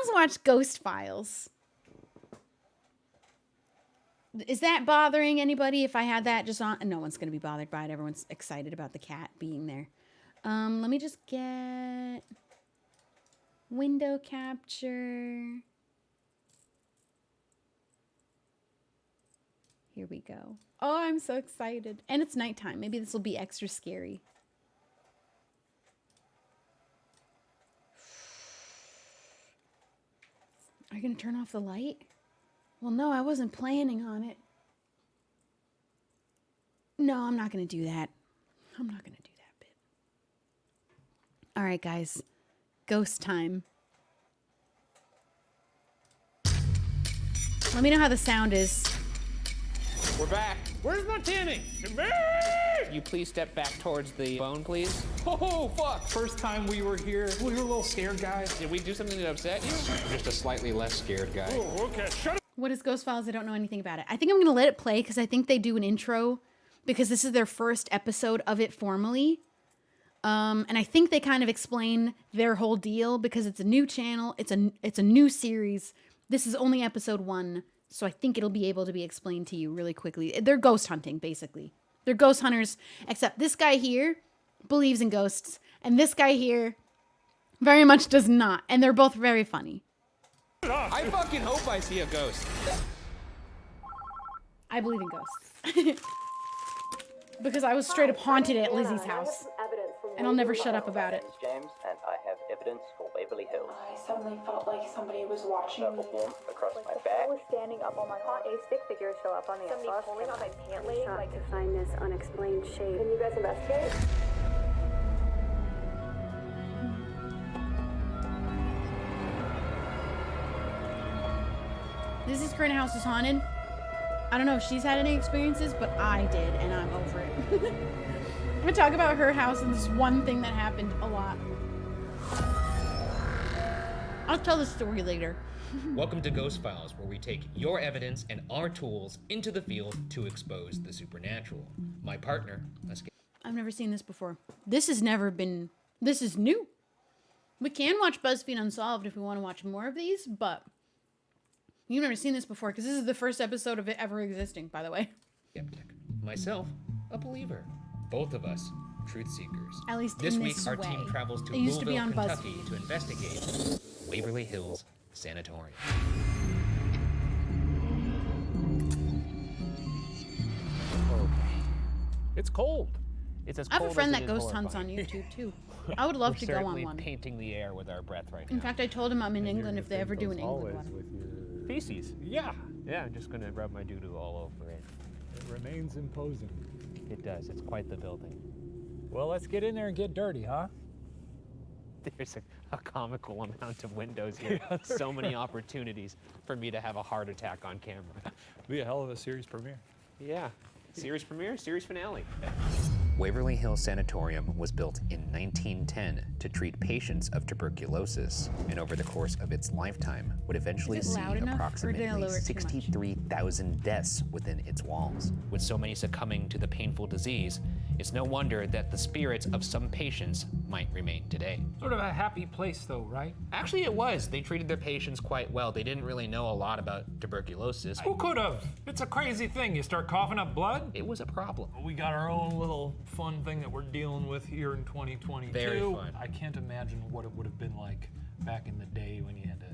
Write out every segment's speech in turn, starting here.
else watch Ghost Files? Is that bothering anybody if I had that just on? No one's going to be bothered by it. Everyone's excited about the cat being there. Let me just get window capture. Here we go. Oh, I'm so excited. And it's nighttime. Maybe this will be extra scary. Are you going to turn off the light? Well, no, I wasn't planning on it. No, I'm not going to do that. I'm not going to do that bit. All right, guys. Ghost time. Let me know how the sound is. We're back. Where's my tinning? You please step back towards the phone, please. Oh, fuck. First time we were here, we were a little scared, guys. Did we do something that upset you? Just a slightly less scared guy. Oh, okay. Shut up. What is Ghost Files? I don't know anything about it. I think I'm going to let it play because I think they do an intro because this is their first episode of it formally. And I think they kind of explain their whole deal because it's a new channel. It's a new series. This is only episode 1. So I think it'll be able to be explained to you really quickly. They're ghost hunting, basically. They're ghost hunters, except this guy here believes in ghosts, and this guy here very much does not. And they're both very funny. I fucking hope I see a ghost. I believe in ghosts. Because I was straight up haunted at Lizzie's house. And I'll never shut up about it. James, and I have evidence for Waverly Hills. I suddenly felt like somebody was watching me. Across my back. I was standing up on my arm. A stick figure show up on the Somebody bus. pulling on my pant leg. Shot to find this unexplained shape. Can you guys investigate? Lizzie's current house is haunted. I don't know if she's had any experiences, but I did, and I'm over it. I'm gonna talk about her house and this one thing that happened a lot. I'll tell the story later. Welcome to Ghost Files, where we take your evidence and our tools into the field to expose the supernatural. My partner, let's get... I've never seen this before. This has never been... This is new. We can watch BuzzFeed Unsolved if we want to watch more of these, but... You've never seen this before, because this is the first episode of it ever existing, by the way. Skeptic. Myself, a believer. Both of us, truth seekers. At least this in week, this our way. team travels to It used to be Louisville, on Kentucky BuzzFeed. to investigate Waverly Hills Sanatorium. It's cold. It's as I have cold a friend as that it is ghost hunts on horrifying. YouTube, too. I would love to go on Certainly one. painting the air with our breath right now. In fact, I told him I'm in England if they ever do an England one. With your... Feces. Yeah. Yeah, I'm just gonna rub my doo-doo all over it. It remains imposing. It does. It's quite the building. Well, let's get in there and get dirty, huh? There's a comical amount of windows here. So many opportunities for me to have a heart attack on camera. Be a hell of a series premiere. Yeah. Series premiere, series finale. Waverly Hills Sanatorium was built in 1910 to treat patients of tuberculosis, and over the course of its lifetime would eventually Is it see loud enough, or did I approximately lower it too much? 63,000 deaths within its walls. With so many succumbing to the painful disease, it's no wonder that the spirits of some patients might remain today. Sort of a happy place, though, right? Actually, it was. They treated their patients quite well. They didn't really know a lot about tuberculosis. Who could have? It's a crazy thing. You start coughing up blood. It was a problem. We got our own little fun thing that we're dealing with here in 2022. Very fun. I can't imagine what it would have been like back in the day when you had to,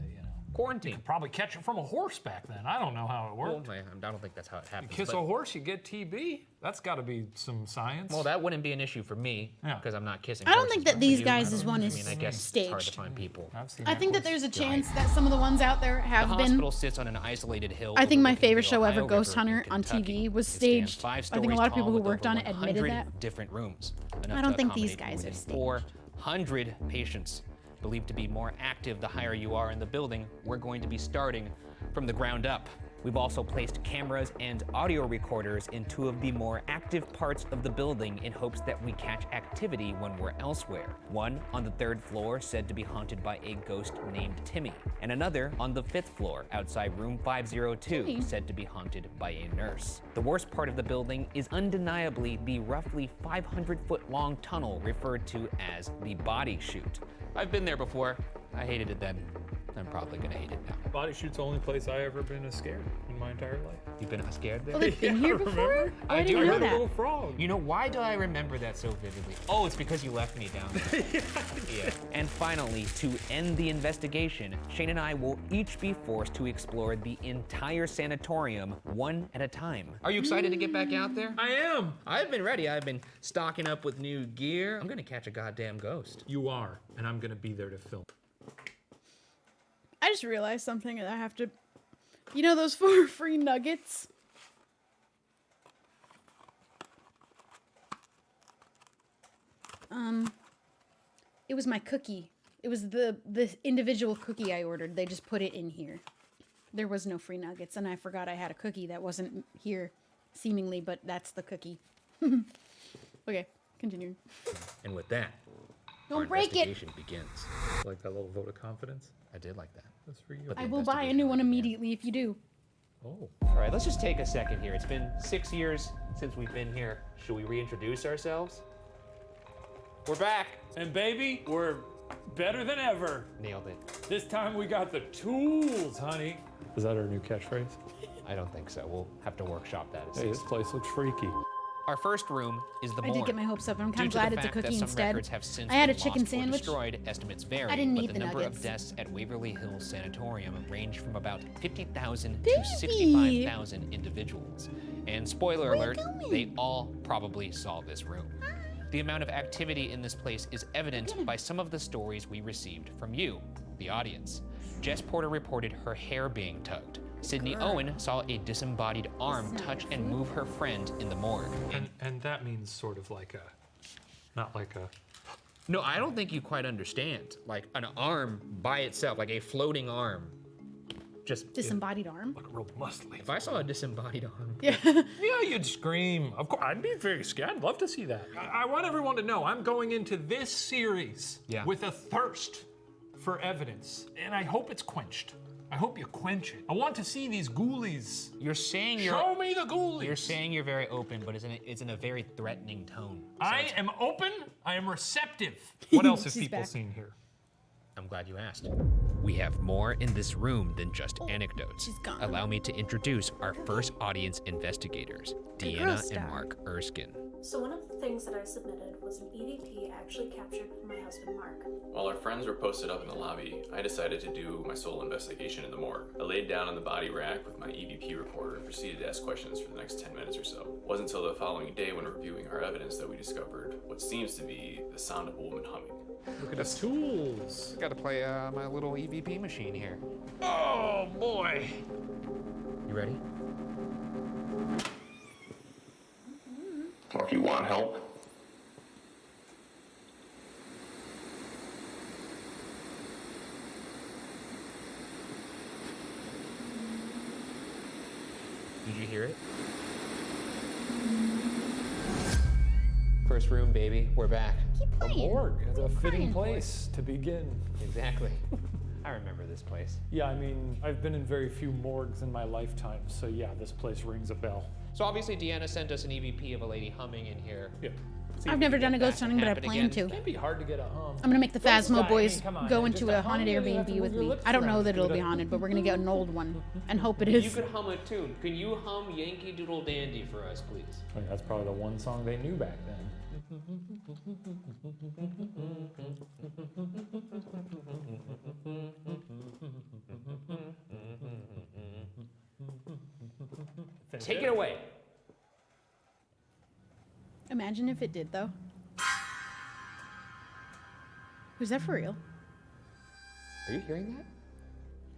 Quarantine. probably catch it from a horse back then. I don't know how it Well, worked. I don't think that's how it You happens. kiss but- a horse, you get TB. That's got to be some science. Well, that wouldn't be an issue for me Yeah. because I'm not kissing I don't horses, think that but for these you, guys' I don't one know. is I mean, I guess it's hard to staged. find people. I've seen I think that horse. there's a chance that some of the ones out there The have been. hospital sits on an isolated hill. I think my overlooking favorite the show ever, Ohio Ghost River in Hunter, on Kentucky. TV was It stands staged. 5 I think a stories lot of people tall who with worked on over it admitted 100 that. different rooms. enough I don't to think these accommodate guys more are than staged. 400 patients. Believed to be more active the higher you are in the building. We're going to be starting from the ground up. We've also placed cameras and audio recorders in 2 of the more active parts of the building in hopes that we catch activity when we're elsewhere. One on the 3rd floor said to be haunted by a ghost named Timmy, and another on the 5th floor outside room 502 Timmy. said to be haunted by a nurse. The worst part of the building is undeniably the roughly 500-foot long tunnel referred to as the body chute. I've been there before. I hated it then. I'm probably gonna hate it now. Body shoot's the only place I ever been as scared in my entire life. You've been scared there? Oh, they've been here before? remember? Oh, I I do didn't know remember that. Little frog. You know, why do I remember that so vividly? Oh, it's because you left me down there. Yeah. And finally, to end the investigation, Shane and I will each be forced to explore the entire sanatorium one at a time. Are you excited to get back out there? I am. I've been ready. I've been stocking up with new gear. I'm gonna catch a goddamn ghost. You are, and I'm gonna be there to film. I just realized something that I have to. You know those 4 free nuggets? It was my cookie. It was the individual cookie I ordered. They just put it in here. There was no free nuggets, and I forgot I had a cookie that wasn't here, seemingly, but that's the cookie. Okay, continuing. And with that, Don't our break it. investigation begins. Like that little vote of confidence. I did like that. That's for you. But I will buy a new one immediately if you do. Oh. All right, let's just take a second here. It's been 6 years since we've been here. Should we reintroduce ourselves? We're back. And baby, we're better than ever. Nailed it. This time we got the tools, honey. Is that our new catchphrase? I don't think so. We'll have to workshop that. Hey, this place looks freaky. Our first room is the I morgue. did get my hopes up. I'm Due kind of to the glad it's a fact that cookie some instead. records have since I had a been chicken lost or sandwich. destroyed, estimates vary, I didn't but need the the number of nuggets. deaths at Waverly Hills Sanatorium range from about 50,000 Baby! to 65,000 individuals. And spoiler Where you alert, going? they all probably saw this room. The amount of activity in this place is evident by some of the stories we received from you, the audience. Jess Porter reported her hair being tugged. Sydney Owen saw a disembodied arm touch and move her friend in the morgue. And that means sort of like a, not like a. No, I don't think you quite understand. Like an arm by itself, like a floating arm. Just Disembodied arm. Like a real muscly. if I saw a disembodied arm. Yeah. Yeah, you'd scream. Of course, I'd be very scared. I'd love to see that. I want everyone to know I'm going into this series with a thirst for evidence, and I hope it's quenched. I hope you quench it. I want to see these ghoulies. You're saying Show me the ghoulies. You're saying you're very open, but it's in a very threatening tone. So I am open. I am receptive. What else have She's people back. seen here? I'm glad you asked. We have more in this room than just anecdotes. she's gone. Allow me to introduce our first audience investigators, Good girl, Deanna and Star. Mark Erskine. So one of the things that I submitted was an EVP I actually captured with my husband Mark. While our friends were posted up in the lobby, I decided to do my sole investigation in the morgue. I laid down on the body rack with my EVP recorder and proceeded to ask questions for the next 10 minutes or so. It wasn't until the following day when reviewing our evidence that we discovered what seems to be the sound of a woman humming. Look at us tools. Got to play my little EVP machine here. Oh boy. You ready? Or if you want help. Did you hear it? First room, baby. We're back. Keep A playing. morgue is a fitting Crying for it. place to begin. Exactly. I remember this place. Yeah, I mean, I've been in very few morgues in my lifetime, so yeah, this place rings a bell. So obviously Deanna sent us an EVP of a lady humming in here. Yeah. See if I've we never can done a get ghost that hunting, but I happen plan again. to. Can't be hard to get a hum. I'm gonna make the What's Phasmo that? I boys mean, come on, go man, into just a a hum, haunted you have to Airbnb move with your me. lips I don't know around, that it'll do be it. haunted, but we're gonna get an old one and hope it You is. could hum a tune. Can you hum Yankee Doodle Dandy for us, please? I mean, that's probably the one song they knew back then. Take it away. Imagine if it did, though. Was that for real? Are you hearing that?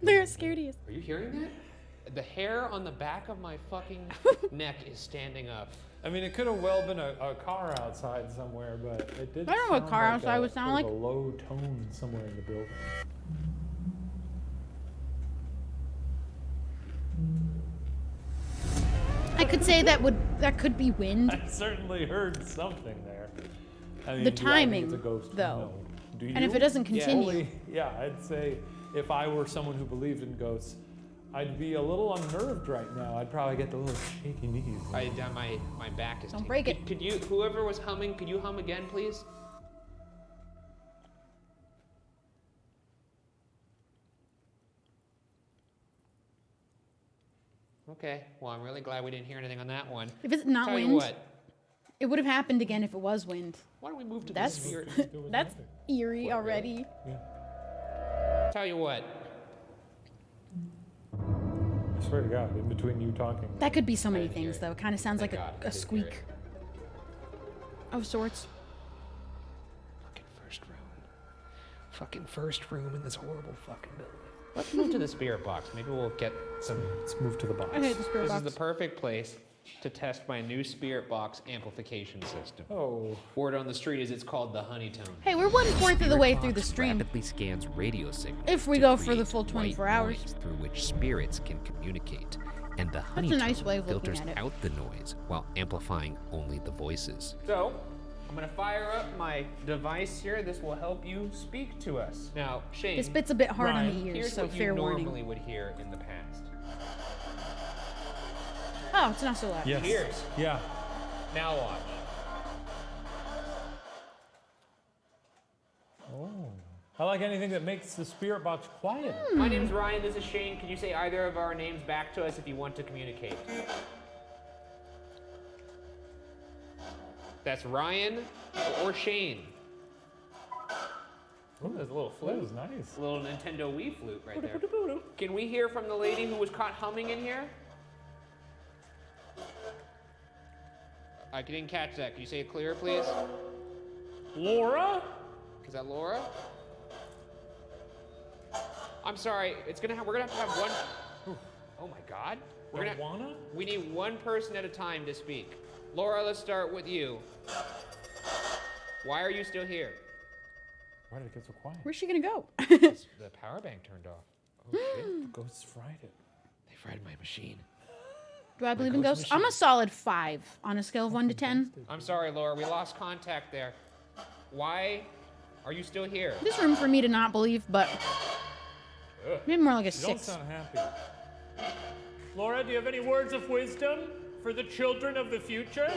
They're scaredy. Are you hearing that? The hair on the back of my fucking neck is standing up. I mean, it could have well been a car outside somewhere, but it did. I don't know what sound car like outside would sound sort of like. A low tone somewhere in the building. I could say that could be wind. I certainly heard something there. I mean, The do I think it's timing, a ghost? though. No. Do you? And if it doesn't continue. Fully, yeah, I'd say if I were someone who believed in ghosts, I'd be a little unnerved right now. I'd probably get the little shaky knees. My back is. Don't break it. Could you, whoever was humming, could you hum again, please? Okay, well, I'm really glad we didn't hear anything on that one. If it's not Tell wind, you what, it would have happened again if it was wind. why don't we move to That's the spirit? that's eerie already. Tell you what, I swear to God, in between you talking. That could be so many didn't hear things, it. though. It kind of sounds Thank like God, I a didn't hear squeak it. of sorts. Fucking first room in this horrible fucking building. Let's move to the spirit box. Maybe we'll get some. Let's move to the box. I hate the spirit This box. is the perfect place to test my new spirit box amplification system. Oh. Word on the street is it's called the honeytone. Hey, we're 1/4 of the way through the Box stream. rapidly scans radio signals If we to go for the create full white 24 hours. noise through which spirits can communicate, and the a honeytone nice way of looking filters at it. out the noise while amplifying only the voices. So, I'm gonna fire up my device here. This will help you speak to us. Now, Shane, This bit's a bit hard on the Ryan, ears, here's so what fair you warning. normally would hear in the past. Oh, it's not so loud. Yes. Ears. Yeah. Now watch. Oh. I like anything that makes the spirit box quiet. My name's Ryan, this is Shane. Can you say either of our names back to us if you want to communicate? That's Ryan or Shane. Oh, there's a little That flute. was nice. A little Nintendo Wii flute right there. Can we hear from the lady who was caught humming in here? I didn't catch that. Can you say it clearer, please? Laura? Is that Laura? I'm sorry. We're gonna have to have one. Oh my God. Wanna? We need one person at a time to speak. Laura, let's start with you. Why are you still here? Why did it get so quiet? Where's she gonna go? The power bank turned off. Oh shit. Ghosts fried it. They fried my machine. Do I believe in ghosts? I'm a solid 5 on a scale of 1 to 10. I'm sorry, Laura. We lost contact there. Why are you still here? This room for me to not believe, but maybe more like a You don't 6. sound happy. Laura, do you have any words of wisdom for the children of the future?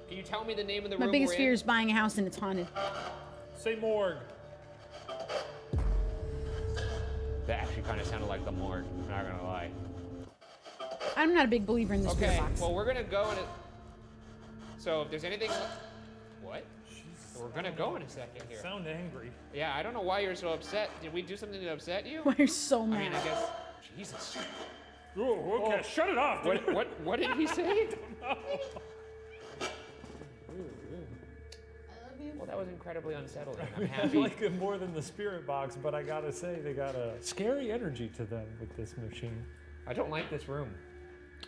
Can you tell me the name of the My room biggest we're fear in? is buying a house and it's haunted. Say morgue. That actually kind of sounded like the morgue. I'm not gonna lie. I'm not a big believer in the spirit Okay, box. well, we're gonna go in it. So if there's anything. What? We're gonna go in a second here. Sound angry. Yeah, I don't know why you're so upset. Did we do something to upset you? Why you're so I mad? mean, I guess. Jesus. Oh, okay. Shut it off. What did he say? Well, that was incredibly unsettling. I'm I happy. like it more than the spirit box, but I gotta say they got a scary energy to them with this machine. I don't like this room.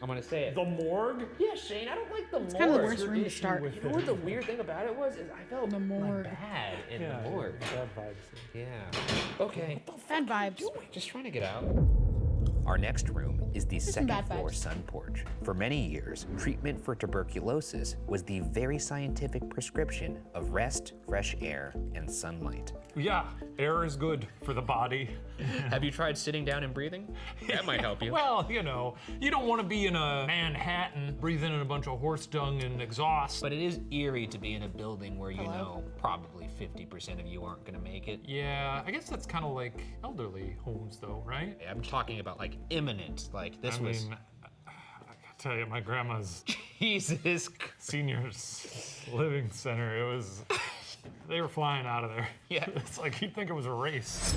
I'm gonna say it. The morgue? Yeah, Shane, I don't like the morgue. It's kind of the worst your room to issue start. with You know what the weird thing about it was? Is I felt The morgue. bad in Yeah, the morgue. bad vibes. Yeah. Okay. Bad vibes. Just trying to get out. Our next room is the some second bad floor vibes. sun porch. For many years, treatment for tuberculosis was the very scientific prescription of rest, fresh air, and sunlight. Yeah, air is good for the body. Have you tried sitting down and breathing? That might help you. Well, you know, you don't want to be in a Manhattan breathing in a bunch of horse dung and exhaust. But it is eerie to be in a building where you know probably 50% of you aren't gonna make it. Yeah, I guess that's kind of like elderly homes, though, right? I'm talking about like imminent. Like this I was. mean, I gotta tell you, my grandma's Jesus. seniors living center, it was, they were flying out of there. Yeah. It's like you'd think it was a race.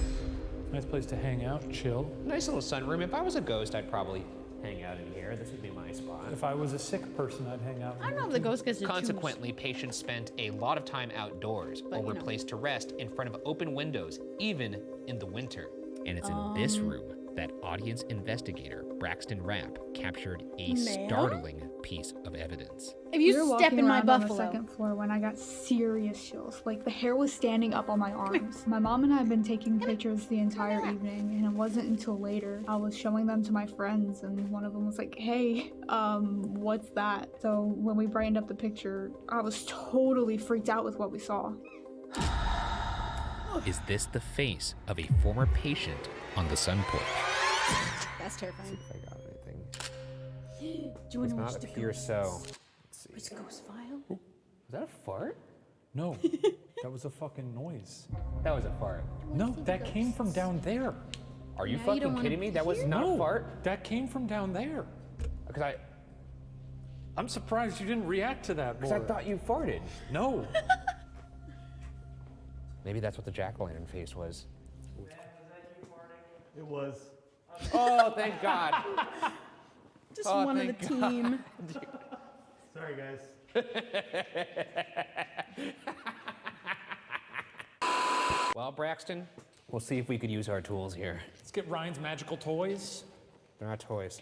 Nice place to hang out, chill. Nice little sunroom. If I was a ghost, I'd probably hang out in here. This would be my spot. If I was a sick person, I'd hang out. I don't know if the ghost gets to choose. Consequently, patients spent a lot of time outdoors or you were know. placed to rest in front of open windows, even in the winter. And it's in this room that audience investigator Braxton Rapp captured a startling piece of evidence. If you We were step walking in my around on the buffalo, second floor when I got serious chills. Like the hair was standing up on my arms. My mom and I had been taking pictures the entire evening, and it wasn't until later I was showing them to my friends, and one of them was like, "Hey, what's that?" So when we brightened up the picture, I was totally freaked out with what we saw. Is this the face of a former patient on the sun porch? that's terrifying. If I got anything. Do you want to watch Not the appear ghost? so. Where's the ghost file? Was that a fart? No, that was a fucking noise. That was a fart. No, that came from down there. Are you Now you don't fucking wanna kidding me? That was hear? not No, a fart? that came from down there. Because I'm surprised you didn't react to that more. I thought you farted. No. Maybe that's what the jack-o'-lantern face was. It was. Oh, thank God. Just one of the team. Sorry, guys. Well, Braxton, we'll see if we could use our tools here. Let's get Ryan's magical toys. They're not toys.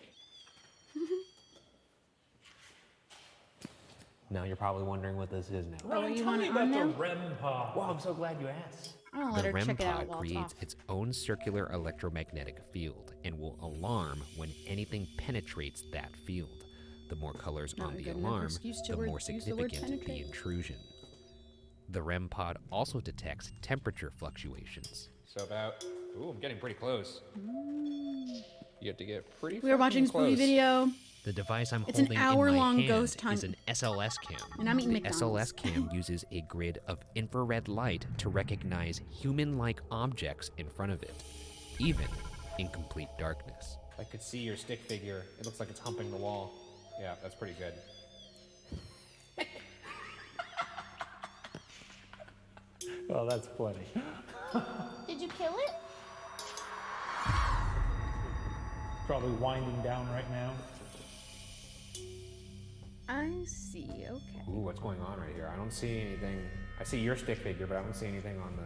Now you're probably wondering what this is now. Ryan, you tell want me it about on the now? REM pod. Wow, I'm so glad you asked. I'm gonna let her The REM check it out pod while it's creates off. its own circular electromagnetic field and will alarm when anything penetrates that field. The more colors Not on a the good enough alarm, excuse to the word- more use the word significant the penetrate. intrusion. The REM pod also detects temperature fluctuations. So about, ooh, I'm getting pretty close. You have to get pretty We were watching fucking spooky close. video. The device I'm It's an holding in hour-long my hand ghost hunt. is an SLS cam. And I'm eating the McDonald's. SLS cam uses a grid of infrared light to recognize human-like objects in front of it, even in complete darkness. I could see your stick figure. It looks like it's humping the wall. Yeah, that's pretty good. Well, that's plenty. Did you kill it? Probably winding down right now. I see, okay. Ooh, what's going on right here? I don't see anything. I see your stick figure, but I don't see anything on the...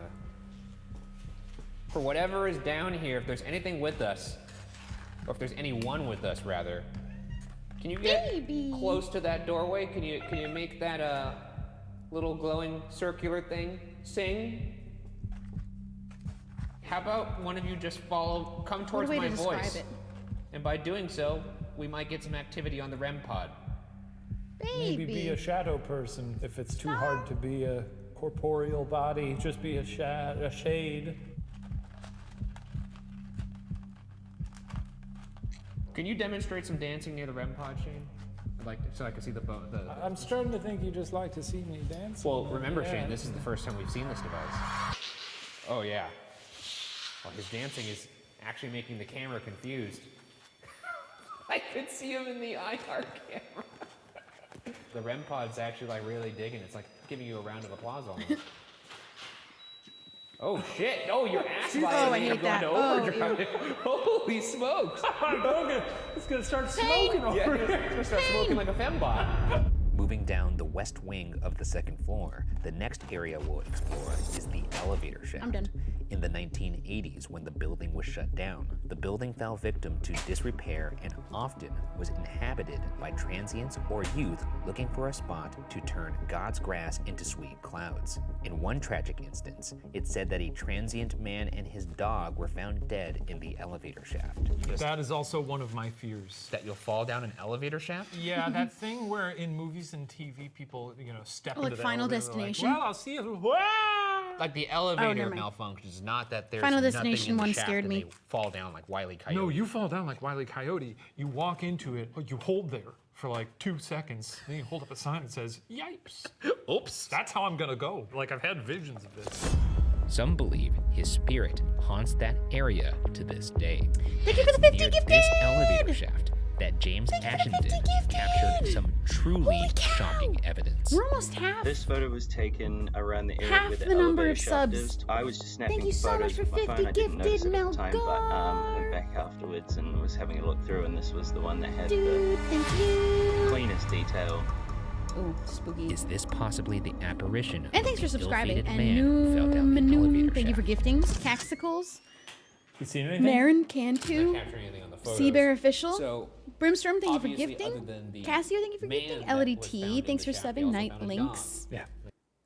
For whatever is down here, if there's anything with us, or if there's anyone with us, rather, can you get close to that doorway? Can you make that little glowing circular thing sing? How about one of you just come towards way my to describe voice, it. and by doing so, we might get some activity on the REM pod. Maybe be a shadow person if it's too hard to be a corporeal body. Just be a shade. Can you demonstrate some dancing near the REM pod, Shane? So I can see the I'm starting to think you just like to see me dance. Well, remember, Shane, this is the first time we've seen this device. Oh, yeah. Well, his dancing is actually making the camera confused. I could see him in the IR camera. The REM pod's actually like really digging. It's like giving you a round of applause almost. Oh shit! Oh, your ass Oh, I hate that. to Oh, overdrive. Holy smokes! It's gonna start smoking over Yeah, here. it's gonna start smoking like a fembot. Moving down the west wing of the second floor, the next area we'll explore is the elevator shaft. I'm done. In the 1980s, when the building was shut down, the building fell victim to disrepair and often was inhabited by transients or youth looking for a spot to turn God's grass into sweet clouds. In one tragic instance, it said that a transient man and his dog were found dead in the elevator shaft. That is also one of my fears. That you'll fall down an elevator shaft? Yeah, that thing where in movies and TV people, step into the Final elevator, Destination? Like, well, I'll see you. Wow! Like the elevator never mind. malfunctions, not that there's Final nothing Destination in the one shaft scared and me. they fall down like Wile E. Coyote. No, you fall down like Wile E. Coyote. You walk into it, you hold there for like 2 seconds, then you hold up a sign that says, "Yipes." Oops. That's how I'm gonna go. Like, I've had visions of this. Some believe his spirit haunts that area to this day. Thank you for the 50 Near gifted! this elevator shaft that James Ashenden captured some truly shocking evidence. We're almost half. This photo was taken around the area Half where the the number elevator of shaft subs. is. I was just snapping Thank you so much photos for with my 50 phone. I didn't notice gifted, it at the time, but Malcolm. went back afterwards and was having a look through, and this was the one that had Dude, thank you. the cleanest detail. Oh, spooky. Is this possibly the apparition And thanks of for the subscribing. ill-fated And man who fell down the elevator thank you for shaft? gifting. Caxicles. You seen anything? Marin Not Cantu. capturing anything on the photos. Seabear Official. So, Brimstrom, thank you for obviously, gifting. other than the Cassio, thank you for man gifting. that was found LDT, in thanks the for shaft, they subbing. also Night found a Links. Yeah.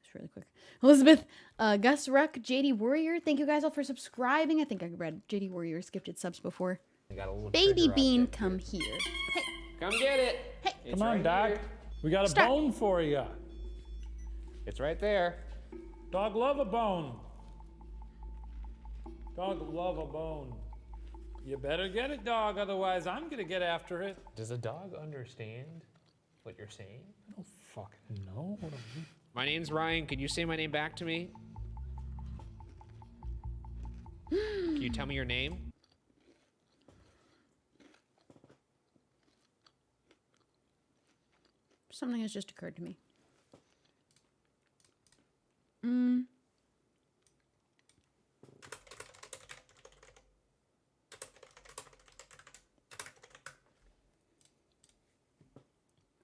It's really quick. Elizabeth, Gus Ruck, JD Warrior, thank you guys all for subscribing. I think I read JD Warrior's gifted subs before. I got a little Baby trigger Bean, object come here. here. Hey, Come get it. hey. It's Come on, right Doc. here. We got a Stop. bone for you. It's right there. Dog love a bone. Dog love a bone. You better get it, dog, otherwise I'm gonna get after it. Does a dog understand what you're saying? I don't fucking know. What are you? My name's Ryan. Can you say my name back to me? Can you tell me your name? Something has just occurred to me.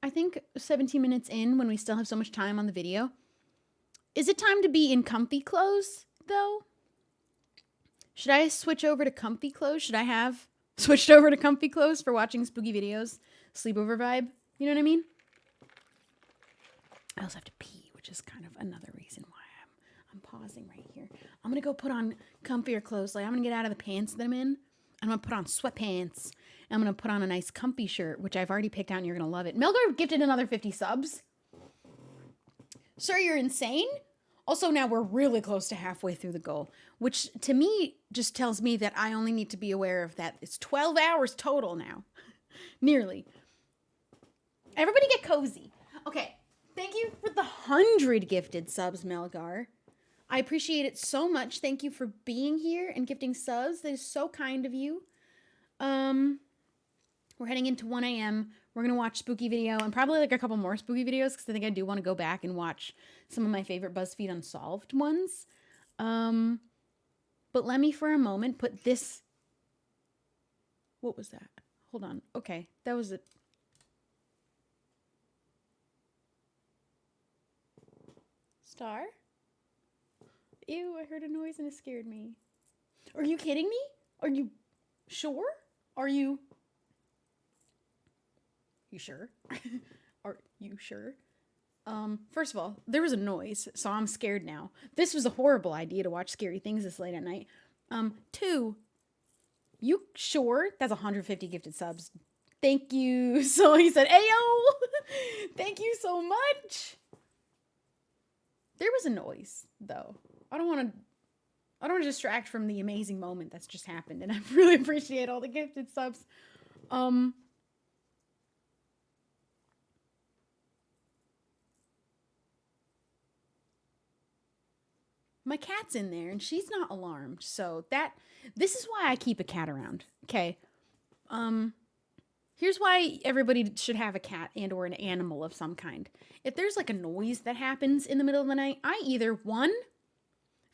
I think 17 minutes in, when we still have so much time on the video, is it time to be in comfy clothes, though? Should I switch over to comfy clothes? Should I have switched over to comfy clothes for watching spooky videos? Sleepover vibe? You know what I mean? I also have to pee, which is kind of another reason why I'm pausing right here. I'm going to go put on comfier clothes. Like, I'm going to get out of the pants that I'm in. I'm going to put on sweatpants. I'm going to put on a nice comfy shirt, which I've already picked out and you're going to love it. Melgar gifted another 50 subs. Sir, you're insane. Also, now we're really close to halfway through the goal, which to me just tells me that I only need to be aware of that. It's 12 hours total now. Nearly. Everybody get cozy. Okay. Thank you for the 100 gifted subs, Melgar. I appreciate it so much. Thank you for being here and gifting subs. That is so kind of you. We're heading into 1 a.m. We're going to watch spooky video and probably like a couple more spooky videos because I think I do want to go back and watch some of my favorite BuzzFeed Unsolved ones. But let me for a moment put this... What was that? Hold on. Okay, that was it. Star? Ew, I heard a noise and it scared me. Are you kidding me? Are you sure? Are you... You sure? Are you sure? First of all, there was a noise, so I'm scared now. This was a horrible idea to watch scary things this late at night. 2, you sure? That's 150 gifted subs. Thank you. So he said, Ayo! Thank you so much. There was a noise, though. I don't want to distract from the amazing moment that's just happened, and I really appreciate all the gifted subs. My cat's in there, and she's not alarmed, so this is why I keep a cat around, okay? Here's why everybody should have a cat and or an animal of some kind. If there's like a noise that happens in the middle of the night, I either, 1,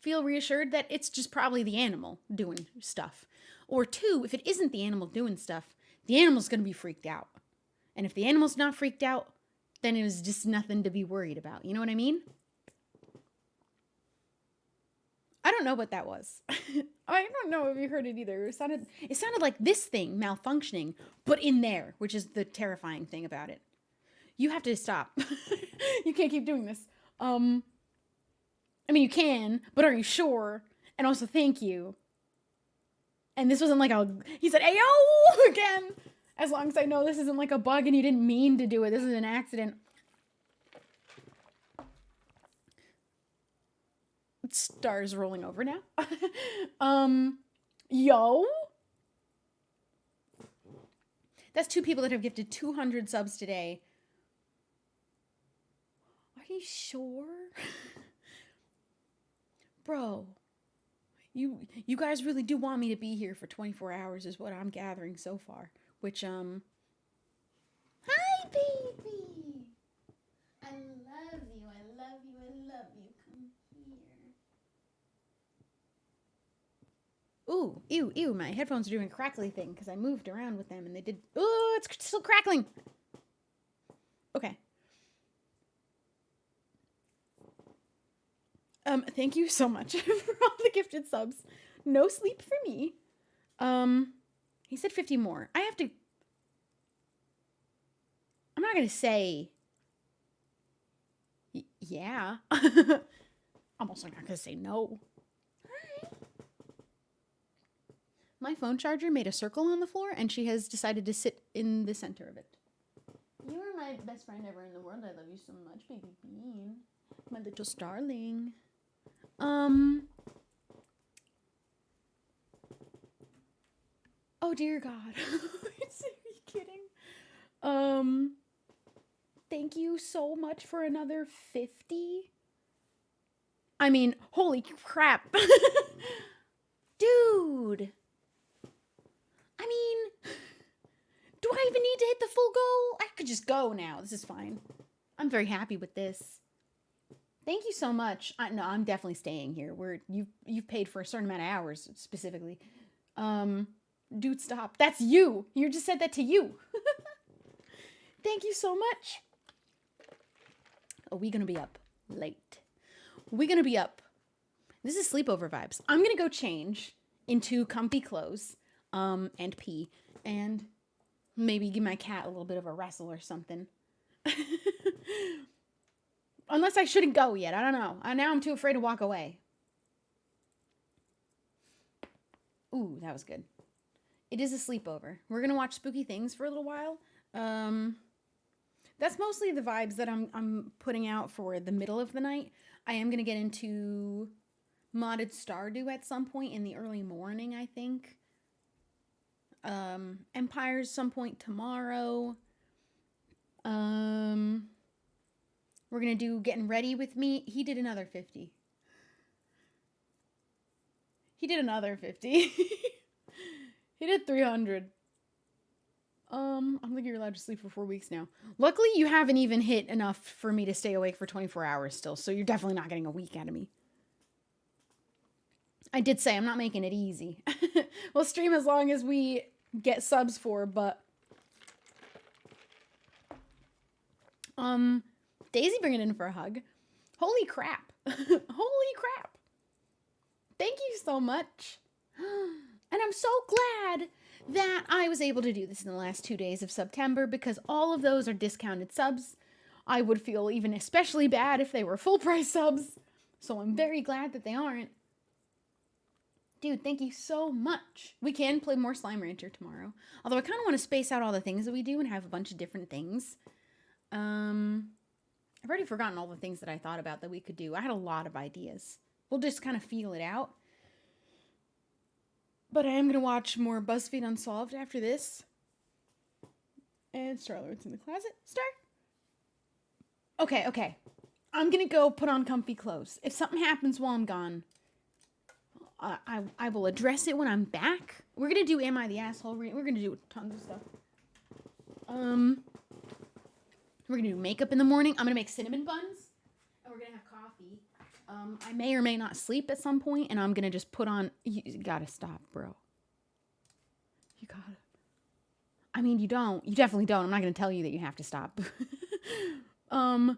feel reassured that it's just probably the animal doing stuff. Or 2, if it isn't the animal doing stuff, the animal's going to be freaked out. And if the animal's not freaked out, then it was just nothing to be worried about. You know what I mean? I don't know what that was. I don't know if you heard it either. It sounded like this thing malfunctioning, but in there, which is the terrifying thing about it. You have to stop. You can't keep doing this. I mean, you can, but are you sure? And also, thank you. And this wasn't like he said, Ayo! Again. As long as I know this isn't like a bug and you didn't mean to do it. This is an accident. Star's rolling over now. Yo. That's 2 people that have gifted 200 subs today. Are you sure? Bro. You guys really do want me to be here for 24 hours is what I'm gathering so far. Which, Hi, baby! I love you, I love you, I love you. Come here. Ooh, ew, my headphones are doing a crackly thing because I moved around with them and they did... Ooh, it's still crackling! Okay. Thank you so much for all the gifted subs. No sleep for me. He said 50 more. I have to... I'm not going to say... yeah. I'm also not going to say no. Hi. My phone charger made a circle on the floor, and she has decided to sit in the center of it. You are my best friend ever in the world. I love you so much, baby bean. My little starling. Oh, dear God. Are you kidding? Thank you so much for another 50. I mean, holy crap. Dude. I mean, do I even need to hit the full goal? I could just go now. This is fine. I'm very happy with this. Thank you so much. No, I'm definitely staying here. You've paid for a certain amount of hours specifically. Dude, stop. That's you. You just said that to you. Thank you so much. Are we gonna be up late? We're gonna be up. This is sleepover vibes. I'm gonna go change into comfy clothes, and pee, and maybe give my cat a little bit of a wrestle or something. Unless I shouldn't go yet. I don't know. Now I'm too afraid to walk away. Ooh, that was good. It is a sleepover. We're going to watch spooky things for a little while. That's mostly the vibes that I'm putting out for the middle of the night. I am going to get into modded Stardew at some point in the early morning, I think. Empires some point tomorrow. We're going to do Getting Ready With Me. He did another 50. He did another 50. He did 300. I don't think you're allowed to sleep for 4 weeks now. Luckily, you haven't even hit enough for me to stay awake for 24 hours still, so you're definitely not getting a week out of me. I did say I'm not making it easy. We'll stream as long as we get subs for, but... Daisy bringing it in for a hug. Holy crap. Holy crap. Thank you so much. And I'm so glad that I was able to do this in the last 2 days of September because all of those are discounted subs. I would feel even especially bad if they were full price subs. So I'm very glad that they aren't. Dude, thank you so much. We can play more Slime Rancher tomorrow. Although I kind of want to space out all the things that we do and have a bunch of different things. I've already forgotten all the things that I thought about that we could do. I had a lot of ideas. We'll just kind of feel it out. But I am going to watch more BuzzFeed Unsolved after this. And Star-Lord's in the closet. Star? Okay. I'm going to go put on comfy clothes. If something happens while I'm gone, I will address it when I'm back. We're going to do Am I the Asshole? We're going to do tons of stuff. We're going to do makeup in the morning. I'm going to make cinnamon buns. And we're going to have coffee. I may or may not sleep at some point, and I'm going to just put on... You gotta stop, bro. You gotta... I mean, you don't. You definitely don't. I'm not going to tell you that you have to stop. I'm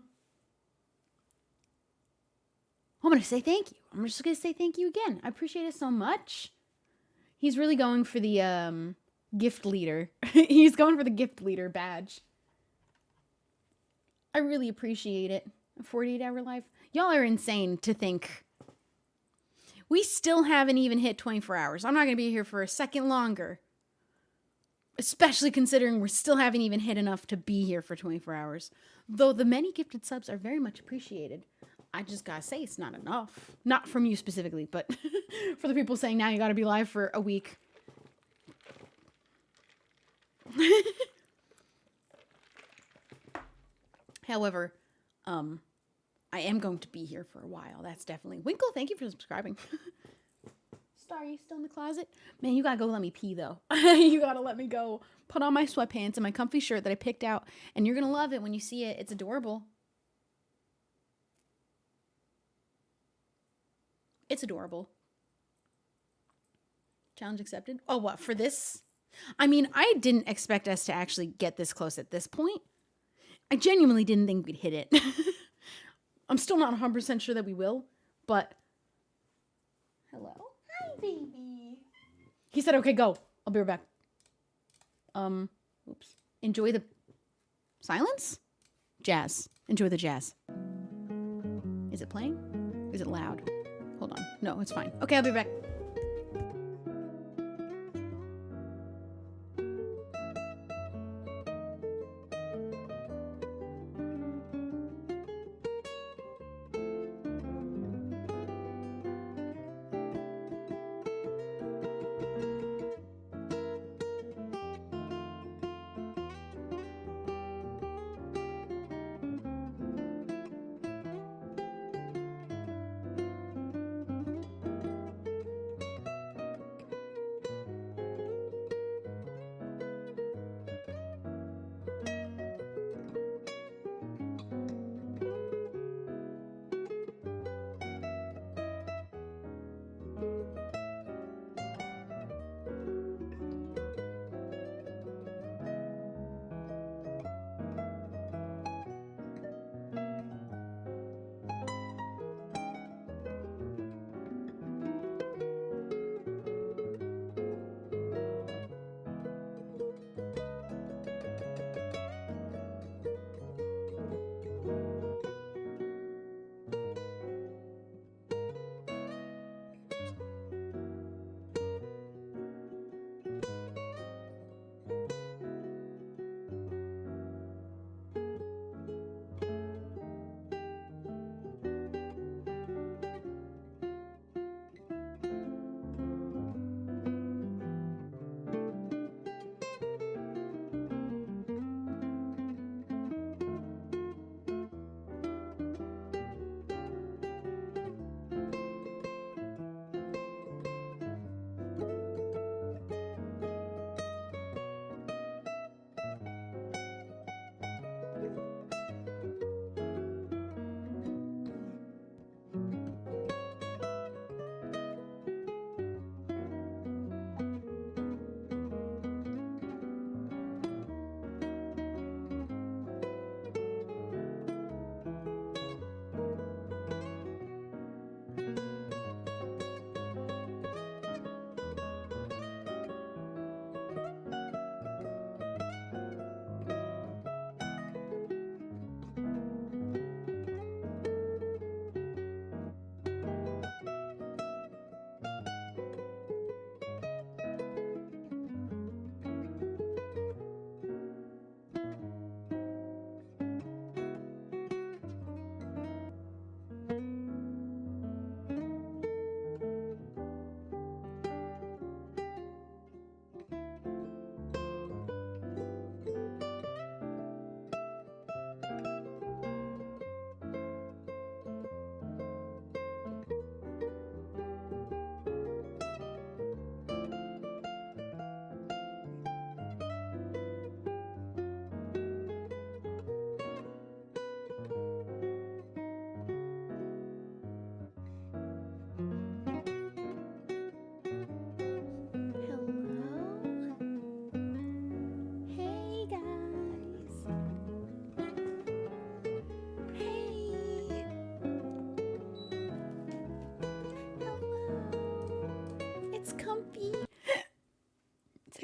going to say thank you. I'm just going to say thank you again. I appreciate it so much. He's really going for the gift leader. He's going for the gift leader badge. I really appreciate it. A 48-hour life. Y'all are insane to think. We still haven't even hit 24 hours. I'm not going to be here for a second longer. Especially considering we still haven't even hit enough to be here for 24 hours. Though the many gifted subs are very much appreciated. I just gotta say it's not enough. Not from you specifically, but for the people saying now you gotta be live for a week. However, I am going to be here for a while. That's definitely... Winkle, thank you for subscribing. Star, are you still in the closet? Man, you gotta go let me pee, though. You gotta let me go put on my sweatpants and my comfy shirt that I picked out. And you're gonna love it when you see it. It's adorable. It's adorable. Challenge accepted. Oh, what? For this? I mean, I didn't expect us to actually get this close at this point. I genuinely didn't think we'd hit it. I'm still not 100% sure that we will, but... Hello? Hi, baby. He said, okay, go. I'll be right back. Oops. Enjoy the... Silence? Jazz. Enjoy the jazz. Is it playing? Is it loud? Hold on. No, it's fine. Okay, I'll be back.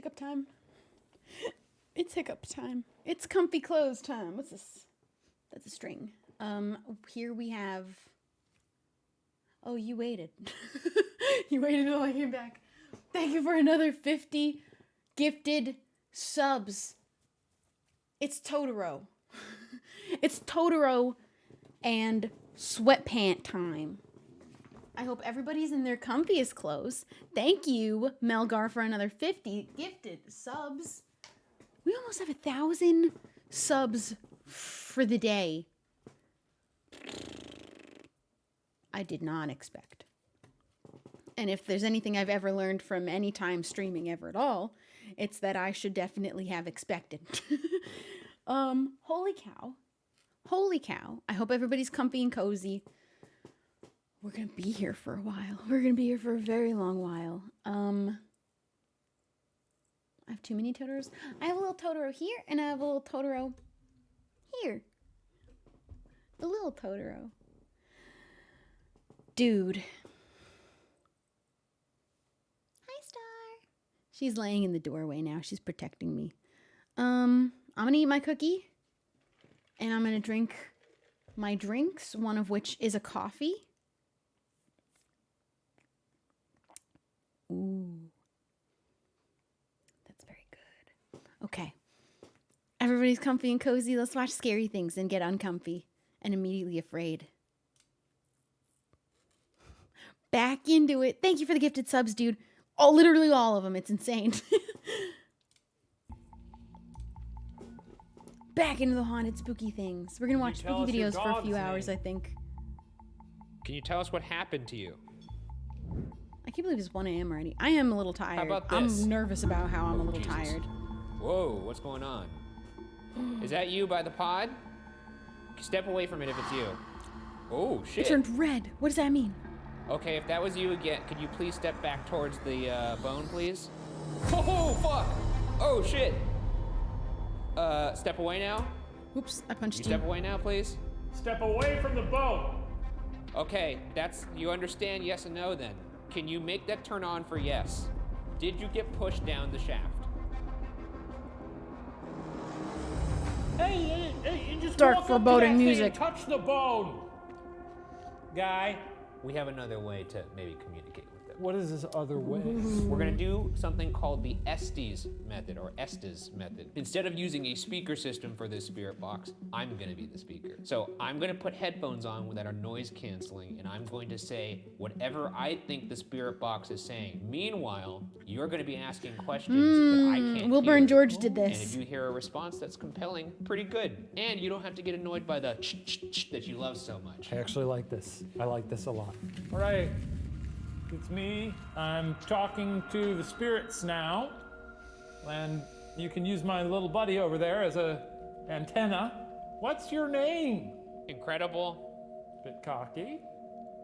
hiccup time. It's hiccup time. It's comfy clothes time. What's this? That's a string. Here we have... Oh, you waited. You waited until I came back. Thank you for another 50 gifted subs. It's Totoro. It's Totoro and sweatpant time. I hope everybody's in their comfiest clothes. Thank you, Melgar, for another 50 gifted subs. We almost have 1,000 subs for the day. I did not expect. And if there's anything I've ever learned from any time streaming ever at all, it's that I should definitely have expected. Holy cow. Holy cow. I hope everybody's comfy and cozy. We're going to be here for a while. We're going to be here for a very long while. I have too many Totoros. I have a little Totoro here, and I have a little Totoro here. A little Totoro. Dude. Hi, Star. She's laying in the doorway now. She's protecting me. I'm going to eat my cookie. And I'm going to drink my drinks, one of which is a coffee. Ooh. That's very good. Okay. Everybody's comfy and cozy. Let's watch scary things and get uncomfy and immediately afraid. Back into it. Thank you for the gifted subs, dude. Oh, literally all of them. It's insane. Back into the haunted, spooky things. We're going to watch spooky videos for a few hours, I think. Can you tell us what happened to you? I can't believe it's 1 a.m. already. I am a little tired. How about this? I'm nervous about how I'm a little tired. Whoa, what's going on? Is that you by the pod? Step away from it if it's you. Oh, shit. It turned red. What does that mean? Okay, if that was you again, could you please step back towards the bone, please? Oh, fuck! Oh, shit! Step away now. Oops, I punched you. Step away now, please. Step away from the bone. Okay, you understand yes and no then. Can you make that turn on for yes? Did you get pushed down the shaft? Hey, you just Dark walk foreboding up to that music. thing and touch the bone. Guy. We have another way to maybe communicate with them. What is this other way? We're gonna do something called the Estes method, or Estes method. Instead of using a speaker system for this spirit box, I'm gonna be the speaker. So I'm gonna put headphones on that are noise canceling, and I'm going to say whatever I think the spirit box is saying. Meanwhile, you're gonna be asking questions that I can't Wilbur hear. and George did this. And if you hear a response that's compelling, pretty good. And you don't have to get annoyed by the ch-ch-ch that you love so much. I actually like this. I like this a lot. All right. It's me. I'm talking to the spirits now. And you can use my little buddy over there as a antenna. What's your name? Incredible. Bit cocky.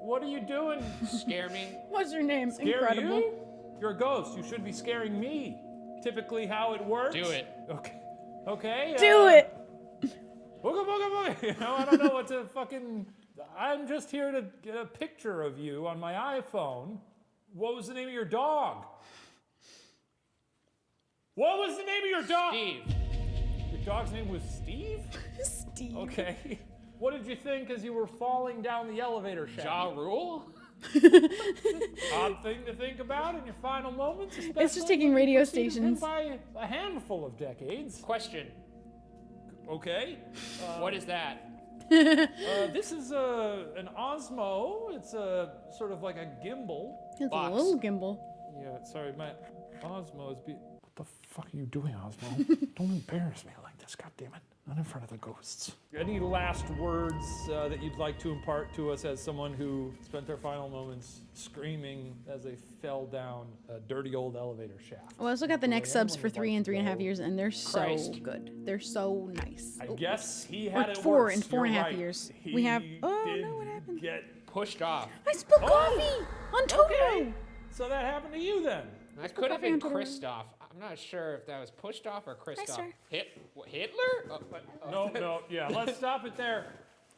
What are you doing? Scare me. What's your name? Scare Incredible. you? You're a ghost. You should be scaring me. Typically how it works. Do it. Okay. Okay. Do it. Booga, booga, booga. You know, I don't know what to fucking... I'm just here to get a picture of you on my iPhone. What was the name of your dog? What was the name of your dog? Steve. Your dog's name was Steve? Steve. Okay. What did you think as you were falling down the elevator shaft? Ja Rule? Odd thing to think about in your final moments. It's just taking radio stations. By a handful of decades. Question. Okay. What is that? This is an Osmo. It's a sort of like a gimbal. It's Box. a little gimbal. Yeah, sorry, my Osmo is What the fuck are you doing, Osmo? Don't embarrass me like this, God damn it. Not in front of the ghosts. Any last words that you'd like to impart to us as someone who spent their final moments screaming as they fell down a dirty old elevator shaft? Well, I also got the next subs for 3 and 3.5 go. years, and they're so Christ. good. They're so nice. I guess he Or had it 4 worse. and 4.5 You're right. years. He We have. Oh did no! What happened? Get Pushed off. I spilled coffee on Totoro. okay. So that happened to you then? That could have coffee been on Totoro. Christoph. I'm not sure if that was pushed off or Christoph. sir. Hitler? No, yeah, let's stop it there.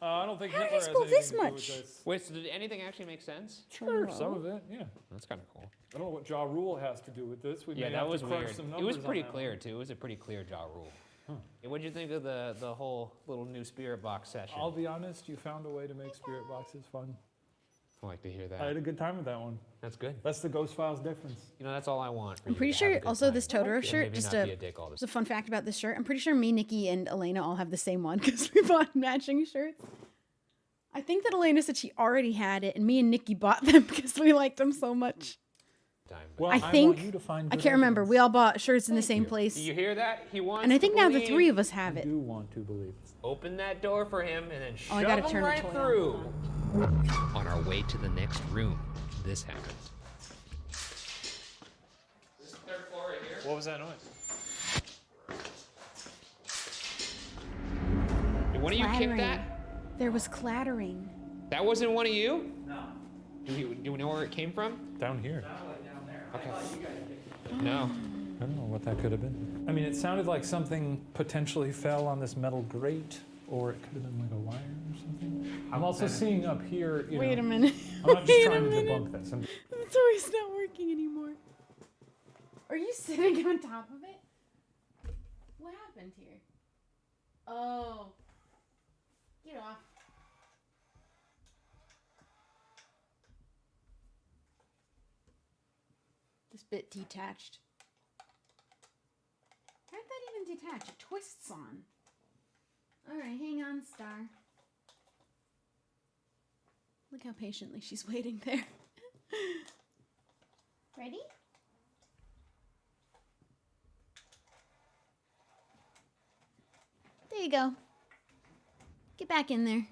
I don't think How did Hitler I spill has this anything to do much? with this. Wait, so did anything actually make sense? Sure, some of it, yeah. That's kind of cool. I don't know what Ja Rule has to do with this. We Yeah, may that have was to crunch weird. some It was numbers on pretty that clear one. too. It was a pretty clear Ja Rule. Yeah, what'd you think of the whole little new spirit box session? I'll be honest, you found a way to make spirit boxes fun. I like to hear that. I had a good time with that one. That's good. That's the Ghost Files difference. You know, that's all I want. For I'm you pretty to have a sure good also time. this Totoro And shirt, maybe just not a, be a dick all the just a fun fact about this shirt. I'm pretty sure me, Nikki, and Elena all have the same one because we bought matching shirts. I think that Elena said she already had it, and me and Nikki bought them because we liked them so much. Well, I think, want you to find I good can't remember. evidence. We all bought shirts in the same place. Do you hear that? He wants And I to think now the believe. 3 of us have I it. do want to believe. Open that door for him and then Oh, I shove gotta him turn the right toy on. through. On our way to the next room, this happened. This is the 3rd floor right here. What was that noise? Did one of you kick Clattering. that? There was clattering. That wasn't one of you? No. Do we know where it came from? Down here. Okay. No. I don't know what that could have been. I mean, it sounded like something potentially fell on this metal grate, or it could have been like a wire or something. I'm also seeing up here, you Wait know, a minute. I'm not just Wait a trying to minute. debunk this. I'm, The toy's not working anymore. Are you sitting on top of it? What happened here? Oh. Get off. This bit detached. How'd that even detach? It twists on. Alright, hang on, Star. Look how patiently she's waiting there. Ready? There you go. Get back in there.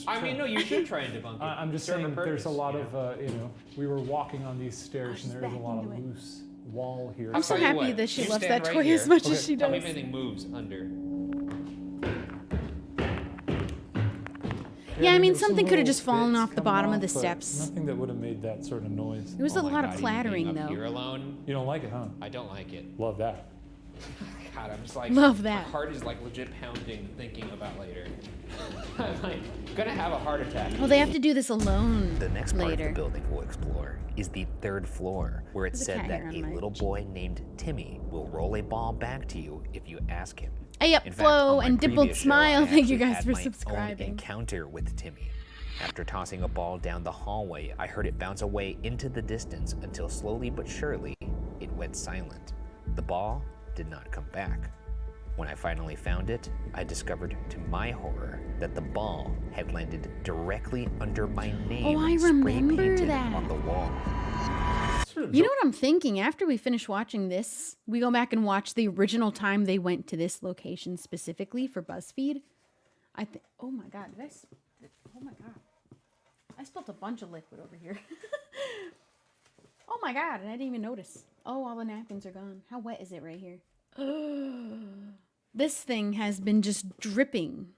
I mean, no, you should try and debunk it. I'm just Serve a saying there's a purpose, lot you of, you know, we were walking on these stairs she's and there is a back lot of into it. loose wall here. I'm so Tell you happy what, that she you loves stand that right toy here. as much as she Tell me does. if anything moves under. Yeah, I mean, there's some something could have little just fallen bits off the coming bottom of off, the but steps. Nothing that would have made that sort of noise. There was Oh a my lot God, of even clattering, being up though. Here alone, You don't like it, huh? I don't like it. Love that. God, I'm just like, Love that. My heart is like legit pounding thinking about later. I'm like, gonna have a heart attack. Well, they have to do this alone The next part later. of the building we'll explore is the 3rd floor, where it's There's a said cat that hair on a my little boy named Timmy will roll a ball back to you if you ask him. Hey up, In fact, Flo on my and Dimpled previous show, Smile, I thank you actually guys had for my own subscribing. encounter with Timmy. After tossing a ball down the hallway, I heard it bounce away into the distance until slowly but surely it went silent. The ball did not come back. When I finally found it, I discovered to my horror that the ball had landed directly under my name, Oh, I spray remember painted that. on the wall. You know what I'm thinking? After we finish watching this, we go back and watch the original time they went to this location specifically for BuzzFeed. I think. Oh my God! Oh my God! I spilled a bunch of liquid over here. Oh my God! And I didn't even notice. Oh, all the napkins are gone. How wet is it right here? This thing has been just dripping.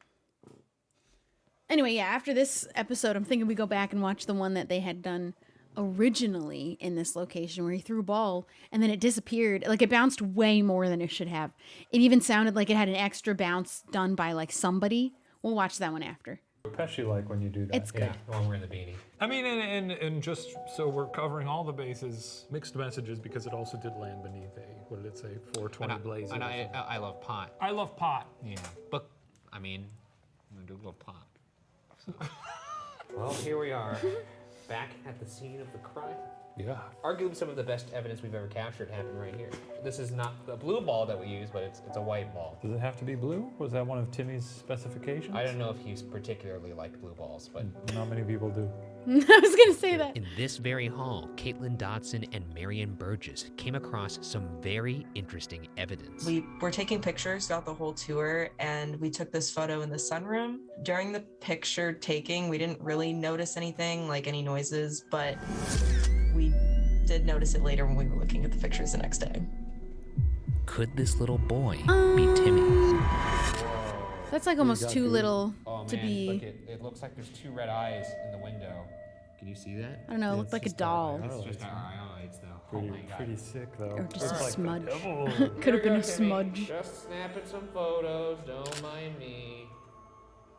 Anyway, yeah, after this episode, I'm thinking we go back and watch the one that they had done originally in this location where he threw a ball and then it disappeared. Like, it bounced way more than it should have. It even sounded like it had an extra bounce done by like somebody. We'll watch that one after. Pesci like when you do that. It's good. Yeah, the one wearing the beanie. I mean, and just so we're covering all the bases, mixed messages, because it also did land beneath a, what did it say, 420 blaze. And I love pot. I love pot. Yeah, but I mean, I do love pot. So. Well, here we are, back at the scene of the crime. Yeah. Arguably some of the best evidence we've ever captured happened right here. This is not the blue ball that we use, but it's a white ball. Does it have to be blue? Was that one of Timmy's specifications? I don't know if he's particularly liked blue balls, but Not many people do. I was gonna say that. In this very hall, Caitlin Dodson and Marion Burgess came across some very interesting evidence. We were taking pictures throughout the whole tour, and we took this photo in the sunroom. During the picture taking, we didn't really notice anything, like any noises, but we did notice it later when we were looking at the pictures the next day. Could this little boy be Timmy? That's like almost too little oh to man, be. look, it looks like there's two red eyes in the window. Can you see that? I don't know. It looked like a doll. It's just our eyelids, though. Pretty, Oh my God. pretty sick, though. Or just Looks a like the smudge. devil. Could have been a Here we go, Timmy. smudge. Just snapping some photos. Don't mind me.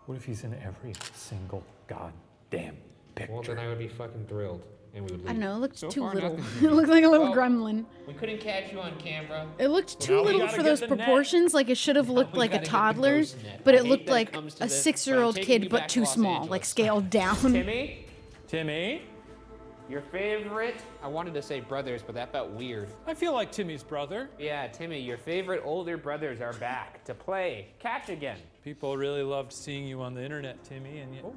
What if he's in every single goddamn picture? Well, then I would be fucking thrilled. and we would leave. I don't know. It looked So too far, little. nothing. It looked like a little Well, gremlin. We couldn't catch you on camera. It looked too now we little gotta for get those the net. proportions. Like it should have looked we like a gotta get the toddler, ghost net. but I it hate looked that it like comes to a this, 6-year-old but I'm taking kid, you but back to too Los small, like Angeles. scaled down. Timmy, Timmy? your favorite. I wanted to say brothers, but that felt weird. I feel like Timmy's brother. Yeah, Timmy, your favorite older brothers are back to play catch again. People really loved seeing you on the internet, Timmy, and Oh,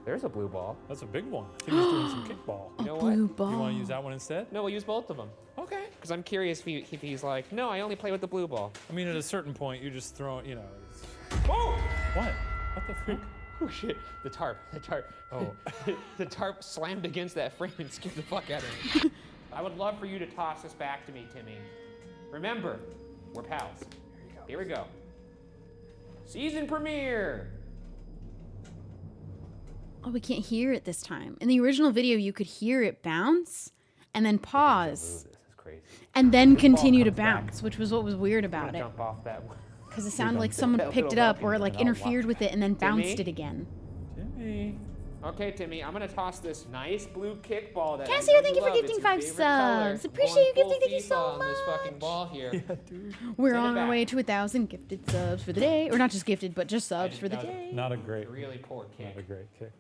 there's a blue ball. that's a big one. Timmy's doing some kickball. You know Blue what? ball. You want to use that one instead? No, we'll use both of them. Okay. Because I'm curious if he's like, no, I only play with the blue ball. I mean, at a certain point, you just throw it, you know. Whoa! What? What the frick? Oh shit, the tarp. Oh. The tarp slammed against that frame and scared the fuck out of me. I would love for you to toss this back to me, Timmy. Remember, we're pals. Here we go. Season premiere. Oh, we can't hear it this time. In the original video, you could hear it bounce and then pause This is crazy. and then continue to comes back. bounce, which was what was weird I'm about gonna it. jump off that one. Because it sounded like That someone little picked it up or bucket like and I'll interfered watch with it and then bounced Timmy? it again. Timmy. Okay, Timmy, I'm gonna toss this nice blue kickball that Cassie, I know thank you for love. gifting It's your 5 favorite color. subs. Appreciate Going you gifting. full Thank you FIFA so on much. this fucking ball here. Yeah, dude. We're Send it on our back. way to 1,000 gifted subs for the day. Or not just gifted, but just subs for the day. Not a great, Really poor not a kick. great kick.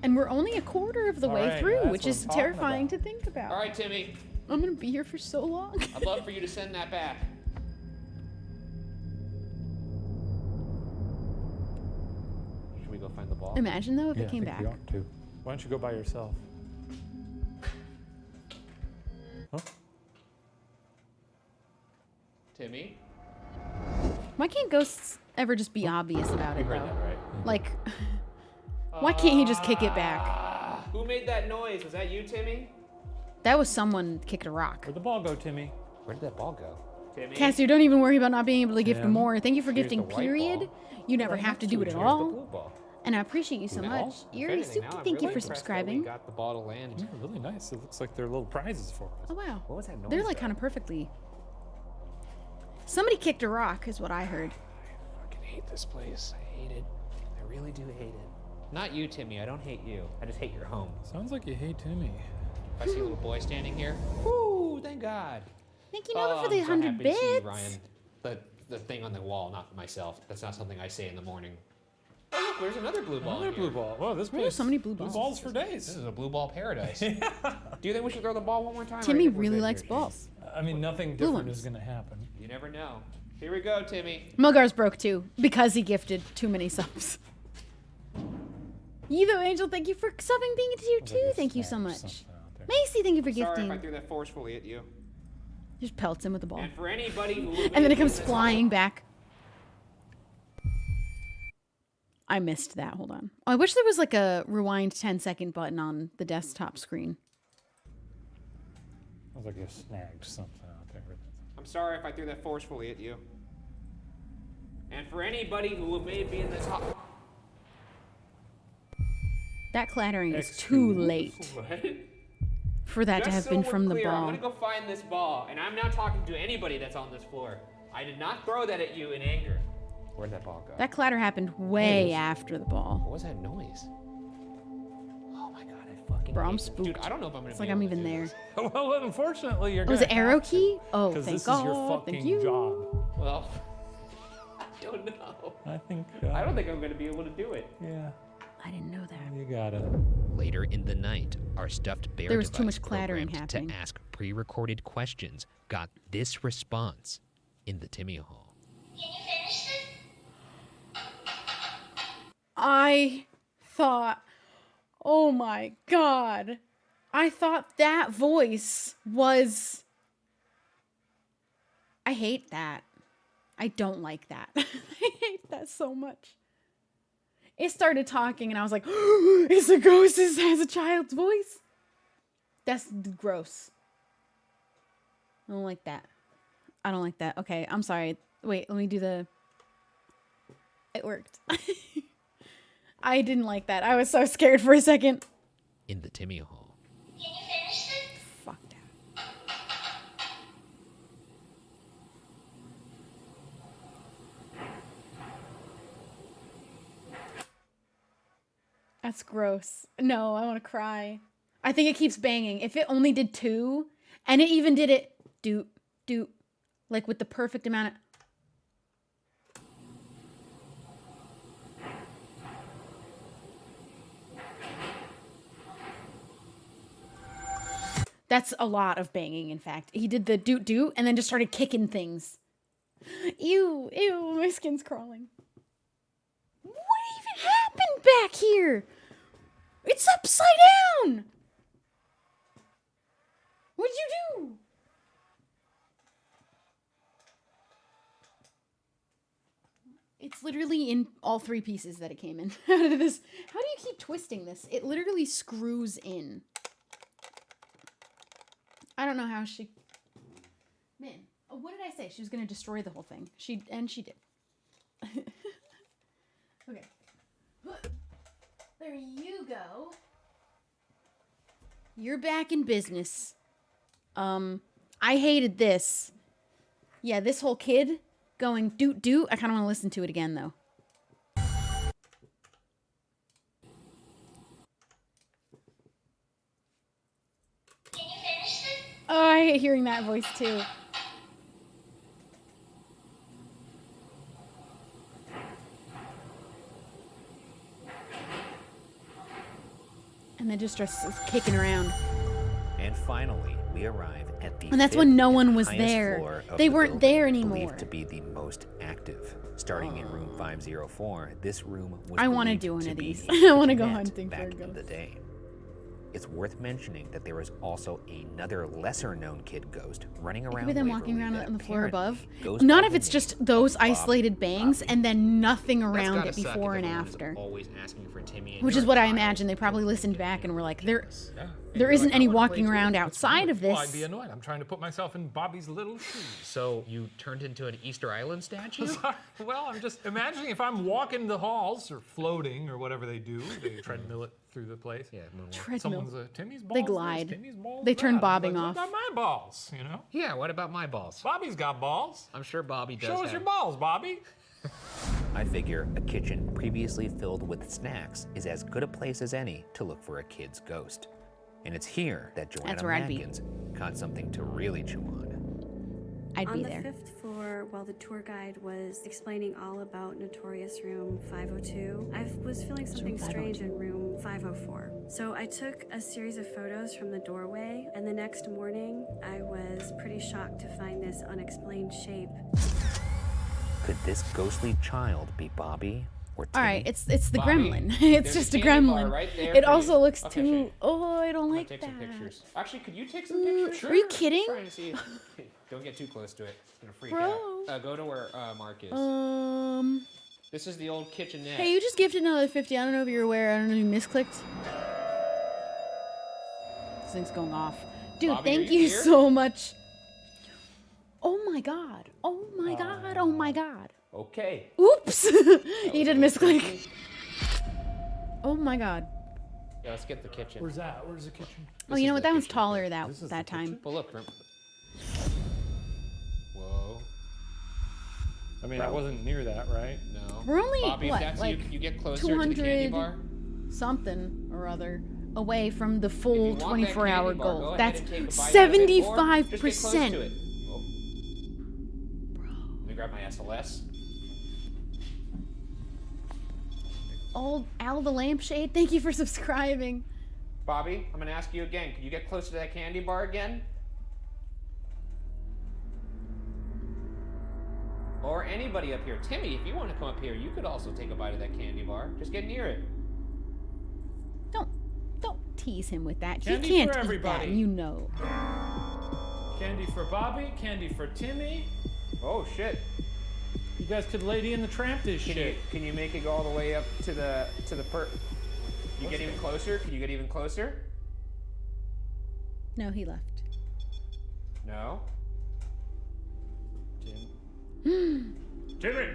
And we're only a quarter of the All way right, through, that's which what is I'm talking terrifying about. to think about. All right, Timmy, I'm going to be here for so long. I'd love for you to send that back. Should we go find the ball? Imagine, though, if Yeah, it came I think back. you ought to. Why don't you go by yourself? Huh? Timmy? Why can't ghosts ever just be obvious about You it, heard though? that, right? Like, why can't he just kick it back? Who made that noise? Was that you, Timmy? That was someone kicked a rock. Where'd the ball go, Timmy? Where did that ball go? Timmy? Cassie, don't even worry about not being able to gift Yeah. more. Thank you for Here's gifting, the white period. ball. You never have to do it at Here's the all. blue ball. And I appreciate you so Now, much. if Yuri anything, Suki, now I'm thank you really for impressed that subscribing. We got the ball to land. Yeah, really nice. It looks like they're little prizes for us. Oh, wow. What was that noise? They're like kind of perfectly. Somebody kicked a rock, is what I heard. I fucking hate this place. I hate it. I really do hate it. Not you, Timmy. I don't hate you. I just hate your home. Sounds like you hate Timmy. If I see a little boy standing here, whoo, thank God. Thank you, Nova, Oh, for the I'm so 100 happy to see you, bits. Ryan. The thing on the wall, not myself. That's not something I say in the morning. Oh, look, there's another blue ball. Another in here. blue ball. Whoa, this There's place. so many blue Blue balls. balls for This days. is a blue ball paradise. Do you think we should throw the ball one more time? or Timmy you think we're really good likes here? balls. I mean, nothing Blue different ones. is going to happen. You never know. Here we go, Timmy. Mulgar's broke too, because he gifted too many subs. Evo Angel, thank you for subbing being a tier 2. Thank you so much. Macy, thank you for Sorry if I gifting. threw that forcefully at you. Just pelts him with the ball. And for anybody who And then it comes flying back. I missed that. Hold on. Oh, I wish there was like a rewind 10-second button on the desktop screen. Sounds like you snagged something out there. I'm sorry if I threw that forcefully at you. And for anybody who may be in the top. That clattering is too late What? for that to Just have so been we're from the clear, I'm ball. gonna go find this ball, and I'm not talking to anybody that's on this floor. I did not throw that at you in anger. Where'd that ball go? That clatter happened way after the ball. What was that noise? Oh my god, I fucking Bro, I'm hate this. spooked. Dude, I don't know if I'm gonna It's be like able I'm to even do there. this. Well, unfortunately, you're Oh, going was it arrow key? Oh, Because thank this God. is your Thank fucking you. job. Well, I don't know. I think. I don't think I'm gonna be able to do it. Yeah, I didn't know that. you got it. Later in the night, our stuffed bear There was too device much clattering programmed happening. to ask pre-recorded questions got this response in the Timmy Hall. I thought, oh my God. I thought that voice was. I hate that. I don't like that. I hate that so much. It started talking and I was like, it's a ghost. This has a child's voice. That's gross. I don't like that. I don't like that. Okay, I'm sorry. Wait, let me do the. It worked. I didn't like that. I was so scared for a second. In the Timmy Hall. Fuck that. That's gross. No, I want to cry. I think it keeps banging. If it only did 2, and it even did it doot, doot, like with the perfect amount of... That's a lot of banging, in fact. He did the doot doot and then just started kicking things. Ew, ew, my skin's crawling. What even happened back here? It's upside down! What'd you do? It's literally in all 3 pieces that it came in. How do you keep twisting this? It literally screws in. I don't know how she... Man, what did I say? She was going to destroy the whole thing. She did. Okay. There you go. You're back in business. I hated this. Yeah, this whole kid going doot doot. I kind of want to listen to it again, though. Oh, I hate hearing that voice too. And then just starts kicking around. And finally, we arrive at the And that's when no one was there. They weren't there anymore. Believed to be the most active. Starting in room 504, this room was I want to believed do one to of be these. the I want to go kitchenette hunting for a back in ghost. the day. It's worth mentioning that there was also another lesser-known kid ghost running around. Maybe them walking Waverly around that on the floor above. apparently goes Not by if the it's name just those of Bob isolated bangs and then nothing That's around gotta it suck before if and everyone's after. always asking for Timmy and Which you're is a what I child. imagine. They probably listened back and were like, there You're isn't like, any I wanna walking play around too. outside of Well, I'd this. be annoyed. I'm trying to put myself in Bobby's little shoes. So you turned into an Easter Island statue? Well, I'm just imagining if I'm walking the halls or floating or whatever they do, they treadmill it through the place. Yeah, Treadmill. Someone's Timmy's balls. They this, glide. Timmy's balls They that. turn I'm bobbing like, off. What about my balls? You know? Yeah, what about my balls? Bobby's got balls. I'm sure Bobby does. Show us your balls, Bobby. I figure a kitchen previously filled with snacks is as good a place as any to look for a kid's ghost. And it's here that Joanna That's where I'd be. Matkins caught something to really chew on. I'd On be the there. 5th floor, while the tour guide was explaining all about Notorious Room 502, I was feeling something strange in room 504. So I took a series of photos from the doorway, and the next morning, I was pretty shocked to find this unexplained shape. Could this ghostly child be Bobby or Timmy? All right, it's the Bobby, gremlin. It's there's just a a candy bar gremlin. right there It for also you. looks Okay, too. Shane. Oh, I don't I'm like gonna take that. some pictures. Actually, could you take some pictures? Are you kidding? Trying to see. Don't get too close to it. It's gonna freak Bro. out. Go to where Mark is. This is the old kitchenette. Hey, you just gifted another 50. I don't know if you're aware. I don't know if you misclicked. This thing's going off. Dude, Bobby, thank are you you here? so much. Oh my god. Oh my god. Oh my god. Okay. Oops. He did misclick. Oh my god. Yeah, let's get the kitchen. Where's that? Where's the kitchen? Oh, you know what? That one's taller that time. But look. Whoa. I mean, I wasn't near that, right? No. We're only, Bobby, what, if that's like you get closer to the candy 200 bar. something or other away from the If you full want that 24-hour candy bar, go goal. ahead That's and take a bite out of it, or just get close to 75%. it. Oh. Let me grab my SLS. Old Al the Lampshade, thank you for subscribing. Bobby, I'm gonna ask you again. Can you get closer to that candy bar again? Or anybody up here. Timmy, if you want to come up here, you could also take a bite of that candy bar. Just get near it. Don't tease him with that. Candy he can't for eat that, everybody. you know. Candy for Bobby, candy for Timmy. Oh shit. You guys could Lady in the Tramp this shit. Can you make it go all the way up to the You get even closer? Can you get even closer? No, he left. No. Timmy!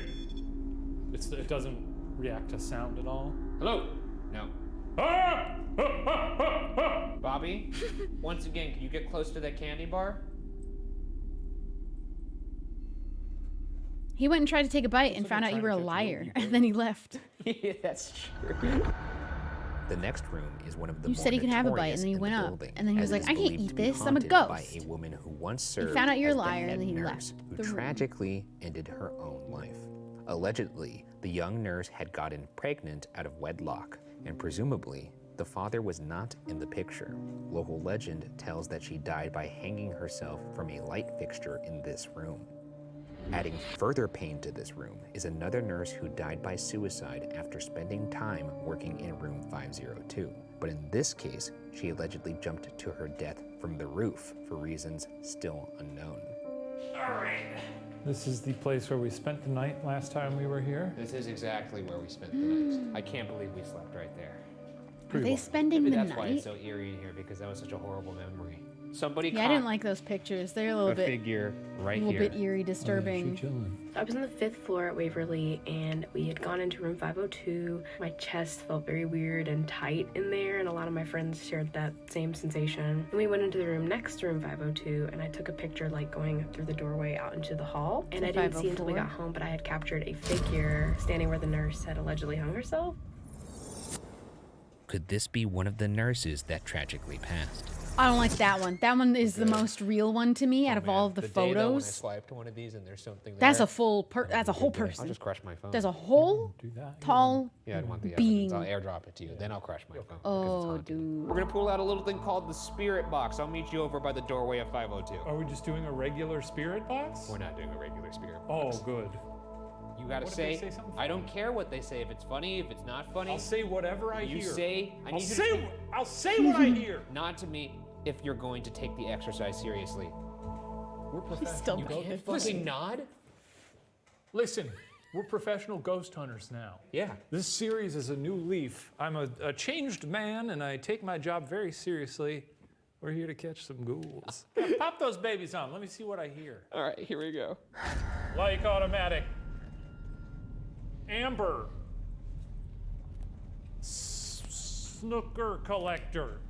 It doesn't react to sound at all. Hello? No. Bobby, once again, can you get close to that candy bar? He went and tried to take a bite and found out you were a liar, and then he left. Yeah, that's true. The next room is one of the You more said he could have a bite, notorious and then he in went the up, building, and then he was as it like, is "I can't believed eat to be this, I'm a haunted by ghost." a woman who once served found out you're a as the liar, and head then he nurse left who the room. tragically ended her own life. Allegedly, the young nurse had gotten pregnant out of wedlock, and presumably, the father was not in the picture. Local legend tells that she died by hanging herself from a light fixture in this room. Adding further pain to this room is another nurse who died by suicide after spending time working in room 502. But in this case, she allegedly jumped to her death from the roof for reasons still unknown. All right. This is the place where we spent the night last time we were here. This is exactly where we spent the night. I can't believe we slept right there. Are they spending Maybe the that's why night? it's so eerie in here, because that was such a horrible memory. Somebody Yeah, I didn't like those pictures. They're a little a bit figure right a little here. bit eerie, disturbing. I was on the 5th floor at Waverly, and we had gone into room 502. My chest felt very weird and tight in there, and a lot of my friends shared that same sensation. And we went into the room next to room 502, and I took a picture like going through the doorway out into the hall. And So I didn't see until we 504? got home, but I had captured a figure standing where the nurse had allegedly hung herself. Could this be one of the nurses that tragically passed? I don't like that one. That one is the most real one to me out of all of the Day, though, when I photos. swiped one of these and there's something there. That's a full that's a whole I'll person. just crush my phone. There's a whole tall Yeah, I'd want the being. evidence. I'll airdrop it to you. Then I'll crush my phone. Oh, dude. We're gonna pull out a little thing called the spirit box. I'll meet you over by the doorway of 502. Are we just doing a regular spirit box? We're not doing a regular spirit Oh, box. good. You gotta What if they say, say something I don't care what they say. If it's funny, if it's not funny. I'll say whatever I you hear. say, I need I'll say what I hear. Not to me if you're going to take the exercise seriously. We're still professional. bad. Fucking nod? Listen, we're professional ghost hunters now. Yeah. This series is a new leaf. I'm a changed man, and I take my job very seriously. We're here to catch some ghouls. Pop those babies on. Let me see what I hear. All right, here we go. Like automatic. Amber. Snooker collector.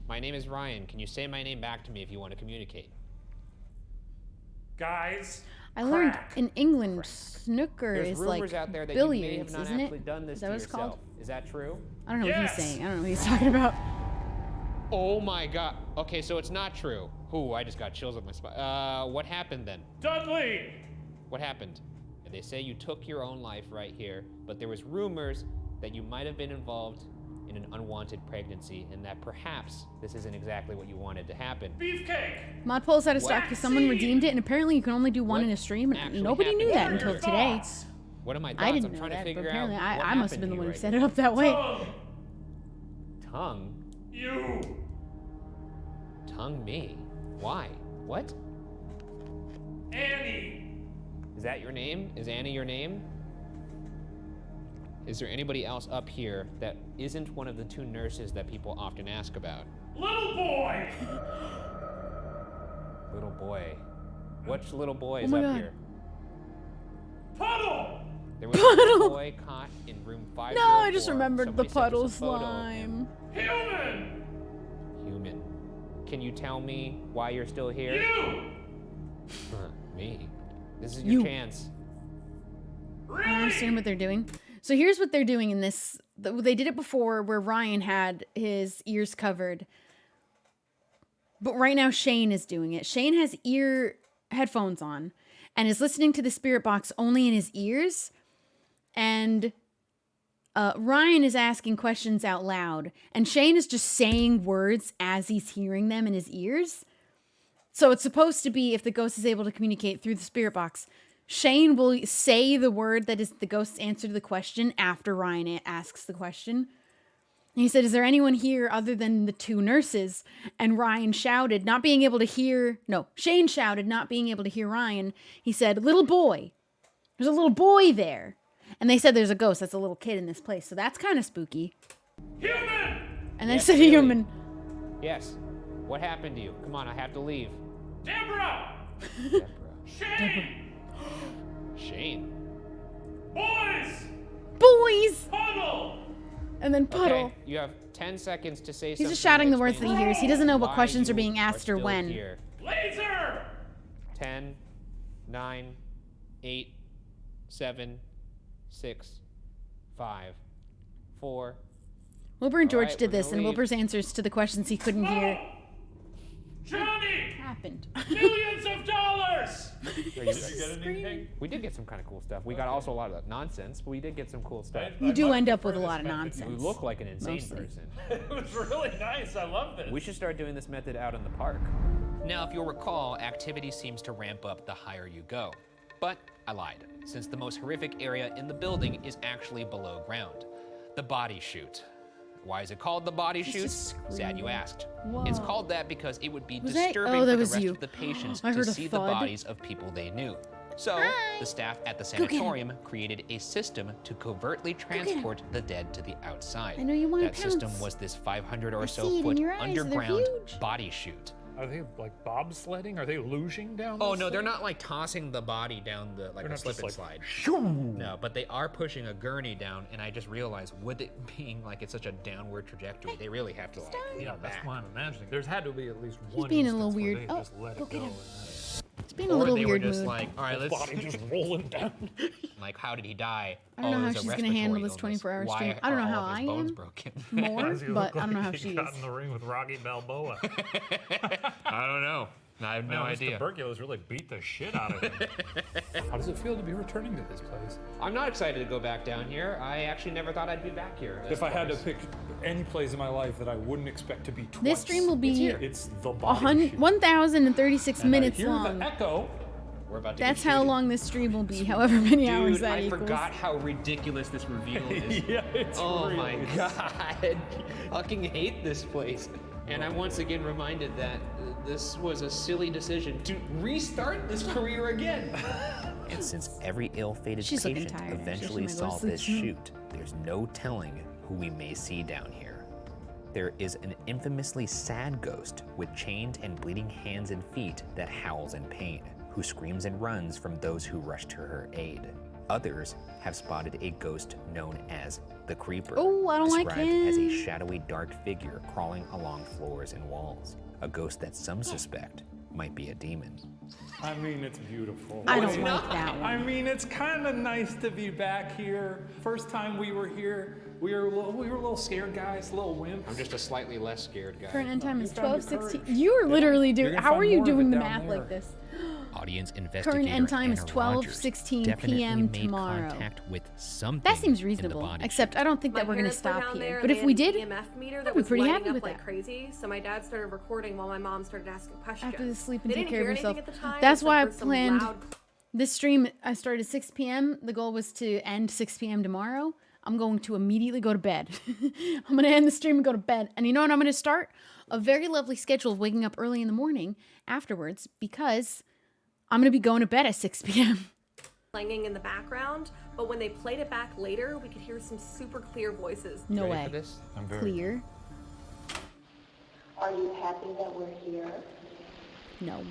My name is Ryan. Can you say my name back to me if you want to communicate? Guys. I learned crack. in England, snooker There's is rumors like out there that billiards, you may have not isn't actually it? done this Is that to what it's yourself. called? Is that true? I don't know what Yes. he's saying. I don't know what he's talking about. Oh my god. Okay, so it's not true. Ooh, I just got chills up my spine. What happened then? Dudley. What happened? They say you took your own life right here, but there was rumors that you might have been involved in an unwanted pregnancy, and that perhaps this isn't exactly what you wanted to happen. Beefcake. Mod Pole's out of stock because someone redeemed it, and apparently you can only do one in a stream, and actually nobody knew that happened? until What are today. your What are my thoughts? I didn't I'm know trying that, to but figure apparently out I what must have been the happened one to who you set right it up that way. Tongue? You. Tongue me? Why? What? Annie. Is that your name? Is Annie your name? Is there anybody else up here that isn't one of the two nurses that people often ask about? Little boy. Little boy. Which little boy is my up God. here? Puddle. There was a little boy caught in room 504. No, I just remembered the Somebody sent us a puddle photo of him. slime. Human. Human. Can you tell me why you're still here? You. Me. This is You. your chance. I don't understand what they're doing. So here's what they're doing in this. They did it before where Ryan had his ears covered. But right now Shane is doing it. Shane has headphones on and is listening to the spirit box only in his ears. And Ryan is asking questions out loud. And Shane is just saying words as he's hearing them in his ears. So it's supposed to be if the ghost is able to communicate through the spirit box, Shane will say the word that is the ghost's answer to the question after Ryan asks the question. And he said, is there anyone here other than the two nurses? And Ryan shouted, not being able to hear. No, Shane shouted, not being able to hear Ryan. He said, little boy. There's a little boy there. And they said there's a ghost. That's a little kid in this place. So that's kind of spooky. Human. And they Yes, said Haley. human. Yes. What happened to you? Come on, I have to leave. Deborah. Deborah. Shane. Shane. Boys. Boys! Puddle. And then puddle. Okay, you have 10 seconds to say He's something. just shouting that the words that he explains hears. He doesn't know what why questions are you being asked or still when. here. Laser. 10, 9, 8, 7, 6, 5, 4, Wilbur and George right, did we're this, gonna and leave. Wilbur's answers to the questions he couldn't hear Johnny! happened. Millions of dollars! Did you get anything? We did get some kind of cool stuff. We got also a lot of nonsense, but we did get some cool stuff. You do end up with a lot of nonsense. You look like an insane Mostly. person. It was really nice. I love this. We should start doing this method out in the park. Now, if you'll recall, activity seems to ramp up the higher you go. But I lied, since the most horrific area in the building is actually below ground. The body chute. Why is it called the body chute? Sad you asked. It's Whoa. called that because it would be Was that- disturbing oh, for that the was rest you. of the patients I to heard a see the thud. bodies of people they knew. So, the staff at the Go get him. sanatorium created a system to covertly get him. transport the dead to the outside. I know you wanna That system pounce. was this 500 or I so see it in foot your eyes, they're underground huge. body chute. Are they like bobsledding? Are they luging down? Oh this no, they're thing? not like tossing the body down the like They're a not slip just and like, slide. shoo. No, but they are pushing a gurney down, and I just realized with it being like it's such a downward trajectory, they really have to like Yeah, lean that's back. what I'm imagining. There's had to be at least He's one. being a little instance where weird. they Oh, just let go it get go. him. and It's being a Or little they weird were just mood. like, all right, the let's body just rolling down. like, how did he die? I don't know oh, how it was a she's gonna handle respiratory this illness. 24-hour Why stream. I don't are know all how of I his bones am. broken? More, Does he but look I don't know like how he she got is. in the ring with Rocky Balboa. I don't know. I have no Man, this idea. tuberculosis really beat the shit out of him. How does it feel to be returning to this place? I'm not excited to go back down here. I actually never thought I'd be back here. If I had to pick any place in my life that I wouldn't expect to be twice, This stream will be it's the body chute. 1,036 And minutes I hear long. the echo. We're about to That's get how shooted. long this stream will be, however many hours Dude, that I equals. forgot how ridiculous this reveal is. Yeah, it's Oh real. my god. Fucking hate this place. And I'm once again reminded that this was a silly decision to restart this career again. And since every ill-fated She's looking patient tired, actually. eventually She might go to saw this sleep. chute, there's no telling who we may see down here. There is an infamously sad ghost with chained and bleeding hands and feet that howls in pain, who screams and runs from those who rush to her aid. Others have spotted a ghost known as the Creeper, Oh, I don't like described as a him. shadowy dark figure crawling along floors and walls. A ghost that some suspect might be a demon. I mean, it's beautiful. I don't like that one. I mean, it's kind of nice to be back here. First time we were here, we were a little scared guys, a little wimps. I'm just a slightly less scared guy. Current end time is You found your 12:16. courage. You are literally You're doing. gonna How find are you more of doing it the down math there. like this? Audience investigator end time is Anna 12:16 Rogers p.m. definitely made tomorrow. contact with something That seems in the reasonable. body Except I don't think that My we're gonna parents were stop down here. there, But and if they we had did, an EMF meter I'd that be was pretty lighting happy up with like that. crazy. So my dad started recording while my mom started asking questions. After the sleep and They take didn't care of hear yourself. anything at the time, That's except why I for some planned loud this stream. I started at 6 p.m. The goal was to end 6 p.m. tomorrow. I'm going to immediately go to bed. I'm gonna end the stream and go to bed. And you know what? I'm gonna start a very lovely schedule of waking up early in the morning afterwards because I'm gonna be going to bed at 6 p.m. clanging in the background. But when they played it back later, we could hear some super clear voices. No Ready way. for this? I'm very Clear. Are you happy that we're here? No.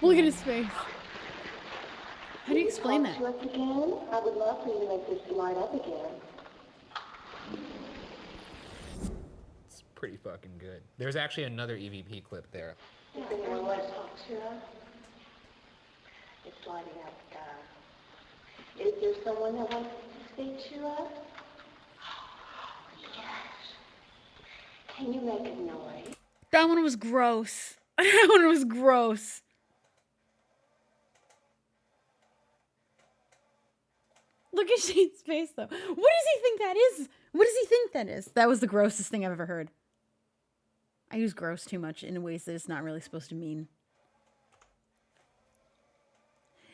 Look at his face. How do you explain that? Talk to us again? I would love for you to make this light up again. It's pretty fucking good. There's actually another EVP clip there. Does anyone want to talk to us? It's lighting up, Is there someone that wants to speak to us? Yes. Can you make a noise? That one was gross. That one was gross. Look at Shane's face, though. What does he think that is? What does he think that is? That was the grossest thing I've ever heard. I use gross too much in ways that it's not really supposed to mean.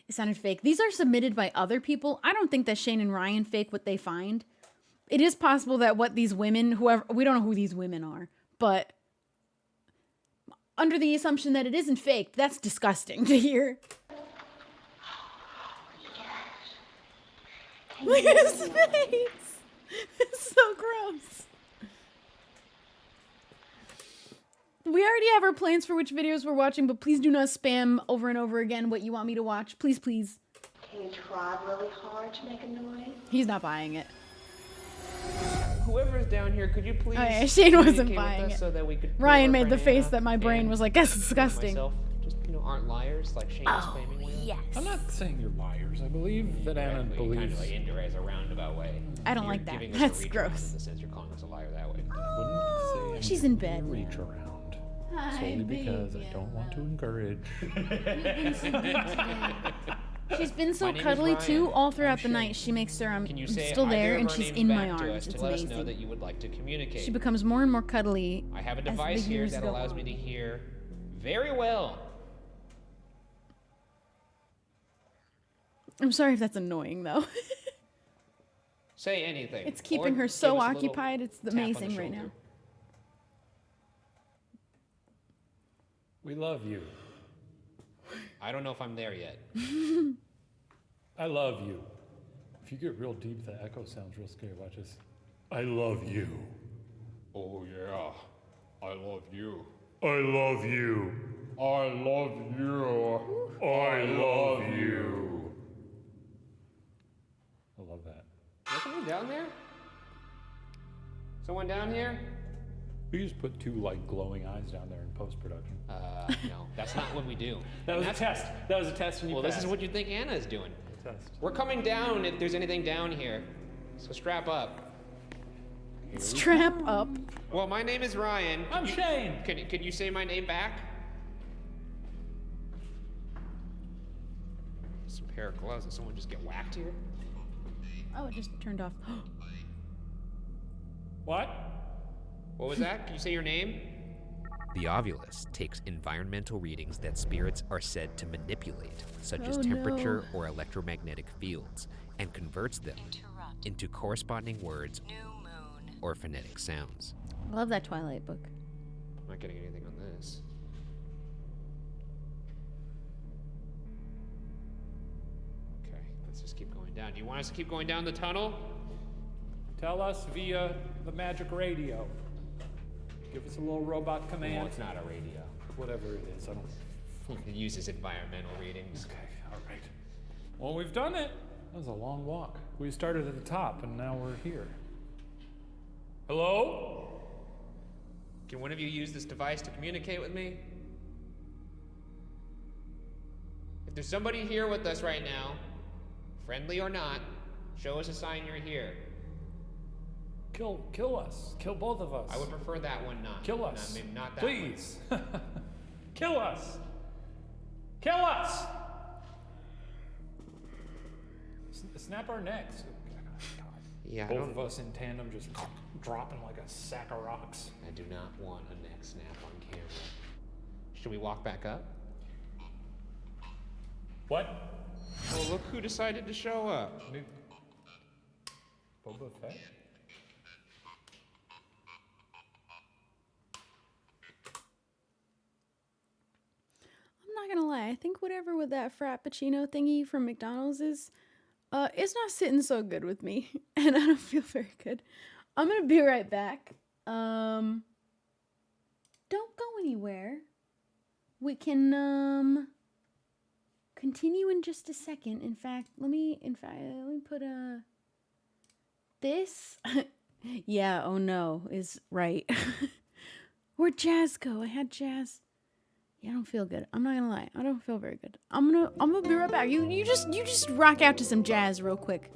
It sounded fake. These are submitted by other people. I don't think that Shane and Ryan fake what they find. It is possible that what these women, whoever, we don't know who these women are, but under the assumption that it isn't fake, that's disgusting to hear. Look at his face. It's so gross. We already have our plans for which videos we're watching, but please do not spam over and over again what you want me to watch. Please, please. Can you try really hard to make a noise? He's not buying it. Whoever's down here, could you please Oh yeah, Shane wasn't communicate with buying us it. so that we could Ryan move our made the friend face Anna that my brain and was like, that's disgusting. myself? just, aren't liars like Shane's claiming we are? Yes. I'm not saying you're liars. I believe that Anna Kind believes. of like indirect as a roundabout way. I don't You're like that. giving us That's a reach around gross. in the sense you're calling us a liar that way. Wouldn't say She's I'm in giving bed. you a reach around. Hi, Solely because I baby. don't want to encourage. She's been so My name is cuddly Ryan. too all throughout I'm the night. Shane. She makes sure I'm Can you say still there either of and our she's names in my back to us arms. to It's let us know amazing. that you would like to communicate? She becomes more and more cuddly. I have a as the device here years that go allows on. me to hear very well. I'm sorry if that's annoying though. Say anything. It's keeping or her give so us a little occupied. It's tap on the amazing right now. shoulder. We love you. I don't know if I'm there yet. I love you. If you get real deep, the echo sounds real scary. Watch this. I love you. Oh yeah, I love you. I love you. I love you. I love you. I love that. Is someone down there? Someone down here? We just put two like glowing eyes down there in post-production. No, that's not what we do. That was a test. That was a test and you Well, passed. this is what you think Anna is doing. Test. We're coming down if there's anything down here. So strap up. Strap up. Well, my name is Ryan. I'm Shane. Can you say my name back? Some pair of gloves. Did someone just get whacked here? Oh, it just turned off. What? What was that? Can you say your name? The Ovulus takes environmental readings that spirits are said to manipulate, such as Oh, temperature no. or electromagnetic fields, and converts them into corresponding words or phonetic sounds. I love that Twilight book. I'm not getting anything on this. Okay, let's just keep going down. Do you want us to keep going down the tunnel? Tell us via the magic radio. Give us a little robot command. Well, it's not a radio. Whatever it is, I don't. It uses environmental readings. Okay, all right. Well, we've done it. That was a long walk. We started at the top, and now we're here. Hello? Can one of you use this device to communicate with me? If there's somebody here with us right now, friendly or not, show us a sign you're here. Kill us. Kill both of us. I would prefer that one not. Kill us. Maybe not that Please. Kill us. Kill us. Snap our necks. Yeah, Both of us in tandem just dropping like a sack of rocks. I do not want a neck snap on camera. Should we walk back up? What? Well, look who decided to show up. Boba Fett? I'm not gonna lie. I think whatever with that frappuccino thingy from McDonald's is, it's not sitting so good with me, and I don't feel very good. I'm gonna be right back. Don't go anywhere. We can continue in just a second. In fact, let me put this. Yeah. Oh no, is right. Where'd Jazz go? I had Jazz. Yeah, I don't feel good. I'm not gonna lie. I don't feel very good. I'm gonna be right back. You just rock out to some jazz real quick.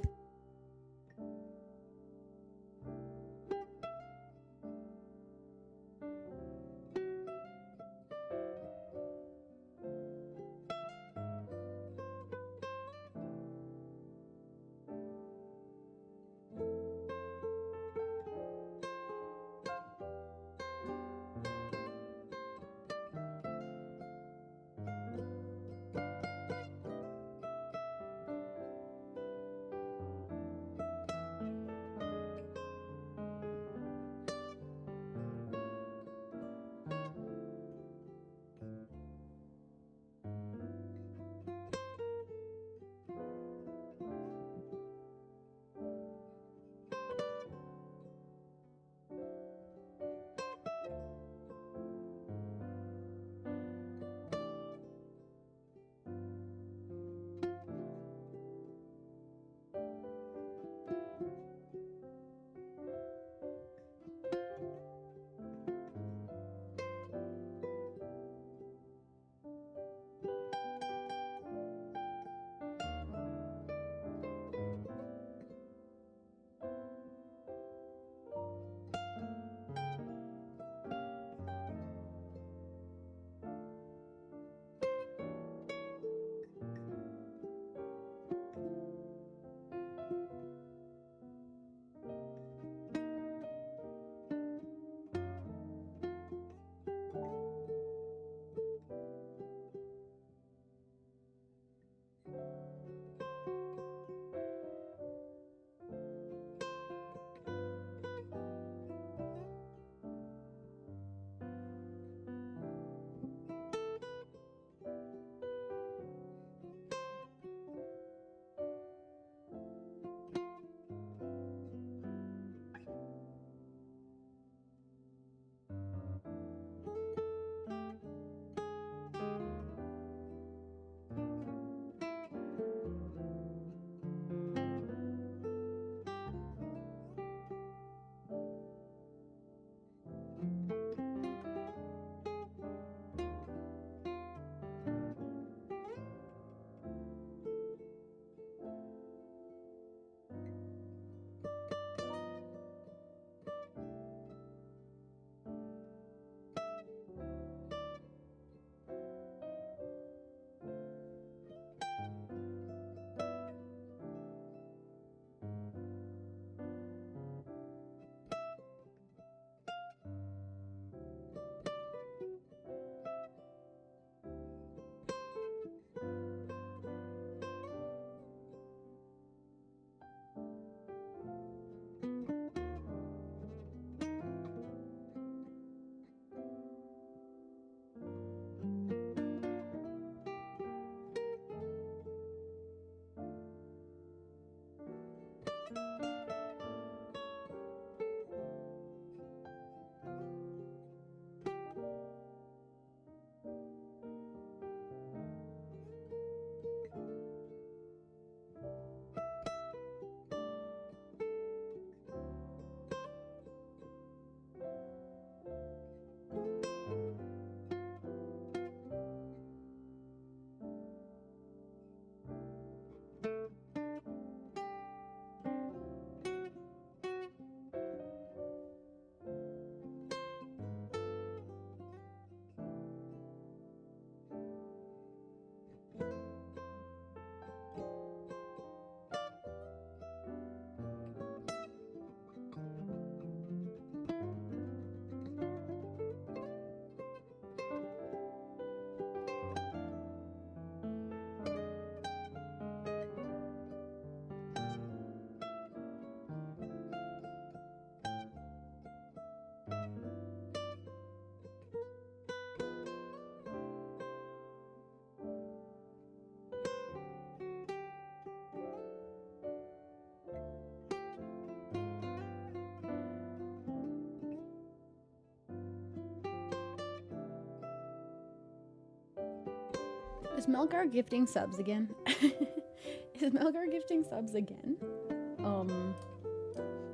Is Melgar gifting subs again? Is Melgar gifting subs again?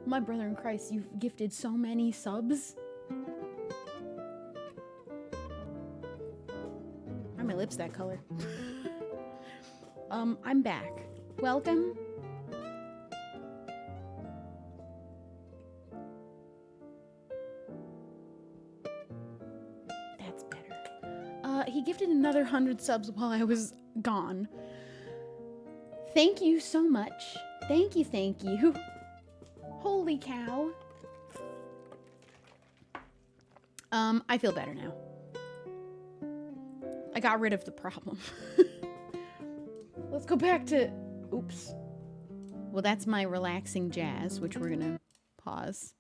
My brother in Christ, you've gifted so many subs. Why are my lips that color? I'm back. Welcome. That's better. He gifted another 100 subs while I was gone. Thank you so much. Thank you, thank you. Holy cow. I feel better now. I got rid of the problem. Let's go back to... Oops. Well, that's my relaxing jazz, which we're gonna pause.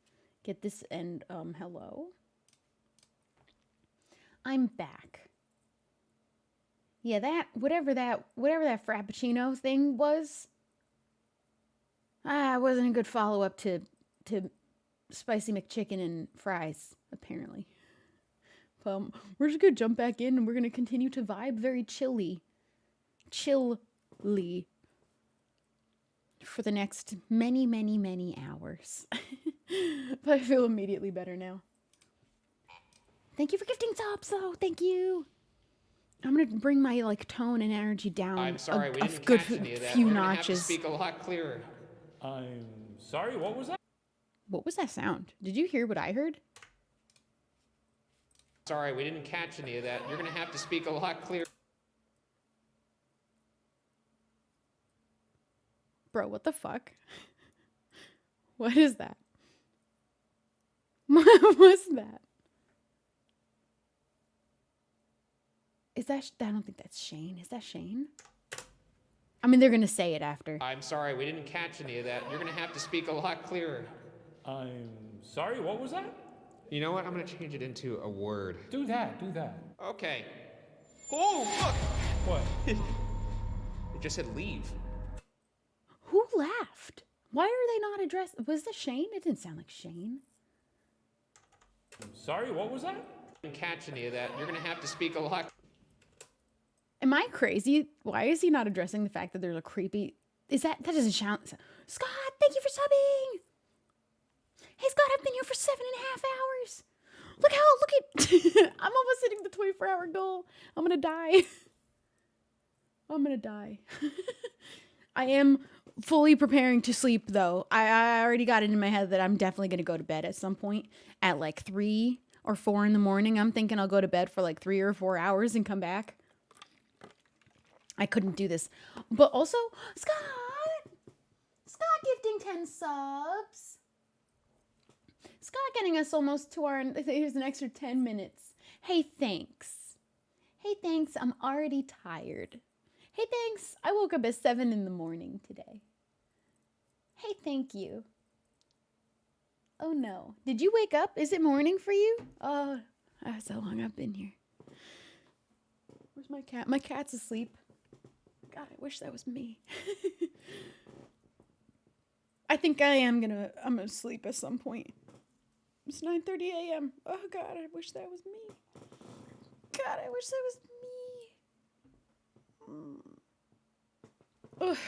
Get this and, hello. I'm back. Yeah, whatever that Frappuccino thing was, wasn't a good follow-up to Spicy McChicken and fries, apparently. We're just gonna jump back in and we're gonna continue to vibe very chilly for the next many, many, many hours. But I feel immediately better now. Thank you for gifting subs, though. Thank you. I'm gonna bring my tone and energy down. I'm sorry, we didn't good catch any of that. few We're gonna have to notches. speak a lot clearer. I'm sorry, what was that? What was that sound? Did you hear what I heard? Sorry, we didn't catch any of that. You're gonna have to speak a lot clearer. Bro, what the fuck? What is that? What was that? Is that... I don't think that's Shane. Is that Shane? I mean, they're gonna say it after. I'm sorry, we didn't catch any of that. You're gonna have to speak a lot clearer. I'm sorry, what was that? You know what? I'm gonna change it into a word. Do that, do that. Okay. Oh, fuck! What? It just said leave. Who laughed? Why are they not addressed? Was that Shane? It didn't sound like Shane. I'm sorry, what was that? Didn't catch any of that. You're gonna have to speak a lot. Am I crazy? Why is he not addressing the fact that there's a creepy... that doesn't sound... Scott, thank you for subbing! Hey, Scott, I've been here for 7.5 hours. Look at... I'm almost hitting the 24-hour goal. I'm gonna die. I'm gonna die. I am fully preparing to sleep, though. I already got it in my head that I'm definitely gonna go to bed at some point at 3 or 4 in the morning. I'm thinking I'll go to bed for 3 or 4 hours and come back. I couldn't do this. But also, Scott gifting 10 subs. Scott getting us almost to our... Here's an extra 10 minutes. Hey, thanks. Hey, thanks. I'm already tired. Hey, thanks. I woke up at 7 in the morning today. Hey, thank you. Oh, no. Did you wake up? Is it morning for you? Oh, that's how long I've been here. Where's my cat? My cat's asleep. God, I wish that was me. I think I'm gonna sleep at some point. It's 9:30 a.m. Oh God, I wish that was me. God, I wish that was me. Ugh.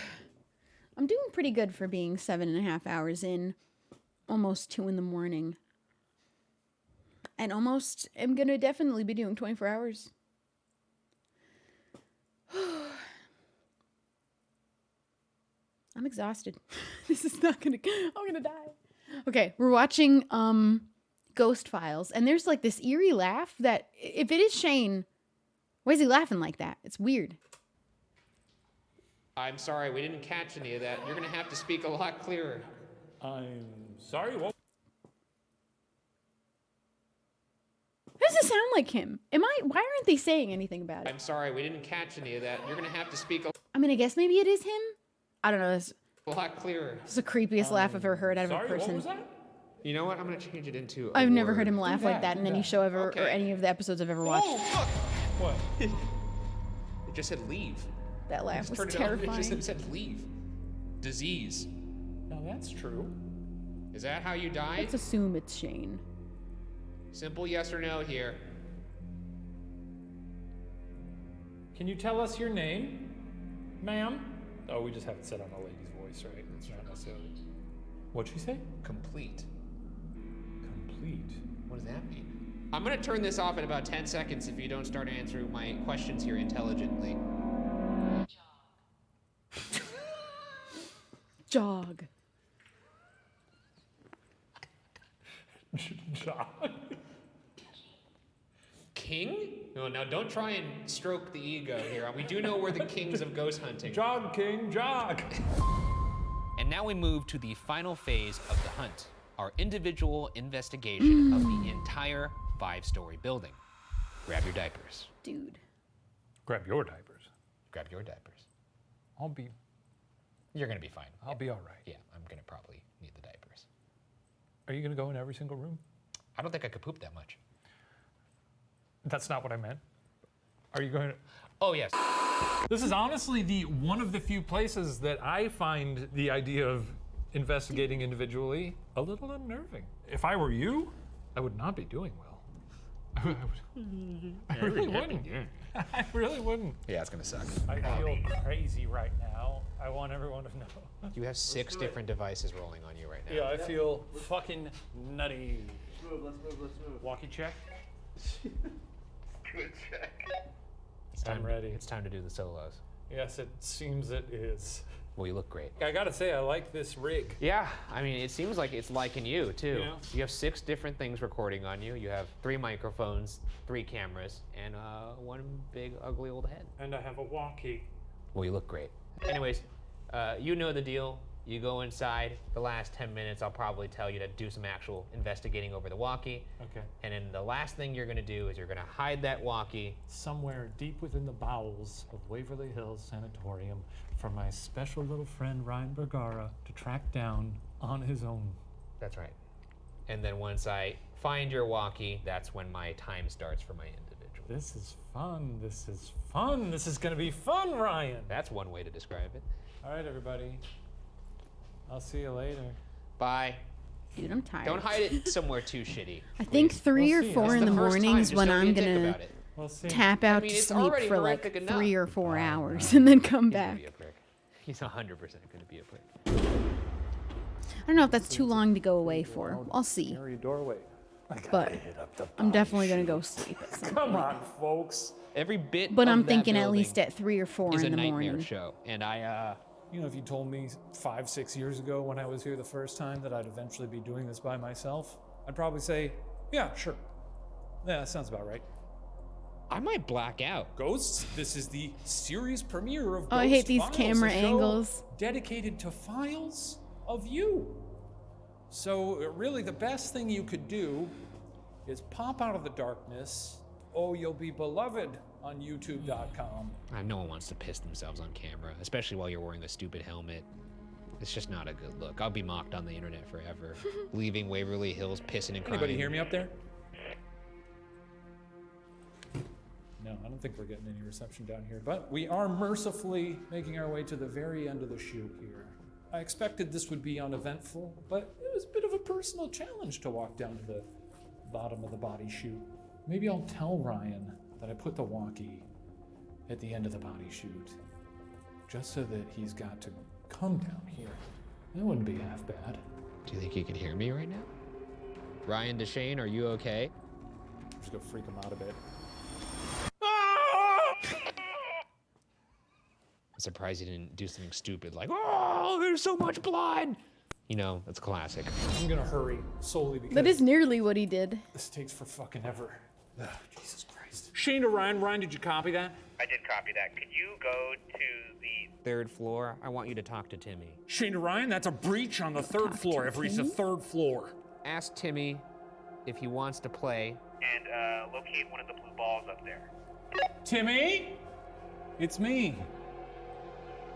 I'm doing pretty good for being 7.5 hours in, almost 2 in the morning. And almost am gonna definitely be doing 24 hours. I'm exhausted. This is not gonna... I'm gonna die. Okay, we're watching Ghost Files, and there's this eerie laugh that... If it is Shane, why is he laughing like that? It's weird. I'm sorry, we didn't catch any of that. You're gonna have to speak a lot clearer. I'm sorry, what? Doesn't sound like him. Why aren't they saying anything about it? I'm sorry, we didn't catch any of that. You're gonna have to speak a I guess maybe it is him? I don't know. This lot clearer. is the creepiest laugh I've ever heard out of a person. What was that? You know what? I'm gonna change it into a I've never word. heard him laugh like that in any show ever, or any of the episodes I've ever watched. Oh, fuck! What? It just said leave. That laugh was It terrifying. just said leave. Disease. Now that's true. Is that how you died? Let's assume it's Shane. Simple yes or no here. Can you tell us your name, ma'am? Oh, we just have it set on a lady's voice, right? It's not necessarily. What'd she say? Complete. Complete. What does that mean? I'm gonna turn this off in about 10 seconds if you don't start answering my questions here intelligently. Jog. Jog. King? No, now don't try and stroke the ego here. We do know we're the kings of ghost hunting. Jog, King, jog. And now we move to the final phase of the hunt, our individual investigation of the entire 5-story building. Grab your diapers. Dude. Grab your diapers. Grab your diapers. You're gonna be fine. I'll be all right. Yeah, I'm gonna probably need the diapers. Are you gonna go in every single room? I don't think I could poop that much. That's not what I meant. Are you going to? Oh, yes. This is honestly one of the few places that I find the idea of investigating individually a little unnerving. If I were you, I would not be doing well. I really wouldn't. I really wouldn't. Yeah, it's gonna suck. I feel crazy right now. I want everyone to know. You have 6 different devices rolling on you right now. Yeah, I feel fucking nutty. Let's move. Walkie check. Good check. I'm ready. It's time to do the solos. Yes, it seems it is. Well, you look great. I gotta say, I like this rig. Yeah, I mean, it seems like it's liking you, too. Yeah. You have 6 different things recording on you. You have 3 microphones, 3 cameras, and 1 big, ugly old head. And I have a walkie. Well, you look great. Anyways, you know the deal. You go inside. The last 10 minutes, I'll probably tell you to do some actual investigating over the walkie. Okay. And then the last thing you're gonna do is you're gonna hide that walkie somewhere deep within the bowels of Waverly Hills Sanatorium for my special little friend Ryan Bergara to track down on his own. That's right. And then once I find your walkie, that's when my time starts for my individual. This is fun. This is fun. This is gonna be fun, Ryan. That's one way to describe it. All right, everybody. I'll see you later. Bye. Dude, I'm tired. Don't hide it somewhere too shitty. I think 3 or 4 in the mornings when I'm gonna tap out to sleep for like 3 or 4 hours and then come back. He's 100% gonna be a prick. I don't know if that's too long to go away for. I'll see. Doorway. But I'm definitely gonna go sleep at some Come point. on, folks. Every bit. But I'm of that thinking at building least at 3 or 4 is in a the nightmare morning. show, and I You know, if you told me 5-6 years ago when I was here the first time that I'd eventually be doing this by myself, I'd probably say, yeah, sure. Yeah, that sounds about right. I might black out. Ghosts, this is the series premiere of Ghost Oh, I hate these Files, camera a show angles. dedicated to files of you. So really the best thing you could do is pop out of the darkness. Oh, you'll be beloved on youtube.com. No one wants to piss themselves on camera, especially while you're wearing a stupid helmet. It's just not a good look. I'll be mocked on the internet forever, leaving Waverly Hills pissing and crying. Anybody hear me up there? No, I don't think we're getting any reception down here, but we are mercifully making our way to the very end of the shoot here. I expected this would be uneventful, but it was a bit of a personal challenge to walk down to the bottom of the body shoot. Maybe I'll tell Ryan that I put the walkie at the end of the body shoot, just so that he's got to come down here. That wouldn't be half bad. Do you think he can hear me right now? Ryan DeShane, are you okay? Just go freak him out a bit. I'm surprised he didn't do something stupid like, oh, there's so much blood. You know, that's classic. I'm gonna hurry solely because That is nearly what he did. this takes for fucking ever. Ugh, Jesus Christ. Shane to Ryan. Ryan, did you copy that? I did copy that. Could you go to the 3rd floor. I want you to talk to Timmy. Shane to Ryan, that's a breach on the 3rd floor. I've reached the 3rd floor. Ask Timmy if he wants to play. and locate one of the blue balls up there? Timmy? It's me.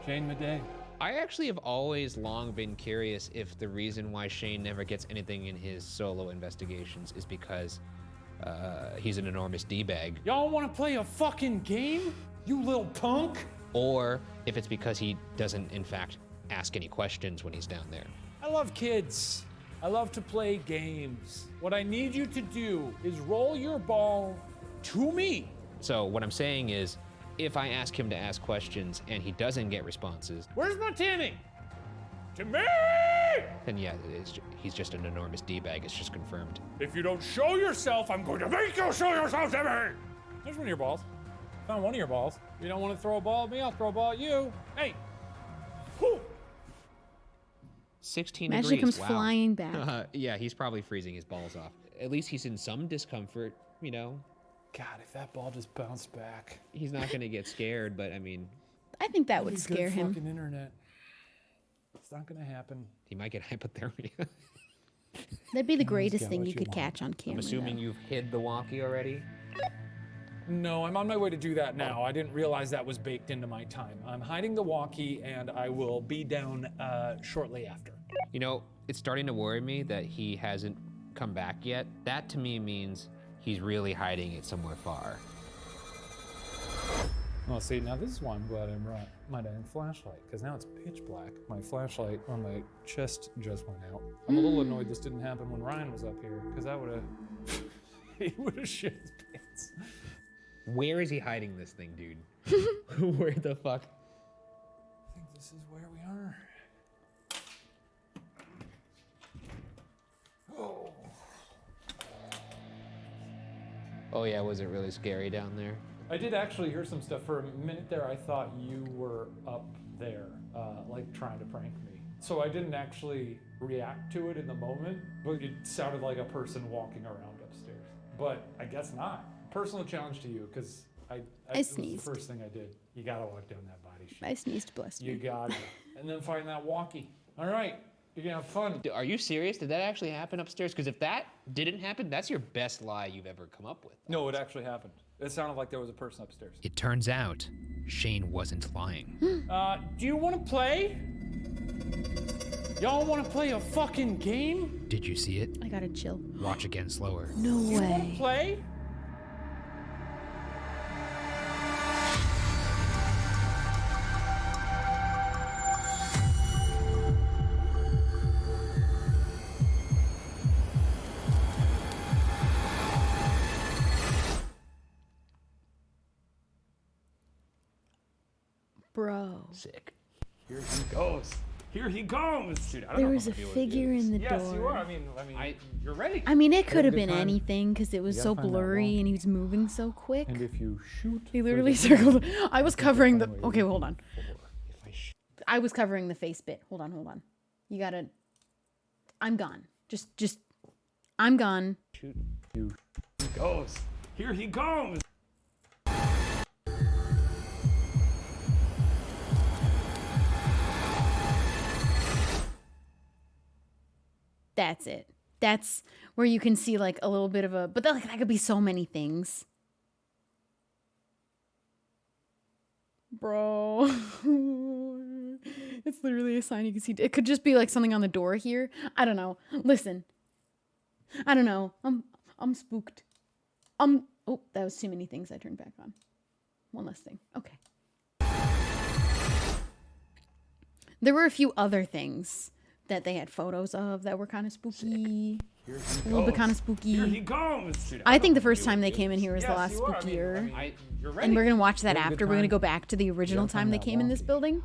Shane Madej. I actually have always long been curious if the reason why Shane never gets anything in his solo investigations is because he's an enormous D-bag. Y'all want to play a fucking game? You little punk? Or if it's because he doesn't, in fact, ask any questions when he's down there. I love kids. I love to play games. What I need you to do is roll your ball to me. So what I'm saying is, if I ask him to ask questions and he doesn't get responses, Where's my Timmy? Timmy! then yeah, he's just an enormous D-bag. It's just confirmed. If you don't show yourself, I'm going to make you show yourself, Timmy! There's one of your balls. Found one of your balls. You don't want to throw a ball at me, I'll throw a ball at you. Hey! Whew. 16 Imagine degrees. he comes wow. flying back. Yeah, he's probably freezing his balls off. At least he's in some discomfort, you know. God, if that ball just bounced back. He's not gonna get scared, but I mean, I think that would Good scare him. Fucking internet. It's not gonna happen. he might get hypothermia. That'd be the He's greatest got thing what you you could want. catch on camera. I'm assuming though. you've hid the walkie already. No, I'm on my way to do that now. I didn't realize that was baked into my time. I'm hiding the walkie, and I will be down shortly after. You know, it's starting to worry me that he hasn't come back yet. That to me means he's really hiding it somewhere far. Well, see, now this is why I'm glad I brought my dang flashlight, because now it's pitch black. My flashlight on my chest just went out. I'm a little annoyed this didn't happen when Ryan was up here, because I would have... he would have shit his pants. Where is he hiding this thing, dude? Where the fuck? I think this is where we are. Oh. Oh yeah, was it really scary down there? I did actually hear some stuff. For a minute there, I thought you were up there, like trying to prank me. So I didn't actually react to it in the moment, but it sounded like a person walking around upstairs. But I guess not. Personal challenge to you, because I this was sneezed. the first thing I did. You gotta walk down that body sheet. I sneezed, bless You me. got it. And then find that walkie. All right, you're gonna have fun. Are you serious? Did that actually happen upstairs? Because if that didn't happen, that's your best lie you've ever come up with. No, it actually happened. It sounded like there was a person upstairs. It turns out Shane wasn't lying. Do you want to play? Y'all want to play a fucking game? Did you see it? I gotta chill. Watch again slower. No You want way. to play? Bro. Sick. Here he goes. Here he goes. Dude, I don't There know was a if I'm gonna figure in the yes, door. you are. I mean, you're ready. I mean, it could have Good been time. anything because it was You so gotta find that blurry wall. and he was moving so quick. And if you shoot, He for literally the circled. moon, I was you can covering the. find what Okay, you're hold on. looking for. I was covering the face bit. Hold on, hold on. You gotta. I'm gone. Just. I'm gone. Shoot. Here he goes. Here he goes. That's it. That's where you can see like a little bit of a. But that could be so many things. Bro. It's literally a sign you can see. It could just be like something on the door here. I don't know. Listen. I don't know. I'm spooked. Oh, that was too many things I turned back on. One less thing. Okay. There were a few other things that they had photos of that were kind of spooky. Here he A little bit goes. kind of spooky. Here he goes. Dude, I think don't the know first if time you they would came in do here was this. the last Yes, you are. spookier. You're ready. And we're going to watch that Have a good after. We're going to time. go back to the original gotta time find they that came in this walkie. building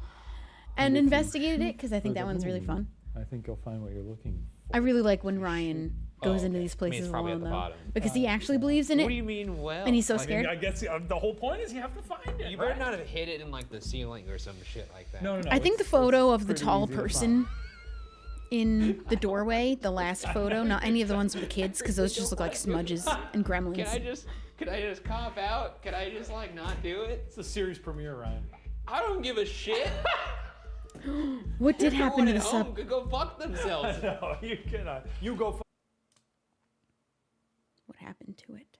and if you investigated it shoot because I think for that the one's really moon, fun. I think you'll find what you're looking for. I really like when Ryan goes into these it's places probably at alone the though, bottom. because he actually believes in it. What do you mean, well? And he's so I mean, scared. I guess the whole point is you have to find it. You better right? not have hid it in like the ceiling or some shit like that. No. I think the it's photo of the pretty tall easy to find. person in the doorway, the last photo, not any of the ones with the kids, because those just look like smudges and gremlins. Can I just cop out? Can I just like not do it? It's a series premiere, Ryan. I don't give a shit. What did happen to the Everyone at home sub? could go fuck themselves. No, you cannot. You go. What happened to it?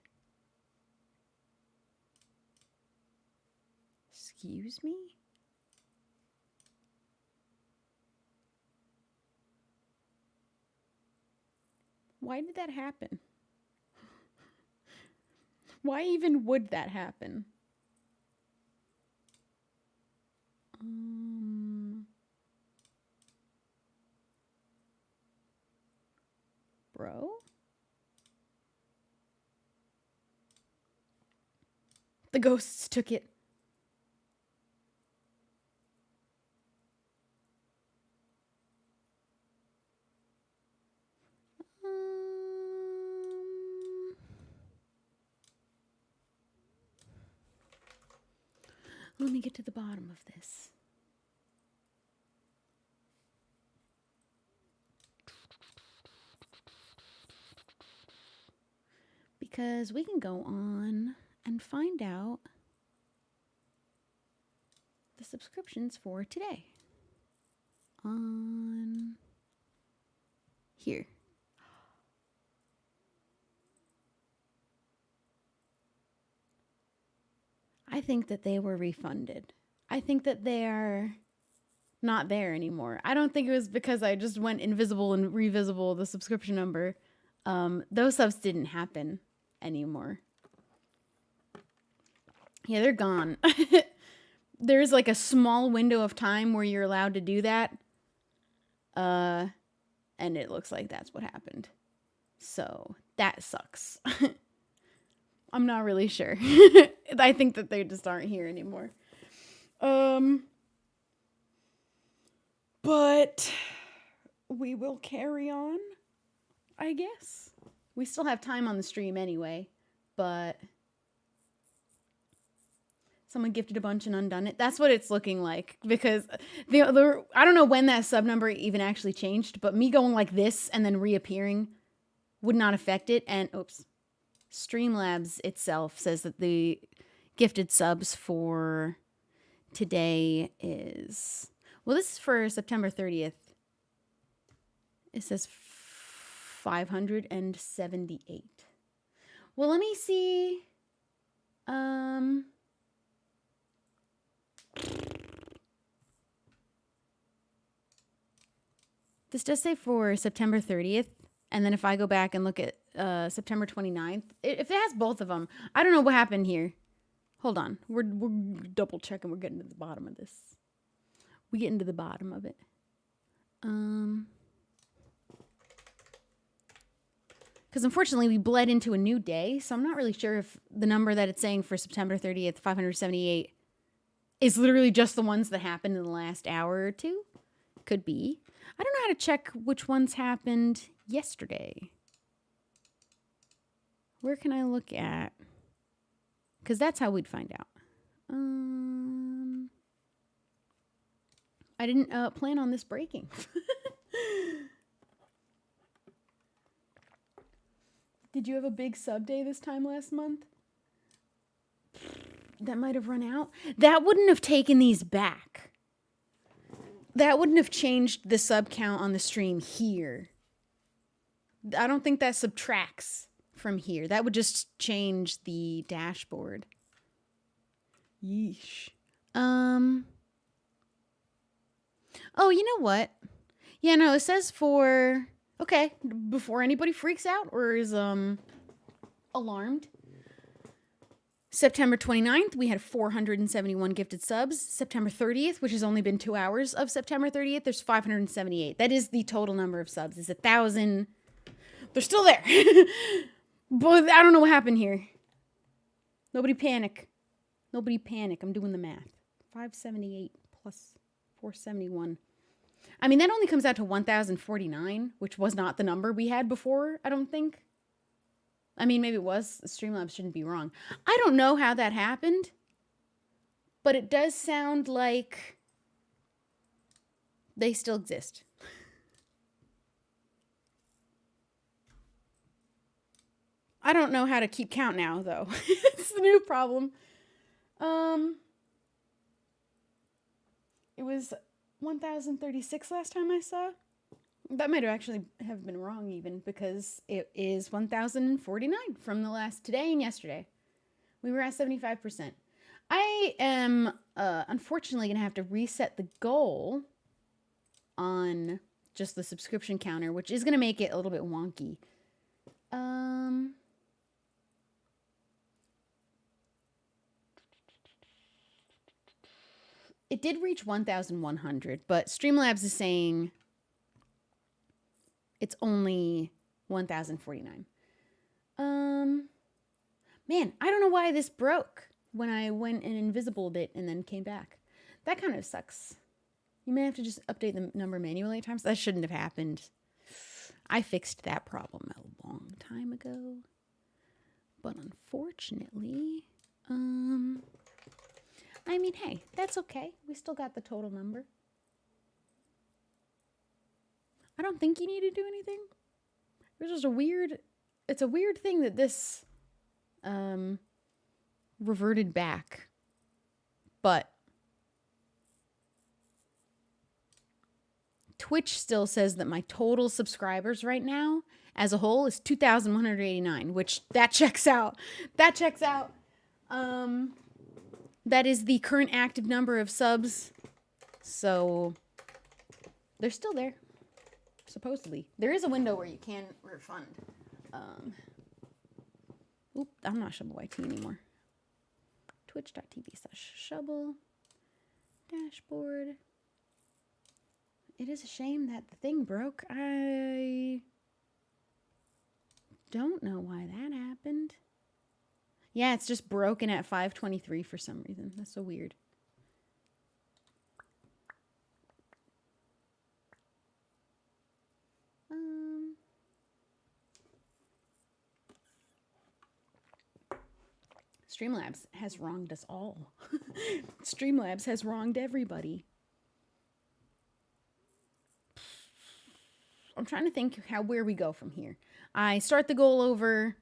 Excuse me? Why did that happen? Why even would that happen? Bro? The ghosts took it. Let me get to the bottom of this. Because we can go on and find out the subscriptions for today. On here. I think that they were refunded. I think that they are not there anymore. I don't think it was because I just went invisible and revisible the subscription number. Those subs didn't happen anymore. Yeah, they're gone. There's like a small window of time where you're allowed to do that. And it looks like that's what happened. So that sucks. I'm not really sure. I think that they just aren't here anymore. But we will carry on, I guess. We still have time on the stream anyway, but someone gifted a bunch and undone it. That's what it's looking like, because I don't know when that sub number even actually changed, but me going like this and then reappearing would not affect it. And oops, Streamlabs itself says that the gifted subs for today is, well, this is for September 30th. It says 578. Well, let me see. This does say for September 30th. And then if I go back and look at September 29th, if it has both of them, I don't know what happened here. Hold on. We're double checking. We're getting to the bottom of this. We get into the bottom of it. Because unfortunately we bled into a new day, so I'm not really sure if the number that it's saying for September 30th, 578, is literally just the ones that happened in the last hour or two. Could be. I don't know how to check which ones happened yesterday. Where can I look at? Because that's how we'd find out. I didn't plan on this breaking. Did you have a big sub day this time last month? That might have run out. That wouldn't have taken these back. That wouldn't have changed the sub count on the stream here. I don't think that subtracts from here. That would just change the dashboard. Yeesh. Oh, you know what? Yeah, no, it says for... Okay, before anybody freaks out or is alarmed. September 29th, we had 471 gifted subs. September 30th, which has only been 2 hours of September 30th, there's 578. That is the total number of subs. It's 1,000. They're still there. But I don't know what happened here. Nobody panic. Nobody panic. I'm doing the math. 578 plus 471. I mean, that only comes out to 1,049, which was not the number we had before, I don't think. I mean, maybe it was. Streamlabs shouldn't be wrong. I don't know how that happened, but it does sound like they still exist. I don't know how to keep count now, though. It's the new problem. It was 1,036 last time I saw. That might actually have been wrong even, because it is 1,049 from the last today and yesterday. We were at 75%. I am unfortunately going to have to reset the goal on just the subscription counter, which is going to make it a little bit wonky. It did reach 1,100, but Streamlabs is saying it's only 1,049. Man, I don't know why this broke when I went and invisibled it and then came back. That kind of sucks. You may have to just update the number manually at times. That shouldn't have happened. I fixed that problem a long time ago. But unfortunately, I mean, hey, that's okay. We still got the total number. I don't think you need to do anything. It's just a weird thing that this reverted back. But Twitch still says that my total subscribers right now as a whole is 2,189, which that checks out. That checks out. That is the current active number of subs. So they're still there. Supposedly. There is a window where you can refund. Oop, I'm not ShubbleYT anymore. Twitch.tv/Shubble. Dashboard. It is a shame that the thing broke. I don't know why that happened. Yeah, it's just broken at 5:23 for some reason. That's so weird. Streamlabs has wronged us all. Streamlabs has wronged everybody. I'm trying to think where we go from here. I start the goal over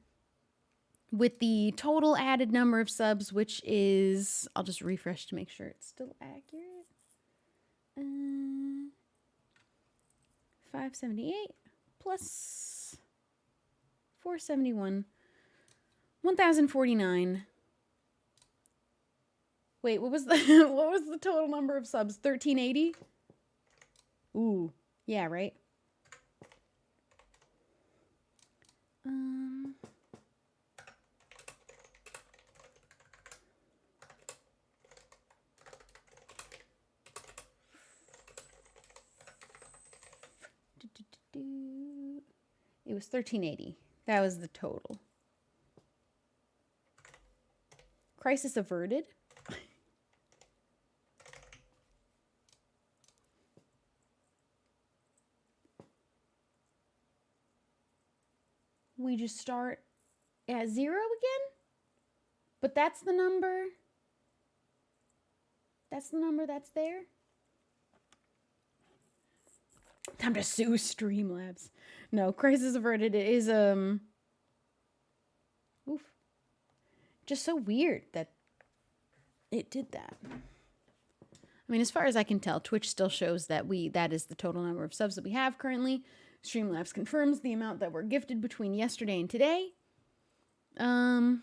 with the total added number of subs, which is, I'll just refresh to make sure it's still accurate. 578 plus 471, 1,049. Wait, what was the what was the total number of subs? 1,380? Ooh, yeah, right. It was 1,380. That was the total. Crisis averted. We just start at 0 again? But that's the number. That's the number that's there. Time to sue Streamlabs. No, crisis averted. It is oof. Just so weird that it did that. I mean, as far as I can tell, Twitch still shows that that is the total number of subs that we have currently. Streamlabs confirms the amount that were gifted between yesterday and today. So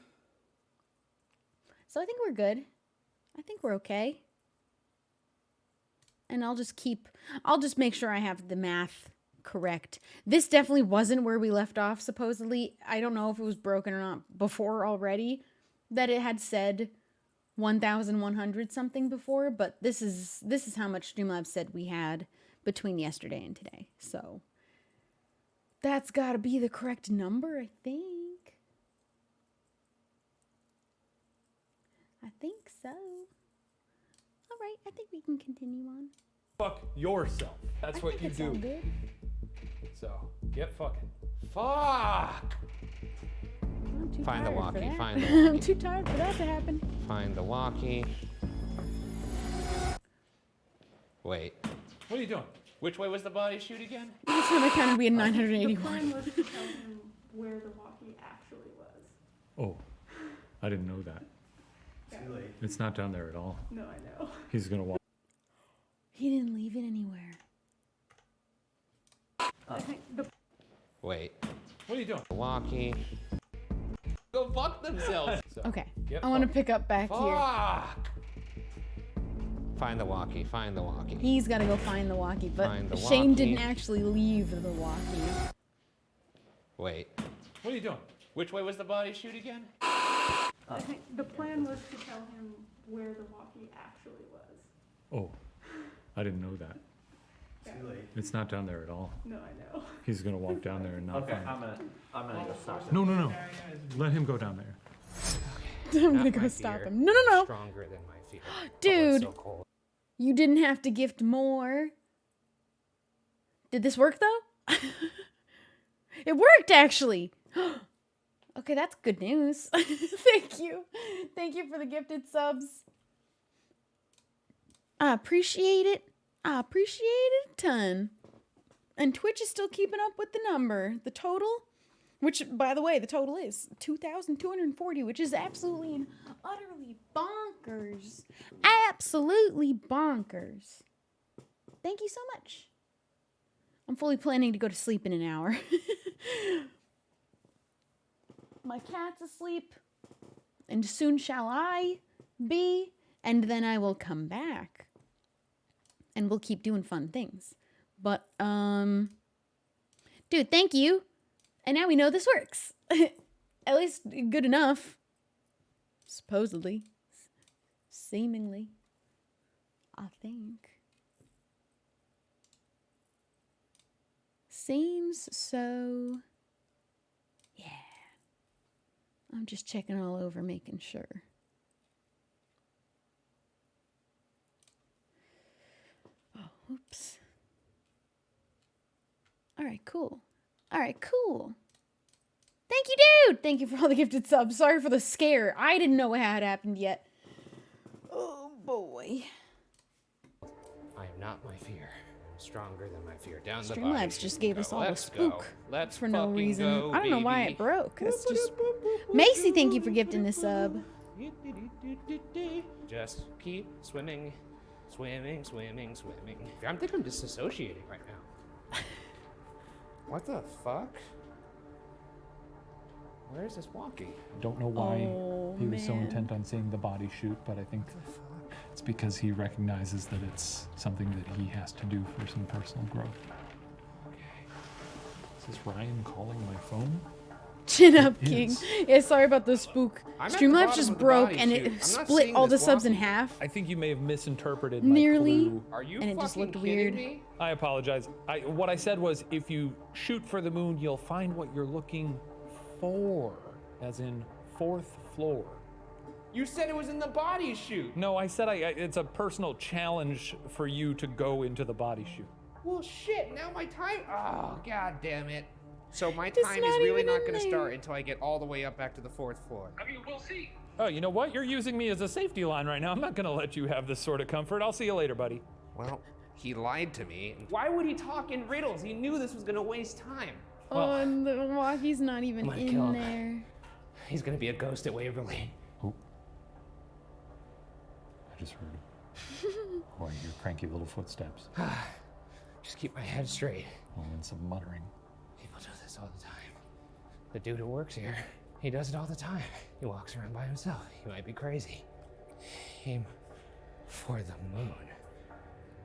I think we're good. I think we're okay. And I'll just make sure I have the math correct. This definitely wasn't where we left off, supposedly. I don't know if it was broken or not before already, that it had said 1,100 something before, but this is how much Streamlabs said we had between yesterday and today. So that's got to be the correct number, I think. I think so. All right, I think we can continue on. Fuck yourself. That's what you do. Good. So, get fucking. Fuck! I'm too Find the tired for walkie, that. find the walkie. I'm too tired for that to happen. Find the walkie. Wait. What are you doing? Which way was the body shoot again? This time I counted we had The 981. plan was to tell him where the walkie actually was. Oh, I didn't know that. Too late. It's not down there at all. No, I know. He's gonna walk. He didn't leave it anywhere. I think the Wait. What are you doing? The walkie. Go fuck themselves. Okay, Get I want to fucked. pick up back here. Fuck! Find the walkie, find the walkie. He's got to go find the walkie, but Find the Shane walkie. didn't actually leave the walkie. Wait. What are you doing? Which way was the body shoot again? I think the plan was to tell him where the walkie actually was. Oh, I didn't know that. Too late. It's not down there at all. No, I know. He's gonna walk down there and not Okay, find it. I'm gonna go stop it. No. Let him go down there. I'm gonna Not go my stop fear. him. No. Stronger than my fear. Oh, it's Dude, so cold. you didn't have to gift more. Did this work though? It worked actually. Okay, that's good news. Thank you. Thank you for the gifted subs. I appreciate it. I appreciate it a ton. And Twitch is still keeping up with the number. The total, which, by the way, the total is 2,240, which is absolutely and utterly bonkers. Absolutely bonkers. Thank you so much. I'm fully planning to go to sleep in an hour. My cat's asleep, and soon shall I be, and then I will come back. And we'll keep doing fun things. But, dude, thank you. And now we know this works. At least good enough. Supposedly. Seemingly. I think. Seems so. Yeah. I'm just checking all over, making sure. Oh, oops. All right, cool. All right, cool. Thank you, dude. Thank you for all the gifted subs. Sorry for the scare. I didn't know what had happened yet. Oh, boy. I am not my fear. Stronger than my fear. Down the Streamlabs just gave us all a spook for no reason. Go, I don't know why it broke. That's just... Macy, thank you for gifting the sub. Just keep swimming. Swimming, swimming, swimming. I think I'm disassociating right now. What the fuck? Where is this walking? Don't know why he was so intent on seeing the body shoot, but I think it's because he recognizes that it's something that he has to do for some personal growth. Okay. Is this Ryan calling my phone? Chin up, King. Yeah, sorry about the spook. Streamlabs just broke and it split all the subs in half. I think you may have misinterpreted nearly. my clue. Are you and it just looked weird. Me? I apologize. What I said was, if you shoot for the moon, you'll find what you're looking for, as in 4th floor. You said it was in the body shoot. No, I said it's a personal challenge for you to go into the body shoot. Well, shit. Now my time. Oh, god damn it. So my It's time not is really even not in going to there. start until I get all the way up back to the 4th floor. I mean, we'll see. Oh, you know what? You're using me as a safety line right now. I'm not gonna let you have this sort of comfort. I'll see you later, buddy. Well, he lied to me. Why would he talk in riddles? He knew this was going to waste time. Oh, and the walkie's not even I'm gonna in kill him. there. He's going to be a ghost at Waverly. Oh. I just heard your cranky little footsteps. Just keep my head straight. Oh, and some muttering. People do this all the time. The dude who works here, he does it all the time. He walks around by himself. He might be crazy. Aim for the moon.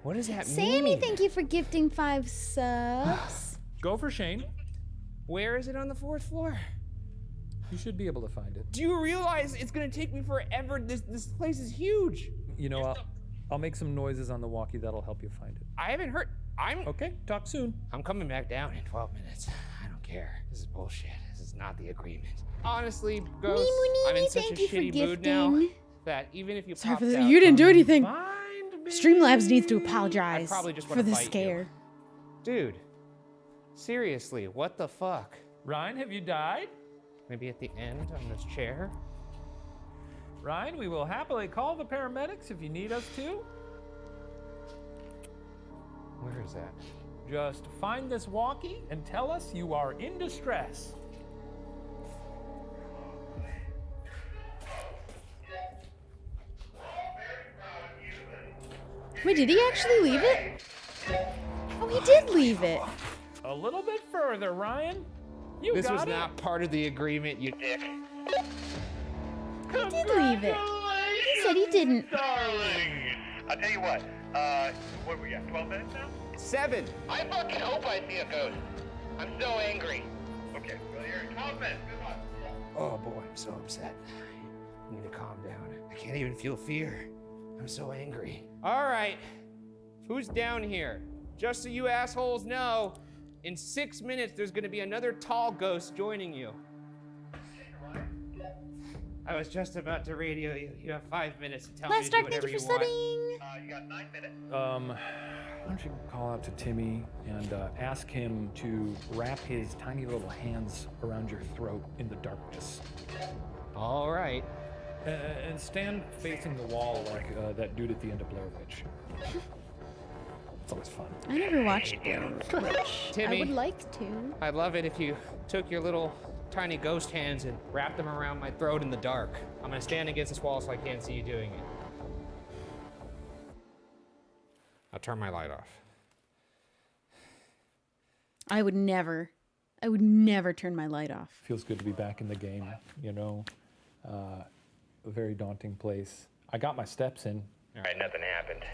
What does that mean? Sammy, thank you for gifting 5 subs. Go for Shane. Where is it on the 4th floor? You should be able to find it. Do you realize it's gonna take me forever? This place is huge. You know, I'll make some noises on the walkie that'll help you find it. I haven't heard. Okay, talk soon. I'm coming back down in 12 minutes. I don't care. This is bullshit. This is not the agreement. Honestly, Ghost, I'm in such a shitty mood now that even if you Sorry popped for this. out, You didn't do anything. Streamlabs needs to apologize probably just for wanna the fight you. scare. Dude, seriously, what the fuck? Ryan, have you died? Maybe at the end on this chair? Ryan, we will happily call the paramedics if you need us to. Where is that? Just find this walkie and tell us you are in distress. Wait, did he actually leave it? Oh, he did leave it. A little bit further, Ryan. You This got was it. not part of the agreement, you dick. He did leave it. He said he didn't. Darling! I'll tell you what do we got, 12 minutes now? 7. I fucking hope I see a ghost. I'm so angry. Okay, well, you're in 12 minutes. Good luck. Oh boy, I'm so upset. I need to calm down. I can't even feel fear. I'm so angry. All right, who's down here? Just so you assholes know, in 6 minutes, there's gonna be another tall ghost joining you. I was just about to radio you. You have 5 minutes to tell me to do whatever you want. You got 9 minutes. Why don't you call out to Timmy and ask him to wrap his tiny little hands around your throat in the darkness. All right. And stand facing the wall like that dude at the end of Blair Witch. It's always fun. I never watched Blair Witch. Timmy. I would like to. I'd love it if you took your little tiny ghost hands and wrapped them around my throat in the dark. I'm gonna stand against this wall so I can't see you doing it. I'll turn my light off. I would never turn my light off. Feels good to be back in the game, you know. A very daunting place. I got my steps in. All right, nothing happened.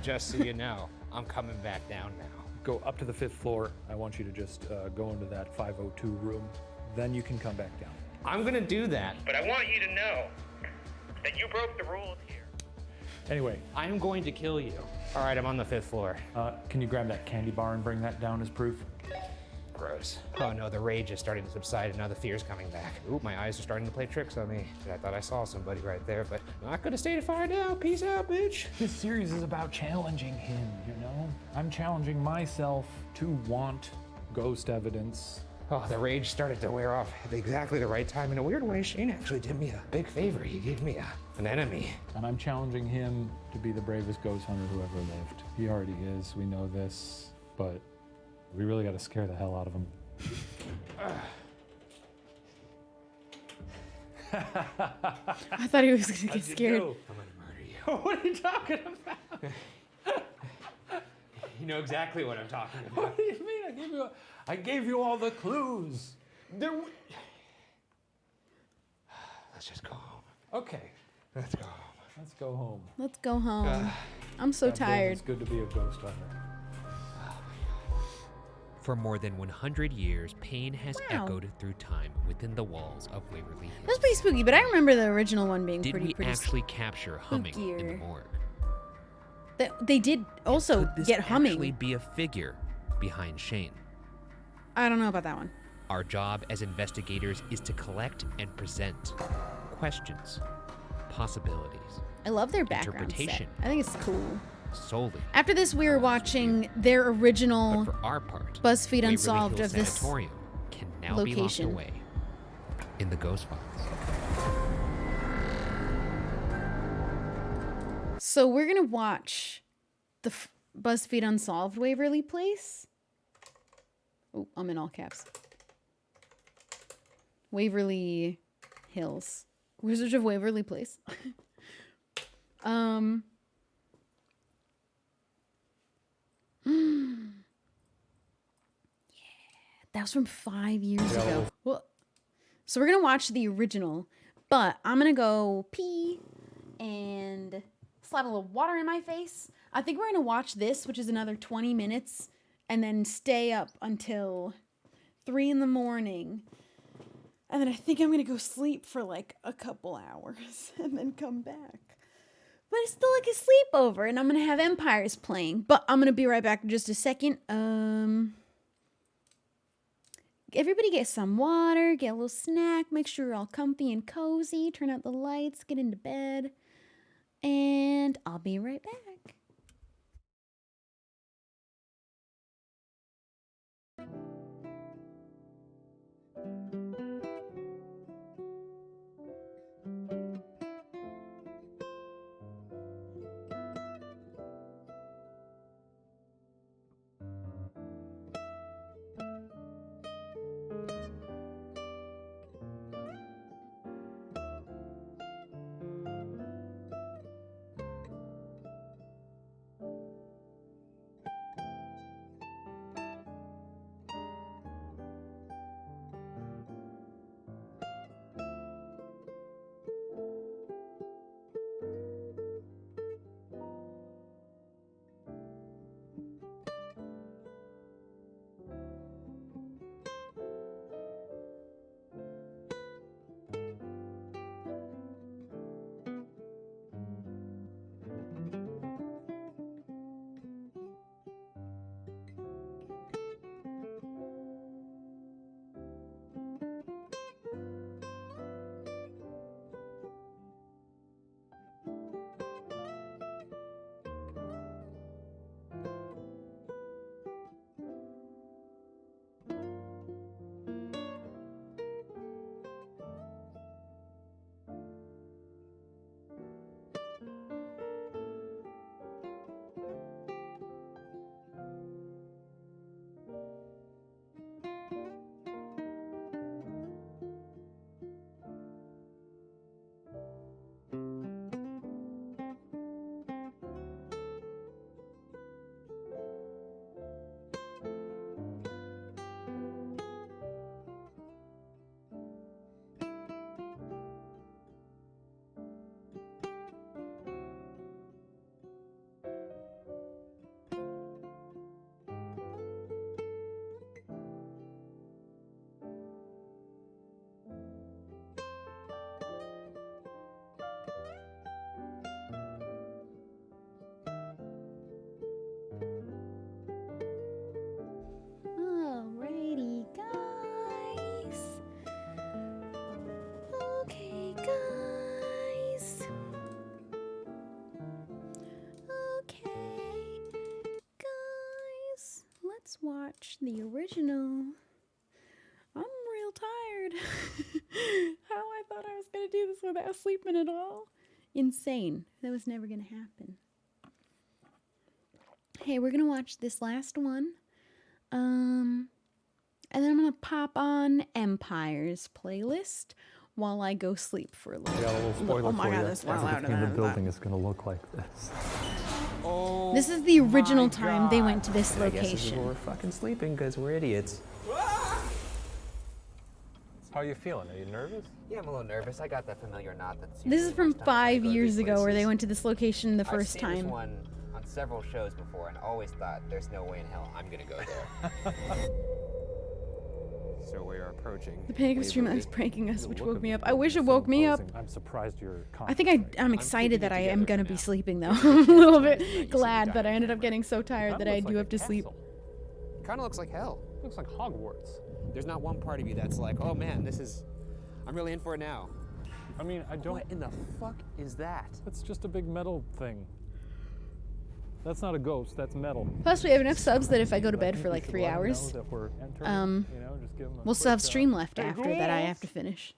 Just so you know, I'm coming back down now. Go up to the 5th floor. I want you to just go into that 502 room. Then you can come back down. I'm gonna do that. But I want you to know that you broke the rules here. Anyway. I'm going to kill you. All right, I'm on the 5th floor. Can you grab that candy bar and bring that down as proof? Gross. Oh no, the rage is starting to subside and now the fear's coming back. Ooh, my eyes are starting to play tricks on me. I thought I saw somebody right there, but not gonna stay to find out. Peace out, bitch. This series is about challenging him, you know? I'm challenging myself to want ghost evidence. Oh, the rage started to wear off at exactly the right time. In a weird way, Shane actually did me a big favor. He gave me an enemy. And I'm challenging him to be the bravest ghost hunter who ever lived. He already is, we know this, but we really got to scare the hell out of him. I thought he was going to get scared. I'm gonna murder you. What are you talking about? You know exactly what I'm talking about. What do you mean? I gave you all the clues. Let's just go home. Okay. Let's go home. Let's go home. Let's go home. I'm so tired. It's good to be a ghost hunter. For more than 100 years, pain has echoed through time within the walls of Waverly Hills. That was pretty spooky, but I remember the original one being Did pretty we actually capture humming in the spookier. morgue? They did also Could this get humming. actually be a figure behind Shane? I don't know about that one. Our job as investigators is to collect and present questions, possibilities, I love their background interpretation. set. I think it's cool. Solely. After this, we were watching their original But for our part, BuzzFeed Waverly Unsolved Hills of this Sanatorium can now location. be locked away in the Ghost Files. So we're gonna watch the BuzzFeed Unsolved Waverly Place. Oh, I'm in all caps. Waverly Hills. Wizards of Waverly Place. Yeah, that was from 5 years ago. Well, so we're gonna watch the original, but I'm gonna go pee and slap a little water in my face. I think we're gonna watch this, which is another 20 minutes, and then stay up until 3 in the morning. And then I think I'm gonna go sleep for like a couple hours and then come back. But it's still like a sleepover, and I'm gonna have Empires playing. But I'm gonna be right back in just a second. Everybody get some water, get a little snack, make sure you're all comfy and cozy, turn out the lights, get into bed, and I'll be right back. watch the original. I'm real tired. How I thought I was going to do this without sleeping at all. Insane. That was never going to happen. Hey, we're going to watch this last one. And then I'm going to pop on Empire's playlist while I go sleep for a little. I got a little spoiler oh my for God, you. that's louder Everything in the than building is going to look like this. Oh, this is the original time they went to this I guess this is location. where we're fucking sleeping because we're idiots. How are you feeling? Are you nervous? Yeah, I'm a little nervous. I got that familiar knot that's This is usually from first time I 5 go to years these ago where they places. went to this location the I've first seen time. this one on several shows before and always thought there's no way in hell I'm gonna go there. So we are approaching. The panic of stream Waverly. is pranking us, The which look woke of me the up. I wish it building is so woke me up. imposing. I'm surprised you're I think I'm excited that I am going to be now. sleeping, though. I'm a little bit glad that I ended up getting so tired that I do have to sleep. It kind of looks like hell. Looks like Hogwarts. There's not one part of you that's like, oh man, I'm really in for it now. I mean, I don't. What in the fuck is that? It's just a big metal thing. That's not a ghost. That's metal. Plus, we have enough subs that if I go to bed think for we like should 3 let 'em know hours, that we're entering, you know, just give 'em a we'll still have quick, stream left "Hey, after that I ghouls! have to finish.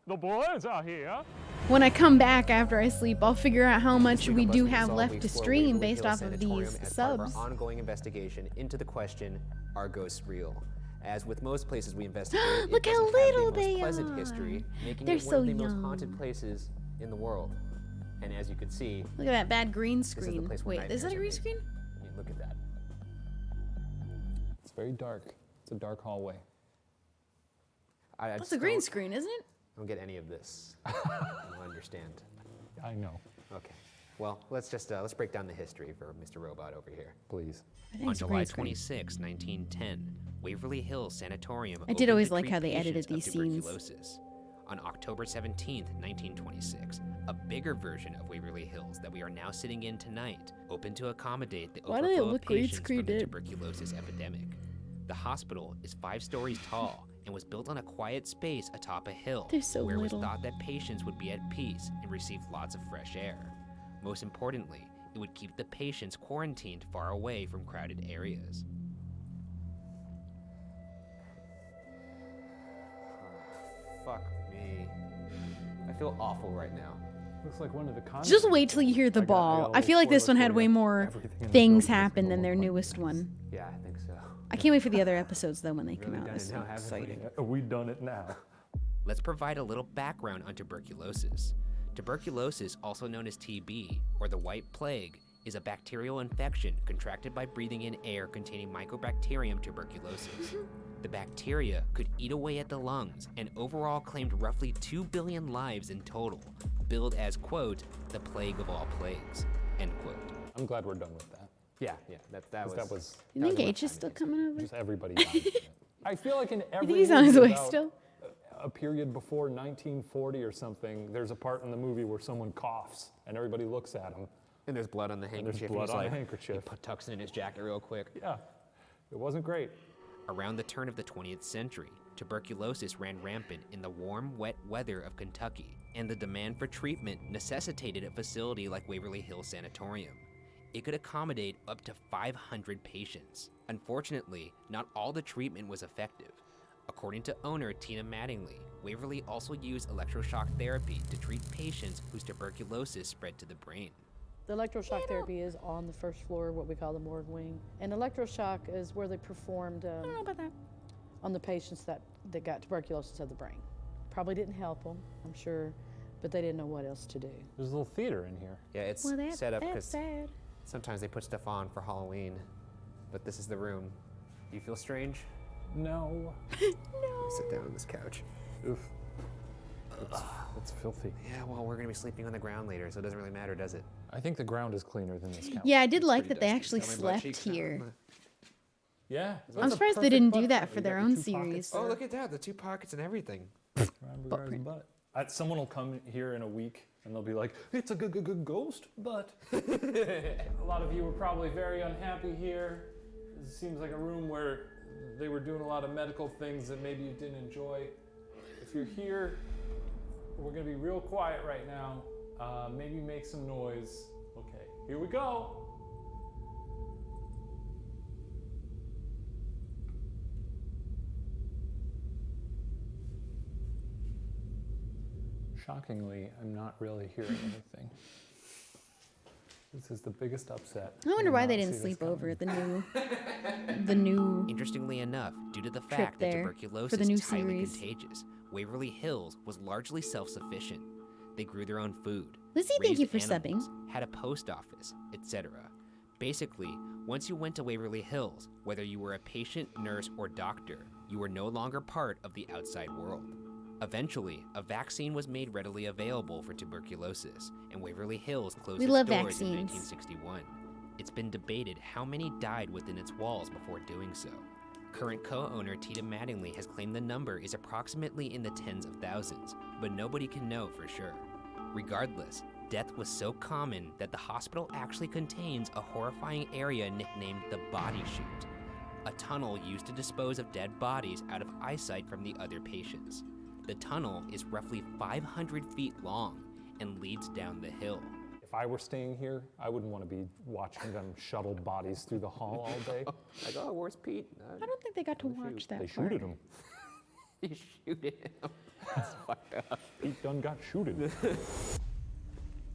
The boys are here. When I come back after I sleep, I'll figure out how much we do have Resolve, left we to explore stream Waverly based Hills off of Sanatorium these as part of subs. our ongoing investigation into the question, are ghosts real? As with most places we investigate, Look it how doesn't have little the most they pleasant are. history, making They're it one so of the most young. haunted places in the world. And as you can see, Look at that bad green is the screen. place where Wait, is that a green nightmares are screen? I mean, look at that. It's very dark. It's a dark hallway. I That's just a green don't- screen, isn't it? I don't get any of this. I don't understand. I know. Okay. Well, let's break down the history for Mr. Robot over here. Please. I think On it's a July green screen. 26, 1910, Waverly Hills Sanatorium I did opened always to like treat how they edited patients of these scenes. tuberculosis. On October 17, 1926, a bigger version of Waverly Hills that we are now sitting in tonight opened to accommodate the Why do they overflow of look green patients from the screened? tuberculosis epidemic. The hospital is 5 stories tall and was built on a quiet space atop a hill They're so where little. it was thought that patients would be at peace and receive lots of fresh air. Most importantly, it would keep the patients quarantined far away from crowded areas. Fuck me. I feel awful right now. Looks like one of the cons. Just wait till you hear the I got a ball. I little feel like this spoiler one had for way you. more Everything in the things building is happen gonna than their look like newest one. Yeah, I think so. I can't wait for the other episodes though when they come Really out. done This it now, is haven't we? exciting. We done it now. Let's provide a little background on tuberculosis. Tuberculosis, also known as TB, or the White Plague, is a bacterial infection contracted by breathing in air containing Mycobacterium tuberculosis. The bacteria could eat away at the lungs and overall claimed roughly 2 billion lives in total, billed as, quote, the plague of all plagues, end quote. I'm glad we're done with that. Yeah, that was. You think H is still coming over? Just everybody died from it. I feel like in every he's on his movie way about still? a period before 1940 or something, there's a part in the movie where someone coughs and everybody looks at him. And there's blood on the And handkerchief. there's blood he's on the like, handkerchief. He tucks it in his jacket real quick. Yeah, it wasn't great. Around the turn of the 20th century, tuberculosis ran rampant in the warm, wet weather of Kentucky, and the demand for treatment necessitated a facility like Waverly Hills Sanatorium. It could accommodate up to 500 patients. Unfortunately, not all the treatment was effective. According to owner Tina Mattingly, Waverly also used electroshock therapy to treat patients whose tuberculosis spread to the brain. The electroshock therapy is on the first floor, what we call the morgue wing. And electroshock is where they performed I don't know about that. on the patients that got tuberculosis of the brain. Probably didn't help them, I'm sure, but they didn't know what else to do. There's a little theater in here. Yeah, it's Well, set up that's because sad. sometimes they put stuff on for Halloween, but this is the room. Do you feel strange? No. Sit down on this couch. Oof. It's filthy. Yeah, well, we're gonna be sleeping on the ground later, so it doesn't really matter, does it? I think the ground is cleaner than this couch. Yeah, I did like pretty that they dusty. actually Got my butt slept cheeks out. here. Yeah. I'm surprised they didn't do that for their own series. Oh, look at that, the 2 pockets and everything. Butt. Someone will come here in a week and they'll be like, it's a good ghost butt. A lot of you were probably very unhappy here. It seems like a room where they were doing a lot of medical things that maybe you didn't enjoy. If you're here, we're gonna be real quiet right now. Maybe make some noise. Okay, here we go. Shockingly, I'm not really hearing anything. This is the biggest upset. I wonder why they did didn't sleep over the new. Interestingly enough, due to the trip fact that there tuberculosis for the new is highly series. contagious, Waverly Hills was largely self-sufficient. They grew their own food, Lizzie, thank you raised for animals, subbing. had a post office, etc. Basically, once you went to Waverly Hills, whether you were a patient, nurse, or doctor, you were no longer part of the outside world. Eventually, a vaccine was made readily available for tuberculosis, and Waverly Hills closed We its love doors in vaccines. 1961. It's been debated how many died within its walls before doing so. Current co-owner Tita Mattingly has claimed the number is approximately in the tens of thousands, but nobody can know for sure. Regardless, death was so common that the hospital actually contains a horrifying area nicknamed the Body Chute, a tunnel used to dispose of dead bodies out of eyesight from the other patients. The tunnel is roughly 500 feet long and leads down the hill. If I were staying here, I wouldn't want to be watching them shuttle bodies through the hall all day. Like, oh, where's Pete? I don't think they got to watch that They part. shooted him. He shooted him. That's fucked up. Pete done got shooted.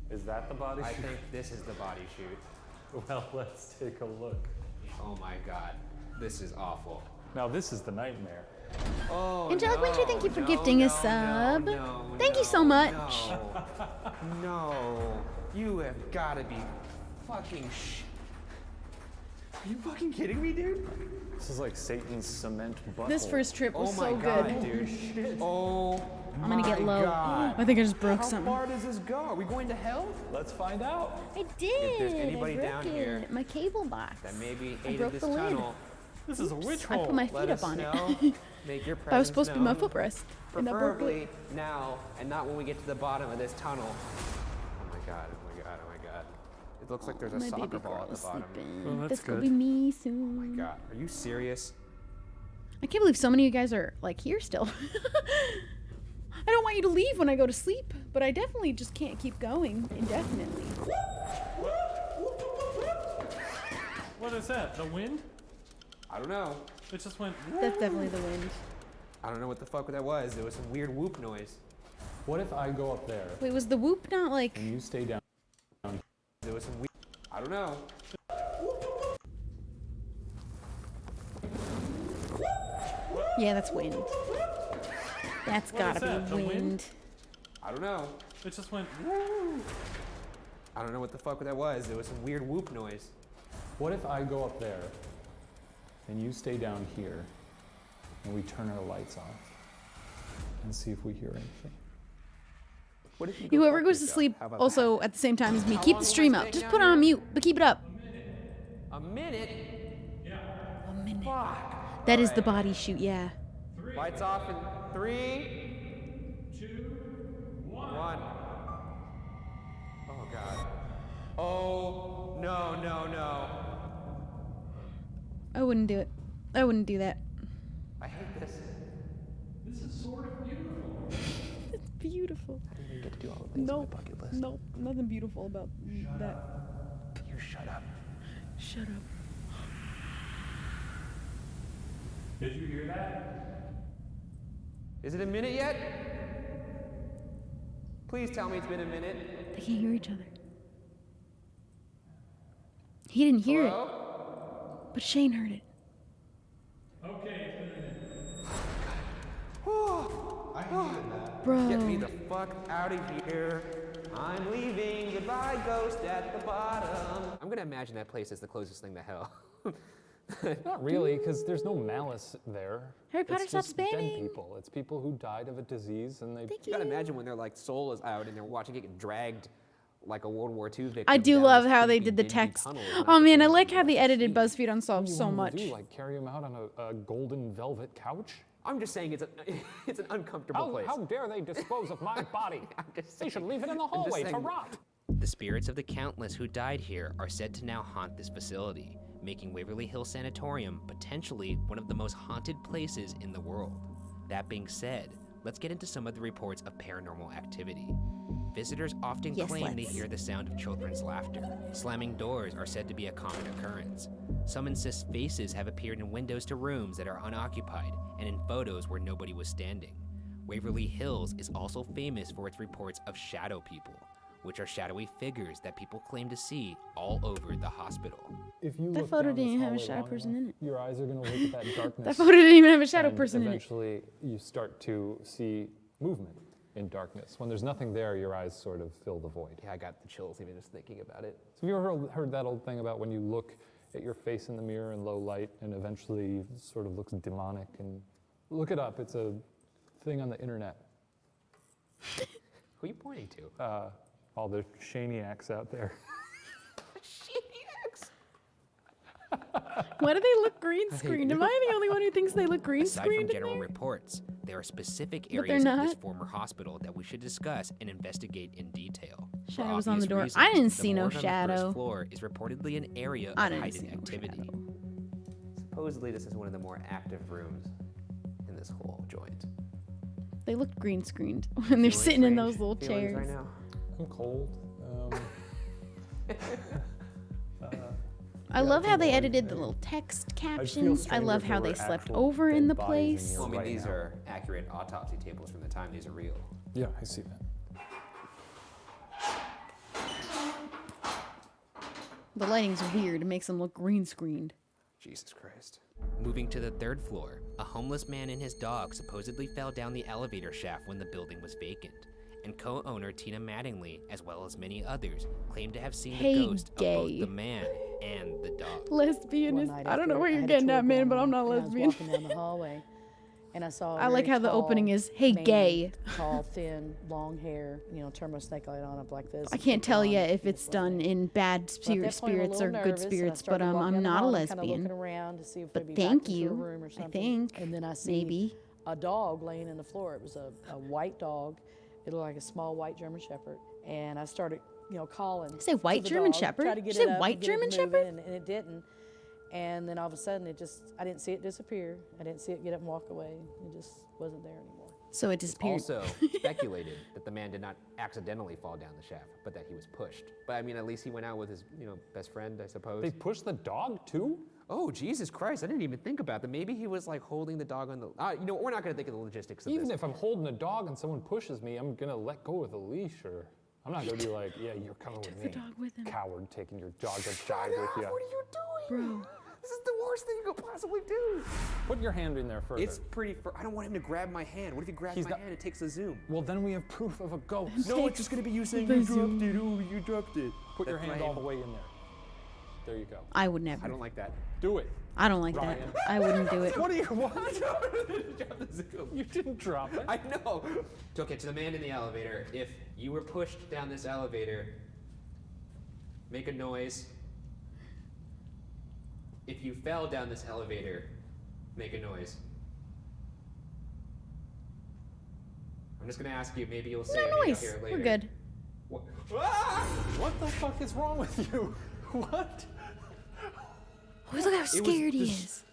Is that the body I chute? think this is the body chute. Well, let's take a look. Oh my god. This is awful. Now this is the nightmare. Oh, Angelic Winter, thank you for gifting a sub. Thank you so much. No. You have gotta be fucking Are you fucking kidding me, dude? This is like Satan's cement butthole. This first trip was Oh my so god, good. dude. Oh I'm gonna get low. God. I think I just broke How something. far does this go? Are we going to hell? Let's find out. I did. If there's anybody I broke down it. here My cable box. that maybe I hated broke this the lid. tunnel, This is a witch I hole. put my feet let up us on know. it. Make your presence That was supposed to be my known. footrest. And I broke it. Preferably now and not when we get to the bottom of this tunnel. Oh my god, oh my god, oh my god. It looks like there's a My soccer baby ball girl at the is bottom. sleeping. Well, that's This could good. be me soon. Oh my god, are you serious? I can't believe so many of you guys are like here still. I don't want you to leave when I go to sleep, but I definitely just can't keep going indefinitely. What is that? The wind? I don't know. It just went. That's definitely the wind. I don't know what the fuck that was. There was some weird whoop noise. What if I go up there Wait, was the whoop not like? and you stay down? There was some weird. I don't know. Yeah, that's wind. That's What gotta is that, be the wind. wind? I don't know. It just went. I don't know what the fuck that was. There was some weird whoop noise. What if I go up there and you stay down here and we turn our lights off and see if we hear anything? What if you Whoever goes to sleep also at the same time as me, keep the stream up. Just put it on mute, but keep it up. A minute? A minute. Fuck. That is the body shoot, yeah. Lights off in 3, 2, 1. Oh god. Oh no no no. I wouldn't do it. I wouldn't do that. I hate this. This is sort of beautiful. It's beautiful. I didn't even get to do all the things on my bucket list. Nope, nothing beautiful about that. You shut up. Shut up. Did you hear that? Is it a minute yet? Please tell me it's been a minute. They can't hear each other. He didn't hear it, but Shane heard it. Okay. I hated that. Bro. Get me the fuck out of here. I'm leaving. Goodbye, ghost at the bottom. I'm gonna imagine that place is the closest thing to hell. Not really, because there's no malice there. Harry Potter It's stops just dead banning. people. It's people who died of a disease and they. You gotta imagine when their like soul is out and they're watching it get dragged like a World War II victim. I do down love this how they creepy, did the dingy text. tunnel. Oh man, I like how they edited BuzzFeed Unsolved so What much. do you like carry him out on a golden velvet couch? I'm just saying it's an uncomfortable place. How dare they dispose of my body? They should leave it in the hallway to saying- rot. The spirits of the countless who died here are said to now haunt this facility, making Waverly Hills Sanatorium potentially one of the most haunted places in the world. That being said, let's get into some of the reports of paranormal activity. Visitors often Yes, claim they let's. hear the sound of children's laughter. Slamming doors are said to be a common occurrence. Some insist faces have appeared in windows to rooms that are unoccupied and in photos where nobody was standing. Waverly Hills is also famous for its reports of shadow people, which are shadowy figures that people claim to see all over the hospital. If you That look photo down didn't this even have a hallway shadow long person enough, in it. Your eyes are going to look at that darkness. That photo didn't even have a shadow and person in it. eventually you start to see movement in darkness. When there's nothing there, your eyes sort of fill the void. Yeah, I got the chills even just thinking about it. So have you ever heard that old thing about when you look at your face in the mirror in low light and eventually it sort of looks demonic? And look it up. It's a thing on the internet. Who are you pointing to? All the Shaniacs out there. Why do they look green screened? Am I the only one who thinks they look green Aside from screened in general there? reports, there are specific But they're areas of this not. former hospital that we should discuss and investigate in detail. For Shadow was on the obvious door. reasons, I didn't the see no morgue on the shadow. first floor is reportedly an area of I didn't see heightened no activity. Supposedly this is one of the more active rooms in this whole joint. They looked green screened when they're sitting in those little Feelings chairs. right now? I'm cold. I love how they edited the little text captions. I love how they slept over in the place. Well, I mean, these are accurate autopsy tables from the time. These are real. Yeah, I see that. The lighting's weird. It makes them look green screened. Jesus Christ. Moving to the third floor, a homeless man and his dog supposedly fell down the elevator shaft when the building was vacant. And co-owner Tina Mattingly, as well as many others, claimed to have seen Hey, the ghost gay. of both the man and the dog. Lesbian is. One night I don't know after where I you're had a getting tour at, man, going but I'm on, not and lesbian. I was walking down the hallway, and I saw. I like how the opening is, "Hey, man, gay." Tall, thin, long hair. You know, turn my snake light on up like this. I can't tell yet if it's done in bad So at that point, I'm a spirits or little good nervous, and I spirits, but started walking I'm down the not a hall and kinda lesbian. looking around to see if But we'd be thank back into a you. room or I something. think. And then I see Maybe. a dog laying in the floor. It was a white dog. It looked like a small white German Shepherd. And I started, calling. Say white to the German dog, Shepherd? try to You get said it up white and get it German moving, Shepherd? And it didn't. And then all of a sudden, I didn't see it disappear. I didn't see it get up and walk away. It just wasn't there anymore. So it disappeared. Also speculated that the man did not accidentally fall down the shaft, but that he was pushed. But I mean, at least he went out with his, best friend, I suppose. They pushed the dog too? Oh, Jesus Christ, I didn't even think about that. Maybe he was like holding the dog on the, we're not gonna think of the logistics of Even this. if I'm holding a dog and someone pushes me, I'm gonna let go of the leash, or I'm not gonna be like, yeah, you're coming with me. the dog with him. Coward, taking your dog to dive with you. What are you doing? Bro. This is the worst thing you could possibly do. Put your hand in there further. It's pretty, I don't want him to grab my hand. What if he grabs my hand and takes the zoom? Well, then we have proof of a ghost. No, it's just gonna be you saying the you dropped zoom. it. Oh, you dropped it. Put your That's hand my all the way in there. There you go. I would never. I don't like that. Do it. I don't like Ryan. that. I wouldn't do it. What are you, what? Drop the zoom. You didn't drop it. I know. Okay, to the man in the elevator, if you were pushed down this elevator, make a noise. If you fell down this elevator, make a noise. I'm just gonna ask you, maybe you'll say it, No maybe noise. I'll hear it later. We're good. What? Ah! What the fuck is wrong with you? What? Oh, look how scared he is.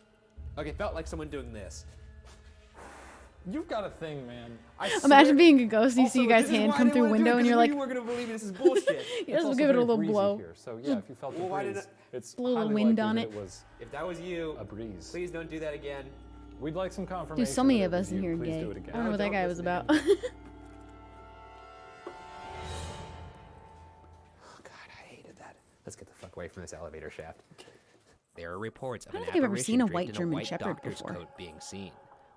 Okay, it felt like someone doing this. You've got a thing, man. Imagine being a ghost. You Also, see your guy's this is hand why I come didn't through a wanna do window, it, and 'cause you're I like, knew you weren't gonna believe this is bullshit. you It's just also give it a very little breezy blow. Here, so yeah, if you felt the Well, why breeze, did it's a little highly wind likely on that it. it was If that was you, a breeze. please don't do that again. We'd like some confirmation. Dude, so many that of it was us in you. here are Please gay. do it I again. don't know what that guy was about. Oh God, I hated that. Let's get the fuck away from this elevator shaft. There are reports of I an don't think I've ever apparition seen a draped white in German white Shepherd doctor's before. coat being seen.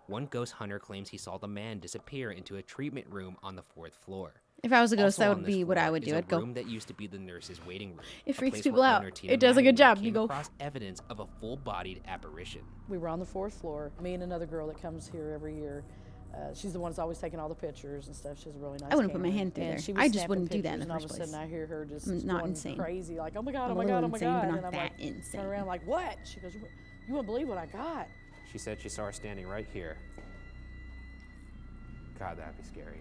One ghost hunter claims he saw the man disappear into a treatment room on the 4th floor. If I was a ghost, Also that on would this be what I floor would is do. a I'd go. room that used to be the nurse's waiting room. It a freaks place people where out. owner Tina It does a good Mattingly job. You came go- across evidence of a full-bodied apparition. We were on the 4th floor. Me and another girl that comes here every year. She's the one that's always taking all the pictures and stuff. She has a really nice I wouldn't put my camera. hand through And there. she I was just snapping wouldn't do that in pictures, the and first all of a sudden place. I hear her just I'm not going insane. crazy, like, oh my God, I'm oh a my God, little oh my insane, God. but And not I'm that like, insane. turn around like, what? She goes, you won't believe what I got. She said she saw her standing right here. God, that'd be scary.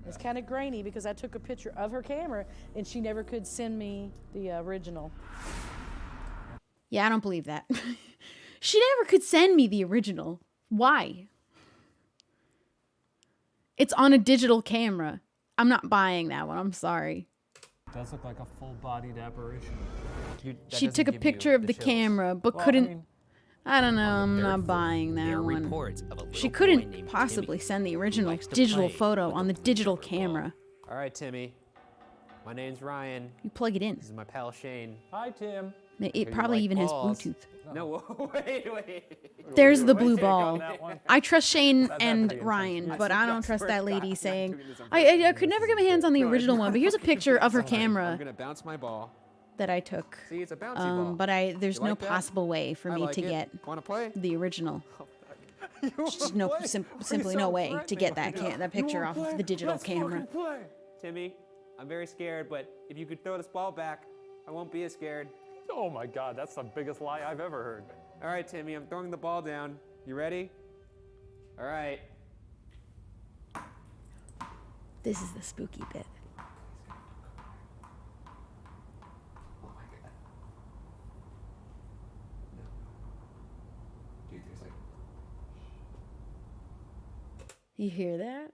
It's kind of grainy because I took a picture of her camera and she never could send me the original. Yeah, I don't believe that. She never could send me the original. Why? It's on a digital camera. I'm not buying that one. I'm sorry. It does look like a full-bodied apparition. She took a picture of the camera, but Well, I couldn't. mean, I don't know. I'm not buying There that are one. reports of a little She boy couldn't named possibly Timmy send the who original likes to digital play photo with on the police digital rubber ball. camera. All right, Timmy. My name's Ryan. You plug it in. This is my pal Shane. Hi, Tim. It probably even has Bluetooth. No, wait. There's the Wait, blue take on ball. that one. I trust Shane That's and pretty Ryan, intense. but I don't I trust swear that to lady God, saying, doing this on I could never get my hands on the original one, but here's a picture of her I'm camera gonna bounce my ball. that I took. See, it's a bouncy ball. But there's You no like that? possible way for I me like to it. get Wanna play? the original. Just no, simply no way to get that picture off of the digital camera. Timmy, I'm very scared, but if you could throw this ball back, I won't be as scared. Oh my God, that's the biggest lie I've ever heard. All right, Timmy, I'm throwing the ball down. You ready? All right. This is the spooky bit. You hear that?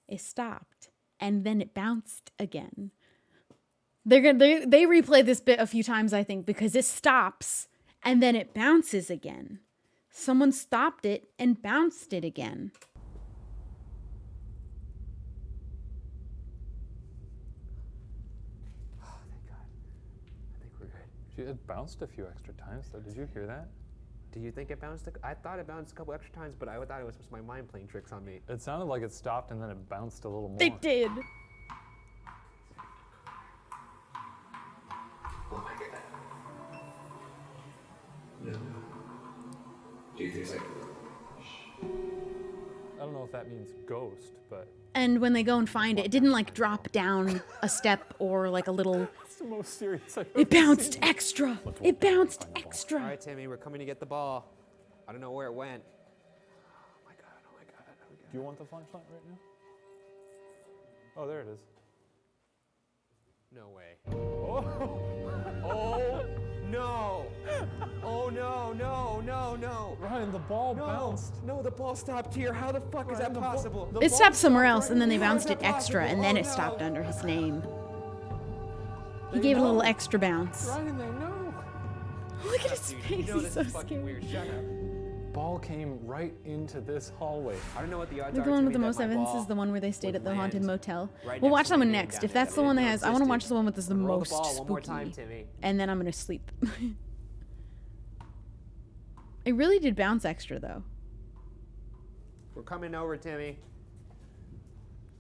It stopped, and then it bounced again. They replay this bit a few times, I think, because it stops and then it bounces again. Someone stopped it and bounced it again. Oh, thank God. I think we're good. It bounced a few extra times, though. Did you hear that? Do you think it bounced? I thought it bounced a couple extra times, but I thought it was just my mind playing tricks on me. It sounded like it stopped and then it bounced a little more. It did. Oh my God. No. Do you think it's like... I don't know if that means ghost, but... And when they go and find it, it didn't like drop down a step or like a little... It's the most serious I've It bounced extra. It bounced extra. All right, Timmy, we're coming to get the ball. I don't know where it went. Oh my God, oh my God, oh my God. Do you want the flashlight right now? Oh, there it is. No way. Oh, oh no! Oh no, no, no, no! Ryan, the ball bounced. No, the ball stopped here. How the fuck is that possible? It stopped somewhere else, and then they bounced it extra, and then it stopped under his name. He gave it a little extra bounce. Ryan, they know. Look at his face. You know He's this so is fucking scared. weird. Shut up. Ball came right into this hallway. I don't know what the odds The are. one Timmy, with the that most my evidence ball is the one where they stayed would at the haunted land motel. right We'll next watch to that my one name next. down If there that's that the I one that didn't know has, I want to watch existed. the one with the Roll the most ball one more spooky. time, Timmy. And then I'm gonna sleep. It really did bounce extra though. We're coming over, Timmy.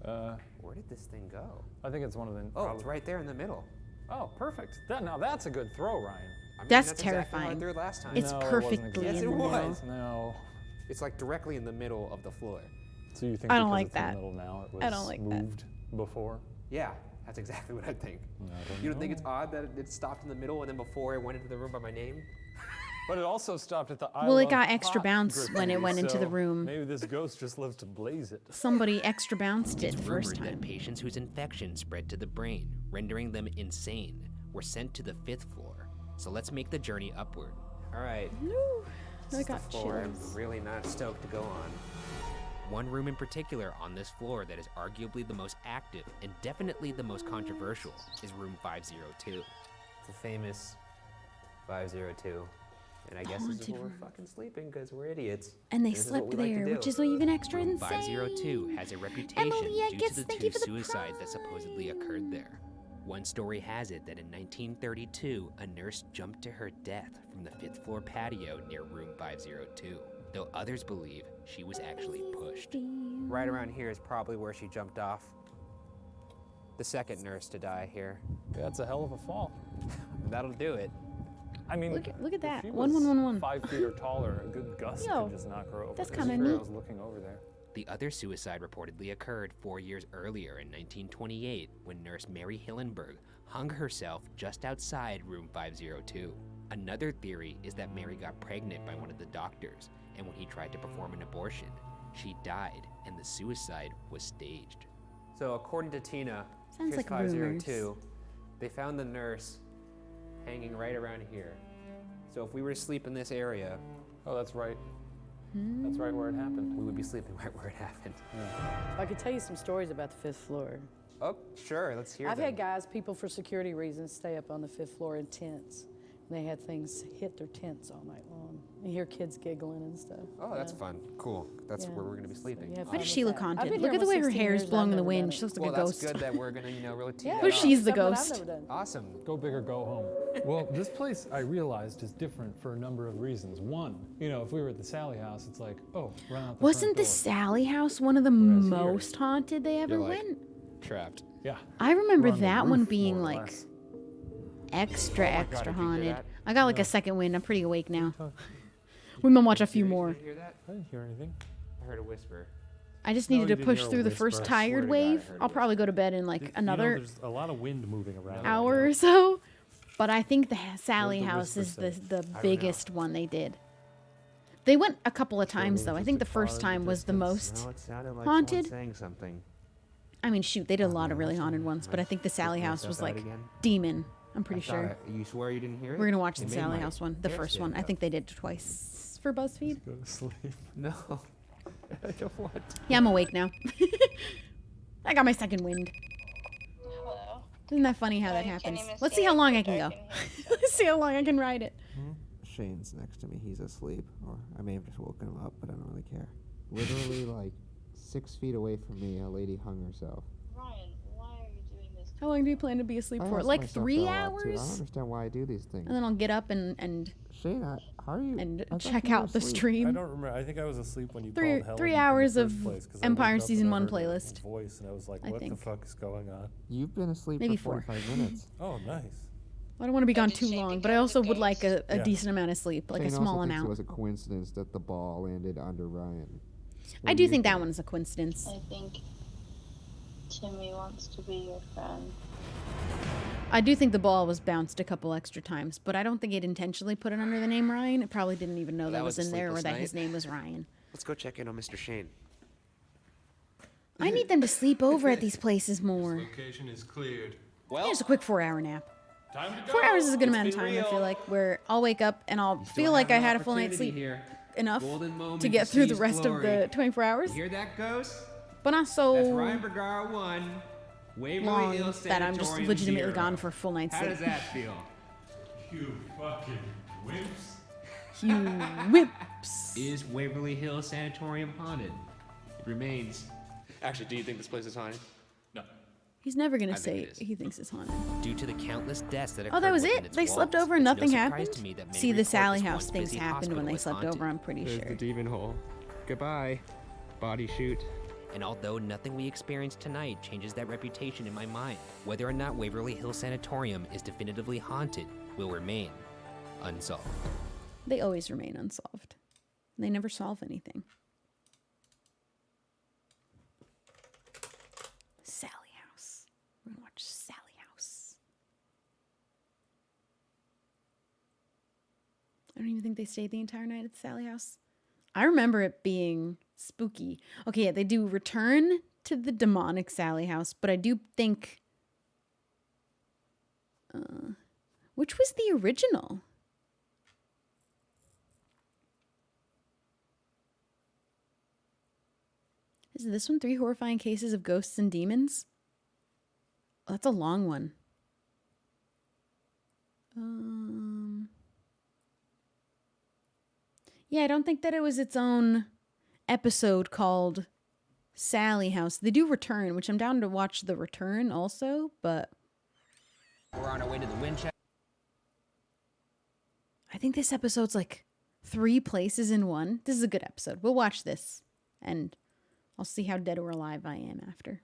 Uh, Where did this thing go? I think it's one of the... Oh, it's right there in the middle. Oh, perfect. Now that's a good throw, Ryan. I mean, That's exactly how I terrifying. threw it last time. It's No, it wasn't perfectly Yes, in it the middle. was. No. It's like directly in the middle of the floor. So you think I don't because like it's that. in the middle now, it was I don't like that. moved before? Yeah, that's exactly what I think. I don't You don't think know. it's odd that it stopped in the middle and then before it went into the room by my name? But it also stopped at the I Well, it Love got extra Pot bounce when it graffiti, went into the so room. Maybe this ghost just lives to blaze it. Somebody extra bounced it It's the first rumored time. that patients whose infection spread to the brain, rendering them insane, were sent to the 5th floor. So let's make the journey upward. All right. No, This I is the got floor I'm chills. really not stoked to go on. One room in particular on this floor that is arguably the most active and definitely the most controversial is room 502. It's a famous 502. And I guess this is where we're fucking sleeping because we're idiots. And they This is what slept we like to there, do. which is even extra Room insane. 502 has a reputation Emily, I due guess to the thank 2 you for the suicides that supposedly occurred there. One story has it that in 1932, a nurse jumped to her death from the 5th floor patio near room 502, though others believe she was actually pushed. Right around here is probably where she jumped off. The second nurse to die here. Yeah, that's a hell of a fall. That'll do it. I mean, Look at if that. she 1111. was 5 feet or taller, a good gust Yo, could just knock her over. that's It's kinda true, I neat. was looking over there. The other suicide reportedly occurred 4 years earlier in 1928 when nurse Mary Hillenberg hung herself just outside room 502. Another theory is that Mary got pregnant by one of the doctors, and when he tried to perform an abortion, she died and the suicide was staged. So according to Tina, Sounds here's like 502. They found the nurse hanging right around here. So if we were to sleep in this area, oh, that's right. That's right where it happened. We would be sleeping right where it happened. I could tell you some stories about the 5th floor. Oh, sure. Let's hear I've them. had guys, people for security reasons, stay up on the 5th floor in tents. They had things hit their tents all night long. You hear kids giggling and stuff. Oh, that's Yeah. fun. Cool. That's Yeah. where we're gonna be sleeping. Yeah, Why does fun she with look that. I've haunted? been Look here at the way her 16 hair is years, blowing I've in the never wind. done She it. looks like Well, a that's ghost. good that we're gonna, really tee Yeah, that But up. she's the something I've ghost. never done. Awesome. Go big or go home. Well, this place I realized is different for a number of reasons. One, if we were at the Sally house, it's like, oh, run out the Wasn't front the door. Sally house one of the Whereas here, most haunted they ever You're like went? trapped. Yeah. I remember We're on the that one roof, being more or like less. extra, Oh my God, extra did you hear haunted. that? I got like a second wind. I'm pretty awake now. We might watch a few more. Did you hear that? I didn't hear anything. I heard a whisper. I just No, needed you to didn't push hear a through the whisper. first I tired swear to God, I wave. heard I'll it. probably go to bed in like another there's a lot of wind moving around. hour or so. But I think the Sally the house whisper is the say? biggest one they did. They went a couple of times though. I just think the a car first in the time was the distance. most No, it sounded like haunted. someone saying something. I mean, shoot, they did a lot of really haunted ones, but I think the Sally house was like demon. I'm pretty sure. You swear you didn't hear it? We're gonna watch It the made Sally my house one, the hair first one. stand I up. think they did twice for BuzzFeed. Go to sleep. No. I don't want to. Yeah, I'm awake now. I got my second wind. Hello. Isn't that funny how that happens? Let's see how long I can go. Let's see how long I can ride it. Shane's next to me. He's asleep, or I may have just woken him up, but I don't really care. Literally, like 6 feet away from me, a lady hung herself. Ryan, why are you doing this? How long do you plan to be asleep I for? ask Like myself 3 that a lot, too. I don't hours? understand why I do these things. And then I'll get up and Shane, how are you? and I thought check you were out the asleep. I stream. don't remember. I think I was asleep when you Three- called Helen 3 in the hours first of place, 'cause I Empire woke up Season and I 1 heard a playlist. voice, and I was like, I what think. the fuck is going on? You've been asleep Maybe for 45 minutes. Oh, nice. I don't want to be gone too long, but I also would like a Yeah. decent amount of sleep, like Shane a small also thinks amount. it was a coincidence that the ball landed under Ryan. I do think that one is a coincidence. I think Timmy wants to be your friend. I do think the ball was bounced a couple extra times, but I don't think it intentionally put it under the name Ryan. It probably didn't even know Well, that that was was a in there or sleepless that his night. name was Ryan. Let's go check in on Mr. Shane. I need them to sleep over at these places more. Location is cleared. Well, Just a quick 4-hour nap. Time to go. 4 hours is a good It's amount of been time, I real. feel like, where I'll wake up and I'll Still feel like I have an had a full night's opportunity sleep here. enough Golden moment to get through the seize rest of the glory. 24 hours, You hear that, Ghost? but not so That's Ryan Bergara 1. Waverly long Hills that I'm just Sanatorium legitimately 0. gone for a full night's How sleep. does that feel? You fucking wimps. You whips. Is Waverly Hills Sanatorium haunted? It remains. Actually, do you think this place is haunted? No. He's never gonna I think say it he thinks it's haunted. Due to the countless deaths that occurred Oh, that was within it? its They slept walls, over and it's no nothing surprise happened? to me that many See, the report Sally this house once things busy happened when hospital they was slept haunted. over, I'm pretty There's sure. the demon hole. Goodbye. Body shoot. And although nothing we experienced tonight changes that reputation in my mind, whether or not Waverly Hills Sanatorium is definitively haunted will remain unsolved. They always remain unsolved. They never solve anything. Sally House. We're gonna watch Sally House. I don't even think they stayed the entire night at the Sally House. I remember it being spooky. Okay, yeah, they do return to the demonic Sally House, but I do think... which was the original? Is this one 3 horrifying cases of ghosts and demons? Oh, that's a long one. Yeah, I don't think that it was its own episode called Sally House. They do return, which I'm down to watch the return also, but We're on our way to the Winchester. I think this episode's like 3 places in one. This is a good episode. We'll watch this, and I'll see how dead or alive I am after.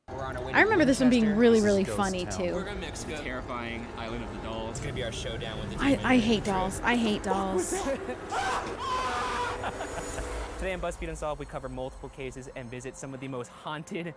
I remember this one being really, really funny too. We're going to Mexico. Terrifying island of the dolls. It's going to be our showdown with the I hate dolls. I hate dolls. Today on BuzzFeed Unsolved, we cover multiple cases and visit some of the most haunted, We'll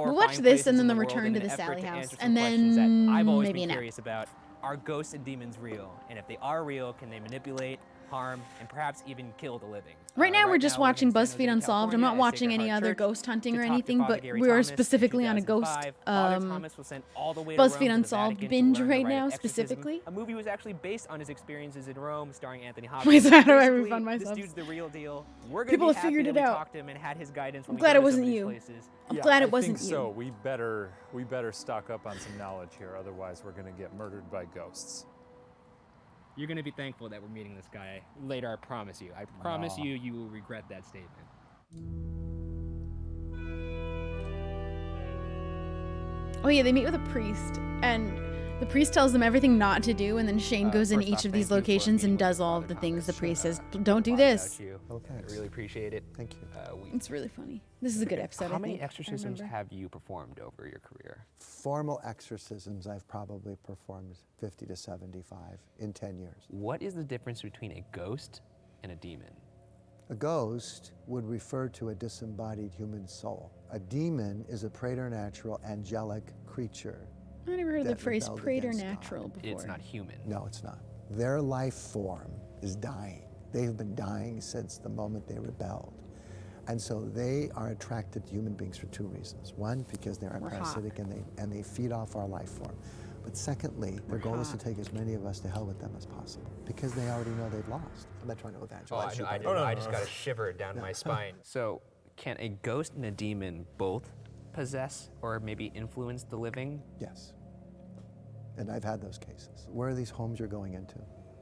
horrifying watch this places and then in the world return in to an the effort Sally to House, answer and some questions that I've always maybe been a nap. curious about. Are ghosts and demons real? And if they are real, can they manipulate, harm, and perhaps even kill the living. Right now, we're just now, watching in San Jose, BuzzFeed Unsolved. I'm not California, at watching Sacred any Heart other Church ghost hunting to or talk to anything, Father but Gary we are Thomas in specifically on a ghost 2005. Father Thomas was sent all the way to BuzzFeed Rome to the Unsolved Vatican to binge learn the right rite now of exorcism. specifically. A movie was actually based on his experiences in Rome, starring Anthony Wait, Hopkins. so how do I Basically, refund myself? This dude's the real deal. We're gonna People be have happy figured that it we out. talked to him and had his guidance. I'm when we glad go it to some wasn't of these you. places. I'm glad it I wasn't think you. so. We better stock up on some knowledge here, otherwise we're gonna get murdered by ghosts. You're gonna be thankful that we're meeting this guy later. I promise you. I promise Aw. you, you will regret that statement. Oh yeah, they meet with a priest, and the priest tells them everything not to do, and then Shane goes in first each off, of these thank you for locations meeting and with does all of the things the priest says. Don't do this. You. Okay. I really appreciate it. Thank you. It's really funny. This is a good episode. How I many think. I exorcisms remember. have you performed over your career? Formal exorcisms, I've probably performed 50 to 75 in 10 years. What is the difference between a ghost and a demon? A ghost would refer to a disembodied human soul. A demon is a preternatural angelic creature. I never heard the that phrase rebelled against preternatural God. before. It's not human. No, it's not. Their life form is dying. They've been dying since the moment they rebelled. And so they are attracted to human beings for two reasons. One, because they are We're parasitic and they feed off our life form. But secondly, their goal is to take as many of us to hell with them as possible because they already know they've lost. I'm not trying to evangelize you. I just got a shiver down my spine. So, can a ghost and a demon both possess or maybe influence the living? Yes. And I've had those cases. Where are these homes you're going into?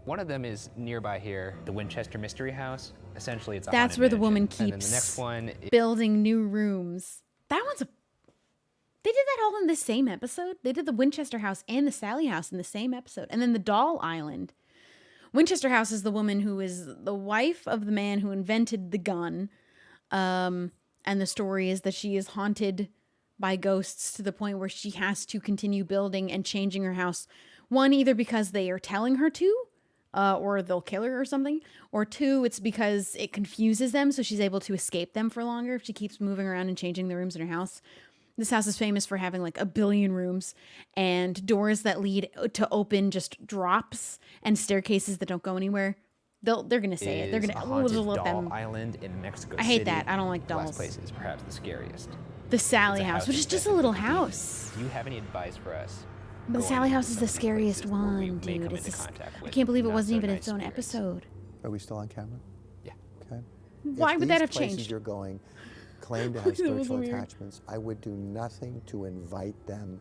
One of them is nearby here, the Winchester Mystery House. Essentially, it's a That's haunted where the mansion. woman And then keeps the next one is building new rooms. That one's a. They did that all in the same episode. They did the Winchester House and the Sally House in the same episode, and then the Doll Island. Winchester House is the woman who is the wife of the man who invented the gun, and the story is that she is haunted by ghosts to the point where she has to continue building and changing her house. One, either because they are telling her to, or they'll kill her or something, or two, it's because it confuses them, so she's able to escape them for longer if she keeps moving around and changing the rooms in her house. This house is famous for having like 1 billion rooms and doors that lead to open just drops and staircases that don't go anywhere. They're gonna say it. They're is gonna a we'll just haunted let doll them. island in Mexico I hate City. that. I don't like The last dolls. place is perhaps the scariest. The Sally It's a House, which is just a invented little for demons. house. Do you have any advice for us? But the going Sally into House is some the of these scariest places where we one, may dude. come It's into just, contact I with can't believe it not wasn't so even nice its own spirits? episode. Are we still on camera? Yeah. Okay. Why If would that these have places changed? you're going claim to have That was spiritual weird. attachments, I would do nothing to invite them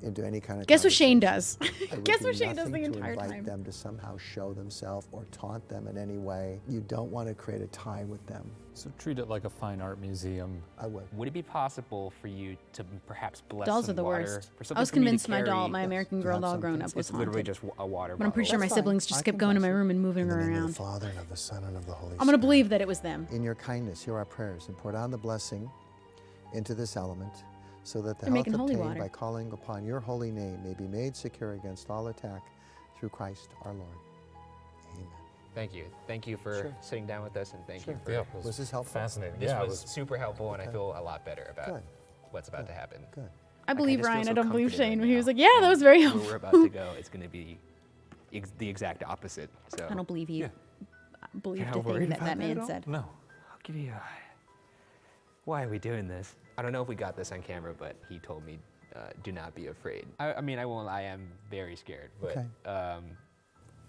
into any kind of Guess what Shane does? I would Guess do what Shane does the nothing entire to invite time? them to somehow show themselves or taunt them in any way. You don't want to create a tie with them. So treat it like a fine art museum. I would. Would it be possible for you to perhaps bless Dolls some are the water? worst. For I something was for me to convinced my doll, carry? my American Girl doll growing up was It's literally haunted. just a water But I'm pretty sure my That's fine. siblings just I kept can going to my bless it. room and moving In the her name of around. the Father, and of the Son, and of the Holy I'm gonna Spirit. believe that it was them. In your kindness, hear our prayers and pour down the blessing into this element so that the They're health making holy obtained water. by calling upon your holy name may be made secure against all attack through Christ our Lord. Amen. Thank you. Thank you for Sure. sitting down with us, and thank you Sure. for. Yeah, was this helpful? Fascinating. This Yeah, was super helpful, and I Okay. feel a lot better about Good. what's about to happen. Good. I believe just feel Ryan. so I don't believe comforted Shane. right When he was now. like, "Yeah, that was very Where helpful." we're about to go, it's going to be the exact opposite. So I don't believe you. Believe You're the not thing worried that about that that man at all? said. No. I'll give you. Why are we doing this? I don't know if we got this on camera, but he told me, "Do not be afraid." I mean, I won't. I am very scared, but Okay.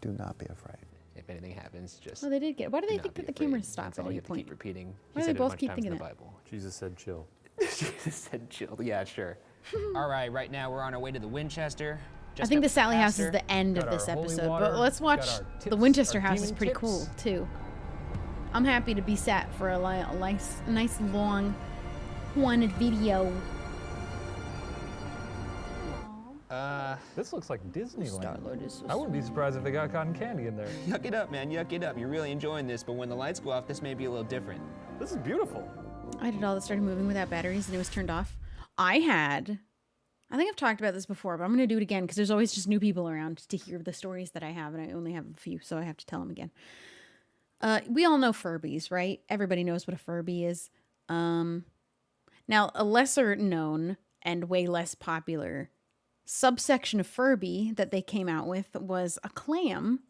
Do not be afraid. if anything happens, just. Oh, they did get. Why do they do think not that be the camera afraid. stopped That's at all any you have to point? keep repeating. Why He do said they it a both bunch keep of times in thinking the that? Bible. Jesus said chill. Jesus said chill. Yeah, sure. All right now we're on our way to the Winchester. I think up the Sally House is faster. the end of Got this our holy episode, water, but let's watch got our the tips, Winchester our House is demon pretty tips. cool too. I'm happy to be sat for a nice long wanted video. This looks like Disneyland. Star-Lord is so I wouldn't be surprised if they got cotton candy in there. Yuck it up, man. Yuck it up. You're really enjoying this, but when the lights go off, this may be a little different. This is beautiful. I did all that started moving without batteries and it was turned off. I think I've talked about this before, but I'm going to do it again because there's always just new people around to hear the stories that I have, and I only have a few, so I have to tell them again. We all know Furbies, right? Everybody knows what a Furby is. Now, a lesser known and way less popular subsection of Furby that they came out with was a clam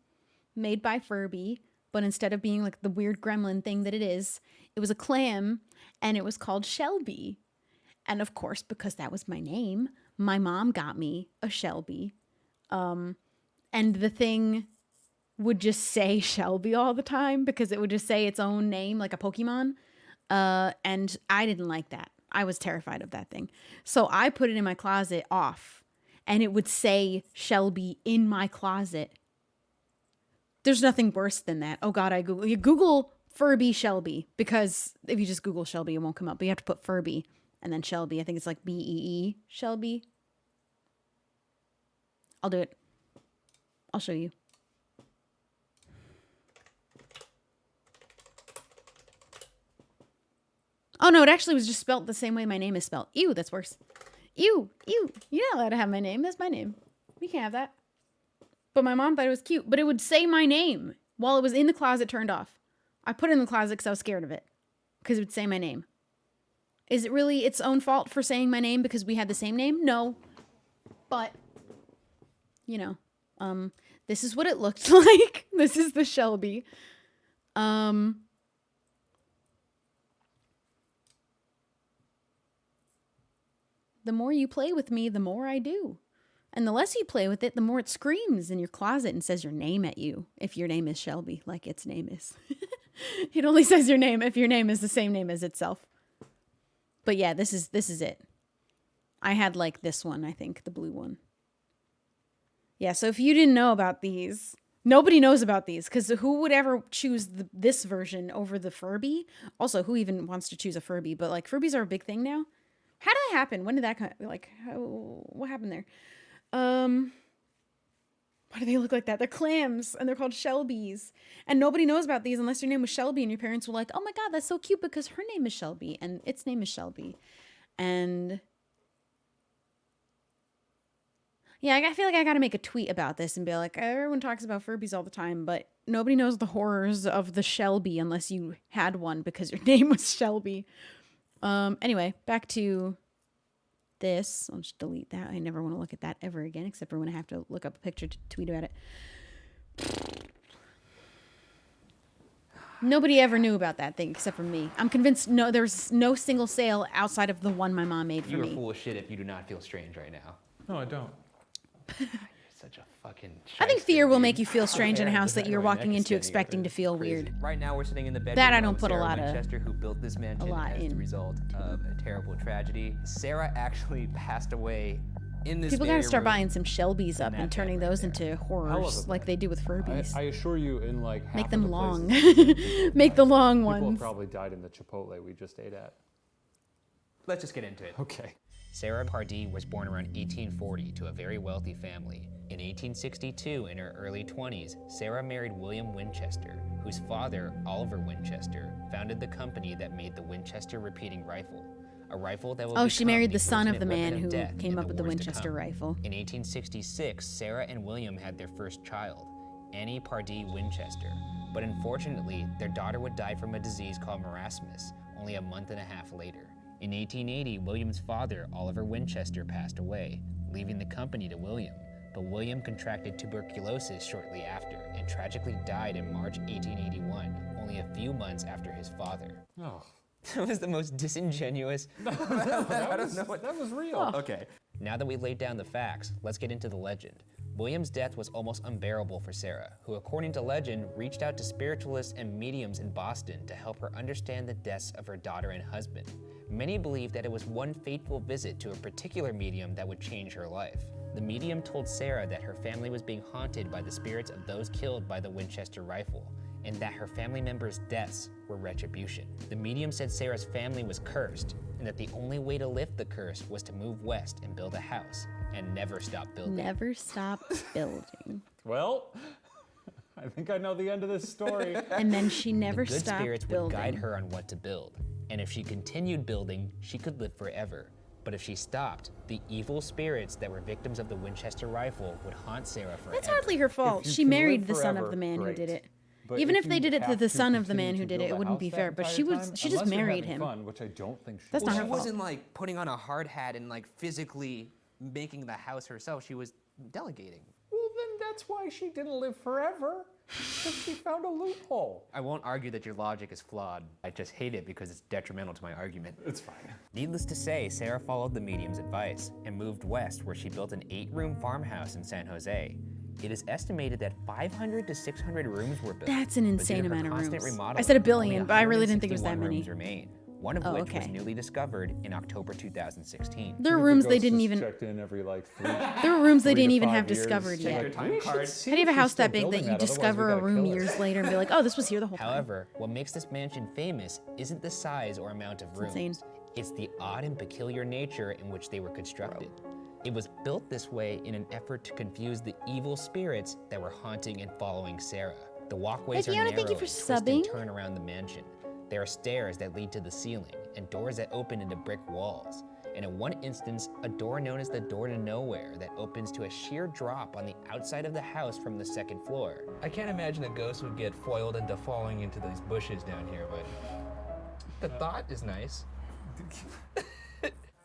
made by Furby but instead of being like the weird gremlin thing that it was a clam, and it was called Shelby. And of course, because that was my name, my mom got me a Shelby. And the thing would just say Shelby all the time because it would just say its own name like a Pokemon. And I didn't like that. I was terrified of that thing. So I put it in my closet off, and it would say Shelby in my closet. There's nothing worse than that. Oh God, you Google Furby Shelby, because if you just Google Shelby, it won't come up. But you have to put Furby and then Shelby. I think it's like BEE Shelby. I'll do it. I'll show you. Oh no, it actually was just spelled the same way my name is spelled. Ew, that's worse. Ew. You're not allowed to have my name. That's my name. You can't have that. But my mom thought it was cute. But it would say my name while it was in the closet turned off. I put it in the closet because I was scared of it. Because it would say my name. Is it really its own fault for saying my name because we had the same name? No. But, you know, this is what it looked like. This is the Shelby. The more you play with me, the more I do. And the less you play with it, the more it screams in your closet and says your name at you. If your name is Shelby, like its name is. It only says your name if your name is the same name as itself. But yeah, this is it. I had like this one, I think, the blue one. Yeah, so if you didn't know about these, nobody knows about these, because who would ever choose this version over the Furby? Also, who even wants to choose a Furby? But like Furbies are a big thing now. How did that happen? When did that come? Like, what happened there? Why do they look like that? They're clams, and they're called Shelbys. And nobody knows about these unless your name was Shelby, and your parents were like, oh my God, that's so cute because her name is Shelby, and its name is Shelby. And yeah, I feel like I got to make a tweet about this and be like, everyone talks about Furbies all the time, but nobody knows the horrors of the Shelby unless you had one because your name was Shelby. Anyway, back to this. I'll just delete that. I never want to look at that ever again, except for when I have to look up a picture to tweet about it. Nobody ever knew about that thing except for me. I'm convinced there was no single sale outside of the one my mom made for me. You are full of shit if you do not feel strange right now. No, I don't. You're such a fucking I think fear will make you feel strange in a house that you're walking into expecting to feel weird. Right now we're sitting in the bedroom that I don't of put Sarah a lot Winchester, who built this mansion as the result of a terrible tragedy. Sarah actually passed away in this People gotta start room. buying some Shelbys up and turning those into horrors like they do with Furbies. I assure you, in like half Make of them the long. places Make the long people have ones. probably died in the Chipotle we just ate at. Let's just get into it. Okay. Sarah Pardee was born around 1840 to a very wealthy family. In 1862, in her early 20s, Sarah married William Winchester, whose father, Oliver Winchester, founded the company that made the Winchester repeating rifle, a rifle that will she married the son of the ultimate man weapon who of death came in up with the wars to Winchester come. rifle. In 1866, Sarah and William had their first child, Annie Pardee Winchester, but unfortunately, their daughter would die from a disease called marasmus only a month and a half later. In 1880, William's father, Oliver Winchester, passed away, leaving the company to William. But William contracted tuberculosis shortly after and tragically died in March 1881, only a few months after his father. Oh. That was the most disingenuous. That was real. Okay. Now that we've laid down the facts, let's get into the legend. William's death was almost unbearable for Sarah, who, according to legend, reached out to spiritualists and mediums in Boston to help her understand the deaths of her daughter and husband. Many believe that it was one fateful visit to a particular medium that would change her life. The medium told Sarah that her family was being haunted by the spirits of those killed by the Winchester rifle, and that her family members' deaths were retribution. The medium said Sarah's family was cursed, and that the only way to lift the curse was to move west and build a house, and never stop building. Never stop building. Well, I think I know the end of this story. And then she never The good stopped spirits building. would guide her on what to build, and if she continued building, she could live forever. But if she stopped, the evil spirits that were victims of the Winchester rifle would haunt Sarah forever. That's hardly her fault. She married the son of the man who did it. Even if they did it to the son of the man who did it, it wouldn't be fair. But she just married him. Fun, which I don't think she That's not her She fault. wasn't like putting on a hard hat and like physically making the house herself. She was delegating. Well, then that's why she didn't live forever. She found a loophole. I won't argue that your logic is flawed. I just hate it because it's detrimental to my argument. It's fine. Needless to say, Sarah followed the medium's advice and moved west, where she built an 8-room farmhouse in San Jose. It is estimated that 500 to 600 rooms were built. That's an but due insane to her amount of constant rooms. I remodeling, said a billion, only but I really didn't think it was that 161 many. rooms remain, one of Oh, which was okay. newly discovered in October 2016. There are rooms they didn't even. Checked in every like 3. There were rooms they 3 didn't to even 5 have years. discovered Check yet. their How time card. do you have a house that big that you discover a room years later and be like, oh, this was here the whole time? However, what makes this mansion famous isn't the size or amount of rooms. insane. It's the odd and peculiar nature in which they were constructed. It was built this way in an effort to confuse the evil spirits that were haunting and following Sarah. The walkways Hey, are Fiona, narrow, thank you for and twist and subbing. turn around the mansion. There are stairs that lead to the ceiling and doors that open into brick walls. And in one instance, a door known as the Door to Nowhere that opens to a sheer drop on the outside of the house from the 2nd floor. I can't imagine a ghost would get foiled into falling into these bushes down here, but the thought is nice.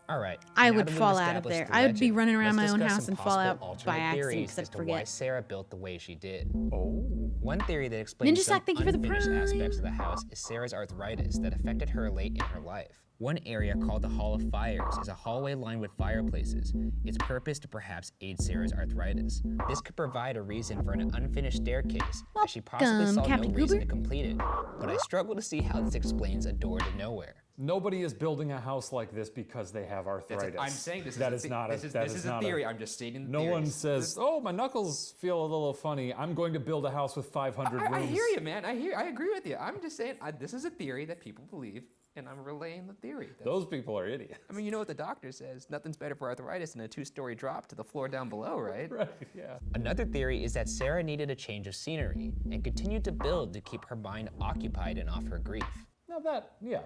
All right. I now would that we've fall out of established there. the I would be legend, running around let's my own discuss house some and fall possible out by alternate accident theories 'cause I'd as to why forget. Sarah built the way she did. Oh. One theory that explains Ninja some Sack, thank you for the unfinished prime. aspects of the house is Sarah's arthritis that affected her late in her life. One area called the Hall of Fires is a hallway lined with fireplaces. Its purpose to perhaps aid Sarah's arthritis. This could provide a reason for an unfinished staircase, as she possibly saw Captain no reason Goober. to complete it. But I struggle to see how this explains a door to nowhere. Nobody is building a house like this because they have arthritis. I'm saying this That is is not a. this that is a not theory. I'm just stating the No one theories. says, "Oh, my knuckles feel a little funny. I'm going to build a house with 500 rooms." I hear you, man. I agree with you. I'm just saying this is a theory that people believe, and I'm relaying the theory. Those people are idiots. I mean, you know what the doctor says. Nothing's better for arthritis than a 2-story drop to the floor down below, right? Right, yeah. Another theory is that Sarah needed a change of scenery and continued to build to keep her mind occupied and off her grief. Now that, yeah.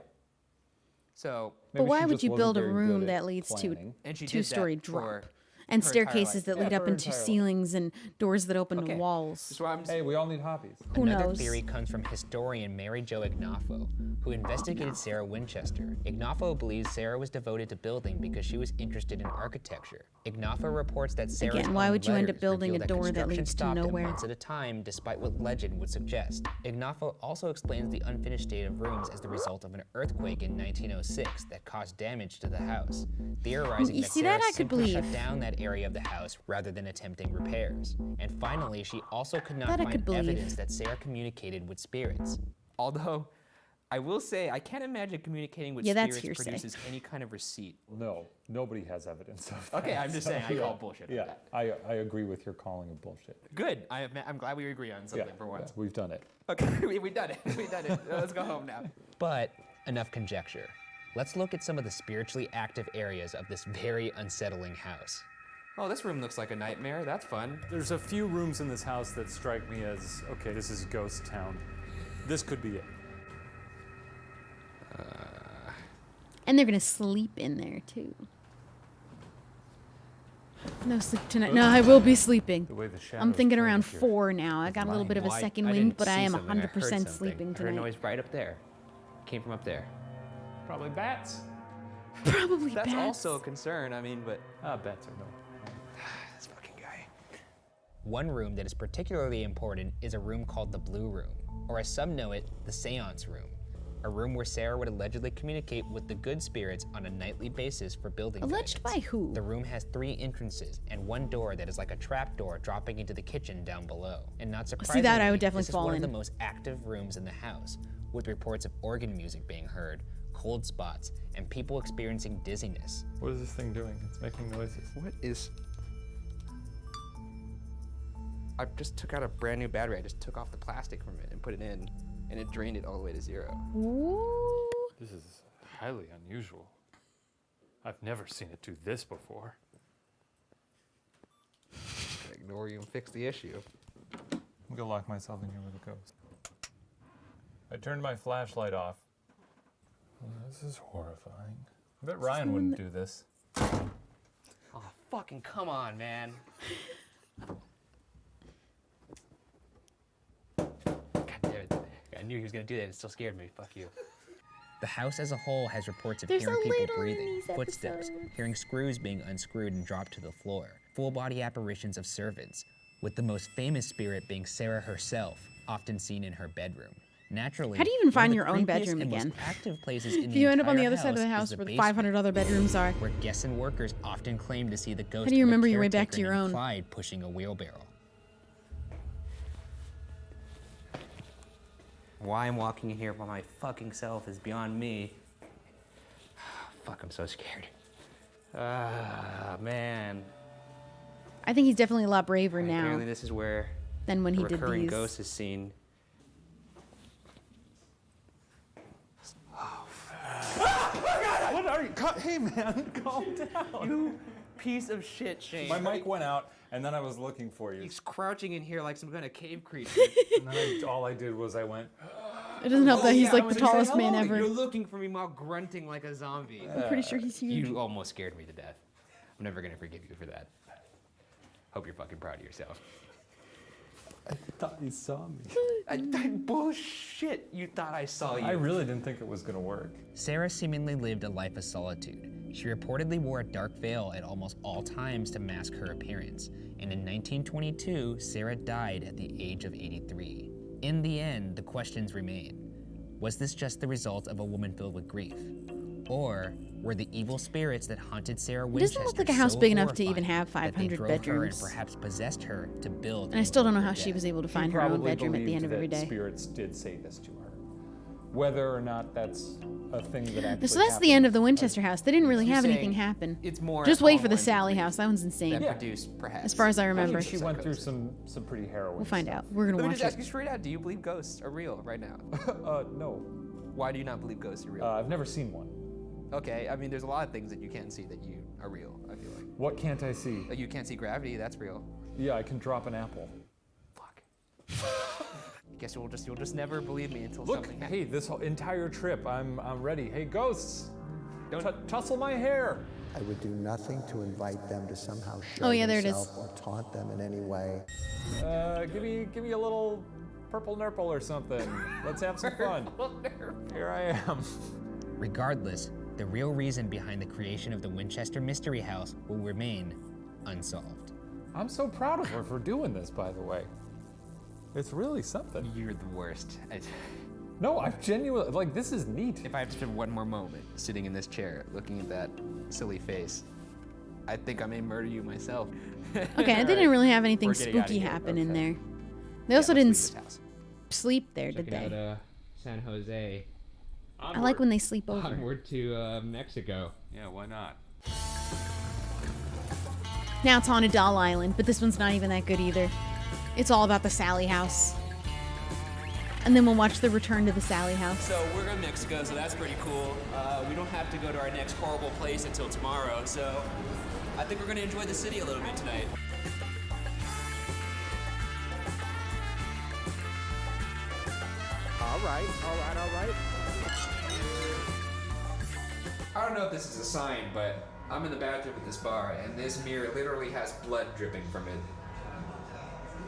So, But why would you build a room that leads to And she did 2-story that drop? for And her entire staircases life. that Yeah, lead for up her into entire life. ceilings and doors that open to walls. That's why I'm Hey, we all need hobbies. Who Another knows? theory comes from historian Mary Jo Ignafo, who investigated Sarah Winchester. Ignafo believes Sarah was devoted to building because she was interested in architecture. Ignafo reports that Sarah's Again, why own would you end up letters building reveal a door that construction leads to stopped at nowhere? months at a time, despite what legend would suggest. Ignafo also explains the unfinished state of rooms as the result of an earthquake in 1906 that caused damage to the house, theorizing You that see Sarah that? I could simply shut believe. down that area of the house rather than attempting repairs. And finally, she also could not That I could find believe. evidence that Sarah communicated with spirits. Although, I will say, I can't imagine communicating with Yeah, that's spirits hearsay. produces any kind of receipt. No, nobody has evidence of that. Okay, I'm just saying, I yeah, call bullshit on Yeah, that. I agree with your calling of bullshit. Good. I'm glad we agree on something for once. We've done it. Okay, we've done it. We've done it. Let's go home now. But enough conjecture. Let's look at some of the spiritually active areas of this very unsettling house. Oh, this room looks like a nightmare. That's fun. There's a few rooms in this house that strike me as, okay, this is ghost town. This could be it. And they're gonna sleep in there too. No sleep tonight. No, I will be sleeping. The way the I'm shadows thinking play around with your 4 now. I got a little bit of a Well, second I wind, didn't but I see am something. I heard 100% something. sleeping I heard a tonight. noise right up there. Came from up there. Probably bats. Probably That's bats. also a concern. I mean, but Bats are no. this fucking guy. One room that is particularly important is a room called the Blue Room, or as some know it, the Seance Room. A room where Sarah would allegedly communicate with the good spirits on a nightly basis for building Alleged guidance. by who? The room has 3 entrances and one door that is like a trap door dropping into the kitchen down below. And not surprisingly, that I would definitely this is fall one in. of the most active rooms in the house, with reports of organ music being heard, cold spots, and people experiencing dizziness. What is this thing doing? It's making noises. What is... I just took out a brand new battery. I just took off the plastic from it and put it in, and it drained it all the way to 0. Ooh. This is highly unusual. I've never seen it do this before. Ignore you and fix the issue. I'm gonna lock myself in here with a ghost. I turned my flashlight off. This is horrifying. I bet Ryan wouldn't do this. Oh, fucking come on, man. God damn it. I knew he was gonna do that. It still scared me. Fuck you. The house as a whole has reports of There's hearing a people little in breathing, these footsteps, episodes. hearing screws being unscrewed and dropped to the floor, full body apparitions of servants, with the most famous spirit being Sarah herself, often seen in her bedroom. Naturally, How do you even one of find the your own creepiest bedroom and most again? active places in If the you end up on the entire other side of the is house where the basement, 500 other bedrooms are. where guests and workers often claim to see the ghost do you of a remember your way back caretaker to your named own? Clyde pushing a wheelbarrow. Why I'm walking in here by my fucking self is beyond me. Fuck, I'm so scared. Man. I think he's definitely a lot braver now Apparently this is where than when the he did recurring these. ghost is seen. What are you? Hey, man, calm down. You piece of shit, Shane. My mic went out, and then I was looking for you. He's crouching in here like some kind of cave creature. And then all I did was I went. It doesn't help that he's like the When you say tallest man hello, ever. You're looking for me while grunting like a zombie. I'm pretty sure he's huge. You almost scared me to death. I'm never gonna forgive you for that. Hope you're fucking proud of yourself. I thought you saw me. Bullshit. You thought I saw you. I really didn't think it was gonna work. Sarah seemingly lived a life of solitude. She reportedly wore a dark veil at almost all times to mask her appearance. And in 1922, Sarah died at the age of 83. In the end, the questions remain. Was this just the result of a woman filled with grief? Or were the evil spirits that haunted Sarah It Winchester doesn't look like a house so big enough to horrifying even have that they 500 drove her and bedrooms. perhaps possessed her to build? And I still don't know into how her she death? was able to She find her own probably bedroom at the end of believed every that day. spirits did say this to her. Whether or not that's a thing that actually So that's the happened, end of the Winchester house. They didn't really You're have anything saying happen. it's more Just wait along for the lines of Sally grief house. That one's insane. that produced, perhaps. As far as I I remember. think she went through some pretty harrowing. We'll find stuff. out. We're gonna Let me watch just ask it. you straight out, do you believe ghosts are real right now? No. Why do you not believe ghosts are real? I've never seen one. Okay, I mean, there's a lot of things that you can't see that you are real, I feel like. What can't I see? Like, you can't see gravity, that's real. Yeah, I can drop an apple. Guess you'll just never believe me until Look, something happens. hey, this whole entire trip, I'm ready. Hey, ghosts, tussle my hair. I would do nothing to invite them to somehow show Oh, yeah, there it is. themselves or taunt them in any way. Give me a little purple nurple or something. Let's have some fun. Here I am. Regardless, the real reason behind the creation of the Winchester Mystery House will remain unsolved. I'm so proud of her for doing this, by the way. It's really something. You're the worst. No, I'm genuinely, like, this is neat. If I have to spend one more moment sitting in this chair looking at that silly face, I think I may murder you myself. Okay, they didn't really have anything We're getting outta spooky here. happen in Okay. there. They also didn't this house. sleep there, did Checking they? out San Jose. I like when they sleep over. Onward to Mexico. Yeah, why not? Now it's Haunted Doll Island, but this one's not even that good either. It's all about the Sally house. And then we'll watch the return to the Sally house. So we're in Mexico, so that's pretty cool. We don't have to go to our next horrible place until tomorrow, so I think we're gonna enjoy the city a little bit tonight. All right. I don't know if this is a sign, but I'm in the bathroom at this bar, and this mirror literally has blood dripping from it.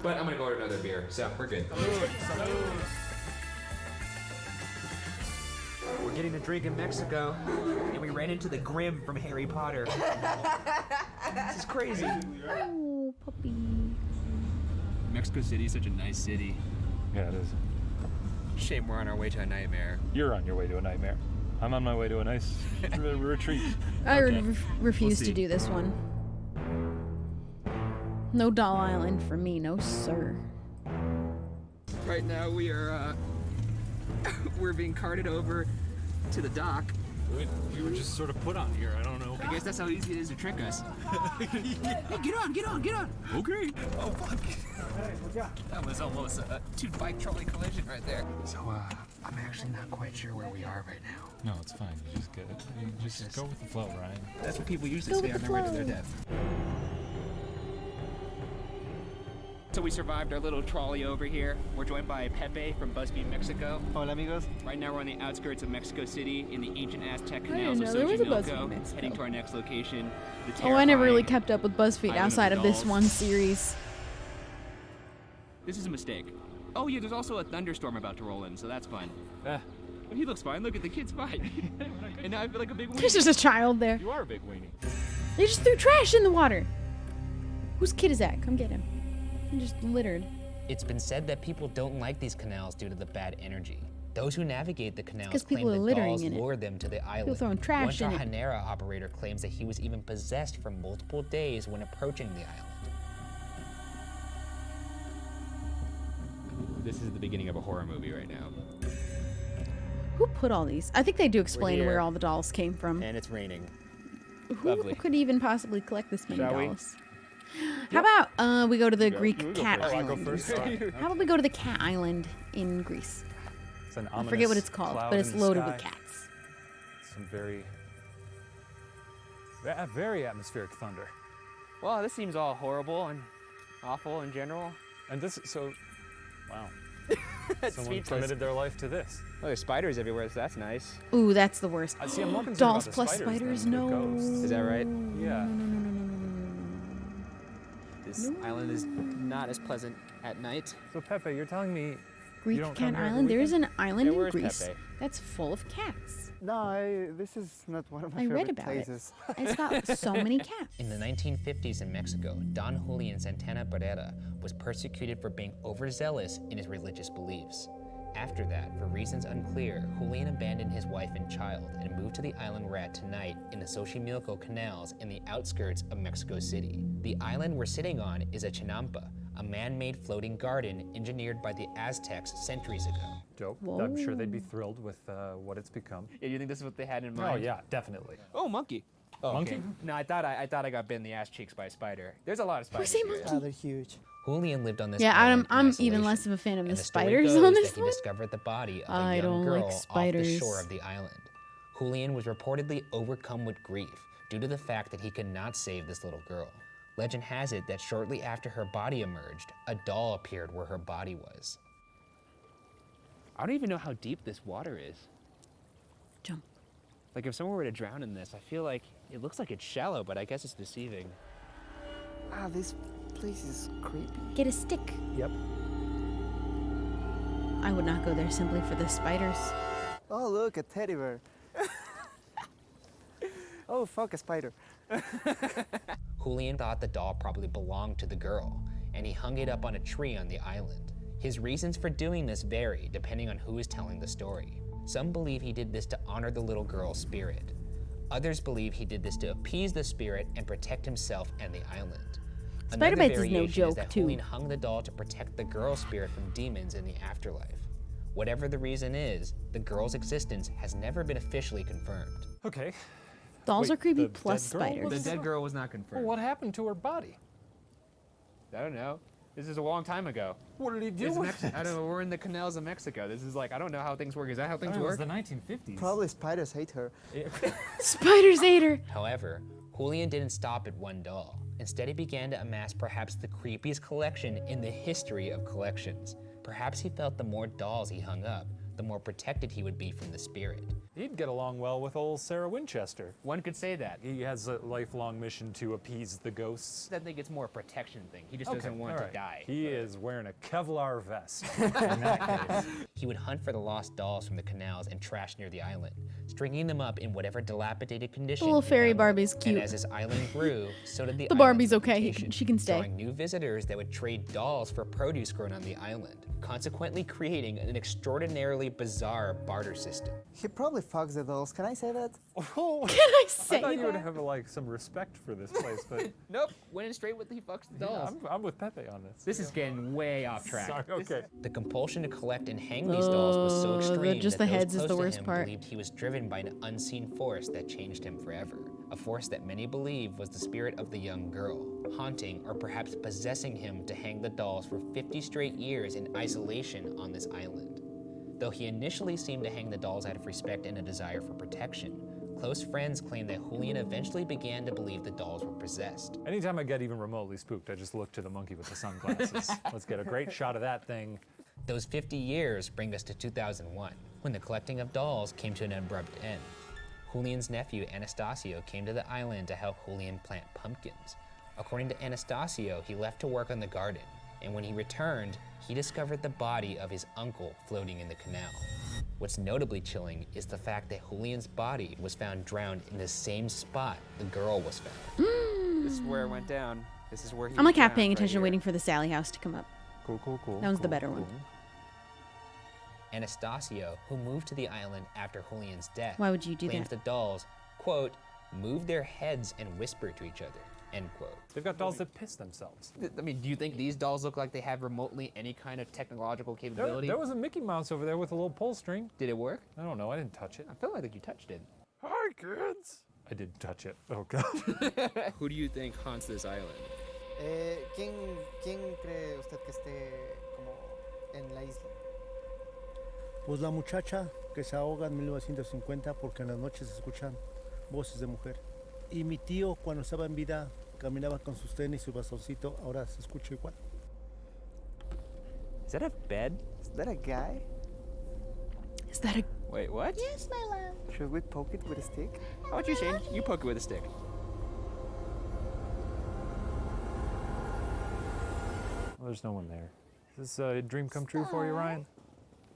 But I'm gonna go order another beer, so we're good. We're getting a drink in Mexico, and we ran into the Grim from Harry Potter. This is crazy. Oh, puppy. Mexico City is such a nice city. Yeah, it is. Shame we're on our way to a nightmare. You're on your way to a nightmare. I'm on my way to a nice retreat. I Okay. refuse We'll to see. do this one. No Doll Island for me, no sir. Right now we are, we're being carted over to the dock. We were just sort of put on here. I don't know. I guess that's how easy it is to trick us. Hey, get on! Okay. Oh, fuck. That was almost a two-bike trolley collision right there. So, I'm actually not quite sure where we are right now. No, it's fine. You just get it. You just go with the flow, Ryan. That's what people usually Go say with on the their way to their flow. death. So we survived our little trolley over here. We're joined by Pepe from BuzzFeed Mexico. Hola, amigos. Right now we're on the outskirts of Mexico City in the ancient Aztec I canals didn't of know there was a BuzzFeed Xochimilco, Mexico. heading to our next location. The Oh, I never really terrifying kept up with BuzzFeed Island of outside the of this Dolls. one series. This is a mistake. Oh yeah, there's also a thunderstorm about to roll in, so that's fun. But he looks fine. Look at the kid's fine. And now I feel like a big There's weenie. just a child there. You are a big weenie. They just threw trash in the water. Whose kid is that? Come get him. Just littered. It's been said that people don't like these canals due to the bad energy. Those who navigate the canals 'cause claim people are the littering dolls in it. lure them to the island. People throwing trash One in it. Hanera operator claims that he was even possessed for multiple days when approaching the island. This is the beginning of a horror movie right now. Who put all these? I think they do explain here. where all the dolls came from. And it's raining. Who Lovely. could even possibly collect this many Shall we? dolls? How about we go to the Greek You go cat first. Oh, I go island? first? All right. How about we go to the cat island in Greece? It's an I forget what ominous it's called, cloud but it's in the loaded sky. with cats. Some very atmospheric thunder. Well, this seems all horrible and awful in general. And this, so, wow. That's Someone speechless. committed their life to this. Oh, there's spiders everywhere, so that's nice. Ooh, that's the worst. I see. I'm more concerned Dolls about the plus spiders spiders, than the no. ghosts. Is that right? Yeah. This island is not as pleasant at night. So Pepe, you're telling me Greek you don't cat come here every island. There is an weekend? island Yeah, in where's Greece Pepe? that's full of cats. No, this is not one of my I favorite read about places. it. It's got so many cats. In the 1950s in Mexico, Don Julian Santana Barrera was persecuted for being overzealous in his religious beliefs. After that, for reasons unclear, Julian abandoned his wife and child and moved to the island we're at tonight in the Xochimilco canals in the outskirts of Mexico City. The island we're sitting on is a chinampa, a man-made floating garden engineered by the Aztecs centuries ago. Dope. I'm sure they'd be thrilled with what it's become. Yeah, you think this is what they had in mind? Oh yeah, definitely. Oh, monkey. Oh, Monkey? okay. No, I thought I got bit in the ass cheeks by a spider. There's a lot of spiders. say here. monkey? They're huge. Julian lived on this Yeah, island in I'm even isolation, less of a fan of the and story spiders goes on this that he one. discovered the body of a I young don't girl like off the spiders. shore of the island. Julian was reportedly overcome with grief due to the fact that he could not save this little girl. Legend has it that shortly after her body emerged, a doll appeared where her body was. I don't even know how deep this water is. Jump. Like if someone were to drown in this, I feel like it looks like it's shallow, but I guess it's deceiving. Ah, this place is creepy. Get a stick. Yep. I would not go there simply for the spiders. Oh, look, a teddy bear. Oh, fuck, a spider. Julian thought the doll probably belonged to the girl, and he hung it up on a tree on the island. His reasons for doing this vary depending on who is telling the story. Some believe he did this to honor the little girl's spirit. Others believe he did this to appease the spirit and protect himself and the island. Spider Another bites is no variation joke, is that too. Julian hung the doll to protect the girl's spirit from demons in the afterlife. Whatever the reason is, the girl's existence has never been officially confirmed. Okay. Dolls Wait, are creepy the plus dead girl spiders. The dead girl was not Well, confirmed. what happened to her body? I don't know. This is a long time ago. What did he do It's with it? I don't know. We're in the canals of Mexico. This is like, I don't know how things work. Is that how things Oh, it work? was the 1950s. Probably spiders hate her. Spiders ate her. However, Julian didn't stop at one doll. Instead, he began to amass perhaps the creepiest collection in the history of collections. Perhaps he felt the more dolls he hung up, the more protected he would be from the spirit. He'd get along well with old Sarah Winchester. One could say that. He has a lifelong mission to appease the ghosts. I think it's more a protection thing. He just doesn't want all to right. die. He is wearing a Kevlar vest in that case. He would hunt for the lost dolls from the canals and trash near the island, stringing them up in whatever dilapidated condition. The little he fairy found them. Barbie's And cute. as this island grew, so did the The island's Barbie's okay. reputation, She can stay. drawing new visitors that would trade dolls for produce grown on the island, consequently creating an extraordinarily bizarre barter system. He probably fucks the dolls. Can I say that? Oh, Can I say I thought you would that? have like some respect for this place, but Nope. Went in straight with the fucks the yeah, dolls. I'm with Pepe on this. This is getting way off track. Sorry, okay. The compulsion to collect and hang these dolls was so extreme just that the those heads is close the to worst him part. believed he was driven by an unseen force that changed him forever. A force that many believe was the spirit of the young girl, haunting or perhaps possessing him to hang the dolls for 50 straight years in isolation on this island. Though he initially seemed to hang the dolls out of respect and a desire for protection, close friends claim that Julian eventually began to believe the dolls were possessed. Anytime I get even remotely spooked, I just look to the monkey with the sunglasses. Let's get a great shot of that thing. Those 50 years bring us to 2001, when the collecting of dolls came to an abrupt end. Julian's nephew, Anastasio, came to the island to help Julian plant pumpkins. According to Anastasio, he left to work on the garden, and when he returned, he discovered the body of his uncle floating in the canal. What's notably chilling is the fact that Julian's body was found drowned in the same spot the girl was found. this is where it went down. This is where he I'm like half drowned, paying right attention, here. waiting for the Sally house to come up. Cool. That one's the better one. Anastasio, who moved to the island after Julian's death, Why would you do claims that? the dolls, quote, move their heads and whisper to each other, end quote. They've got dolls that piss themselves. I mean, do you think these dolls look like they have remotely any kind of technological capability? There was a Mickey Mouse over there with a little pull string. Did it work? I don't know. I didn't touch it. I feel like you touched it. Hi, kids. I didn't touch it. Oh, God. Who do you think haunts this island? ¿Quién cree usted que esté como en la isla? Pues la muchacha que se ahoga en 1950 porque en las noches se escuchan voces de mujer. Y mi tío cuando estaba en vida caminaba con sus tenis y su bastoncito, ahora se escucha igual. Is that a bed? Is that a guy? Is that a... Wait, what? Yes, my love. Should we poke it with a stick? How about you, Shane? You poke it with a stick. Well, there's no one there. Is this a dream come true for you, Ryan?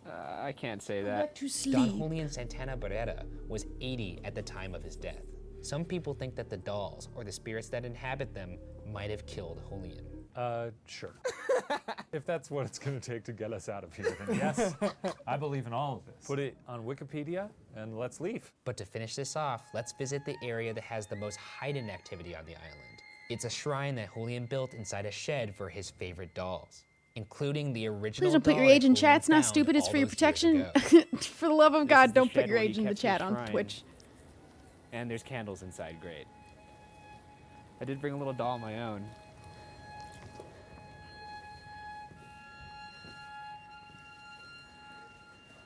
I can't say that. Don Julian Santana Barrera was 80 at the time of his death. Some people think that the dolls, or the spirits that inhabit them, might have killed Julian. Sure. If that's what it's going to take to get us out of here, then yes, I believe in all of this. Put it on Wikipedia and let's leave. But to finish this off, let's visit the area that has the most hidden activity on the island. It's a shrine that Julian built inside a shed for his favorite dolls, including the original Please don't put your doll age in that chat. Julian It's not found stupid. It's all for your those years protection. ago. For the love of This God, is the don't put shed your where age he in the kept chat his on shrine. Twitch. And there's candles inside. Great. I did bring a little doll of my own.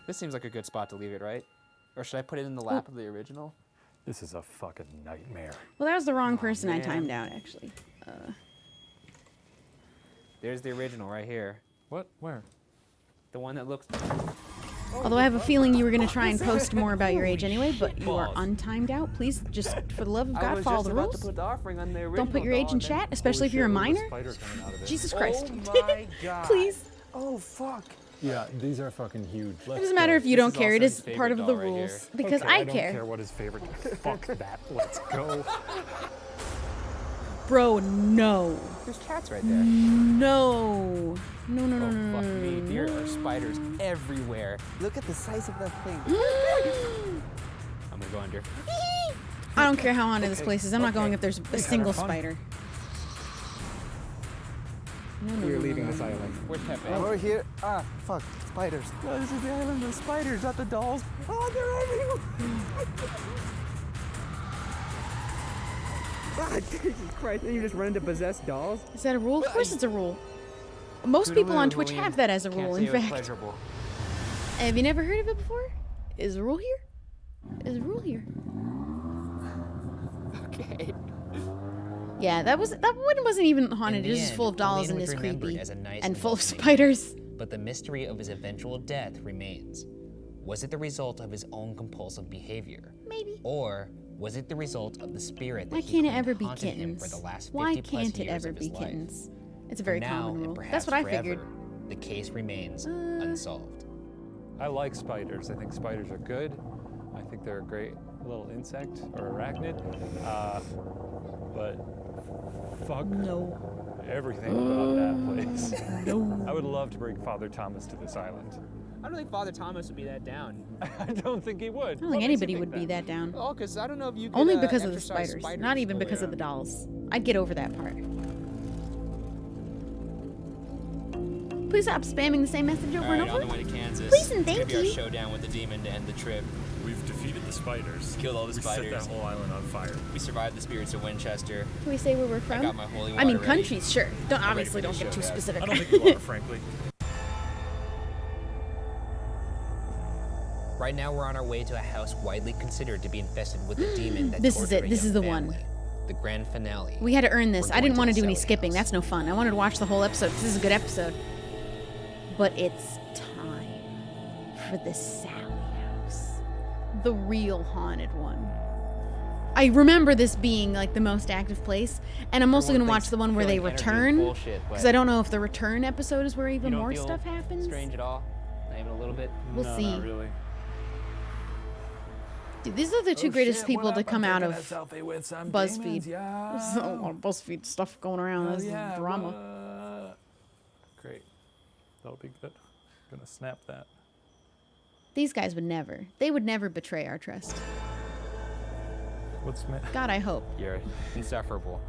This seems like a good spot to leave it, right? Or should I put it in the lap of the original? This is a fucking nightmare. Well, that was the wrong person I man. timed out, actually. There's the original right here. What? Where? The one that looks... Although I have a feeling you were going to try and post more about your age anyway, but you are untimed out. Please, just for the love of I God, was follow just the about rules. to put the offering on the original Don't put your age doll in and then- chat, especially if you're a minor. Jesus Christ. Oh my God. Please. Oh, fuck. Yeah, these are fucking huge. It doesn't matter if you don't care. It is part of the rules. Because Okay, I I don't care. care what his favorite. Fuck that. Let's go. Bro, no. There's cats right there. No. No, no, no, Oh, no, fuck no, me. no, There no. are spiders everywhere. Look at the size of that thing. I'm gonna go under. I don't care how haunted this place is. I'm not going if there's a had our single fun. spider. No, no, We're no, leaving no, this no, no. island. Where's Pepe? Over here. Ah, fuck. Spiders. No, this is the island of spiders, not the dolls. Oh, they're everywhere. God, Jesus Christ. Then you just run into possessed dolls? Is that a rule? Of course it's a rule. Most people on Twitch have that as a rule, in fact. Pleasurable. Have you never heard of it before? Is a rule here? Is a rule here? Okay. Yeah, that one wasn't even haunted. In It the was just end, full of dolls Julian and was is remembered creepy as a nice and full of welcoming spiders. man, but the mystery of his eventual death remains. Was it the result of his own compulsive behavior? Maybe. Or was it the result of the spirit that Why he can't it claimed ever be haunted him for kittens? the last 50 Why plus can't it years ever of his be life? kittens? It's a For very now, common and rule. perhaps That's what I forever, figured. The case remains unsolved. I like spiders. I think spiders are good. I think they're a great little insect or arachnid. But fuck everything about that place. No. I would love to bring Father Thomas to this island. I don't think Father Thomas would be that down. I don't think he would. I don't think anybody would be that down. Oh, because I don't know if you could, Only because of the exercise spiders, not even because of the dolls. I'd get over that part. Please stop spamming the same message over and Alright, over. on the way to Kansas. Please and It's thank gonna be you. our showdown with the demon to end the trip. We've defeated the spiders. Killed all the we spiders. set that whole island on fire. We survived the spirits of Winchester. Can we say where we're from? got my holy I mean, water ready. countries, sure. Don't I'm ready obviously for don't this get too showdown. specific. I don't think you are, frankly. Right now, we're on our way to a house widely considered to be infested with a demon that This is tortured it. a This young is the family. one. The grand finale. We had to earn this. We're I didn't going want to the do any Sally skipping. house. That's no fun. I wanted to watch the whole episode. This is a good episode. But it's time for the Sally house. The real haunted one. I remember this being like the most active place, and I'm also going to watch the one where they return, because I don't know if the return episode is where even more stuff happens. Strange at all? Not even a little bit? We'll see. Not really. Dude, these are the two greatest people to come out of BuzzFeed. Demons, yeah. There's a lot of BuzzFeed stuff going around. Hell This yeah, is drama. Great. That'll be good. Gonna snap that. These guys would never. They would never betray our trust. What's God, I hope. You're insufferable.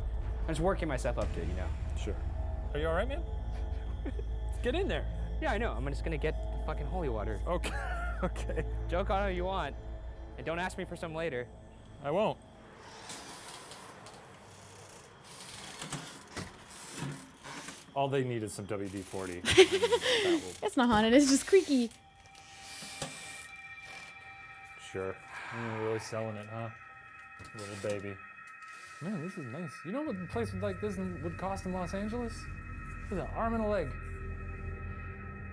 I'm just working myself up to it, you know. Sure. Are you all right, man? Get in there. Yeah, I know. I'm just gonna get the fucking holy water. Okay. Okay. Joke on how you want, and don't ask me for some later. I won't. All they need is some WD-40. It's not haunted. It's just creaky. Sure. You're really selling it, huh? Little baby. Man, this is nice. You know what a place like this would cost in Los Angeles? It's an arm and a leg.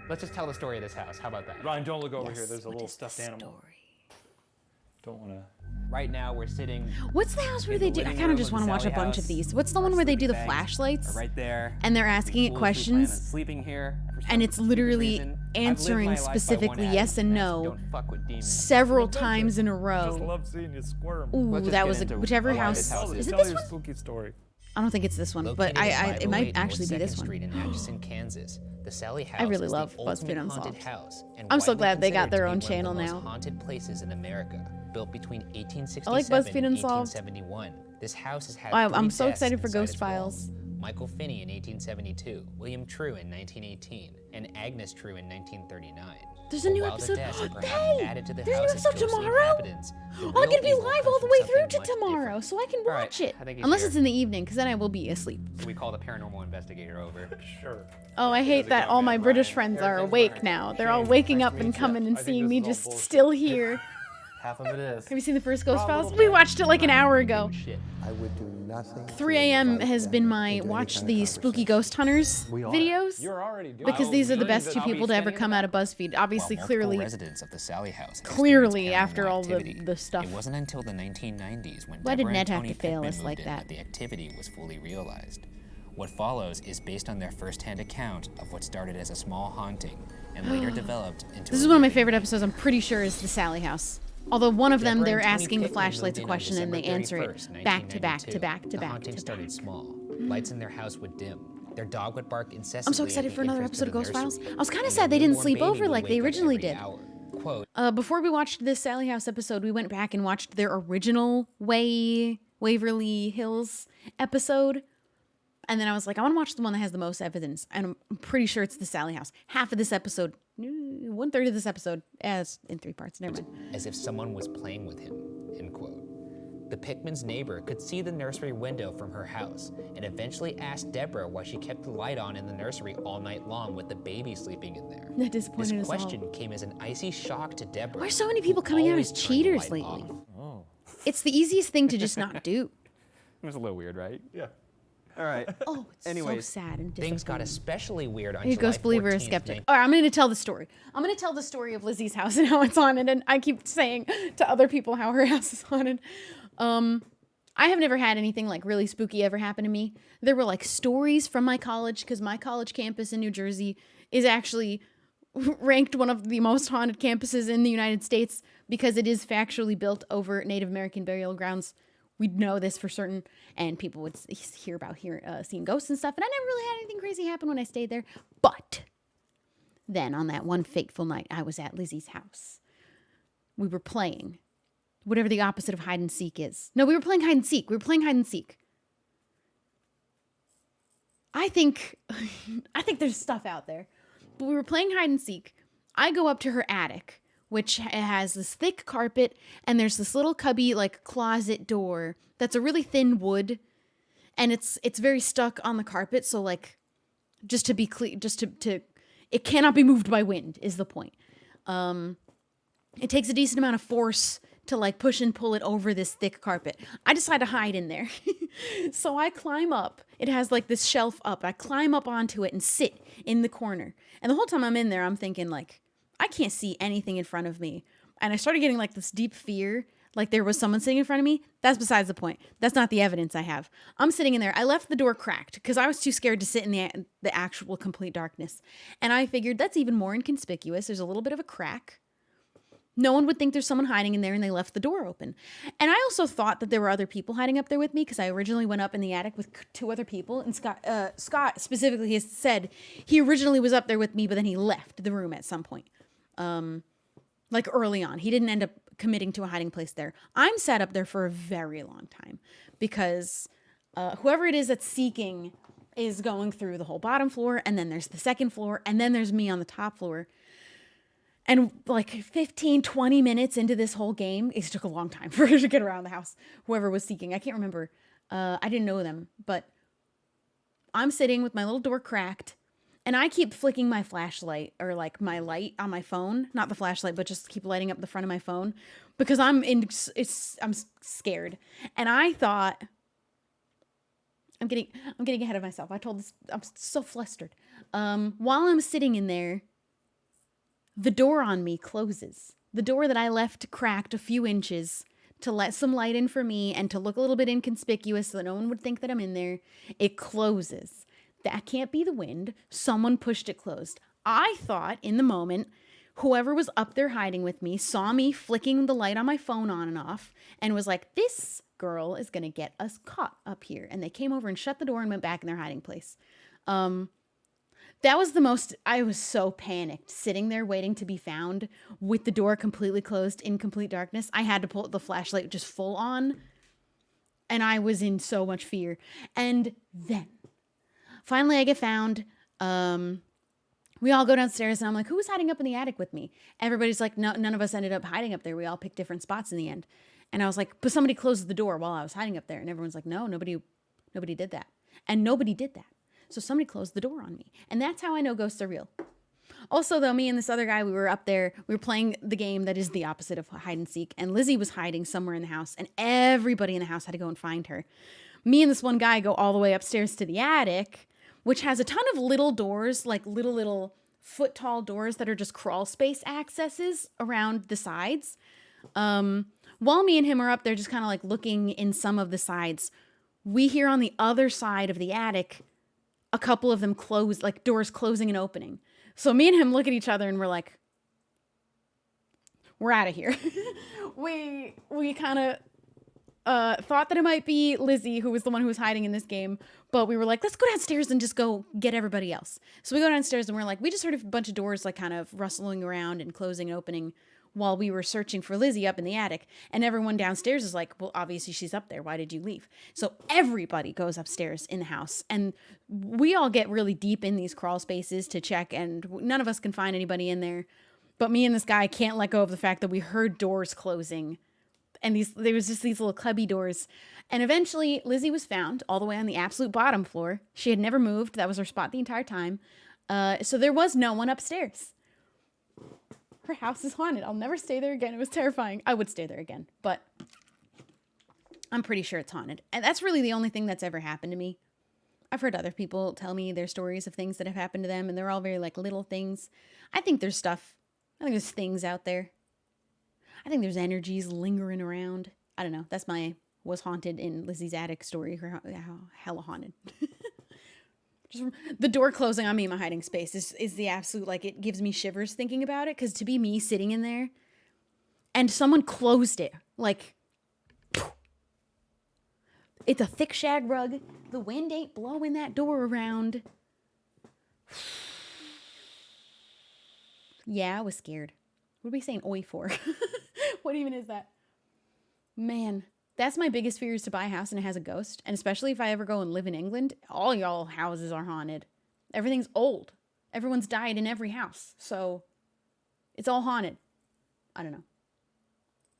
Let's just tell the story of this house. How about that? Ryan, don't look over here. There's a little stuffed animal. Don't want to. Right now, we're sitting. What's the house where they do? I kind of just want to watch a bunch of these. What's the one where they do the flashlights? Right there. And they're asking it questions. Sleeping here. And it's literally answering specifically yes and no several tijust in a row. Just love seeing you squirm. Ooh, that was whichever house. Is it this one? Spooky story. I don't think it's this one, but it might actually be this one. Street in Atchison, Kansas. The Sally House I really is love the ultimate BuzzFeed haunted Unsolved. house, and I'm so widely glad they got considered their to own be channel one of the now. most haunted places in America, built between 1867 I like BuzzFeed and Unsolved. 1871. This house has had I'm three so deaths excited for inside Ghost its walls. Files. Michael Finney in 1872, William True in 1918, and Agnes True in 1939. There's a new While the episode. deaths are perhaps Hey, added to the there's a new house's episode ghostly tomorrow. inhabitants, the I'm real gonna be evil live comes all the from way through something to much tomorrow, so I can All right, watch it. I think he's Unless here. it's in the evening, because then I will be asleep. So we call the paranormal investigator over. Sure. Oh, I hate that all my British friends are awake now. They're all waking up and coming and seeing me just still here. Half of it is. Have you seen the first Ghost Files? We watched it like an hour ago. I would do nothing. 3 a.m. has been my watch the spooky ghost hunters videos. You're already doing Because these are the best two people to ever come out of BuzzFeed. Obviously, While multiple clearly, residents of the Sally House have clearly experienced after paranormal all activity. the stuff. It wasn't until the 1990s when Why did Deborah Ned and have Tony to fail Pickman us moved like in that? the activity was fully realized. What follows is based on their first-hand account of what started as a small haunting and later developed into This a is one of my living favorite episodes, I'm pretty sure, is the Sally House. Although one of them, Deborah they're and Tony asking the Pickman flashlights a moved in on question and they December answer 31st, it back to back to 1992. back to The back haunting to started back. small. Lights in their house would dim. Their dog would bark incessantly. I'm so at excited the for another entrance episode to of the Ghost Files. nursery, I was kind of and sad their they didn't newborn sleep baby over would like they wake up originally every did. hour. Quote, Before we watched this Sally House episode, we went back and watched their original Waverly Hills episode. And then I was like, I want to watch the one that has the most evidence. And I'm pretty sure it's the Sally House. Half of this episode, 1/3 of this episode, as in 3 parts. Never mind. as if someone was playing with him, end quote. The Pickman's neighbor could see the nursery window from her house and eventually asked Deborah why she kept the light on in the nursery all night long with the baby sleeping in there. That disappointed This us all. question came as an icy shock to Deborah. Why are so many people who coming out as always turned the cheaters light lately? off. It's the easiest thing to just not do. It was a little weird, right? Yeah. All right. Oh, it's Anyways, so sad and things got disappointing. especially weird on Are you a July ghost believer or 14th, skeptic? All right, I'm going to tell the story. I'm going to tell the story of Lizzie's house and how it's haunted. And I keep saying to other people how her house is haunted. I have never had anything like really spooky ever happen to me. There were like stories from my college because my college campus in New Jersey is actually ranked one of the most haunted campuses in the United States because it is factually built over Native American burial grounds. We'd know this for certain, and people would hear about seeing ghosts and stuff, and I never really had anything crazy happen when I stayed there. But then on that one fateful night, I was at Lizzie's house. We were playing whatever the opposite of hide and seek is. No, we were playing hide and seek. I think there's stuff out there. But we were playing hide and seek. I go up to her attic, which has this thick carpet, and there's this little cubby, like, closet door that's a really thin wood, and it's very stuck on the carpet, so, like, just to be clear, it cannot be moved by wind, is the point. It takes a decent amount of force to, like, push and pull it over this thick carpet. I decide to hide in there. So I climb up. It has, like, this shelf up. I climb up onto it and sit in the corner. And the whole time I'm in there, I'm thinking, like, I can't see anything in front of me. And I started getting like this deep fear, like there was someone sitting in front of me. That's besides the point. That's not the evidence I have. I'm sitting in there. I left the door cracked because I was too scared to sit in the actual complete darkness. And I figured that's even more inconspicuous. There's a little bit of a crack. No one would think there's someone hiding in there, and they left the door open. And I also thought that there were other people hiding up there with me because I originally went up in the attic with 2 other people. And Scott specifically has said he originally was up there with me, but then he left the room at some point, like early on. He didn't end up committing to a hiding place there. I'm sat up there for a very long time because whoever it is that's seeking is going through the whole bottom floor, and then there's the second floor, and then there's me on the top floor. And like 15, 20 minutes into this whole game, it took a long time for her to get around the house. Whoever was seeking, I can't remember. I didn't know them, but I'm sitting with my little door cracked, and I keep flicking my flashlight or like my light on my phone, not the flashlight, but just keep lighting up the front of my phone because I'm scared. And I thought, I'm getting ahead of myself. I'm so flustered. While I'm sitting in there, the door on me closes. The door that I left cracked a few inches to let some light in for me and to look a little bit inconspicuous so that no one would think that I'm in there. It closes. That can't be the wind. Someone pushed it closed. I thought in the moment, whoever was up there hiding with me saw me flicking the light on my phone on and off and was like, this girl is going to get us caught up here. And they came over and shut the door and went back in their hiding place. That was I was so panicked sitting there waiting to be found with the door completely closed in complete darkness. I had to pull the flashlight just full on, and I was in so much fear. And then finally I get found. We all go downstairs, and I'm like, who was hiding up in the attic with me? Everybody's like, no, none of us ended up hiding up there. We all picked different spots in the end. And I was like, but somebody closed the door while I was hiding up there. And everyone's like, no, nobody did that. And nobody did that. So somebody closed the door on me. And that's how I know ghosts are real. Also, though, me and this other guy, we were up there. We were playing the game that is the opposite of hide and seek. And Lizzie was hiding somewhere in the house. And everybody in the house had to go and find her. Me and this one guy go all the way upstairs to the attic, which has a ton of little doors, like little foot-tall doors that are just crawl space accesses around the sides. While me and him are up there just kind of like looking in some of the sides, we hear on the other side of the attic a couple of them close, like doors closing and opening. So me and him look at each other and we're like, we're out of here. we kind of thought that it might be Lizzie, who was the one who was hiding in this game, but we were like, let's go downstairs and just go get everybody else. So we go downstairs and we're like, we just heard a bunch of doors like kind of rustling around and closing and opening while we were searching for Lizzie up in the attic. And everyone downstairs is like, well, obviously she's up there. Why did you leave? So everybody goes upstairs in the house, and we all get really deep in these crawl spaces to check, and none of us can find anybody in there. But me and this guy can't let go of the fact that we heard doors closing, and there was just these little cubby doors. And eventually Lizzie was found all the way on the absolute bottom floor. She had never moved. That was her spot the entire time. So there was no one upstairs. Her house is haunted. I'll never stay there again. It was terrifying. I would stay there again, but I'm pretty sure it's haunted. And that's really the only thing that's ever happened to me. I've heard other people tell me their stories of things that have happened to them, and they're all very like little things. I think there's there's things out there. I think there's energies lingering around. I don't know. That's my was haunted in Lizzie's attic story. Her hella haunted. Just the door closing on me in my hiding space is the absolute, like, it gives me shivers thinking about it. Because to be me sitting in there and someone closed it, like, it's a thick shag rug. The wind ain't blowing that door around. Yeah, I was scared. What are we saying oi for? What even is that? Man. That's my biggest fear, is to buy a house and it has a ghost. And especially if I ever go and live in England, all y'all houses are haunted. Everything's old. Everyone's died in every house. So it's all haunted. I don't know.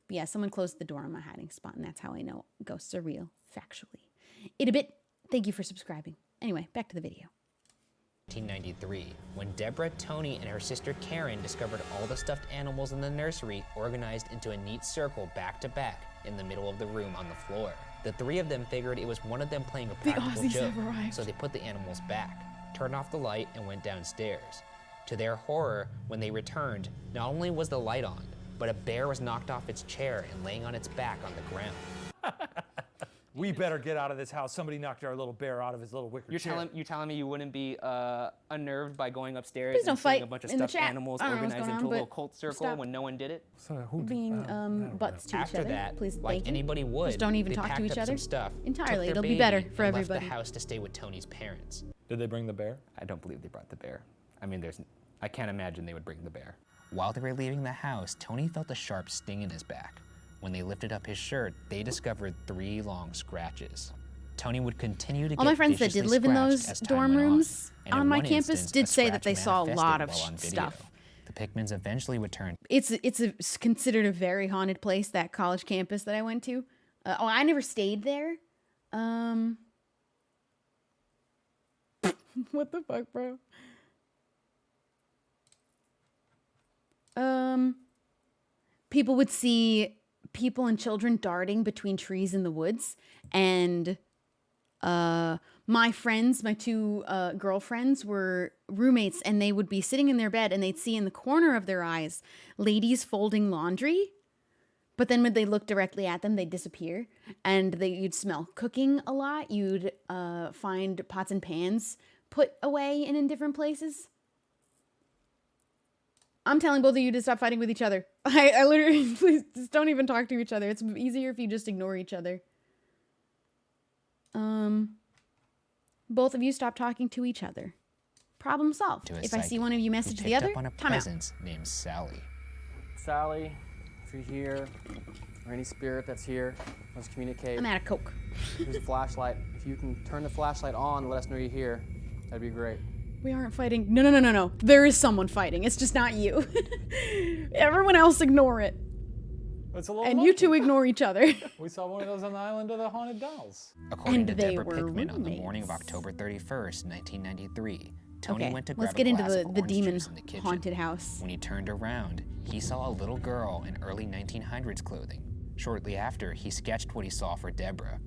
But yeah, someone closed the door on my hiding spot, and that's how I know ghosts are real, factually. Thank you for subscribing. Anyway, back to the video. 1993, when Deborah, Tony, and her sister Karen discovered all the stuffed animals in the nursery organized into a neat circle back to back in the middle of the room on the floor. The three of them figured it was one of them playing a practical joke, so they put the animals back, turned off the light, and went downstairs. To their horror, when they returned, not only was the light on, but a bear was knocked off its chair and laying on its back on the ground. We better get out of this house. Somebody knocked our little bear out of his little wicker chair. You're telling me you wouldn't be unnerved by going upstairs Please don't and seeing fight a bunch of in the stuffed chat. animals I don't know what's organized going into on, a little but cult circle stop when no one did it? Being butts to each After other. that, Please, like thank you. anybody would, Just don't even they talk to packed each up other some stuff, entirely. took their It'll be baby, better for and everybody. left the house to stay with Tony's parents. Did they bring the bear? I don't believe they brought the bear. I mean, I can't imagine they would bring the bear. While they were leaving the house, Tony felt a sharp sting in his back. When they lifted up his shirt, they discovered 3 long scratches. Tony would continue to All my get friends that did viciously live in scratched those as time dorm went rooms and on in my one campus instance, did a say that scratch they saw a lot of manifested while on video. stuff. The Pickmans eventually would turn. It's considered a very haunted place, that college campus that I went to. I never stayed there. What the fuck, bro? People would see people and children darting between trees in the woods, and my friends, my 2 girlfriends, were roommates, and they would be sitting in their bed, and they'd see in the corner of their eyes ladies folding laundry. But then when they look directly at them, they'd disappear, and you'd smell cooking a lot. You'd find pots and pans put away and in different places. I'm telling both of you to stop fighting with each other. I literally, please, just don't even talk to each other. It's easier if you just ignore each other. Both of you stop talking to each other. Problem solved. If I see one of you message the other, up on a time out. presence named Sally. Sally, if you're here, or any spirit that's here, let's communicate. I'm out of Coke. Here's a flashlight. If you can turn the flashlight on and let us know you're here, that'd be great. We aren't fighting. No. There is someone fighting. It's just not you. Everyone else ignore it. It's a little And monkey. you two ignore each other. We saw one of those on the island of the haunted dolls. According And to they Deborah were Pickman, on the roommates. morning of October 31st, 1993, Tony Okay, went to let's grab get a into glass of the orange demon juice in the kitchen. haunted house. When he turned around, he saw a little girl in early 1900s clothing. Shortly after, he sketched what he saw for Deborah.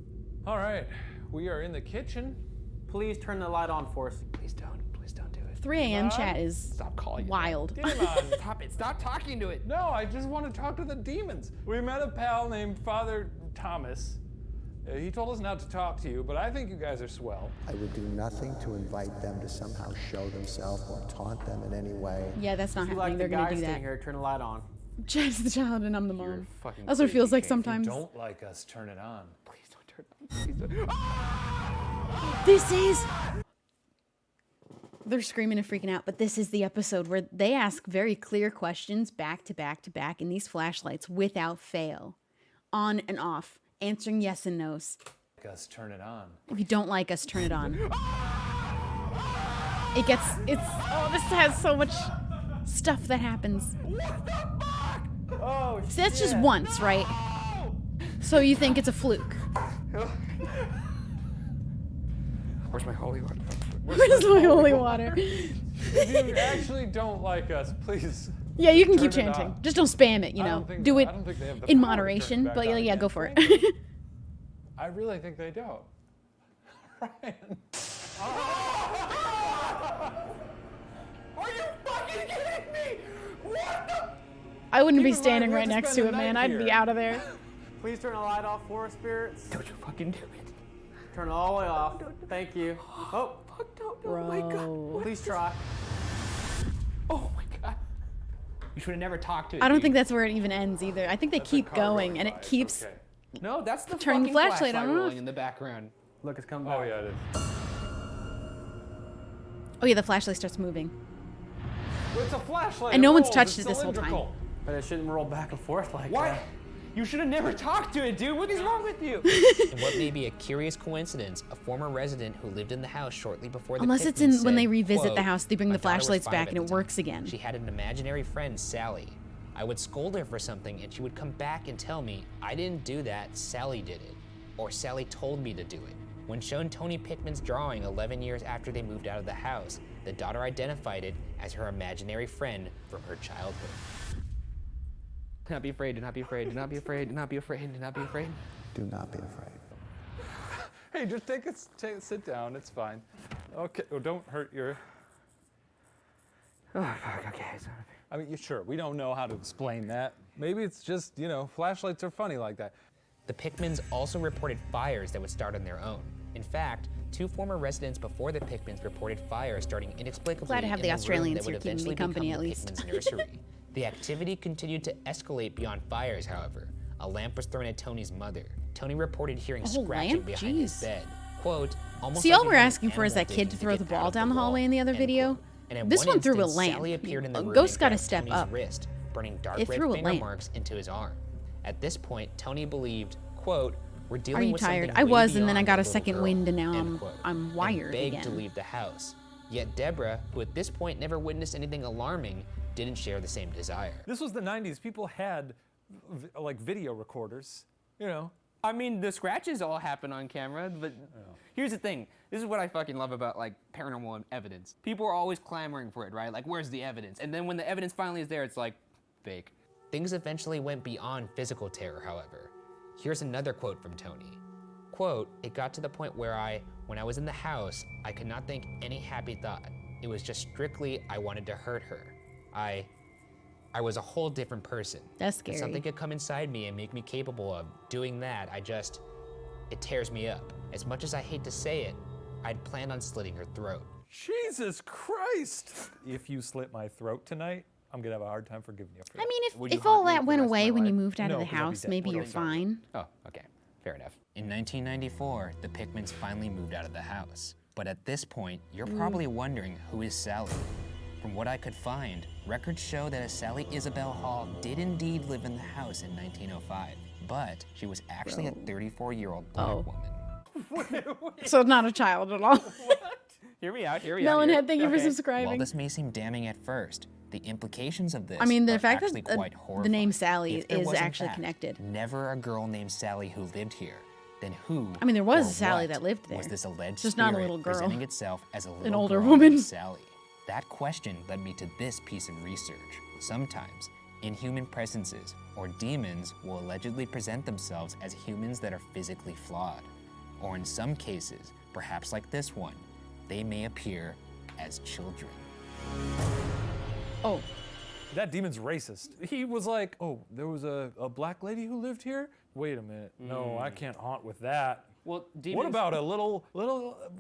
All right, we are in the kitchen. Please turn the light on for us. Please don't do it. 3 a.m. chat is Stop calling it wild. Stop talking to it. No, I just want to talk to the demons. We met a pal named Father Thomas. He told us not to talk to you, but I think you guys are swell. I would do nothing to invite them to somehow show themselves or taunt them in any way. Yeah, that's not If you happening. like They're the gonna guy do standing that. here, turn the light on. Chad's the child and I'm the mom. fucking That's what it feels crazy, like Kate. sometimes. If you don't like us, turn it on. Please don't turn it on. Please don't. This is... They're screaming and freaking out, but this is the episode where they ask very clear questions back to back to back in these flashlights without fail. On and off. Answering yes and no's. Us, turn it on. If you don't like us, turn it on. This has so much stuff that happens. Oh, So that's just once, right? So you think it's a fluke. Where's my holy water? Where's my holy water? If you actually don't like us, please. Yeah, you can keep turn it chanting. off. Just don't spam it, you I know. don't think- Do it I don't think they have the in power to turn it moderation, back but on yeah, again. go for it. I really think they don't. Ryan. Are you fucking kidding me? What the? I wouldn't be Keep in mind, standing we right have to next spend to the it, man. night I'd be here. out of there. Please turn the light off for us, spirits. Don't you fucking do it. Turn it all the way off. Thank you. Oh, Bro. my God. Please try. Oh my God. You should have never talked to it. I don't dude. think that's where it even ends either. I think they keep going, and it keeps... No, that's the Turning the fucking flashlight on and rolling off. in the background. Look, it's coming back. Oh, yeah, it is. Oh yeah, the flashlight starts moving. It's a flashlight. And no it one's rolls, touched it's it this whole time. cylindrical. But it shouldn't roll back and forth like What? that. You should have never talked to it, dude. What is wrong with you? In what may be a curious coincidence, a former resident who lived in the house shortly before the Unless it's Pickmans in when they said, revisit quote, the house, they bring "My the daughter was flashlights 5 back at and the it time. works again. She had an imaginary friend, Sally. I would scold her for something and she would come back and tell me, I didn't do that, Sally did it. Or Sally told me to do it. When shown Tony Pickman's drawing 11 years after they moved out of the house, the daughter identified it as her imaginary friend from her childhood. Do not be afraid, do not be afraid, do not be afraid, do not be afraid, do not be afraid. Do not be afraid. Hey, just sit down. It's fine. Okay. Oh, don't hurt your. Oh, fuck, okay. Sorry. I mean, sure, we don't know how to explain that. Maybe it's just, flashlights are funny like that. The Pickmans also reported fires that would start on their own. In fact, 2 former residents before the Pickmans reported fires starting inexplicably Glad to have in the room Australians that would here keeping eventually me company become at the least. Pickmans' nursery. The activity continued to escalate beyond fires, however. A lamp was thrown at Tony's mother. Tony reported hearing A whole scratching lamp? behind his Jeez. bed. Quote, almost See, like all you we're hear an asking for is animal that kid digging to to throw get the out ball of down the wall, hallway in the other end video. quote. And in This one threw a instance, lamp. Sally appeared in the A room ghost and gotta grabbed step Tony's up. wrist, burning dark It red threw a finger lamp. marks into his arm. At this point, Tony believed, quote, we're dealing Are you with tired? something I way was, and then I beyond got a little second girl, wind, and now end quote, I'm wired and begged again. to leave the house. Yet Deborah, who at this point never witnessed anything alarming, didn't share the same desire. This was the 90s. People had like video recorders, you know. I mean, the scratches all happen on camera, but here's the thing. This is what I fucking love about, like, paranormal evidence. People are always clamoring for it, right? Like, where's the evidence? And then when the evidence finally is there, it's like, fake. Things eventually went beyond physical terror, however. Here's another quote from Tony. Quote, it got to the point where when I was in the house, I could not think any happy thought. It was just strictly, I wanted to hurt her. I was a whole different person. That's If scary. something could come inside me and make me capable of doing that, it tears me up. As much as I hate to say it, I'd planned on slitting her throat. Jesus Christ! If you slit my throat tonight, I'm gonna have a hard time forgiving you for that. I mean, Would you if all haunt me that for went the rest of away my when you life? moved out No, of the 'cause I'll be house, dead. maybe We're you're all sorry. fine. Oh, okay. Fair enough. In 1994, the Pickmans finally moved out of the house. But at this point, you're probably wondering who is Sally. From what I could find, records show that a Sally Isabel Hall did indeed live in the house in 1905, but she was actually a 34-year-old black woman. So not a child at all. Hear me out, Melonhead, thank you for subscribing. While this may seem damning at first, the implications of this I mean, the are fact actually that quite the horrifying. name Sally If there is was, in actually fact, connected. never a girl named Sally who lived here, then who I mean, there was or a Sally what that lived there. was this alleged Just not a spirit little girl. presenting itself as a little older girl woman. named Sally? That question led me to this piece of research. Sometimes, inhuman presences or demons will allegedly present themselves as humans that are physically flawed. Or in some cases, perhaps like this one, they may appear as children. Oh. That demon's racist. He was like, oh, there was a black lady who lived here? Wait a minute. No, I can't haunt with that. Well, What demons- about a little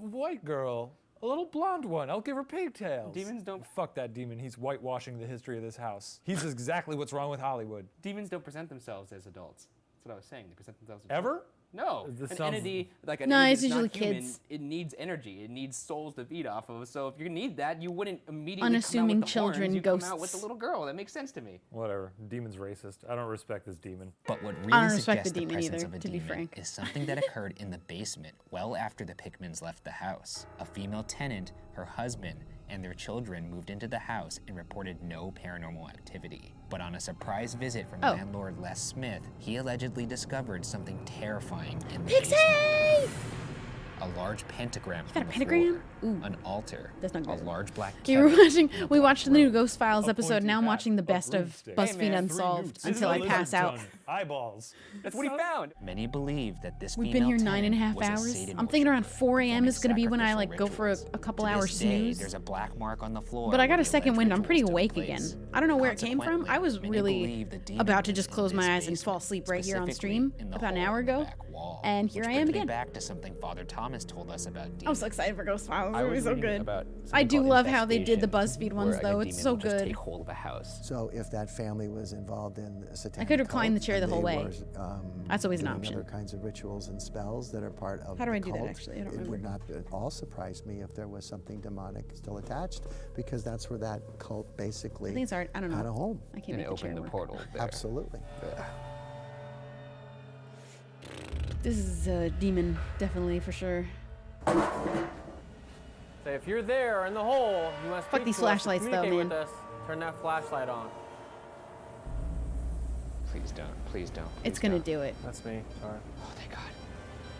white girl? A little blonde one. I'll give her pigtails. Demons don't- Fuck that demon. He's whitewashing the history of this house. He's exactly what's wrong with Hollywood. Demons don't present themselves as adults. That's what I was saying. They present themselves as Ever? children. No. This An sounds- entity, like an No, entity it's that's not usually human, kids. it needs energy. It needs souls to feed off of. So if you need that, you wouldn't immediately Unassuming come out with the children, horns. You ghosts. come out with the little girl. That makes sense to me. Whatever. Demon's racist. I don't respect this demon. But what I really don't respect suggests the the demon presence either, of a to be demon frank. is something that occurred in the basement well after the Pickmans left the house. A female tenant, her husband, and their children moved into the house and reported no paranormal activity. But on a surprise visit from landlord Les Smith, he allegedly discovered something terrifying in the basement. A large pentagram got on a the pentagram? floor, an altar, That's not a good. large black We were kettle, watching. and a We black watched the new robe. Ghost Files A episode. Now I'm pointy watching the hat, a best of broomstick. BuzzFeed Hey, man, Unsolved This is until a I lizard pass out. tongue. Eyeballs. That's what he found. Many believe that this We've been here female 9.5 tenant was a hours. Satan I'm thinking around worshiper 4 a.m. is performing gonna be when I sacrificial like go for rituals. a couple To hours this day, snooze. there's a black mark on the floor. But I got where a the second alleged wind. I'm pretty rituals took awake place. again. I don't know where it came from. I was Consequently, really many believe the demon about to lives just in close this my eyes and basement, fall asleep right here on specifically stream in the about an hole hour in the ago. back wall, And here which I am brings me again. back to something Father Thomas told us about demons. I'm so excited for Ghost Files. I It's was so reading good. about I something do called love how they did the infestation, BuzzFeed ones where, though. like, a It's demon so will just good. take hold of a house. So if that family was involved in a satanic could recline cult the chair the and whole they way. were, That's always an doing option. Other kinds of rituals and spells that are part of How do the I do that, cult, actually? I don't it would not remember. at all surprise me if there was something demonic still attached, because that's where that cult basically I think it's art. I don't know. had a home. I can't And make it the chair opened the work. portal there. Absolutely. This is a demon, definitely for sure. So if you're there in the hole, you must Fuck speak these to us and flashlights, though, communicate man. with us. Turn that flashlight on. Please don't. Please don't. It's please gonna don't. do it. That's me. Sorry. Oh, thank God.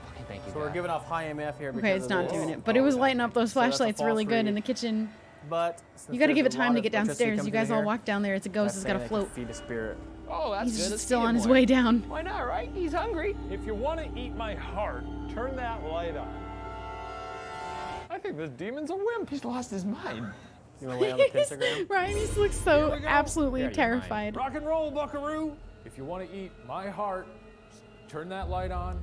Fucking thank you, So we're God. giving off high MF here. Okay, because it's of not this. doing it, but it was lighting up those So that's a flashlights really false good in read. the kitchen. But You got to give it time to get downstairs. You guys all walk. walk down there. It's a ghost. It's got to float. Feed a spirit. Oh, that's He's good. just Let's still feed on him his more. way down. Why not, right? He's hungry. If you want to eat my heart, turn that light on. I think this demon's a wimp. He's lost his mind. You want to lay on the pentagram? Ryan just looks so absolutely terrified. Rock and roll, buckaroo. If you want to eat my heart, turn that light on.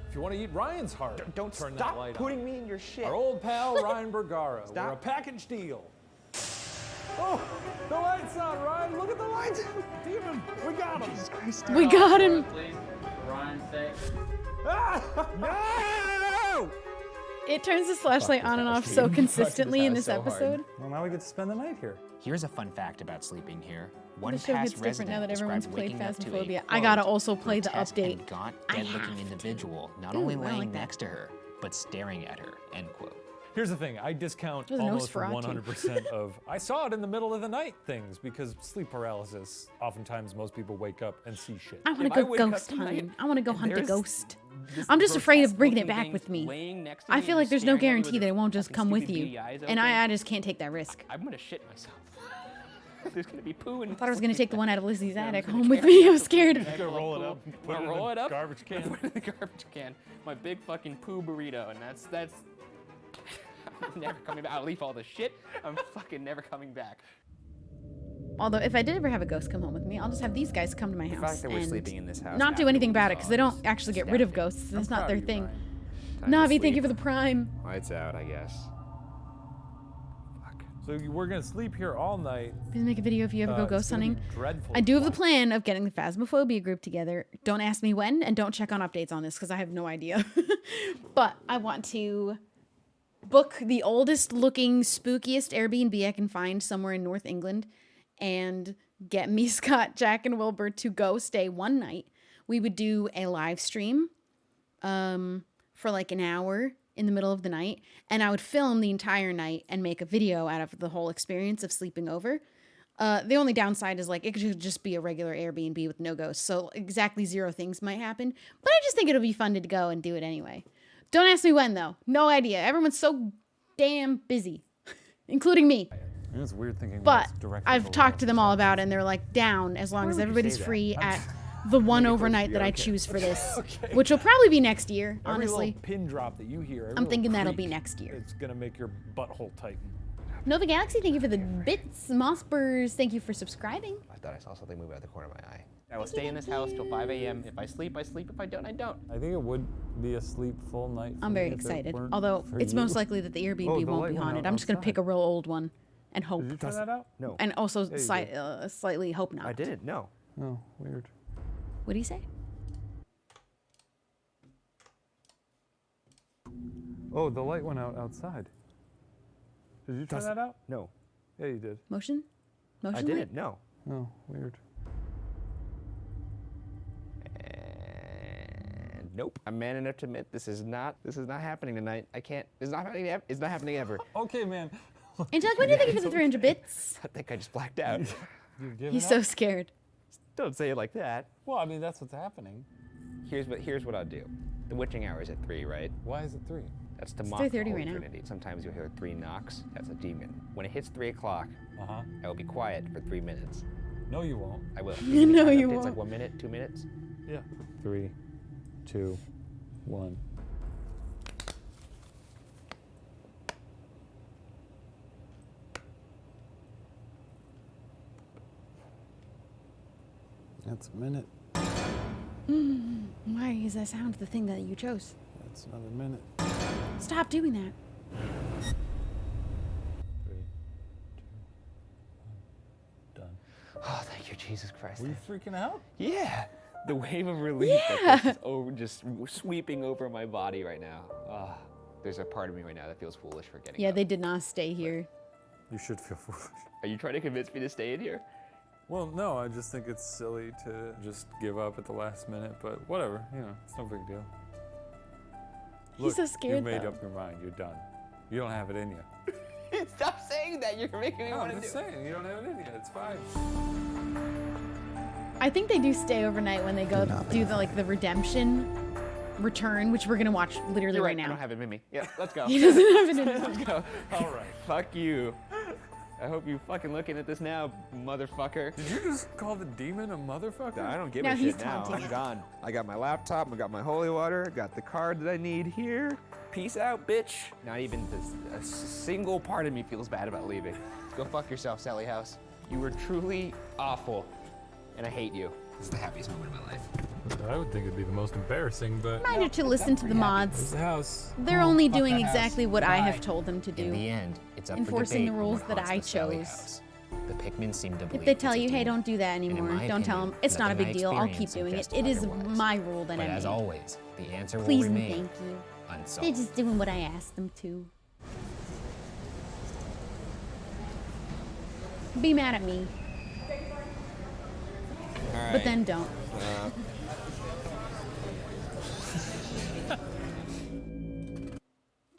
If you want to eat Ryan's heart, Don't turn stop that light putting on. me in your shit. Our old pal Ryan Bergara. Stop. We're a package deal. Oh, the lights on, Ryan. Look at the lights. Demon, we got him. Jesus Christ. We got him. Please, for Ryan's sake. No! It turns the flashlight on and off so consistently in this so hard. episode. Well, now we get to spend the night here. Here's a fun fact about sleeping here. One The show past gets different now resident that everyone's described played waking up to a, Phasmophobia. I gotta quote, also play the grotesque update. and gaunt, I dead-looking have to. individual, not Ooh, only I like laying that. next to her, but staring at her, end quote. Here's the thing, I discount There's an almost Nosferatu. 100% of I saw it in the middle of the night things because sleep paralysis, oftentimes most people wake up and see shit. I want If to I go wake up ghost tonight hunting. I want to go and hunt a there's ghost. this I'm just afraid of bringing it grotesque back with looking me. thing laying next to I me feel and like there's no staring at me guarantee with that it her won't just fucking come with stupid you. beady eyes And open. I just can't take that risk. I'm gonna shit myself. There's gonna be poo and. I thought I was gonna take the one out of Lizzie's attic home with me. I was scared. Just gonna roll it up. put it in roll the it up. garbage can. Put it in the garbage can. My big fucking poo burrito, and that's. I'm never coming back. I'll leave all the shit. I'm fucking never coming back. Although if I did ever have a ghost come home with me, I'll just have these guys come to my The house fact that we're and sleeping in this house not do after anything we about it saw because they don't is actually get rid of astounding. ghosts. That's not proud their of you, thing. Time to Navi, thank you sleep. for the prime. Lights out, I guess. So we're gonna sleep here all night. Please make a video if you ever go It's ghost gonna be hunting. dreadful. I do have the plan of getting the Phasmophobia group together. Don't ask me when, and don't check on updates on this because I have no idea. But I want to book the oldest looking, spookiest Airbnb I can find somewhere in North England and get me, Scott, Jack, and Wilbur to go stay one night. We would do a live stream for like an hour in the middle of the night, and I would film the entire night and make a video out of the whole experience of sleeping over. The only downside is like it could just be a regular Airbnb with no ghosts, so exactly 0 things might happen. But I just think it'll be fun to go and do it anyway. Don't ask me when though. No idea. Everyone's so damn busy, including me. And it's weird thinking. But it's directly I've below talked us. to them all about it, and they're like down as long Why as would you everybody's say that? free I'm at the one overnight that I okay. choose for this, Okay. which will probably be next year, Every honestly. little pin drop that you hear. every I'm little thinking that'll be creak, next year. It's gonna make your butthole tighten. Nova Galaxy, thank you for the bits. Mossburs, thank you for subscribing. I thought I saw something move out of the corner of my eye. I will stay in this house till 5 a.m. If I sleep, I sleep. If I don't, I don't. I think it would be a sleep full night. I'm very excited. Although it's most likely that the Airbnb won't be haunted. I'm just gonna pick a real old one and hope. Did you try that out? No. And also Yeah, you did. slightly hope not. I didn't. No. Oh, weird. What do you say? Oh, the light went out outside. Did you try that out? No. Yeah, you did. Motion? Motion I light? didn't. No. Oh, weird. And nope. I'm man enough to admit this is not happening tonight. I can't. It's not happening. It's not happening ever. Okay, man. Angelic, what do you think for the 300 bits? I think I just blacked out. He's so scared. Don't say it like that. Well, I mean, that's what's happening. Here's what I'll do. The witching hour is at 3, right? Why is it 3? That's to It's mock the 3:30 Holy right now. Trinity. Sometimes you'll hear 3 knocks. That's a demon. When it hits 3 o'clock, I will be quiet for 3 minutes. No, you won't. I will. No, you It's won't. like 1 minute, 2 minutes. Yeah. 3, 2, 1. That's a minute. Why is that sound the thing that you chose? That's another minute. Stop doing that. 3, 2, 1. Done. Oh, thank you, Jesus Christ. Were you freaking out? Yeah. The wave of relief that's just sweeping over my body right now. Oh, there's a part of me right now that feels foolish for getting Yeah, up. they did not stay here. You should feel foolish. Are you trying to convince me to stay in here? Well, no, I just think it's silly to just give up at the last minute, but whatever, it's no big deal. He's so scared, You've made though. up your mind, you're done. You don't have it in you. Stop saying that. You're making me No, want I'm to just do it. saying, you don't have it in you, it's fine. I think they do stay overnight when they go do the redemption return, which we're gonna watch literally You're right I now. don't have it in me. Yeah, let's go. He doesn't have it in him. Let's go. All right. Fuck you. I hope you fucking looking at this now, motherfucker. Did you just call the demon a motherfucker? I don't give Now a he's shit now. taunting. I'm gone. I got my laptop. I got my holy water. Got the card that I need here. Peace out, bitch. Not even a single part of me feels bad about leaving. Go fuck yourself, Sally House. You were truly awful, and I hate you. This is the happiest moment of my life. I would think it'd be the most embarrassing, but Reminder to listen to the mods. There's the house. They're only doing exactly what I have told them to do. In the end, it's up enforcing for the debate rules on that what I haunts the Sally chose. house. The Pikmin seem to believe If they tell it's a you, hey, demon. don't do that And in anymore, my don't tell them. opinion, It's not a nothing big I deal. I'll keep experienced doing it. suggests It is otherwise. my rule that But I as made. always, the answer will Please and remain thank you. unsolved. They're just doing what I asked them to. Be mad at me, but then don't.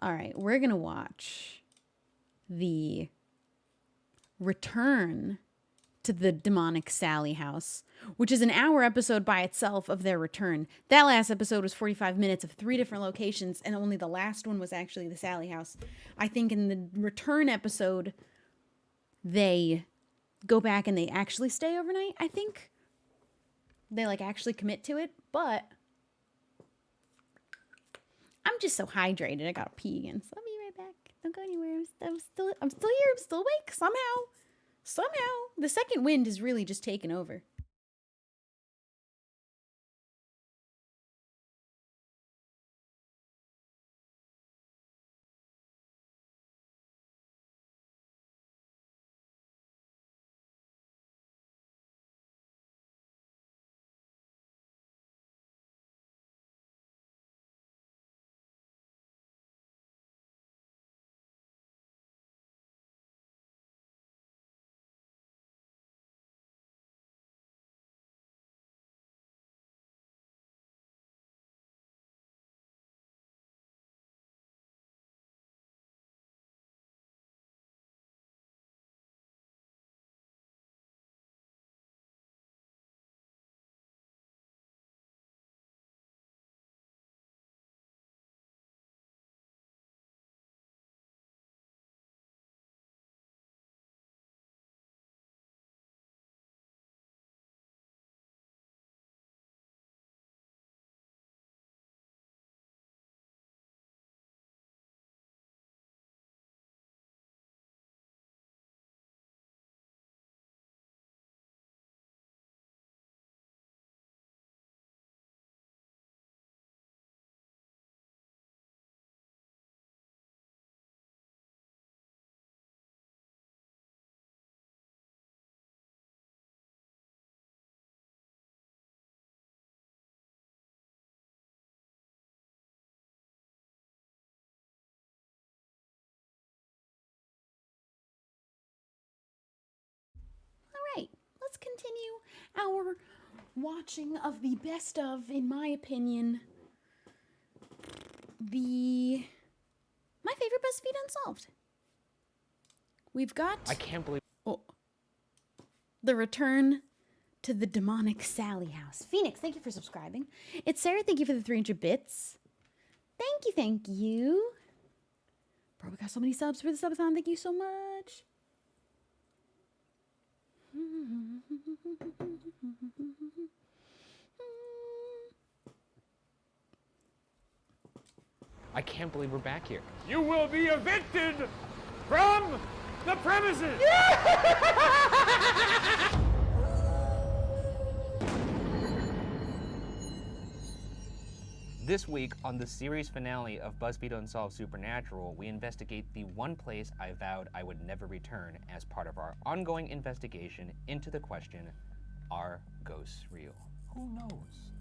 All right, we're gonna watch the return to the demonic Sally house, which is an hour episode by itself of their return. That last episode was 45 minutes of 3 different locations, and only the last one was actually the Sally house. I think in the return episode, they go back and they actually stay overnight, I think. They like actually commit to it, but I'm just so hydrated. I gotta pee again, so I'll be right back. Don't go anywhere. I'm still here. I'm still awake somehow. The second wind is really just taken over. Right, let's continue our watching of the best of, in my opinion, my favorite BuzzFeed Unsolved. We've got I can't believe the return to the demonic Sally house. Phoenix, thank you for subscribing. It's Sarah, thank you for the 300 bits. Thank you. Bro, we got so many subs for the subathon. Thank you so much. I can't believe we're back here. You will be evicted from the premises! This week, on the series finale of BuzzFeed Unsolved Supernatural, we investigate the one place I vowed I would never return as part of our ongoing investigation into the question, are ghosts real? Who knows?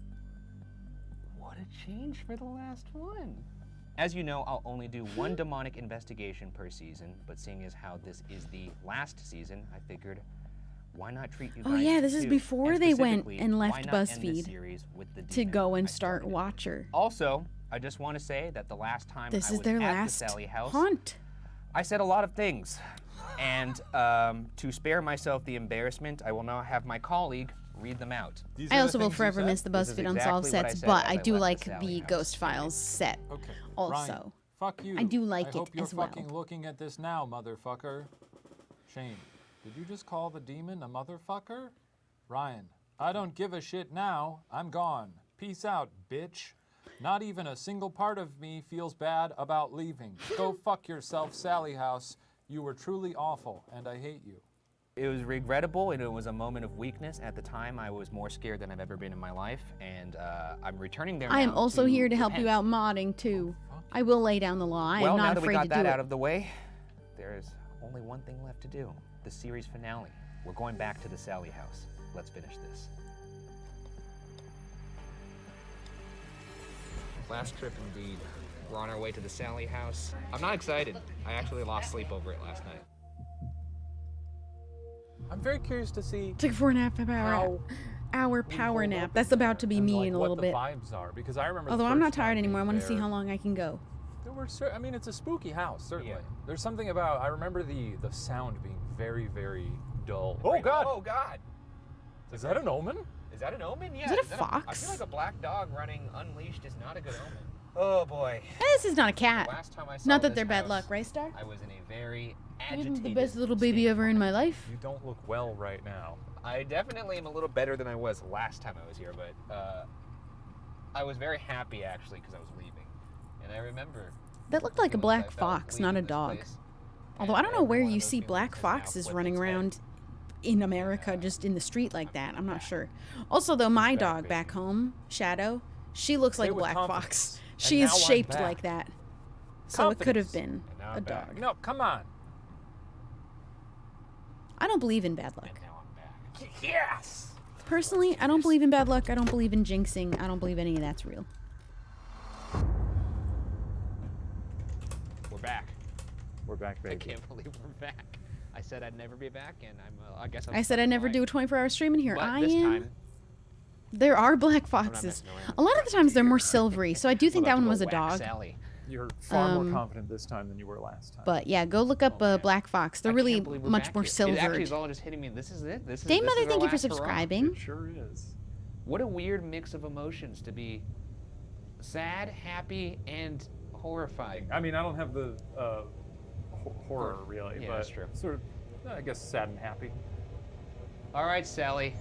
What a change for the last one. As you know, I'll only do one demonic investigation per season, but seeing as how this is the last season, I figured, why not treat you guys Oh yeah, this is too? before And they went specifically, and why left not end the BuzzFeed series with the to demon go and I start started? Watcher. Also, I just want to say that the last time This I is was their at last the Sally house, haunt. I said a lot of things. And to spare myself the embarrassment, I will now have my colleague read them out. I also will forever miss the This is BuzzFeed Unsolved exactly what I sets, said but as I I do left like the Sally the house. Ghost Files set. Okay. Also, Ryan, fuck you. I do like I it hope you're as well. fucking looking at this now, motherfucker. Shane, did you just call the demon a motherfucker? Ryan, I don't give a shit now. I'm gone. Peace out, bitch. Not even a single part of me feels bad about leaving. Go fuck yourself, Sally House. You were truly awful, and I hate you. It was regrettable, and it was a moment of weakness. At the time, I was more scared than I've ever been in my life, and I'm returning there I am now also here to help repent. you out modding too. I will lay down the law. I Well, am now not that we afraid got to that do out it. of the way, there's only one thing left to do. The series finale. We're going back to the Sally house. Let's finish this. Last trip indeed. We're on our way to the Sally house. I'm not excited. I actually lost sleep over it last night. I'm very curious to see. Took a 4.5 hour power nap. That's about to be me like in a what little the bit. vibes are, because I remember. Although the I'm not first time tired anymore. I being want to see there, how long I can go. There were, I mean, it's a spooky house, certainly. There's something about. I remember the sound being very, very dull. Oh God! Oh God! Is that an omen? Is that an omen? Yeah. Is it a I fox? feel like a black dog running unleashed is not a good omen. Oh boy. This is not a cat. The last time I saw Not that this they're bad house, luck, right, Star? I was in a very I'm agitated the best little baby ever in my life. You don't look well right now. I definitely am a little better than I was last time I was here, but I was very happy actually because I was leaving, and I remember. That looked like a black fox, not a dog. Although I don't know where you see black foxes running around in America just in the street like that. I'm not sure. Also, though, my dog back home, Shadow, she looks like a black fox. She is shaped like that. So it could have been a dog. No, come on. I don't believe in bad luck. Yes. Personally, I don't believe in bad luck. I don't believe in jinxing. I don't believe any of that's real. We're back. We're back, baby. I can't believe we're back. I said I'd never be back, and I guess I'm. I said I'd never do a 24-hour stream, and here But I this am. time, There are black foxes. A lot of the times they're more silvery, so I do think that one was a dog. You're far more confident this time than you were last time. But yeah, go look up black fox. They're really much more It actually silvered. is all just hitting me. This is it. This is. Dame this Mother, is thank our you for last hurrah. subscribing. It sure is. What a weird mix of emotions to be sad, happy, and horrifying. I mean, I don't have the horror really, Yeah, but that's true. sort of, I guess, sad and happy. All right, Sally,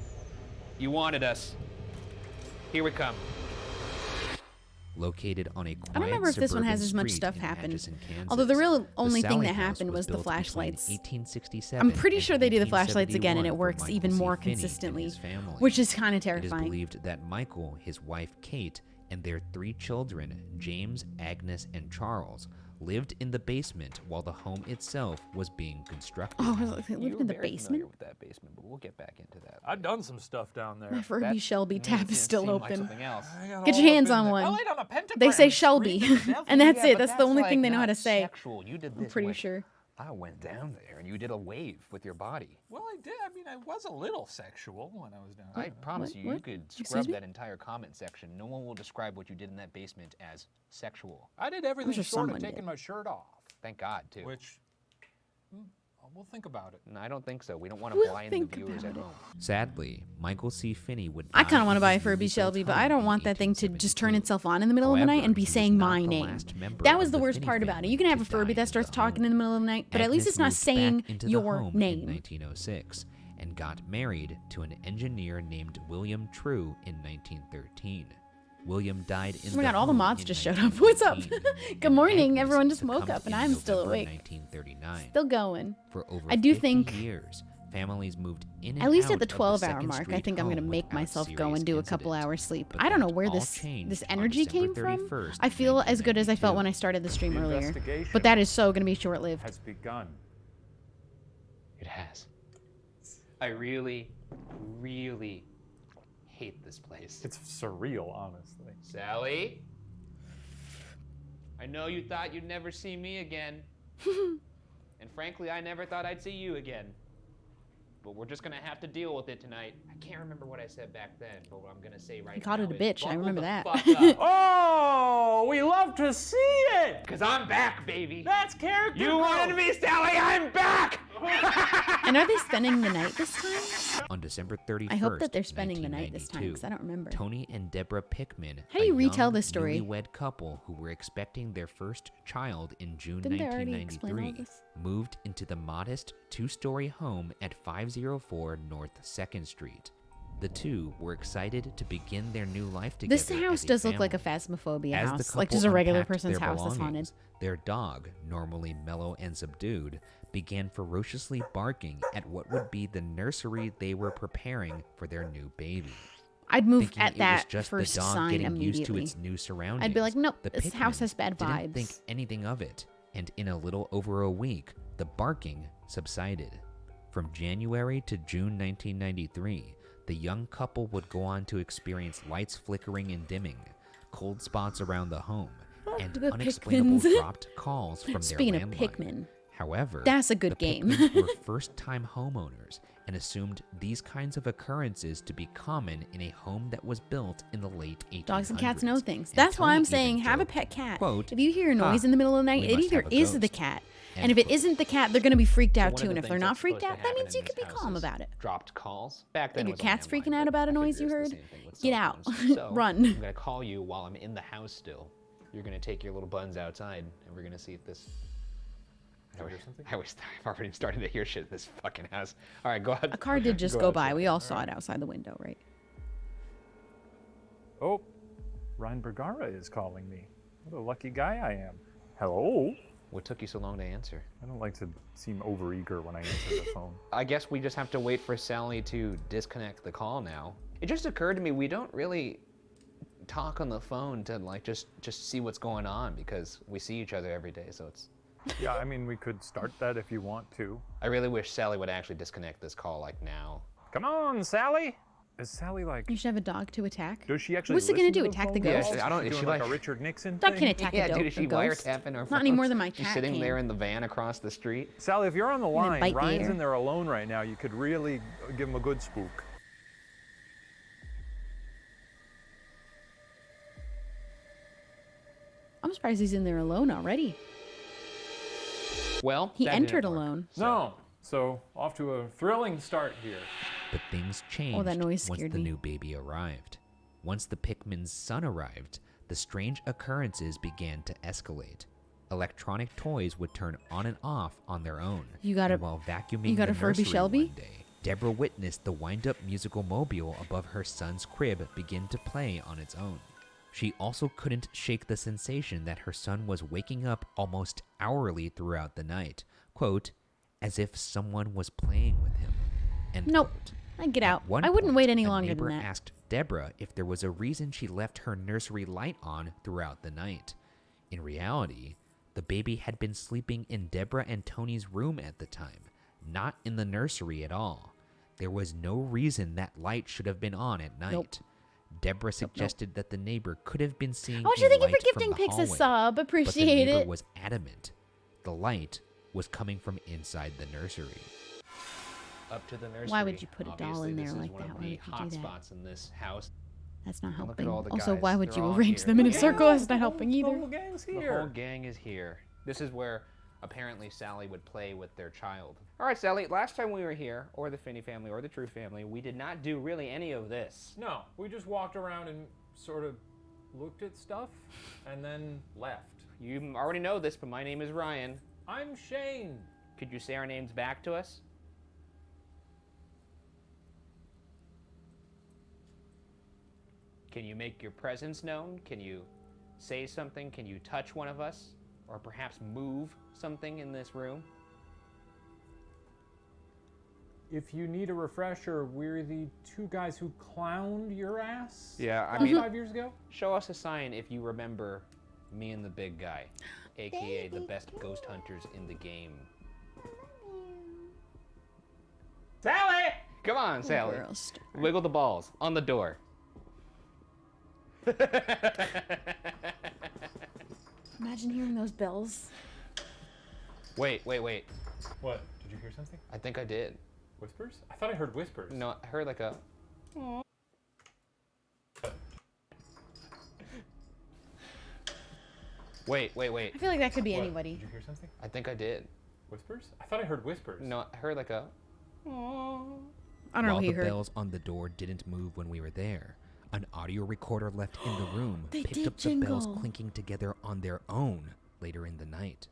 you wanted us. Here we come. Located on a quiet I don't remember if this one has suburban as much street stuff in happen. Atchison, Kansas. Although the real only thing Sally that House happened was the built between flashlights. 1867 I'm pretty and sure they do the flashlights again, and it 1871 for works Michael even C. more Finney and consistently, his family. which is kind of It is terrifying. believed that Michael, his wife Kate, and their 3 children, James, Agnes, and Charles, lived in the basement while the home itself was being constructed. Oh, I was like, they lived in the Very familiar basement? with that basement, but we'll get back into that. I've done some stuff down there. My Furby Shelby tab is still Seemed like open. something else. Get your hands on one. They say Shelby, and that's Yeah, it. but That's the only like thing they know how not to say. Sexual. You did I'm this pretty with- sure. I went down there, and you did a wave with your body. Well, I did. I mean, I was a little sexual when I was down I there. promise you, you What? could Excuse scrub me? that entire comment section. No one will describe what you did in that basement as sexual. I did everything sure short of someone taking did. my shirt off. Thank God, too. Which, we'll think about it. No, I don't think so. We don't want to We'll blind the think viewers at about it. home. Sadly, Michael C. Finney would I die kind of want to in buy a his Furby newly Shelby, built but I home don't in want that thing to just turn 1872. itself on in the middle of the night and be However, he was saying not my the name. last member That of was the the worst Finney part about it. family You can have to a Furby die that in starts the talking home. in the middle of the night, but at least Agnes it's not moved saying back into the your home name. in 1906 and got married to an engineer named William True in 1913. William died in Oh my God, all the home mods in just showed up. What's up? 1918, Good morning. and Everyone Agnes just woke succumbed up and in I'm still November awake. 1939. Still going. For over I do 50 think years, families moved in and at least out at the of 12-hour Second mark, I Street think I'm going to home make without myself go serious and do a couple incident. hours sleep. But I don't know that where all this changed on energy came December from. 31st, I feel as good as I felt when I started the stream earlier. investigation But that is so going to be short-lived. Has begun. It has. I really, really hate this place. It's surreal, honestly. Sally? I know you thought you'd never see me again. And frankly, I never thought I'd see you again. But we're just gonna have to deal with it tonight. I can't remember what I said back then, but what I'm gonna say right He now called it a is bitch. I buckle remember the that. fuck up. Oh, we love to see it! Cause I'm back, baby. That's character You wanted me, Sally, I'm back! And are they spending the night this time? On December 31st, I hope that they're spending the night this time, 'cause I don't remember. Tony and Deborah Pickman, How do you a retell young, this story? newlywed couple who were expecting their first child in June Didn't they already explain all 1993, this? moved into the modest 2-story home at 504 North 2nd Street. The two were excited to begin their new life together. This house does look like a phasmophobia As the house, like couple just a regular unpacked person's their house that's haunted. belongings, their dog, normally mellow and subdued, began ferociously barking at what would be the nursery they were preparing for their new baby. I'd move Thinking at it that was just first the dog sign getting used to immediately. its new surroundings. I'd be like, nope, The this house Pickmans has bad didn't vibes. think anything of it, and in a little over a week, the barking subsided. From January to June 1993, the young couple would go on to experience lights flickering and dimming, cold spots around the home, and The unexplainable Pickmans. dropped calls from Speaking their of landline. Pikmin, However, that's a good the game. Pickmans were first-time homeowners and assumed these kinds of occurrences to be common in a home that was built in the late 1800s. Dogs and cats know things. That's why I'm saying have a pet cat. Quote, If you hear a noise in the middle of the night, we it must either have a is ghost. the cat. End And if it quote. isn't the cat, they're going to be freaked out one too. of And the if they're things not that's freaked supposed out, to that happen means in you could be these calm houses, about it. Dropped calls. Back then, If it your was cat's landline, freaking out but about a I noise you figure it's heard, the same thing with get cell out. phones. So, Run. I'm gonna call you while I'm in the house still. You're gonna take your little buns outside, and we're gonna see if this. I've already started to hear shit in this fucking house. All right, go ahead. A car did just go by. We all saw it outside the window, right? Oh, Ryan Bergara is calling me. What a lucky guy I am. Hello? What took you so long to answer? I don't like to seem overeager when I answer the phone. I guess we just have to wait for Sally to disconnect the call now. It just occurred to me we don't really talk on the phone to like just see what's going on because we see each other every day, so it's. Yeah, I mean, we could start that if you want to. I really wish Sally would actually disconnect this call like now. Come on, Sally. Is Sally like? You should have a dog to attack. Does she actually? What's it gonna listen do? to the Attack the phone ghost? calls? Yeah, I don't. Is Doing she like like a Richard Nixon Dog thing? can attack Yeah, a, dude, is she a ghost. wiretapping her Not any more than my She's cat sitting can. there in the van across the street. Sally, if you're on the gonna line, bite the Ryan's air. in there alone right now. You could really give him a good spook. I'm surprised he's in there alone already. Well, He that didn't entered work. alone. No. So off to a thrilling start here. But things changed Oh, that noise once scared the me. new baby arrived. Once the Pickman's son arrived, the strange occurrences began to escalate. Electronic toys would turn on and off on their own. You got a- and while vacuuming you got the a Furby nursery Shelby? one day, Deborah witnessed the wind-up musical mobile above her son's crib begin to play on its own. She also couldn't shake the sensation that her son was waking up almost hourly throughout the night, quote, as if someone was playing with him. End Nope. quote. I'd get out. At one I wouldn't point, wait any a longer neighbor than that. asked Deborah if there was a reason she left her nursery light on throughout the night. In reality, the baby had been sleeping in Deborah and Tony's room at the time, not in the nursery at all. There was no reason that light should have been on at night. Nope. Deborah suggested that the neighbor could have been seeing Oh, a thank you for light from gifting the Pix a hallway, sub. but the Appreciate neighbor it. was adamant. The light was coming from inside the nursery. Up to the nursery. Why would you put a doll Obviously, in there this is like one that? of Why the would you do hot that? spots in this house. That's not And look at helping. all the Also, guys. why would They're you all arrange here. them in a Yeah, circle? That's not the helping whole- either. The whole gang's The here. whole gang is here. This is where apparently Sally would play with their child. All right, Sally, last time we were here, or the Finney family, or the True family, we did not do really any of this. No, we just walked around and sort of looked at stuff and then left. You already know this, but my name is Ryan. I'm Shane. Could you say our names back to us? Can you make your presence known? Can you say something? Can you touch one of us? Or perhaps move something in this room? If you need a refresher, we're the two guys who clowned your ass. Yeah, I about mean, 5 years ago. Show us a sign if you remember me and the big guy, aka the best ghost hunters in the game. Sally! Come on, Sally. Girl star. Wiggle the balls on the door. Imagine hearing those bells. Wait. What? Did you hear something? I think I did. Whispers? I thought I heard whispers. No, I heard like a. Wait. I feel like that could be What? anybody. Did you hear something? I think I did. Whispers? I thought I heard whispers. No, I heard like a. I don't know While what the you heard. bells on the door didn't move when we were there, an audio recorder left in the room They picked did up the bells jingle. clinking together on their own later in the night.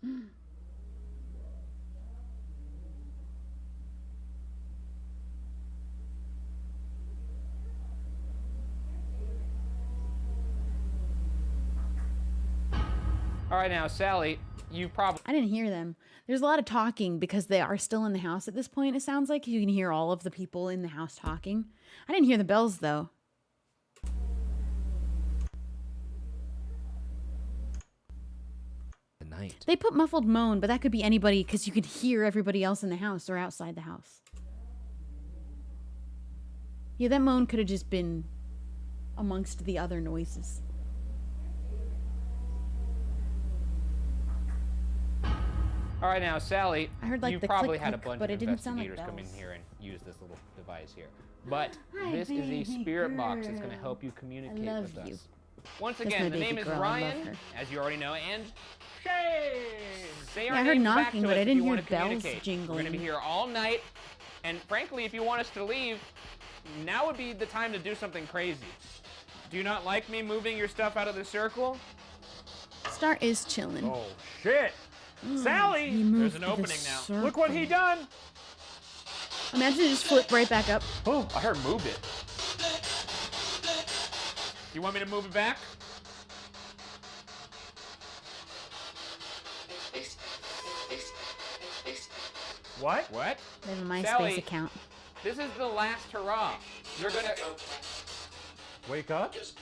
All right, now, Sally, you've probably... I didn't hear them. There's a lot of talking because they are still in the house at this point, it sounds like. You can hear all of the people in the house talking. I didn't hear the bells, though. The night. They put muffled moan, but that could be anybody because you could hear everybody else in the house or outside the house. Yeah, that moan could have just been amongst the other noises. All right, now, Sally, I heard, like, you the probably click, had a click, bunch but of it didn't sound like investigators come in bells. here and use this little device here. But Hi, this is a baby spirit box that's going to girl. help you communicate I with love you. us. Once That's again, my the name baby is girl. I love Ryan, her. as you already know, and Shane. Say our Yeah, I heard names back knocking, to but us I if didn't you hear want to bells communicate. We're going to be jingling. here all night, and frankly, if you want us to leave, now would be the time to do something crazy. Do you not like me moving your stuff out of the circle? Star is chilling. Oh, shit. Sally! He There's moved an to the opening now. circle. Look what he done! Imagine it just flipped right back up. Oh, I heard move it. You want me to move it back? What? What? They have a MySpace Sally, account. This is the last hurrah. You're gonna Wake up? just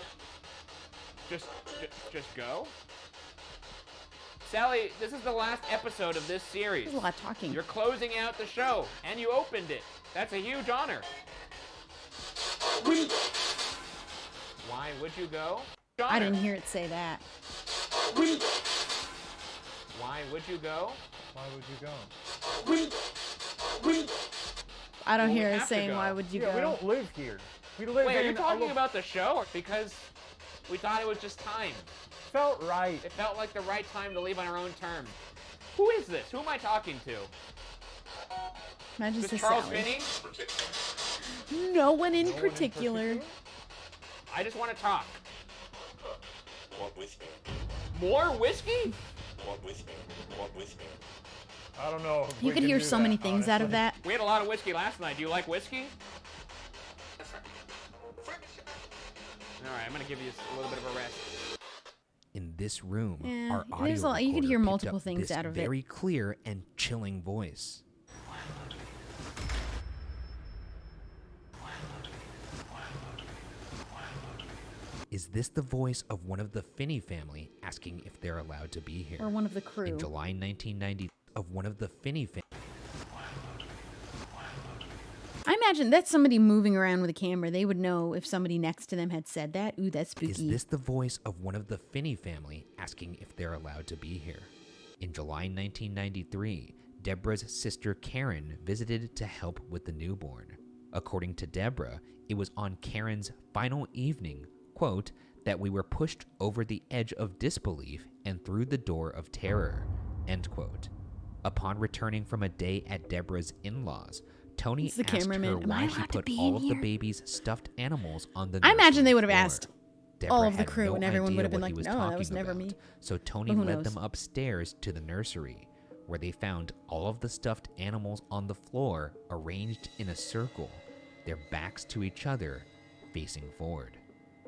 go. Sally, this is the last episode of this series. There's a lot of talking. You're closing out the show, and you opened it. That's a huge honor. Why would you go? I didn't hear it say that. Why would you go? Why would you go? I don't Well, we hear it have to saying, go. why would you Yeah, go? we don't live here. We live Wait, are in you talking a about the show? Because we thought it was just time. Felt right. It felt like the right time to leave on our own terms. Who is this? Who am I talking to? Imagine Is this this Charles Sally. Finney? No one in particular. I just want to talk. What whiskey? More whiskey? What whiskey? What whiskey? I don't know. if You we could can hear do so that, many things out of honestly. that. We had a lot of whiskey last night. Do you like whiskey? All right, I'm gonna give you a little bit of a rest. In this room, Yeah, our there's audio a lot- you could recorder hear picked multiple up things this out of it. very clear and chilling voice. Is this the voice of one of the Finney family asking if they're allowed to be here? Or one of the crew. In July 1990, of one of the Finney family. I imagine that's somebody moving around with a camera. They would know if somebody next to them had said that. Ooh, that's spooky. Is this the voice of one of the Finney family asking if they're allowed to be here? In July 1993, Deborah's sister Karen visited to help with the newborn. According to Deborah, it was on Karen's final evening, quote, that we were pushed over the edge of disbelief and through the door of terror, end quote. Upon returning from a day at Deborah's in-laws, Tony It's the asked her cameraman. Am I why she allowed to put be all in of here? the baby's stuffed animals on the I imagine they nursery would have floor. asked Deborah all of the had crew, no and everyone would idea have been what like, he was no, that talking was never about. me. So Tony But who led knows? them upstairs to the nursery, where they found all of the stuffed animals on the floor arranged in a circle, their backs to each other, facing forward.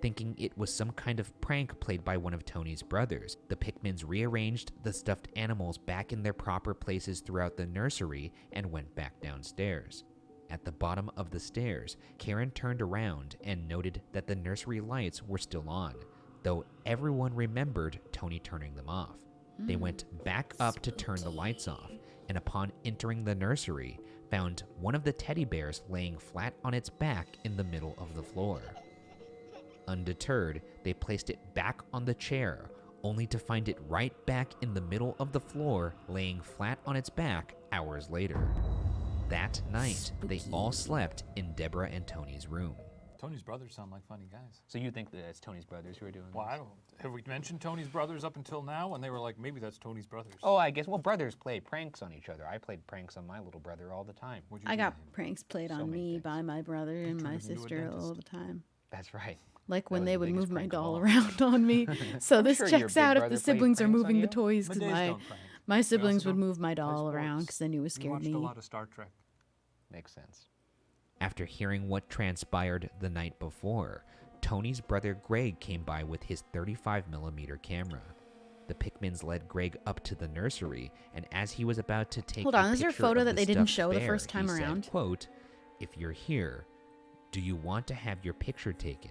Thinking it was some kind of prank played by one of Tony's brothers, the Pickmans rearranged the stuffed animals back in their proper places throughout the nursery and went back downstairs. At the bottom of the stairs, Karen turned around and noted that the nursery lights were still on, though everyone remembered Tony turning them off. They went back up to turn the lights off, and upon entering the nursery, found one of the teddy bears laying flat on its back in the middle of the floor. Undeterred, they placed it back on the chair, only to find it right back in the middle of the floor, laying flat on its back hours later. That night, they all slept in Deborah and Tony's room. Tony's brothers sound like funny guys. So you think that it's Tony's brothers who are doing Well, I don't. Have we mentioned Tony's brothers up until now? And they were like, maybe that's Tony's brothers. Oh, I guess, well, brothers play pranks on each other. I played pranks on my little brother all the time. I got pranks played on me by my brother and my turned him into a sister dentist. all the time. That's right. Like when was they the would biggest move my prank of doll all. around on me. So I'm this sure your checks big out if brother the played siblings are pranks on moving the you. toys My because dads my, don't prank. my We siblings also would don't move my play doll sports. around because they knew it We scared watched me. a lot of Star Trek. Makes sense. After hearing what transpired the night before, Tony's brother Greg came by with his 35mm camera. The Pickmans led Greg up to the nursery, and as he was about to take Hold a on, is there a picture photo of that the they didn't stuffed show the bear, first time he said, around? quote, "If you're here, do you want to have your picture taken?"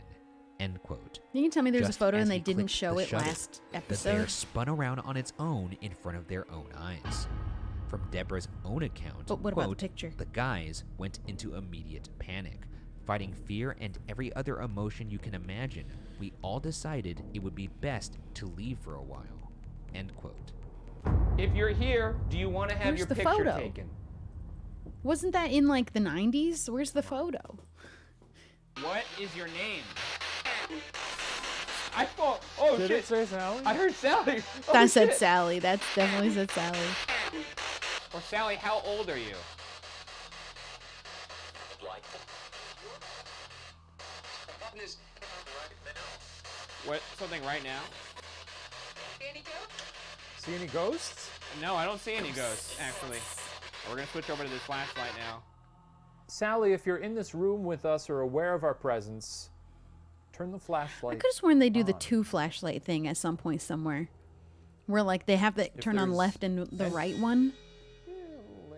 End quote. You can tell me there's Just a photo as and they he didn't clicked show the it shutter, last The bear episode. spun around on its own in front of their own eyes. From Deborah's own account, But what about the quote, picture? "The guys went into immediate panic. Fighting fear and every other emotion you can imagine, we all decided it would be best to leave for a while." End quote. If you're here, do you want to have Where's your the picture photo? taken? Wasn't that in like the 90s? Where's the photo? What is your name? I thought. Oh Did shit! it say Sally? I heard Sally. Oh, That said shit. Sally. That's definitely said Sally. Or Sally, how old are you? What? Something right now? See any ghosts? No, I don't see any ghosts, actually. We're gonna switch over to this flashlight now. Sally, if you're in this room with us or aware of our presence, turn the I flashlight. could have sworn they do the two flashlight thing at some point somewhere. Where like they have the turn on there's left and the right one.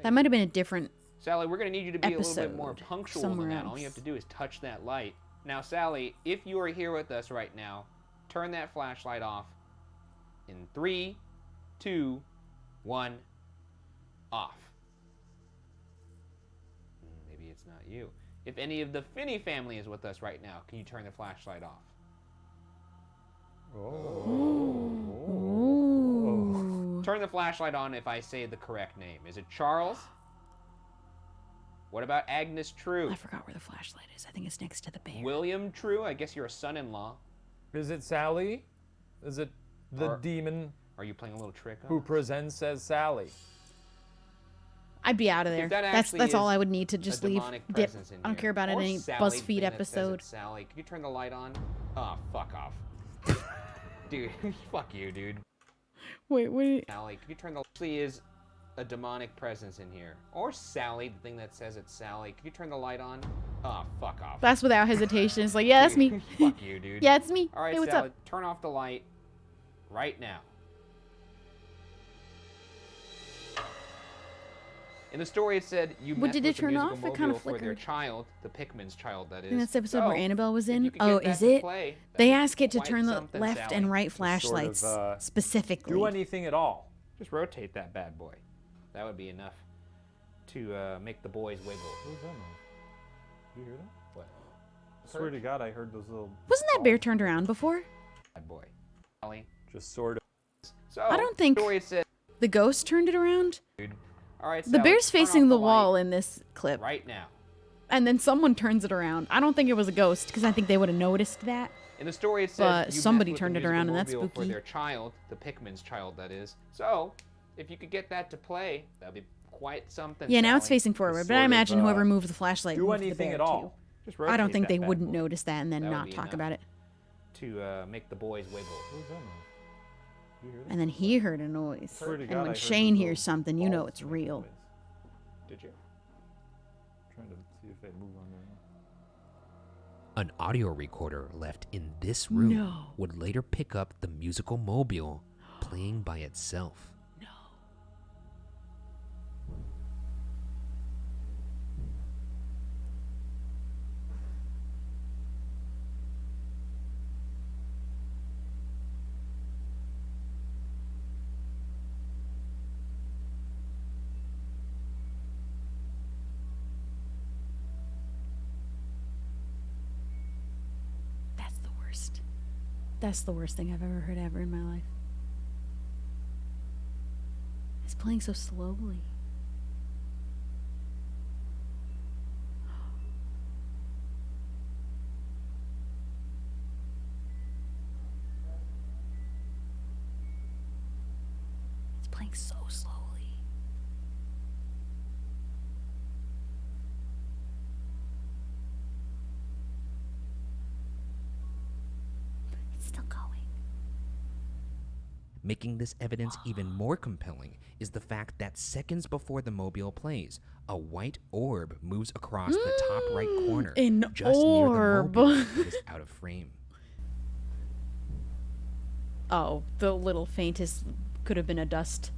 That might have been a different Sally, we're gonna need you to be a little bit more episode punctual than somewhere that. All you have else. to do is touch that light. Now, Sally, if you are here with us right now, turn that flashlight off. In 3, 2, 1, off. Maybe it's not you. If any of the Finney family is with us right now, can you turn the flashlight off? Turn the flashlight on if I say the correct name. Is it Charles? What about Agnes True? I forgot where the flashlight is. I think it's next to the bear. William True? I guess you're a son-in-law. Is it Sally? Is it the demon? Are you playing a little trick on who us? presents as Sally? I'd be out of there. If that That's actually all is I would need to a just leave. demonic Dip. presence in I don't here. care about Or any Sally, BuzzFeed the thing that says episode. it's Sally, can you turn the light on? Oh, fuck off. Dude, fuck you, dude. Wait. Sally, can you turn the actually is a demonic presence in here. Or Sally, the thing that says it's Sally. Can you turn the light on? Oh, fuck off. That's without hesitation. It's like, yeah, that's me. Fuck you, dude. Yeah, it's me. All right, Hey, what's Sally, up? turn off the light right now. In the story, it said you What met did with it the turn musical off? It mobile kinda for their flickered. child, the Pickman's child, that is. And that's the episode where So, Annabelle was if in. you could Oh, get that is to it? play, that'd They be ask it to quite turn the something, left Sally. and right Just sort of, flashlights specifically. Do anything at all. Just rotate that bad boy. That would be enough to make the boys wiggle. What was that noise? You hear that? What? I swear to God, I heard those little. Wasn't that bear turned around before? Bad boy. Sally. Just sort of. So, I don't think story said, the ghost turned it around. dude. All right, The Sally, bear's turn facing off the light wall in this clip. right now. And then someone turns it around. I don't think it was a ghost because I think they would have noticed that. In the story, it said But you met somebody with the turned it musical around, and that's mobile for spooky. their child, the Pickman's child, that is. So, if you could get that to play, that'd be quite something. Yeah, now it's Sally. facing forward, but sort I of, imagine whoever moved the flashlight do moved the anything bear at all. too. Just I don't rotate think that they bad wouldn't boy. notice that and then That would not be talk enough about it. To make the boys wiggle. What was that noise? You hear that? And then he heard a noise. Swear to And God, I when heard Shane those hears little something, you know balls it's make real. noise. Did you? Trying to see if they move on there. An audio recorder left in this room No. would later pick up the musical mobile playing by itself. That's the worst. That's the worst thing I've ever heard ever in my life. It's playing so slowly. It's playing so slowly. It's still going. Making this evidence even more compelling is the fact that seconds before the mobile plays, a white orb moves across the top right corner, An just orb. near the mobile that is out of frame. Oh, the little faintest could have been a dust.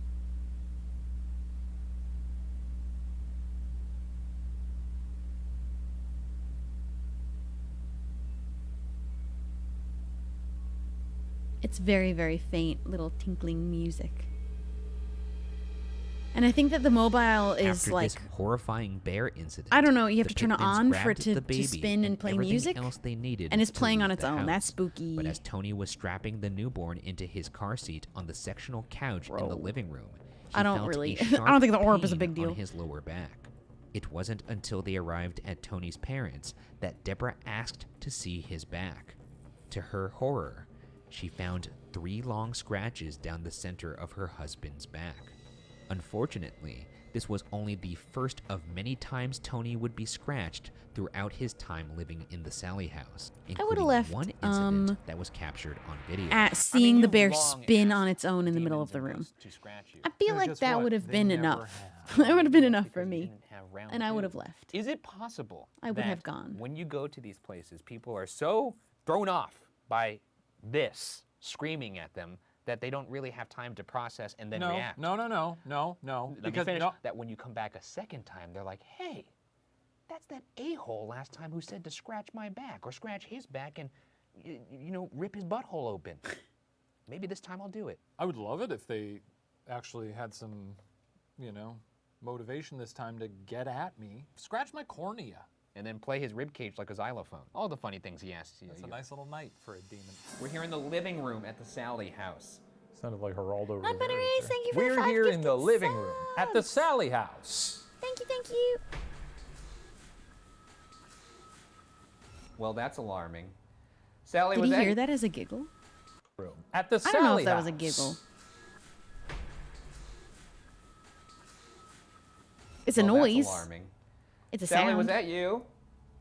It's very, very faint, little tinkling music. And I think that the mobile is After like, this horrifying bear incident, I don't know, you have the to turn it Pickmans on for it grabbed to, the baby spin and play everything music. else they needed And it's to playing on leave its the own. That's house. spooky. But as Tony was strapping the newborn into his car seat on the sectional couch in the living room, he I don't felt really- a I don't think the sharp orb is a pain big deal. on his lower back. It wasn't until they arrived at Tony's parents that Deborah asked to see his back. To her horror, she found 3 long scratches down the center of her husband's back. Unfortunately, this was only the first of many times Tony would be scratched throughout his time living in the Sally house, including left, one incident that was captured on video. At seeing the bear spin on its own in the middle of the room. I feel like that would have been enough. That would have been enough for me. And I would have left. Is it possible I would that have gone. when you go to these places, people are so thrown off by this screaming at them that they don't really have time to process and then react? No. Let me finish. That when you come back a second time, they're like, hey, that's that a-hole last time who said to scratch my back or scratch his back and, rip his butthole open. Maybe this time I'll do it. I would love it if they actually had some, motivation this time to get at me. Scratch my cornea. And then play his ribcage like a xylophone. All the funny things he asks you. That's a nice little night for a demon. We're here in the living room at the Sally house. Sounded like Geraldo. Thank you for We're here in the living room at the Sally house. Thank you. Well, that's alarming. Sally, Did was he that hear that as a giggle? At the I don't know Sally if that was house. a giggle. It's a Well, that's noise. alarming. It's a Sally, sound. was that you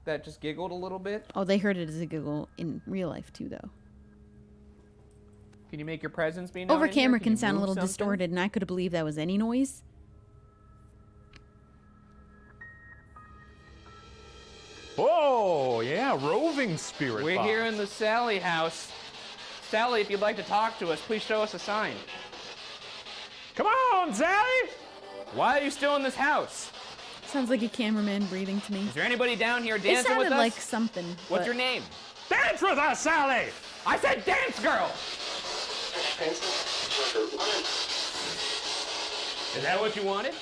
that just giggled a little bit? Oh, they heard it as a giggle in real life too, though. Can you make your presence be known Over in here? camera Can can you sound a move little something? distorted, and I could have believed that was any noise. Oh, yeah, roving spirit We're box. here in the Sally house. Sally, if you'd like to talk to us, please show us a sign. Come on, Sally! Why are you still in this house? Sounds like a cameraman breathing to me. Is there anybody down here It dancing sounded with us? like something. What's but- your name? Dance with us, Sally! I said dance, girl! Is that what you wanted?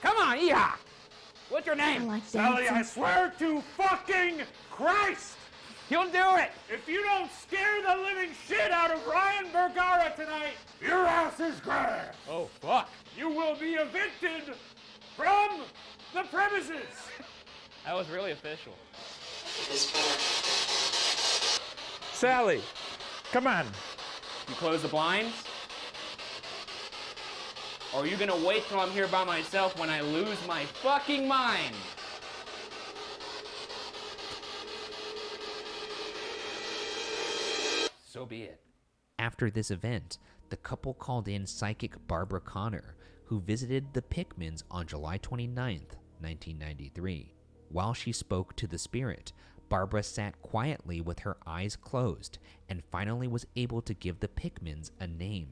Come on, yeehaw! What's your name? Sally, I swear to fucking Christ! You'll do it! If you don't scare the living shit out of Ryan Bergara tonight, your ass is gone. Oh, fuck. You will be evicted from the premises. That was really official. Sally, come on. You close the blinds? Or are you gonna wait till I'm here by myself when I lose my fucking mind? So be it. After this event, the couple called in psychic Barbara Connor, who visited the Pickmans on July 29th, 1993. While she spoke to the spirit, Barbara sat quietly with her eyes closed and finally was able to give the Pickmans a name.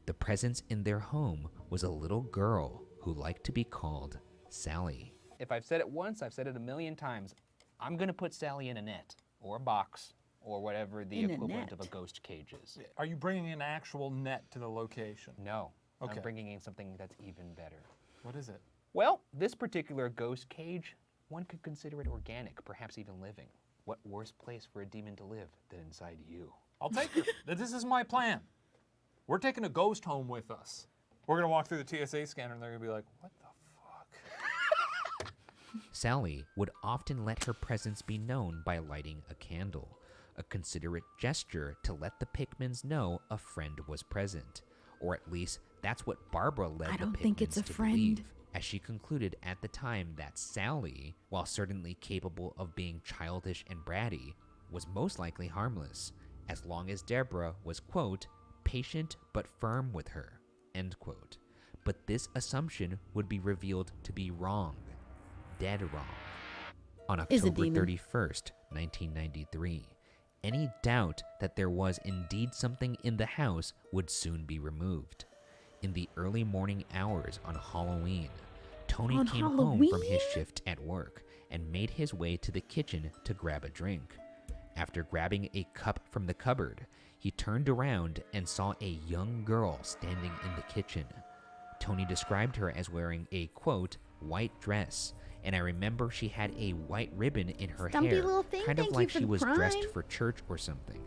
The presence in their home was a little girl who liked to be called Sally. If I've said it once, I've said it a million times. I'm gonna put Sally in a net, or a box, or whatever the In a equivalent of net? a ghost cage is. Are you bringing an actual net to the location? No. Okay. I'm bringing in something that's even better. What is it? Well, this particular ghost cage, one could consider it organic, perhaps even living. What worse place for a demon to live than inside you? I'll take her. This is my plan. We're taking a ghost home with us. We're gonna walk through the TSA scanner and they're gonna be like, what the fuck? Sally would often let her presence be known by lighting a candle, a considerate gesture to let the Pickmans know a friend was present. Or at least that's what Barbara led I the don't think it's Pickmans a to friend. believe, as she concluded at the time that Sally, while certainly capable of being childish and bratty, was most likely harmless, as long as Deborah was, quote, patient but firm with her, end quote. But this assumption would be revealed to be wrong. Dead wrong. On Is a October demon. 31st, 1993, any doubt that there was indeed something in the house would soon be removed. In the early morning hours on Halloween, Tony On came home Halloween? from his shift at work and made his way to the kitchen to grab a drink. After grabbing a cup from the cupboard, he turned around and saw a young girl standing in the kitchen. Tony described her as wearing a, quote, white dress, and I remember she had a white ribbon in her Stumpy hair, little thing, kind of thank you like for she the was dressed prime. for church or something,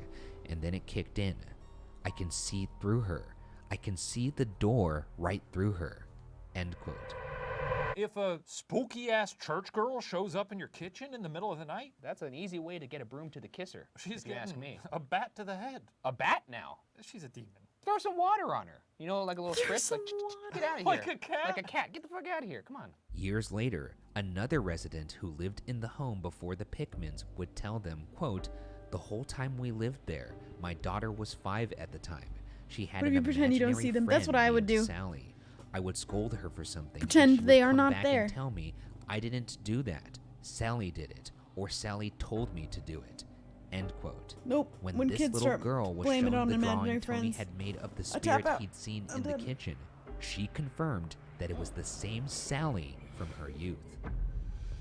and then it kicked in. I can see through her. I can see the door right through her, end quote. If a spooky-ass church girl shows up in your kitchen in the middle of the night, That's an easy way to get a broom to the kisser. she's if you ask getting me. a bat to the head. A bat now. She's a demon. Throw some water on her. You know, like a little spritz. Like, get out of here. Like a cat? Like a cat. Get the fuck out of here. Come on. Years later, another resident who lived in the home before the Pickmans would tell them, quote, the whole time we lived there, my daughter was 5 at the time. She had What if an you pretend you don't imaginary see them? That's friend what I would named do. Sally. I would scold her for something. and Pretend she they would are come not back there. And tell me I didn't do that. Sally did it, or Sally told me to do it. End quote. Nope. When When this kids little start girl was blaming shown it on the imaginary drawing Tony friends, had made of the I tap spirit out. he'd seen I'm in the dead. kitchen, she confirmed that it was the same Sally from her youth.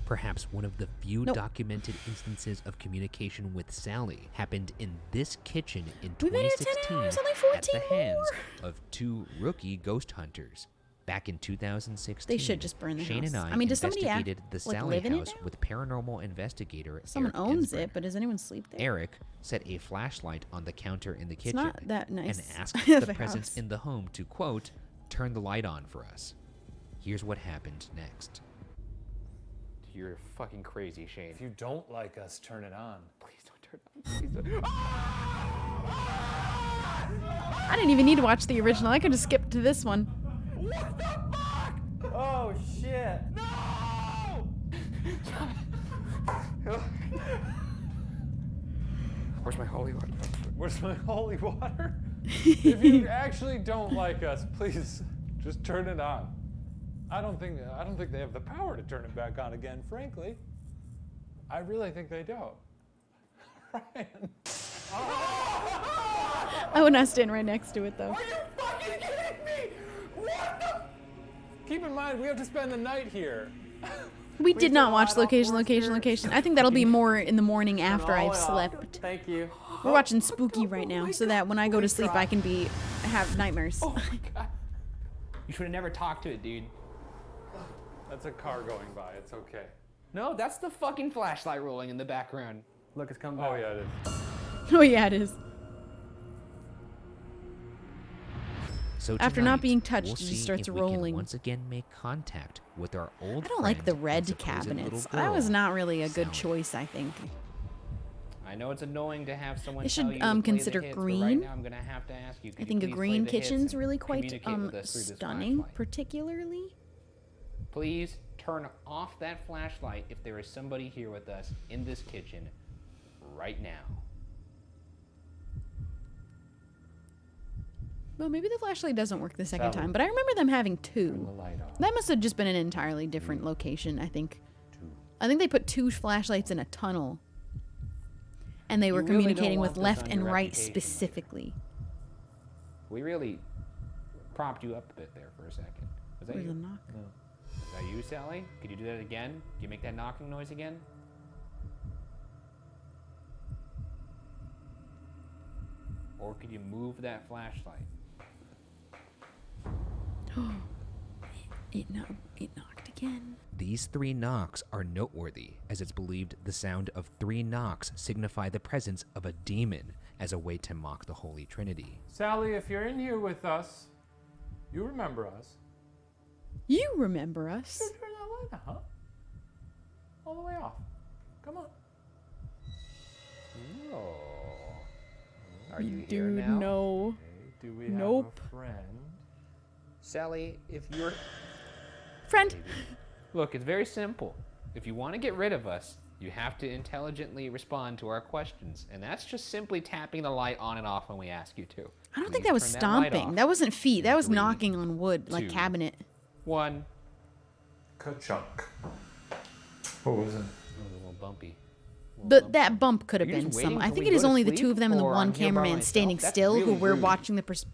Perhaps one of the few Nope. documented instances of communication with Sally happened in this kitchen in We've been here 10 2016 hours, only at 14 the hands of 2 rookie ghost hunters. Back in 2016, They should just burn the Shane house. and I I mean, does somebody investigated the like, Sally live in it house now? with paranormal investigator Someone Eric owns Ensberg. it, but does anyone sleep there? Eric set a flashlight on the counter in the It's kitchen not that nice and asked of the a presence house. in the home to, quote, turn the light on for us. Here's what happened next. You're fucking crazy, Shane. If you don't like us, turn it on. Please don't turn it on. Please don't. I didn't even need to watch the original. I could just skip to this one. Oh shit! Where's my holy water? Where's my holy water? If you actually don't like us, please just turn it on. I don't think they have the power to turn it back on again, frankly. I really think they don't. Ryan. I would not stand right next to it though. Keep in mind, we have to spend the night here. We did not watch location. I think that'll be more in the morning after I've slept. Thank you. We're watching Spooky right now, so that when I go to sleep, I can have nightmares. Oh my god. You should have never talked to it, dude. That's a car going by. It's okay. No, that's the fucking flashlight rolling in the background. Look, it's coming back. Oh yeah, it is. Oh yeah, it is. So After not tonight, being touched, we'll it just see starts if we can rolling. once again make contact with our old I don't like the friend and red supposed cabinets. little That was girl, not really a good Sally. choice, I think. I know it's annoying to have someone They tell should you to play the consider hits, but green. right now I'm gonna have to ask you, could I you think a please green play the hits kitchen's and really quite communicate with us through this stunning, flashlight? particularly. Please turn off that flashlight if there is somebody here with us in this kitchen right now. Well, maybe the flashlight doesn't work the second Sally. time, but I remember them having two. Turn the light off. That must have just been an entirely different location, I think. I think they put 2 flashlights in a tunnel. And they were You really don't communicating want with this left on and your right reputation, specifically. We really propped you up a bit there for a second. Was that Where's you? the knock? No. Is that you, Sally? Could you do that again? Can you make that knocking noise again? Or could you move that flashlight? It knocked again. These 3 knocks are noteworthy, as it's believed the sound of 3 knocks signify the presence of a demon as a way to mock the Holy Trinity. Sally, if you're in here with us, you remember us. You remember us. Turn that light on, huh? All the way off. Come on. Oh. Are you here Dude, now? no. Do we Nope. have a friend? Sally, if you're... Friend. Look, it's very simple. If you want to get rid of us, you have to intelligently respond to our questions. And that's just simply tapping the light on and off when we ask you to. I don't think that was Please turn that light stomping. off. That wasn't feet. That was 3, knocking on wood, like 2, cabinet. 1. Ka-chunk. What was it? It was a little bumpy. that bump could have Are you been just waiting some. I till think we it go is to only the sleep, two of them and the or one I'm here by cameraman myself? standing That's still, who really we're rude. watching the Go to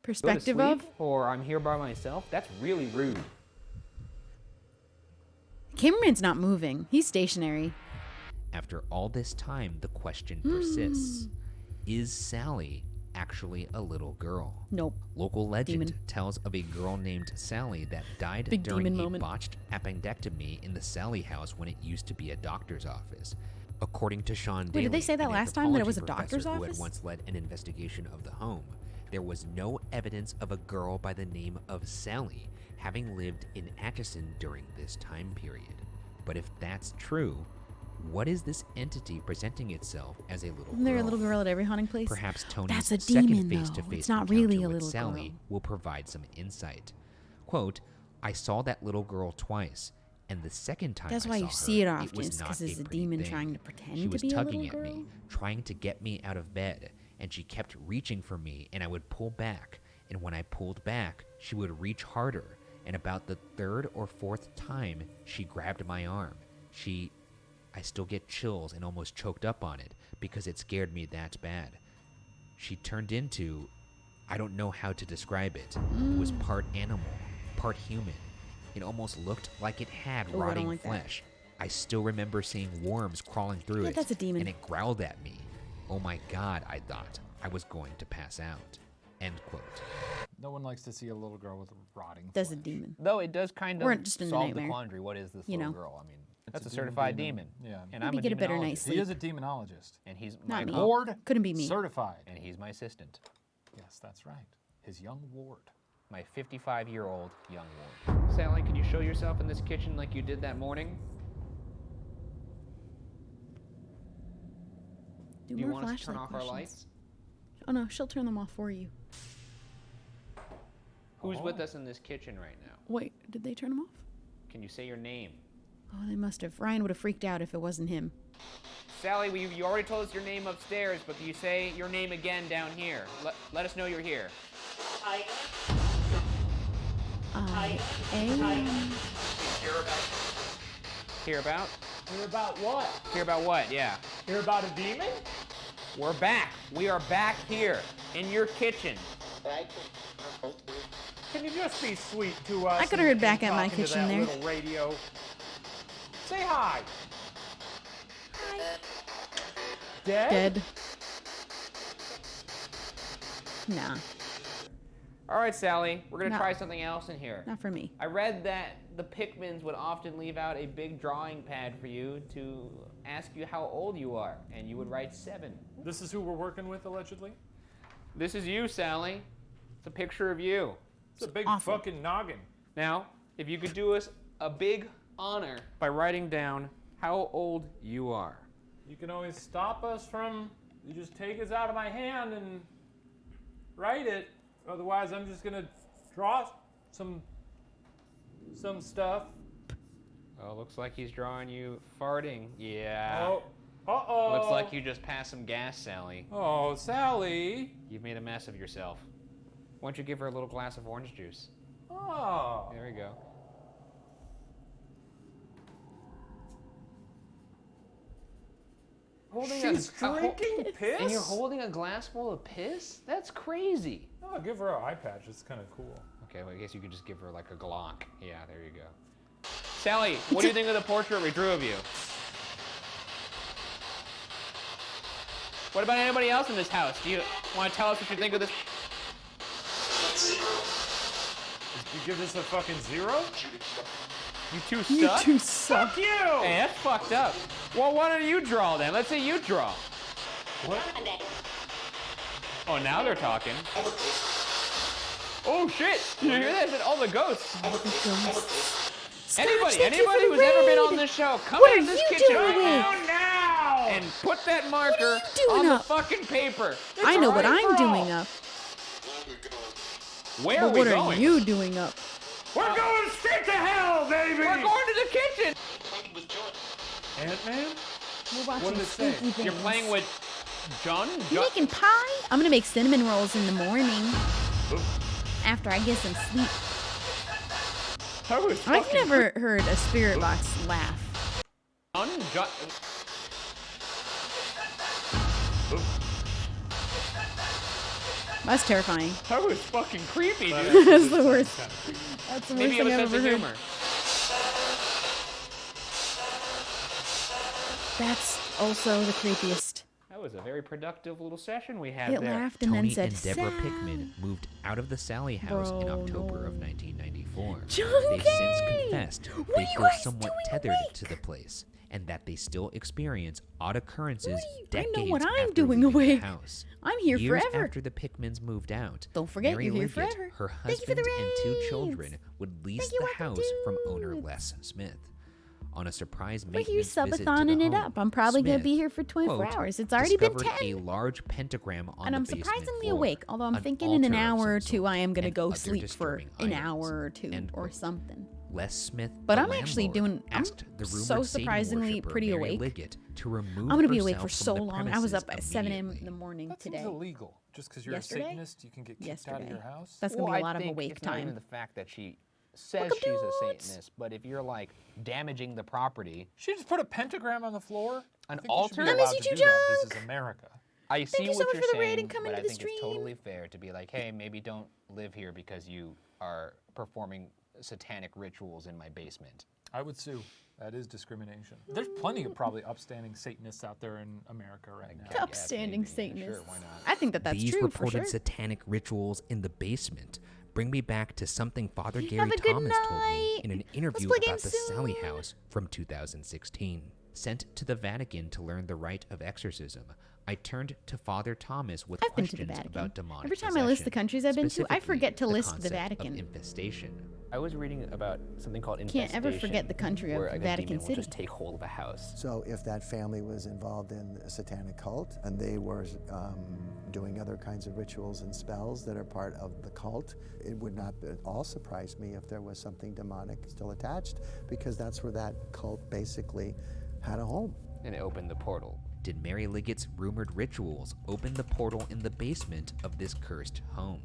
perspective sleep, of. or I'm here by myself. That's really rude. Cameraman's not moving. He's stationary. After all this time, the question persists. Is Sally actually a little girl? Nope. Local legend Demon. tells of a girl named Sally that died Big during demon a moment. botched appendectomy in the Sally house when it used to be a doctor's office. According to Sean Wait, Daly, did they say that an last time that it was a anthropology doctor's professor who office? had once led an investigation of the home, there was no evidence of a girl by the name of Sally having lived in Atchison during this time period. But if that's true, what is this entity presenting itself as a little Isn't there a girl? little girl at every haunting place? Perhaps Tony's That's a second demon, though. face-to-face It's not encounter really a with little Sally girl. will provide some insight. Quote, I saw that little girl twice, and the second time That's I why saw you see it her, often, was is not 'cause it's a pretty demon thing. trying to pretend She to was be a tugging little at me, girl? trying to get me out of bed, and she kept reaching for me, and I would pull back, and when I pulled back, she would reach harder, and about the third or fourth time, she grabbed my arm. I still get chills and almost choked up on it because it scared me that bad. She turned into, I don't know how to describe it. It was part animal, part human. It almost looked like it had Ooh, I don't rotting like that. flesh. I still remember seeing worms crawling through Yeah, it. that's a demon. And it growled at me. Oh my God, I thought I was going to pass out. End quote. No one likes to see a little girl with rotting. That's a demon. Though it does kind Or of just in the solve the nightmare. quandary. What is this You little know. girl? I mean, It's that's a demon certified demon. Yeah. And Maybe I'm get a better demonologist. night's He sleep. is a demonologist. And he's Not my me. Board Couldn't be me. certified. And he's my assistant. Yes, that's right. His young ward. My 55-year-old young ward. Sally, can you show yourself in this kitchen like you did that morning? Do you more want us to turn flashlight off our questions. lights? Oh no, she'll turn them off for you. Who's with us in this kitchen right now? Wait, did they turn them off? Can you say your name? Oh, they must have. Ryan would have freaked out if it wasn't him. Sally, you already told us your name upstairs, but can you say your name again down here? Let us know you're here. I Hear about? Hear about what? Hear about what? Yeah. Hear about a demon? We're back. We are back here in your kitchen. Can you just be sweet to us? I could have heard and back at my talk into kitchen that there. Little radio. Say hi. Dead. Nah, All right, Sally, we're gonna No. try something else in here. not for me. I read that the Pikmins would often leave out a big drawing pad for you to ask you how old you are, and you would write 7. This is who we're working with, allegedly? This is you, Sally. It's a picture of you. It's a big awful. fucking noggin. Now, if you could do us a big honor by writing down how old you are. You can always stop us from, you just take us out of my hand and write it. Otherwise, I'm just gonna draw some stuff. Oh, looks like he's drawing you farting. Yeah. Oh, uh-oh. Looks like you just passed some gas, Sally. Oh, Sally. You've made a mess of yourself. Why don't you give her a little glass of orange juice? Oh. There we go. She's drinking piss? And you're holding a glass full of piss? That's crazy. Oh, give her an eye patch. It's kind of cool. Okay, well, I guess you could just give her like a Glock. Yeah, there you go. Sally, what do you think of the portrait we drew of you? What about anybody else in this house? Do you want to tell us what you think of this? You give this a fucking 0? You two suck? You two suck. Fuck you! Hey, that's fucked up. Well, why don't you draw then? Let's say you draw. What? Oh, now they're talking. Oh shit! Did you hear that? I said all the ghosts. Anybody thank you for who's the ever been raid. on this show, come What in are this you kitchen doing? right now and put that marker doing on the up? fucking paper. I know what It's I'm right for all. doing up. Where But are we what going? are you doing up? We're going straight to hell, baby! We're going to the kitchen. Ant-Man? We're What watching did it say? spooky things. You're playing with John? You making pie? I'm gonna make cinnamon rolls in the morning. After I get some sleep. I've never heard a spirit box laugh. That's terrifying. That was fucking creepy, dude. That's the worst. That's the worst Maybe it thing was I've sense ever of heard. humor. That's also the creepiest. That was a very productive little session we had It there. laughed and Tony then said, and Deborah "Sad." Pickman moved out of the Sally house in October of 1994. Chunky! They've since confessed What they are you feel guys somewhat doing tethered awake? to the place, and that they still experience odd occurrences I decades know what I'm after doing leaving awake. the house. I'm here Years forever. after the Pickmans moved out, Don't forget, Mary you're here Liggett, forever. her Thank you for husband, the and 2 raids. children would lease you, the Uncle house from owner Les Smith. On a surprise We're here maintenance visit to the subatoning it home, up. I'm probably going to Smith, be here for 24 quote, hours. It's already been discovered 10. a large pentagram on And the I'm basement surprisingly floor, awake, although I'm an thinking in an altar of hour or some two sort, I am going to and go other sleep for disturbing an items. hour or two End or quote. something. Les Smith, But the I'm actually landlord, doing. I'm asked the rumored so Satan surprisingly worshipper pretty Mary awake. Liggett to remove I'm going to be awake for herself so from the long. I was up at premises 7 a.m. immediately. in the morning That today. seems illegal. Just because you're Yesterday? a Satanist, you can get kicked out of your house. That's going to be a lot of think awake it's not time. even the fact that she says she's a Satanist, but if you're like damaging the property, She just put a pentagram on the floor. An I think you altar? should be I allowed miss to you do too, that. Junk. This is America. I see you so what much you're for the raid saying, and coming but to I the think stream. it's totally fair to be like, hey, maybe don't live here because you are performing satanic rituals in my basement. I would sue. That is discrimination. There's plenty of probably upstanding Satanists out there in America right now. Upstanding Satanists. Sure, why not? I think that that's These true for reported sure. satanic rituals in the basement bring me back to something Father Have Gary a good Thomas told me in an interview play about games the soon. Sally House from 2016. Sent to the Vatican to learn the rite of exorcism, I turned to Father Thomas with I've been to the questions Vatican. about demonic Every time I list the possession, countries I've been to, I specifically forget to list the concept Vatican. Of infestation. I was reading about something called Can't ever forget the country of where like Vatican a demon City. will just take hold of a house. So if that family was involved in a satanic cult and they were doing other kinds of rituals and spells that are part of the cult, it would not at all surprise me if there was something demonic still attached, because that's where that cult basically had a home. And it opened the portal. Did Mary Liggett's rumored rituals open the portal in the basement of this cursed home?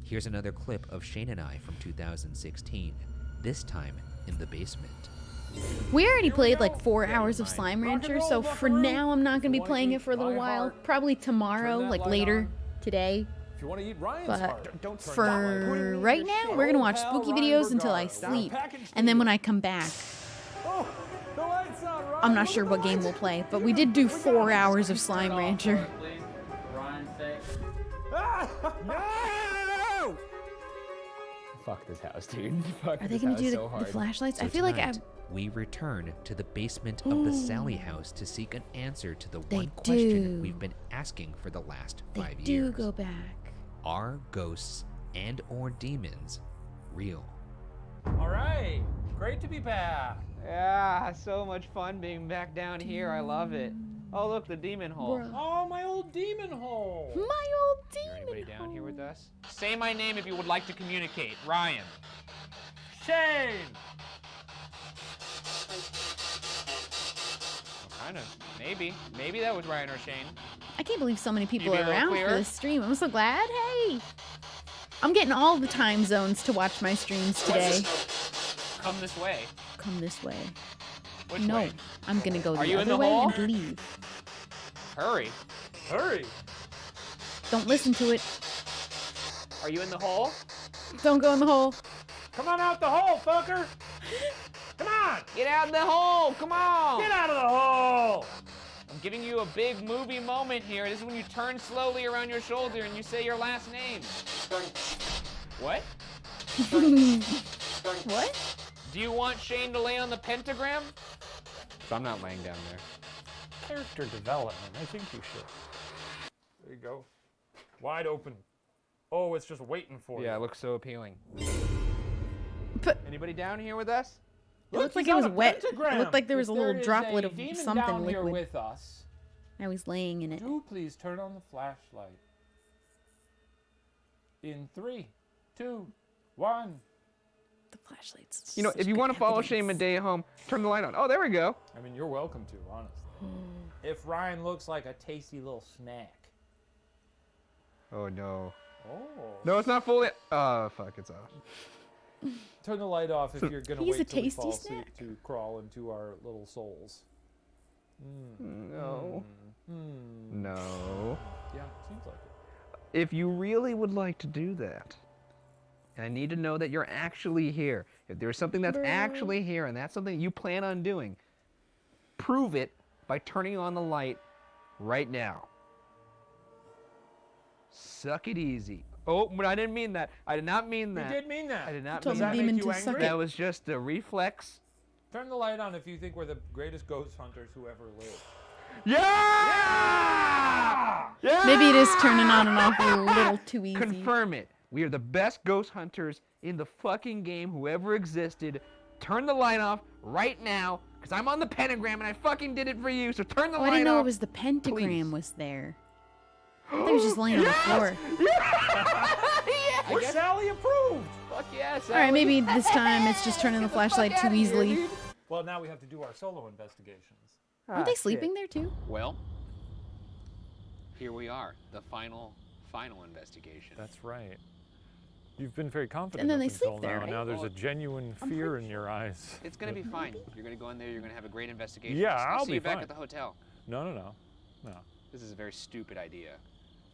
Here's another clip of Shane and I from 2016, this time in the basement. We already played like 4 hours of Slime Rancher, so for now I'm not going to be playing it for a little while. Probably tomorrow, like later today. If you want to eat Ryan's But heart, don't for right now, we're going to watch spooky videos until I sleep. And then when I come back, I'm not sure what game we'll play, but we did do 4 hours of Slime Rancher. No! Fuck this house, dude. Fuck Are they this going house to do so the hard. flashlights? So I feel like tonight, we return to the basement of the Sally house to seek an answer to the They one question do. we've been asking for the last they 5 do years. go back. Are ghosts and or demons real? All right. Great to be back. Yeah, so much fun being back down here. I love it. Oh, look, the demon hole. Bruh. Oh, my old demon hole. My old Is there demon. anybody down here with us? Say my name if you would like to communicate. Ryan. Shane. Kind of. Maybe. Maybe that was Ryan or Shane. I can't believe so many people be a are little around for clearer? this stream. I'm so glad. Hey, I'm getting all the time zones to watch my streams today. Come this way. Come this way. Which No, way? I'm gonna go Are the you in other the way hole? and leave. Hurry. Hurry. Don't listen to it. Are you in the hole? Don't go in the hole. Come on out the hole, fucker. Come on. Get out of the hole! Come on! Get out of the hole. I'm giving you a big movie moment here. This is when you turn slowly around your shoulder and you say your last name. What? What? Do you want Shane to lay on the pentagram? So I'm not laying down there. Character development. I think you should. There you go. Wide open. Oh, it's just waiting for you. Yeah, it looks so appealing. But Anybody down here with us? it looked like he's it was on a wet. pentagram. It looked like there was If a little there is droplet a of demon something down here liquid. with us, Now he's laying in it. do please turn on the flashlight. In 3, 2, 1. The flashlights. You know, if you want to follow Shane Madej home, turn the light on. Oh, there we go. I mean, you're welcome to, honestly. If Ryan looks like a tasty little snack. Oh, no. Oh. No, it's not fully. Oh, fuck, it's off. Turn the light off if you're gonna He's a wait till we tasty fall snack. asleep to crawl into our little souls. No. No. Yeah, seems like it. If you really would like to do that, and I need to know that you're actually here, if there's something that's actually here and that's something you plan on doing, prove it by turning on the light right now. Suck it easy. Oh, but I didn't mean that. I did not mean that. You did mean that. I did not Does mean that that. make you angry? That was just a reflex. Turn the light on if you think we're the greatest ghost hunters who ever lived. Yeah! Yeah! Maybe it is turning on and off a little too easy. Confirm it. We are the best ghost hunters in the fucking game who ever existed. Turn the light off right now, because I'm on the pentagram and I fucking did it for you, so turn the Oh, light off. I didn't know it was the pentagram was there. I thought he was just laying on the floor. We're Sally approved. Fuck yes. All right, maybe this time it's just turning the flashlight too easily. Well, now we have to do our solo investigations. Aren't they sleeping there too? Well, here we are, the final investigation. That's right. You've been very confident And then up they until sleep there, now. right? Now there's a genuine fear in your eyes. It's gonna be fine. You're gonna go in there, you're gonna have a great investigation. Yeah, I'll I'll see be you back fine. at the hotel. No. This is a very stupid idea.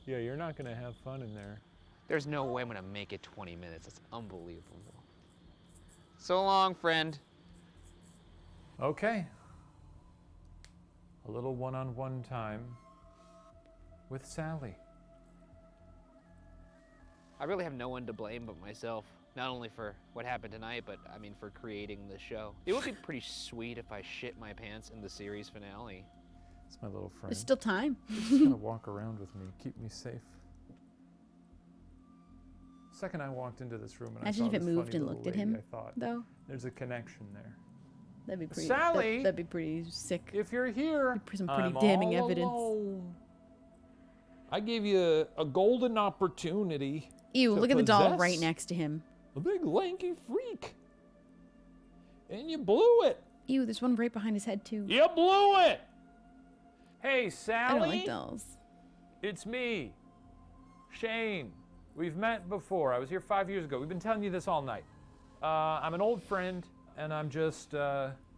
Yeah, you're not gonna have fun in there. There's no way I'm gonna make it 20 minutes. That's unbelievable. So long, friend. Okay. A little one-on-one time with Sally. I really have no one to blame but myself. Not only for what happened tonight, but I mean for creating the show. It would be pretty sweet if I shit my pants in the series finale. It's my little friend. There's still time. He's just gonna walk around with me, keep me safe. Second I walked into this room and Imagine I if saw it this moved funny and little looked at lady, him, I thought, though. there's a connection there. That'd be pretty. Sally! That'd be pretty sick. If you're here, Some pretty I'm damning all evidence. alone. I gave you a golden opportunity. Ew! to Look at the doll possess right next to him. A big lanky freak. And you blew it. Ew! There's one right behind his head too. You blew it. Hey, I Sally. don't like dolls. It's me, Shane. We've met before. I was here 5 years ago. We've been telling you this all night. I'm an old friend, and I'm just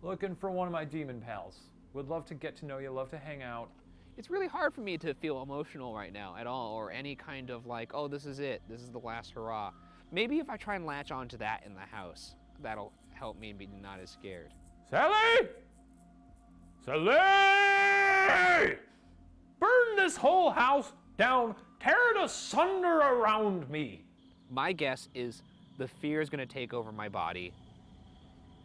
looking for one of my demon pals. Would love to get to know you, love to hang out. It's really hard for me to feel emotional right now at all, or any kind of like, oh, this is it. This is the last hurrah. Maybe if I try and latch onto that in the house, that'll help me be not as scared. Sally! Sally! Burn this whole house down. Tear it asunder around me. My guess is the fear is gonna take over my body,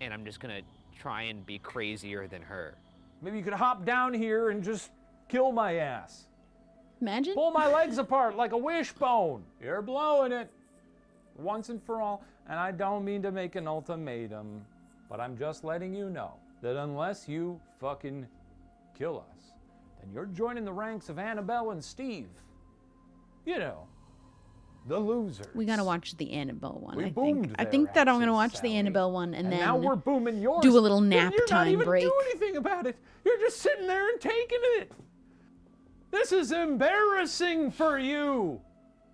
and I'm just gonna try and be crazier than her. Maybe you could hop down here and just kill my ass. Imagine. Pull my legs apart like a wishbone. You're blowing it. Once and for all. And I don't mean to make an ultimatum, but I'm just letting you know that unless you fucking kill us, then you're joining the ranks of Annabelle and Steve. You know, the losers. We gotta watch the Annabelle one. We I boomed think. I their think that I'm gonna asses, watch Sally. the Annabelle one and then now we're booming yours. do a little And nap you're time not even break. do anything about it. You're just sitting there and taking it. This is embarrassing for you.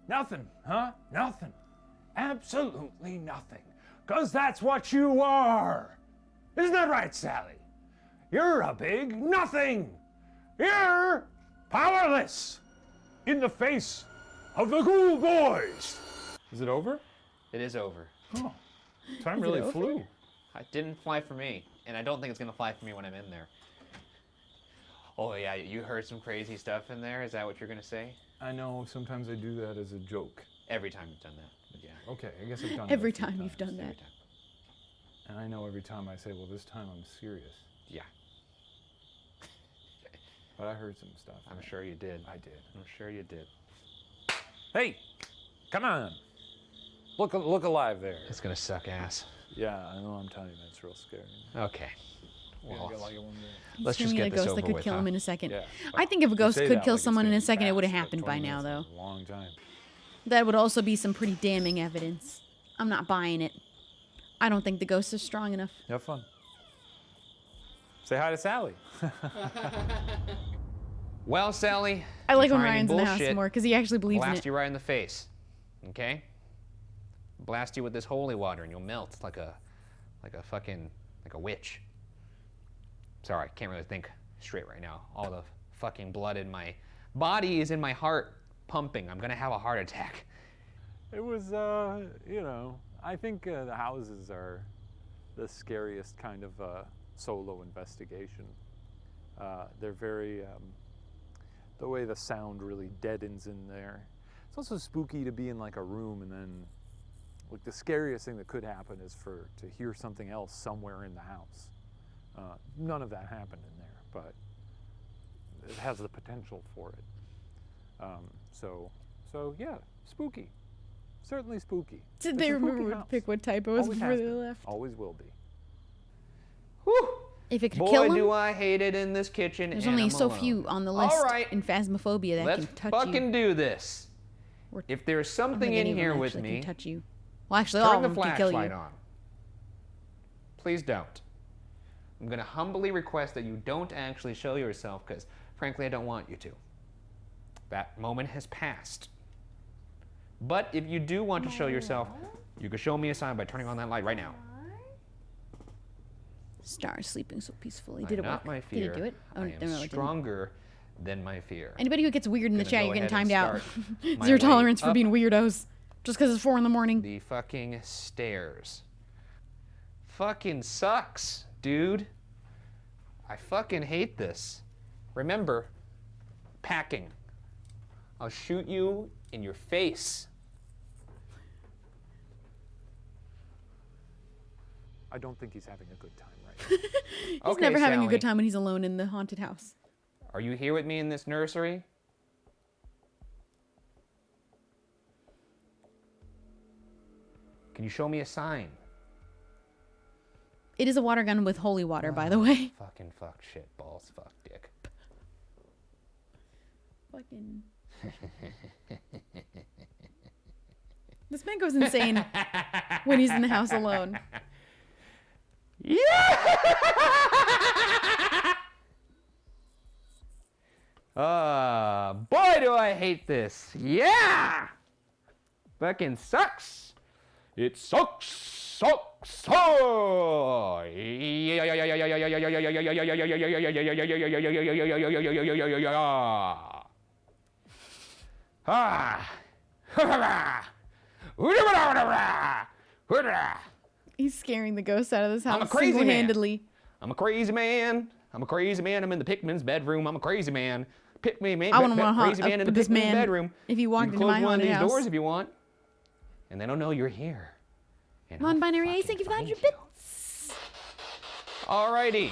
Nothing, huh? Nothing. Absolutely nothing. Because that's what you are. Isn't that right, Sally? You're a big nothing. You're powerless in the face of the Ghoul Boys. Is it over? It is over. Oh, time really flew. It didn't fly for me, and I don't think it's gonna fly for me when I'm in there. Oh yeah, you heard some crazy stuff in there? Is that what you're gonna say? I know, sometimes I do that as a joke. Every time you've done that, but yeah. Okay, I guess I've done it Every a few time you've times. done that. And I know every time I say, well, this time I'm serious. Yeah. But I heard some stuff. I'm sure you did. I did. I'm sure you did. Hey, come on. Look alive there. It's gonna suck ass. Yeah, I know, I'm telling you, that's real scary. Okay. Yeah, Well, get like it one day. let's just Screaming get at a this ghost over that could with, kill huh? him in a second. Yeah. I think if a You ghost say could that kill like it's someone in gonna a be second, it would have fast, happened but by 20 now, minutes though. is a long time. That would also be some pretty damning evidence. I'm not buying it. I don't think the ghost is strong enough. Have fun. Say hi to Sally. Well, Sally. I like you when trying Ryan's in the house bullshit, more because he actually believes in blast it. you right in the face. Okay? blast you with this holy water and you'll melt like a witch. Sorry, can't really think straight right now. All the fucking blood in my body is in my heart pumping. I'm gonna have a heart attack. It was, I think the houses are the scariest kind of solo investigation. They're very, the way the sound really deadens in there. It's also spooky to be in like a room and then, like the scariest thing that could happen is to hear something else somewhere in the house. None of that happened in there, but it has the potential for it. So yeah, spooky. Certainly spooky. Did they remember pick what type it was before they left? Always will be. If it could Boy, kill him, do I hate it in this kitchen. there's and only I'm so alone. few on the list All right, in Phasmophobia that let's can touch fucking you. do this. If there's I don't something think in any of them here with actually me, can touch you. Well, actually, all turn of the them can kill flashlight you. on. Please don't. I'm gonna humbly request that you don't actually show yourself, because frankly, I don't want you to. That moment has passed. But if you do want to show yourself, you can show me a sign by turning on that light right now. Star sleeping so peacefully. I'm Did it not work? my Did fear. it do it? Oh, I no, am it didn't. stronger than my fear. Anybody who gets weird in the Gonna chat, go you're getting ahead and timed out. start my Zero way tolerance for up being weirdos. Just because it's 4 in the morning. The fucking stairs. Fucking sucks, dude. I fucking hate this. Remember, packing. I'll shoot you in your face. I don't think he's having a good time right now. He's never having a good time when he's alone in the haunted house. Are you here with me in this nursery? Can you show me a sign? It is a water gun with holy water, by the way. Fucking fuck, shit, balls, fuck, dick. Fucking. This man goes insane when he's in the house alone. Boy, do I hate this. Yeah! Fucking sucks. It sucks, sucks, oh! He's scaring the ghosts out of this house I'm a crazy man. single-handedly. I'm a crazy man. I'm a crazy man. I'm in the Pikmin's bedroom. I'm a crazy man. Pikmin man. I wouldn't want to crazy haunt man in the this Pikmin's man bedroom. if he walked You can into close my one of haunted these house. doors if you want, and they don't know you're here. Non-binary Ace, thank you for the 100 bits. Alrighty.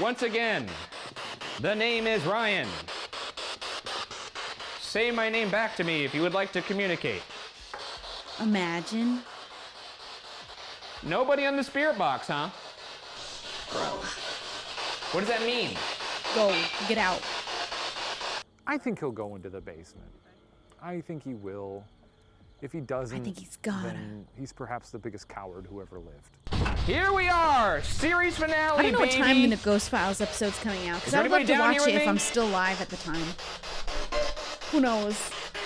Once again, the name is Ryan. Say my name back to me if you would like to communicate. Imagine. Nobody on the spirit box, huh? What does that mean? Go. Get out. I think he'll go into the basement. I think he will. If he doesn't, I think he's gotta. then he's perhaps the biggest coward who ever lived. Here we are, series finale, I don't know what baby. time the Ghost Files episode's coming out, because Is I'd love anybody to down watch here it with if me? I'm still live at the time. Who knows?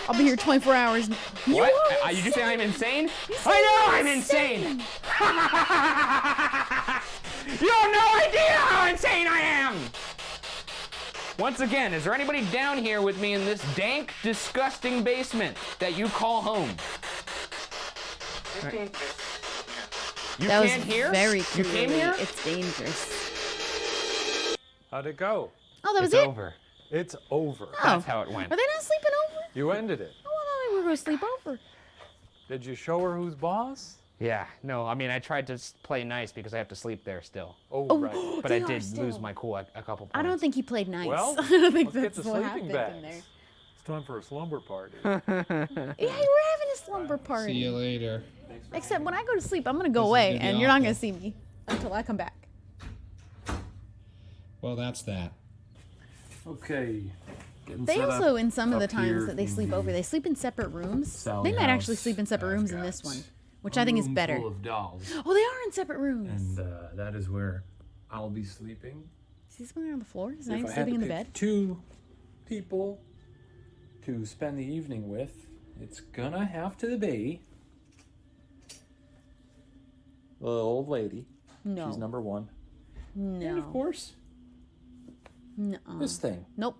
I'll be here 24 hours. What? Are you just saying I'm insane? I know I'm insane! You have no idea how insane I am! Once again, is there anybody down here with me in this dank, disgusting basement that you call home? You That was can't hear? very You clearly. came here? It's dangerous. How'd it go? Oh, that was It's it? over. It's over. That's how it went. Are they not sleeping over? You ended it. Oh, I thought they were going to sleep over. Did you show her who's boss? Yeah, no, I mean, I tried to play nice because I have to sleep there still. Oh, right. But they I are did still. lose my cool a couple points. I don't think he played nice. Well, I don't think let's get that's the what sleeping happened in bags. there. It's time for a slumber party. Yeah, we're having a slumber party. See you later. Except when I go to sleep, I'm going to go This is away, gonna be and you're not awful. going to see me until I come back. Well, that's that. Okay. Getting They set also, up in some of the up here times that they sleep in over, they sleep in separate rooms. Sally They might actually house. sleep in separate rooms in this one, which I think is room better. Full of dolls. Oh, they are in separate rooms. And that is where I'll be sleeping. Is he sleeping on the floor? Is If he I had sleeping in to the pick bed? 2 people to spend the evening with, it's gonna have to be The old lady. No. She's number one. No. And of course, No. this thing. Nope.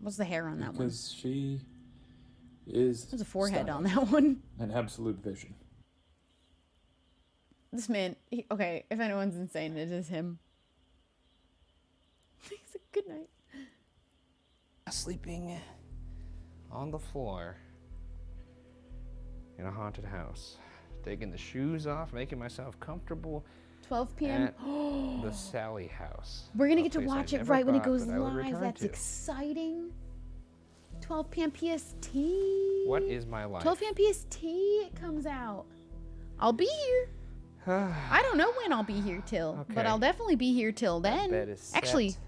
What's the hair on that one? Because she is. There's a forehead on stunning. that one. An absolute vision. This man, okay, if anyone's insane, it is him. He's like, good night. Sleeping on the floor in a haunted house. Taking the shoes off, making myself comfortable. 12 p.m. At the Sally house. We're gonna A get to place I watch it never right when it thought goes that I would live. return That's to. exciting. 12 p.m. PST. What is my life? 12 p.m. PST it comes out. I'll be here. I don't know when I'll be here till, but Okay. I'll definitely be here till then. bed is Actually, set.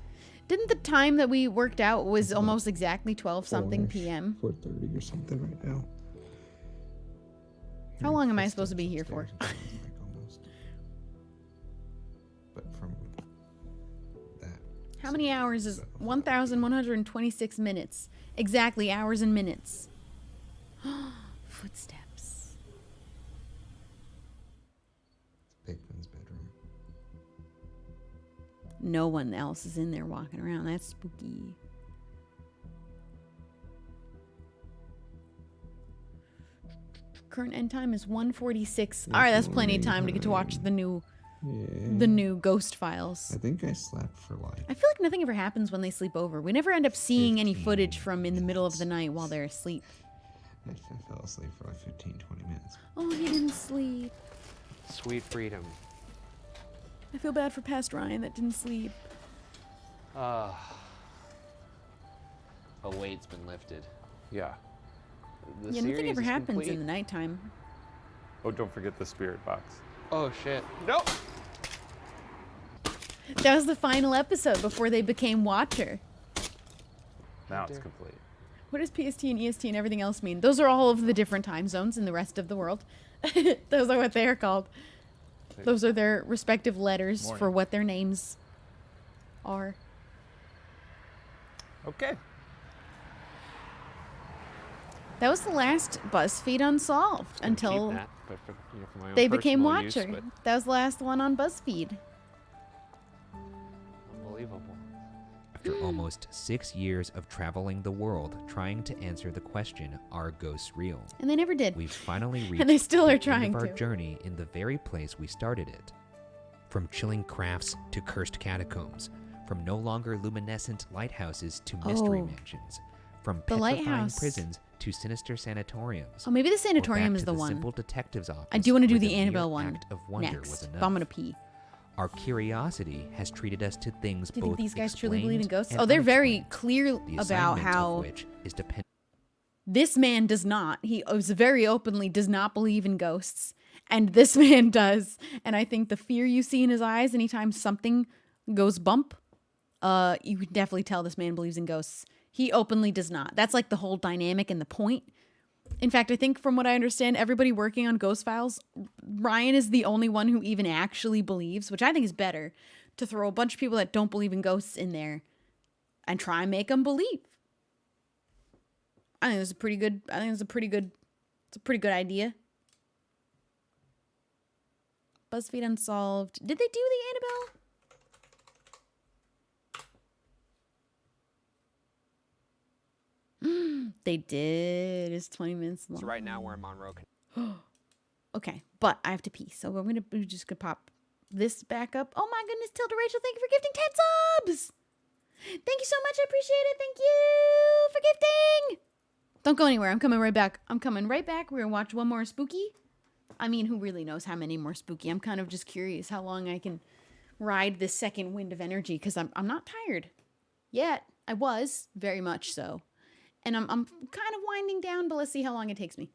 didn't the time that we worked out was almost exactly 12 something p.m.? 4:30 or something right now. How long am I supposed to be here for? But from How many hours is 1,126 minutes? Exactly, hours and minutes. Footsteps. Bateman's bedroom. No one else is in there walking around. That's spooky. Current end time is 1:46. All right, that's plenty of time to get to watch the new Ghost Files. I think I slept for like. I feel like nothing ever happens when they sleep over. We never end up seeing any footage from in the middle of the night while they're asleep. I fell asleep for like 15, 20 minutes. Oh, he didn't sleep. Sweet freedom. I feel bad for past Ryan that didn't sleep. A weight's been lifted. Yeah. The Yeah, nothing series ever is happens complete. in the nighttime. Oh, don't forget the spirit box. Oh shit. Nope. That was the final episode before they became Watcher. Now it's complete. What does PST and EST and everything else mean? Those are all of the different time zones in the rest of the world. Those are what they are called. Those are their respective letters Morning. for what their names are. Okay. That was the last BuzzFeed Unsolved until Keep that, but for my own they became personal use, Watcher. but That was the last one on BuzzFeed. unbelievable. After almost 6 years of traveling the world trying to answer the question, are ghosts real? And they never did. We've finally reached And they still the are end trying of our to. journey in the very place we started it. From chilling crafts to cursed catacombs, from no longer luminescent lighthouses to mystery Oh. mansions, from The petrifying lighthouse. prisons to sinister sanatoriums. Oh, maybe the or sanatorium back is to the the one. simple detective's office. I do want to do where the mere Annabelle one act of wonder was next, enough. but I'm gonna pee. Our curiosity has treated us to things Do you both think these guys truly believe in explained ghosts? and Oh, they're very unexplained. clear The about assignment of how which is dependent. this man does not. He is very openly does not believe in ghosts, and this man does. And I think the fear you see in his eyes anytime something goes bump, you can definitely tell this man believes in ghosts. He openly does not. That's like the whole dynamic and the point. In fact, I think from what I understand, everybody working on Ghost Files, Ryan is the only one who even actually believes, which I think is better, to throw a bunch of people that don't believe in ghosts in there and try and make them believe. I think it's a pretty good. It's a pretty good idea. BuzzFeed Unsolved. Did they do the Annabelle? They did. It's 20 minutes long. So right now we're in Monroe. Okay, but I have to pee, so we're just gonna pop this back up. Oh my goodness, Tilda Rachel, thank you for gifting 10 subs. Thank you so much. I appreciate it. Thank you for gifting. Don't go anywhere. I'm coming right back. We're gonna watch one more spooky. I mean, who really knows how many more spooky? I'm kind of just curious how long I can ride this second wind of energy because I'm not tired yet. I was very much so, and I'm kind of winding down, but let's see how long it takes me.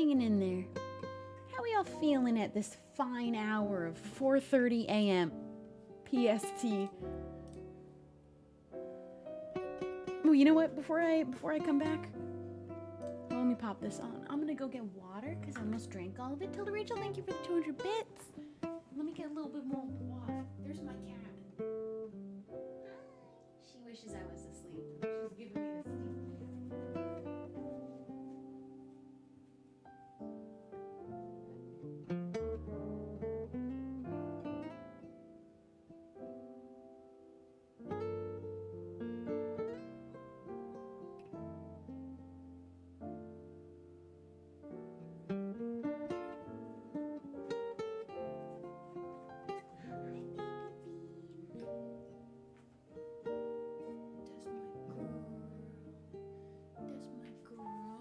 hanging in there? How we all feeling at this fine hour of 4:30 a.m. PST? Oh, you know what? Before I come back, let me pop this on. I'm gonna go get water because I almost drank all of it. Tilda Rachel, thank you for the 200 bits. Let me get a little bit more water. There's my cat. She wishes I was asleep. She's giving me the sleep.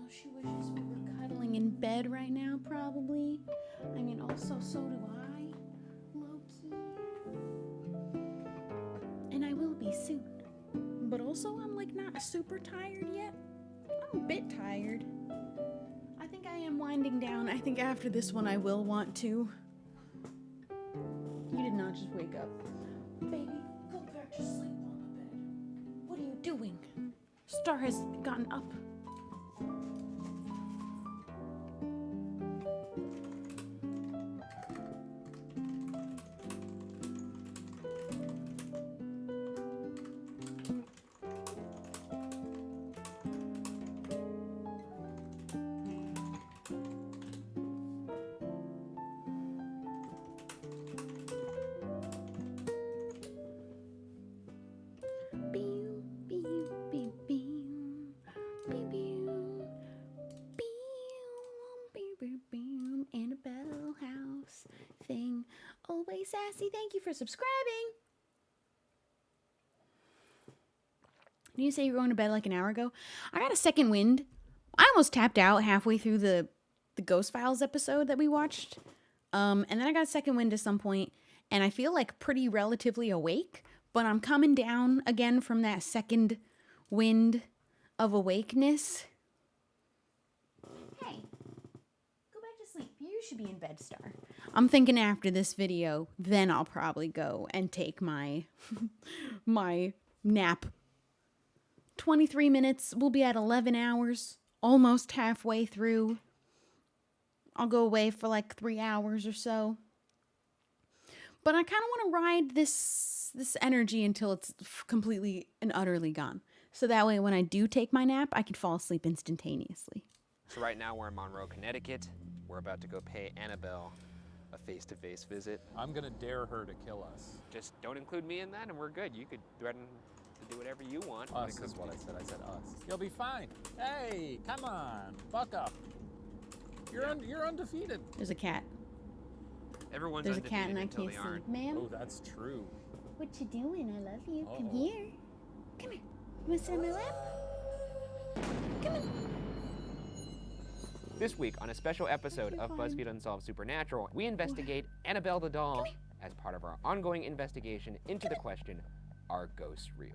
She wishes we were cuddling in bed right now, probably. I mean, also, so do I. Low-key. And I will be soon. But also, I'm like not super tired yet. I'm a bit tired. I think I am winding down. I think after this one, I will want to. You did not just wake up. Baby, go back to sleep on the bed. What are you doing? Star has gotten up. Annabelle House thing. Always sassy. Thank you for subscribing. Did you say you were going to bed like an hour ago? I got a second wind. I almost tapped out halfway through the Ghost Files episode that we watched. And then I got a second wind at some point, and I feel like pretty relatively awake, but I'm coming down again from that second wind of awakeness. Hey, go back to sleep. You should be in bed, Star. I'm thinking after this video, then I'll probably go and take my my nap. 23 minutes. We'll be at 11 hours, almost halfway through. I'll go away for like 3 hours or so. But I kind of want to ride this energy until it's completely and utterly gone. So that way when I do take my nap, I can fall asleep instantaneously. So right now we're in Monroe, Connecticut. We're about to go pay Annabelle a face-to-face visit. I'm gonna dare her to kill us. Just don't include me in that and we're good. You could threaten to do whatever you want. Us is what I said. I said us. You'll be fine. Hey, come on, buck up. You're undefeated. There's a cat. Everyone's There's a undefeated cat and I until can't they see. aren't. Ma'am? Oh, that's true. What you doing? I love you. Come Uh-oh. here. Come here. You want to sit on my lap? Come on. This week on a special episode of BuzzFeed Unsolved Supernatural, we investigate Annabelle the doll as part of our ongoing investigation into the question, are ghosts real?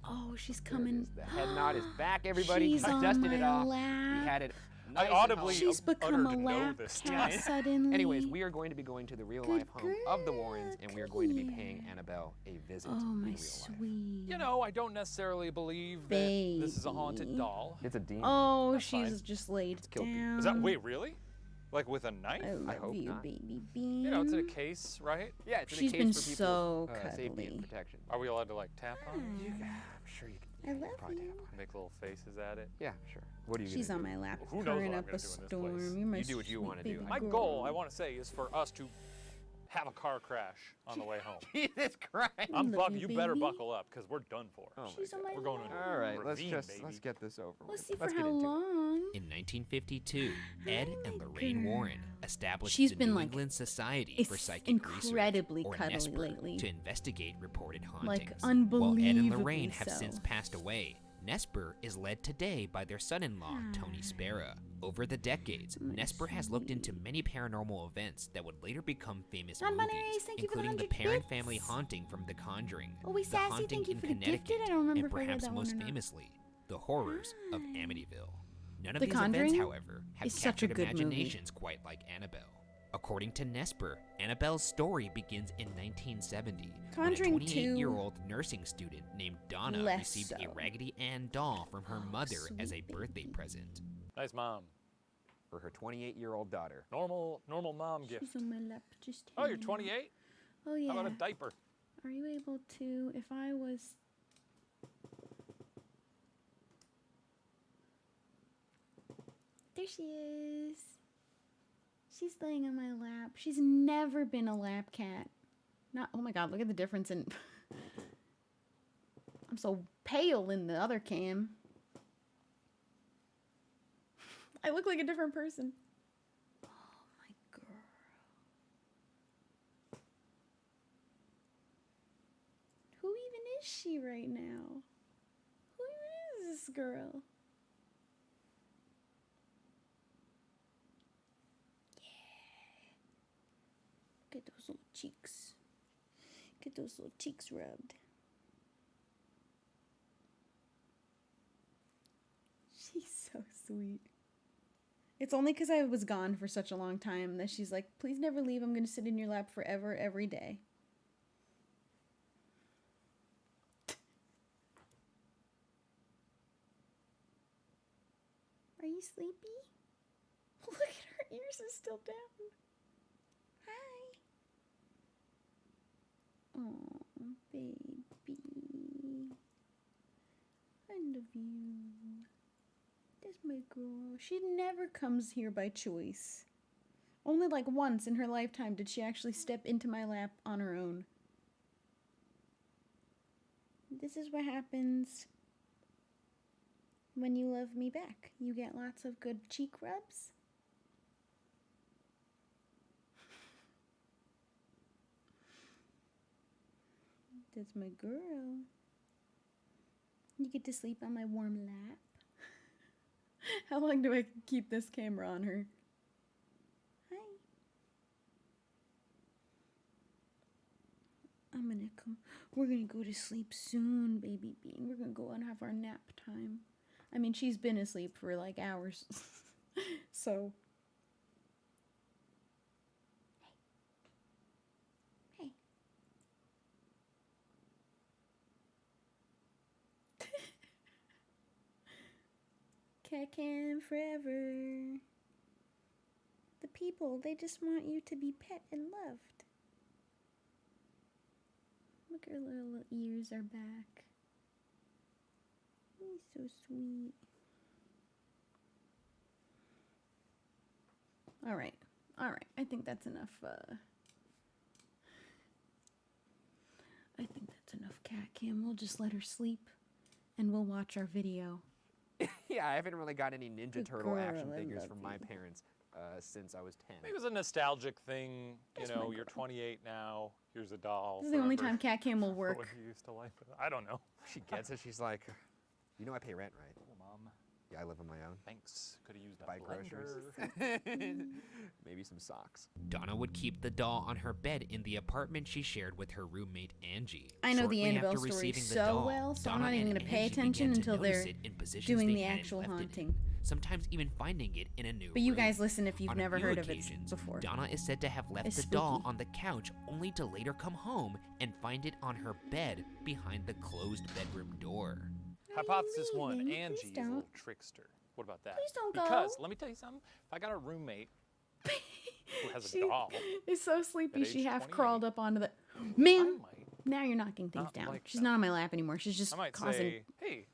Oh, she's coming. The head nod is back, everybody. She's We on dusted my it off. lap. We had it I nice audibly She's become a lap cat suddenly. Anyways, we are going to be going to the real-life home of the Warrens, and we are going to be paying Annabelle a visit Oh, in my real sweet. You know, I don't necessarily believe that this is a haunted doll. It's a demon. Oh, That's she's fine. just laid down. Is that wait really? Like with a knife? I hope you, not. baby bean. You know, it's in a case, right? Yeah, it's in She's a been case for so people's safety cuddly. and protection. Are we allowed to like tap on it? I'm sure you can. I love you. Make little faces at it? Yeah, sure. What are you She's gonna on do? my lap, Who knows purring what I'm up gonna a do in this storm. place. You're my You do what you sweet wanna do. baby My girl. goal, I want to say, is for us to have a car crash on the way home. Jesus Christ. You better buckle up because we're done for. Oh She's on my We're going to All right, ravine, let's baby. get this over Let's with. see for Let's get how into it. long. In 1952, Ed and Lorraine Warren established She's the been, New like, England Society for Psychic incredibly Research, or cuddly NESPR, lately. to investigate reported Like, hauntings. While Ed and unbelievably Lorraine have so. since passed away, NESPR is led today by their son-in-law, Tony Spera. Over the decades, NESPR has looked into many paranormal events that would later become famous Non-binary movies, ace, thank you for the including the 100 Perrin bits. family haunting from The Conjuring, Always The sassy, Haunting thank you in for the Connecticut, gifted. I don't remember and if I read perhaps that one most or not. famously, The Horrors of Amityville. None of The these Conjuring events, however, have is such a captured good movie. imaginations quite like Annabelle. According to Nesper, Annabelle's story begins in 1970 Conjuring when a 2, 28-year-old nursing student named Donna less received so. a Raggedy Ann doll from her mother as a sweet birthday present. Nice mom. For her 28-year-old daughter. Normal mom gift. She's on my lap just Oh, you're hanging out. 28? Oh yeah. How about a diaper? Are you able to, if I was... There she is. She's laying on my lap. She's never been a lap cat. Not, oh my god, look at the difference in... I'm so pale in the other cam. I look like a different person. Oh my girl. Who even is she right now? Who even is this girl? Get those little cheeks. Get those little cheeks rubbed. She's so sweet. It's only because I was gone for such a long time that she's like, please never leave. I'm going to sit in your lap forever, every day. Are you sleepy? Look at her ears are still down. Hi. Oh, baby. I love you. That's my girl. She never comes here by choice. Only like once in her lifetime did she actually step into my lap on her own. This is what happens when you love me back. You get lots of good cheek rubs. That's my girl. You get to sleep on my warm lap. How long do I keep this camera on her? Hi. I'm gonna come. We're gonna go to sleep soon, baby bean. We're gonna go and have our nap time. I mean, she's been asleep for like hours. So. Hey. Cat Cam forever. The people, they just want you to be pet and loved. Look, her little ears are back. He's so sweet. All right. I think that's enough. I think that's enough Cat Cam. We'll just let her sleep, and we'll watch our video. Yeah, I haven't really got any Ninja Good Turtle girl, action I figures love from my you. parents since I was 10. Maybe it was a nostalgic thing. That's You know, my you're 28 now. Here's a doll. This is the only forever. time Cat Cam will For work. when you used to like it. I don't know. She gets it. She's like, you know I pay rent, right? Oh, Mom. Yeah, I live on my own. Thanks. Could have used that Buy blender. groceries. Maybe some socks. Donna would keep the doll on her bed in the apartment she shared with her roommate Angie. I know the Shortly Annabelle after story receiving the so doll, well, so I'm Donna not even and going to pay Angie attention began to until notice they're it in positions doing they the hadn't actual left it in, haunting. sometimes even finding it in a new But you room. guys listen if you've On a never few heard of it occasions, before. Donna is said to have left It's the doll spooky. on the couch only to later come home and find it on her bed behind the closed bedroom door. Hypothesis one, leaving? Angie Please is a little don't. trickster. What about that? Please don't go. Because, let me tell you something. If I got a roommate who has a She doll, is so sleepy. At She age half 28, crawled up onto the... Ma'am, might now you're knocking things not down. like She's that. not on my lap anymore. She's just I might causing say, hey,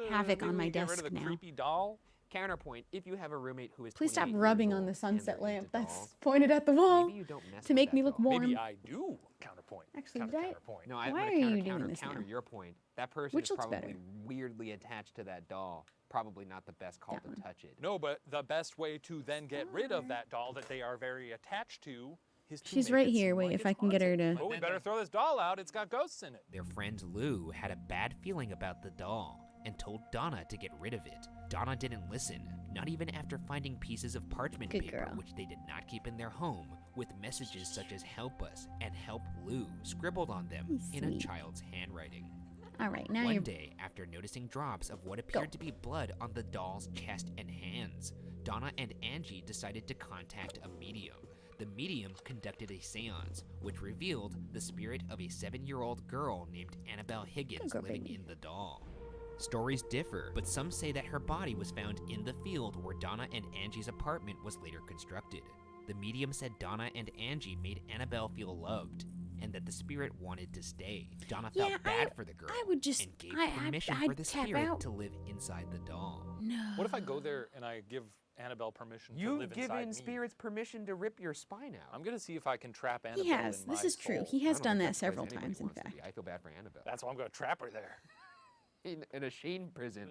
havoc maybe on my we get rid desk of the now. creepy doll. Counterpoint, if you have a roommate who is Please stop 28 years rubbing old on the and sunset they're into lamp that's dolls, pointed at the wall maybe you don't mess to with make that me look doll. warm. Maybe I do counterpoint. Actually, counterpoint. No, Why I'm are gonna you doing this counter now? your point. That person Which is looks probably better? weirdly attached to that doll. Probably not the best call That to touch it. No, but the best way to then get rid of that doll that they are very attached to is to She's make right it here. seem Wait, like if it's I can get her haunted. to... Oh, we better throw this doll out. It's got ghosts in it. Their friend Lou had a bad feeling about the doll and told Donna to get rid of it. Donna didn't listen, not even after finding pieces of parchment Good paper girl. which they did not keep in their home, with messages such as "Help us" and "Help Lou" scribbled on them He's in a sweet. child's handwriting. All right, now One you're... day, after noticing drops of what appeared to be blood on the doll's chest and hands, Donna and Angie decided to contact a medium. The medium conducted a seance, which revealed the spirit of a 7-year-old girl named Annabelle Higgins living in the doll. Stories differ, but some say that her body was found in the field where Donna and Angie's apartment was later constructed. The medium said Donna and Angie made Annabelle feel loved, and that the spirit wanted to stay. Donna felt bad for the girl I would just... and gave I'd permission for the tap spirit out. to live inside the doll. No. What if I go there and I give Annabelle permission to You've live inside given me? spirits permission to rip your spine out. I'm gonna see if I can trap Annabelle He has. in my This is true. soul. He has done that several times, in fact. I feel bad for Annabelle. That's why I'm gonna trap her there. In a Shane prison.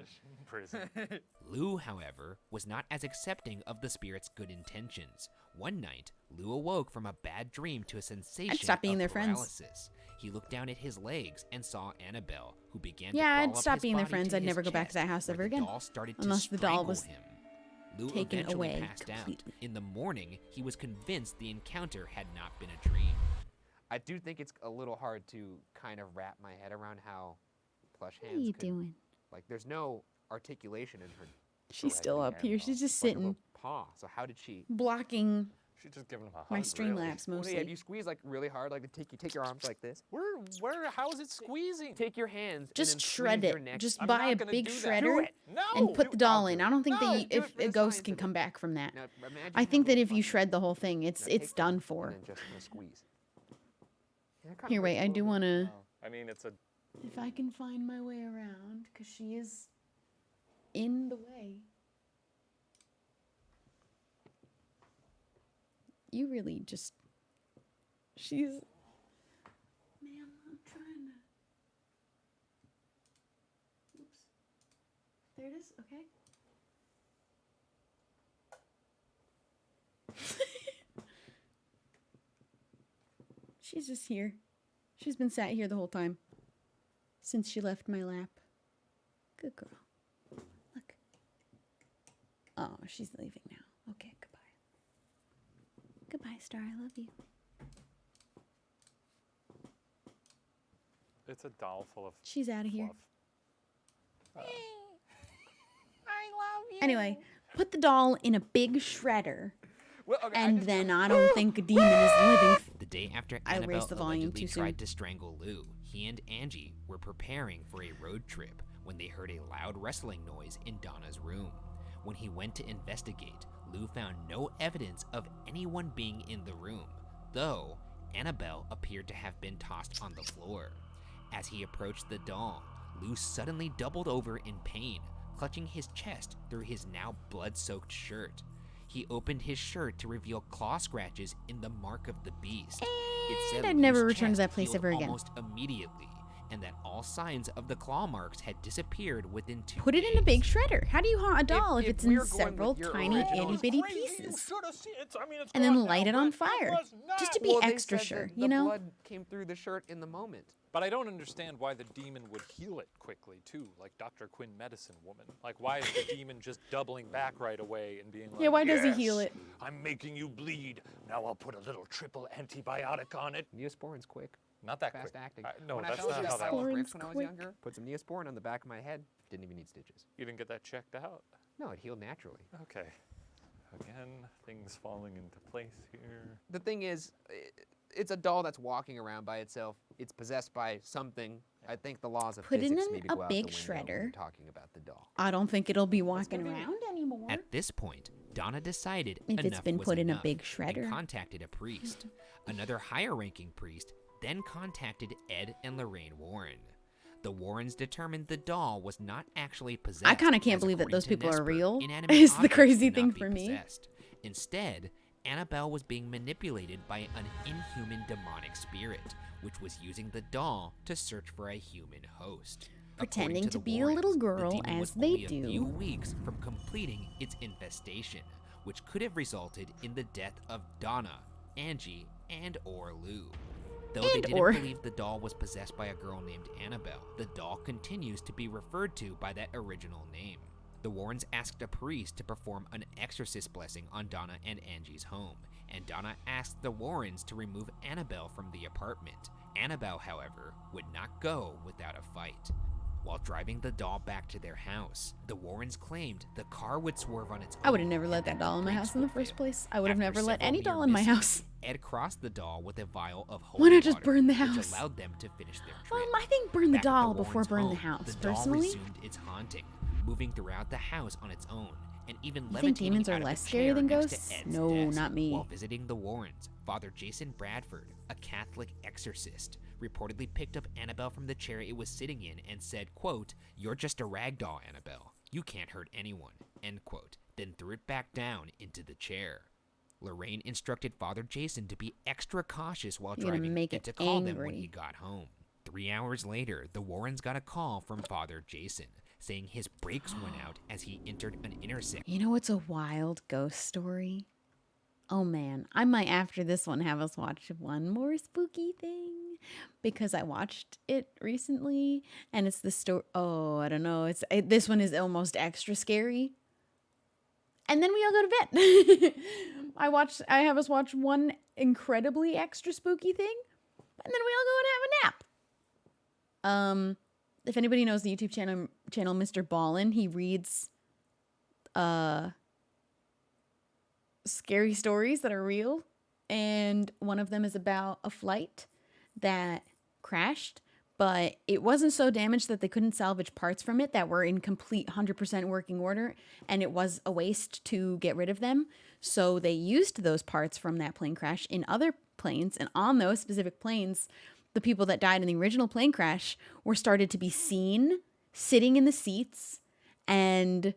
Lou, however, was not as accepting of the spirit's good intentions. One night, Lou awoke from a bad dream to a sensation stop being of their friends. paralysis. He looked down at his legs and saw Annabelle, who began to Yeah, crawl I'd up stop his being their body friends. to I'd his never go back to chest, that house where ever the again. doll started to Unless the doll strangle was him. Lou taken eventually away passed completely. out. In the morning, he was convinced the encounter had not been a dream. I do think it's a little hard to kind of wrap my head around how plush hands What are you could- doing? Like, there's no articulation in her. She's still up here. She's just like a sitting, little paw. So how did she? blocking She's just giving him a hug. my Streamlabs Well, mostly. yeah, if you squeeze like really hard, like you take your arms like this. How is it squeezing? Take your hands. and Just then shred squeeze your it. neck. Just I'm buy not a gonna big do that. shredder Do it. No, and put the doll in. I don't think No, that do it if for the a ghost science can of come it. back from that. Now, imagine I how think that little if you fucking- shred the whole thing, it's Now, take done them for. And then just gonna squeeze. Yeah, it kinda Here, wait. hurts a I do little want to. I mean, it's a. If I can find my way around, because she is in the way. You really just. She's. Ma'am, I'm trying to. Oops. There it is. Okay. She's just here. She's been sat here the whole time. Since she left my lap. Good girl. Look. Oh, she's leaving now. Okay, goodbye. Goodbye, Star. I love you. It's a doll full of. She's out of here. fluff. Anyway, put the doll in a big shredder. Well, okay, and then I don't think a demon is living. The day after I Annabelle raised the volume allegedly too soon. tried to strangle Lou, he and Angie were preparing for a road trip when they heard a loud rustling noise in Donna's room. When he went to investigate, Lou found no evidence of anyone being in the room, though Annabelle appeared to have been tossed on the floor. As he approached the doll, Lou suddenly doubled over in pain, clutching his chest through his now blood-soaked shirt. He opened his shirt to reveal claw scratches in the mark of the beast. It said I'd never Lou's return to chest that place healed ever again. almost immediately, and that all signs of the claw marks had disappeared within 2 Put it in a big shredder. How do you haunt a doll if, if it's we're in going with several your tiny original- itty bitty pieces? And then light it on fire. Just to be Well, they extra said sure, that you the know? blood came through the shirt in the moment. But I don't understand why the demon would heal it quickly, too, like Dr. Quinn Medicine Woman. Like, why is the demon just doubling back right away and being like, Yeah, why does he "Yes, heal it? I'm making you bleed. Now I'll put a little triple antibiotic on it." Neosporin's quick. Not that Fast quick. acting. No, When I that's fell not into how a that pile of works. bricks when I was quick. younger, put some Neosporin on the back of my head. Didn't even need stitches. You didn't get that checked out? No, it healed naturally. Okay. Again, things falling into place here. The thing is, it's a doll that's walking around by itself. It's possessed by something. I think the laws of Put it physics in maybe a go out big the window when shredder. you're talking about the doll. I don't think it'll be walking around anymore. At this point, Donna decided If it's enough been was put in a enough big and shredder. contacted a priest. Another higher-ranking priest then contacted Ed and Lorraine Warren. The Warrens determined the doll was not actually possessed. I kind of can't as believe that according those to people are Nesper, real. inanimate Is the objects crazy cannot thing be for me. possessed. Instead, Annabelle was being manipulated by an inhuman demonic spirit, which was using the doll to search for a human host. According Pretending to the be a Warrens, little the girl, demon was as they only do. A few weeks from completing its infestation, which could have resulted in the death of Donna, Angie, and/or Lou. Though they didn't And/or. believe the doll was possessed by a girl named Annabelle, the doll continues to be referred to by that original name. The Warrens asked a priest to perform an exorcist blessing on Donna and Angie's home, and Donna asked the Warrens to remove Annabelle from the apartment. Annabelle, however, would not go without a fight. While driving the doll back to their house, the Warrens claimed the car would swerve on its own. I would have never let that doll in my house in the first place. I would have never let any doll in my house. Ed crossed the doll with a vial of Why holy not just water, burn the which house? allowed them to finish their trip. Well, I think burn the Back at doll before Warrens' burn the home, house, the doll personally. resumed its haunting, moving throughout the house on its own, and even You think levitating demons are out of less a scary chair than next to ghosts? Ed's No, desk. not me. While visiting the Warrens, Father Jason Bradford, a Catholic exorcist, reportedly picked up Annabelle from the chair it was sitting in and said, quote, "You're just a rag doll, Annabelle. You can't hurt anyone," end quote, then threw it back down into the chair. Lorraine instructed Father Jason to be extra cautious while You're gonna driving make and it to call them when angry. he got home. 3 hours later, the Warrens got a call from Father Jason saying his brakes went out as he entered an intersection. You know what's a wild ghost story? Oh man, I might after this one have us watch one more spooky thing because I watched it recently and it's the story. Oh, I don't know. This one is almost extra scary. And then we all go to bed. I have us watch one incredibly extra spooky thing, and then we all go and have a nap. If anybody knows the YouTube channel Mr. Ballin, he reads scary stories that are real, and one of them is about a flight that crashed, but it wasn't so damaged that they couldn't salvage parts from it that were in complete 100% working order, and it was a waste to get rid of them. So they used those parts from that plane crash in other planes, and on those specific planes, the people that died in the original plane crash were started to be seen sitting in the seats and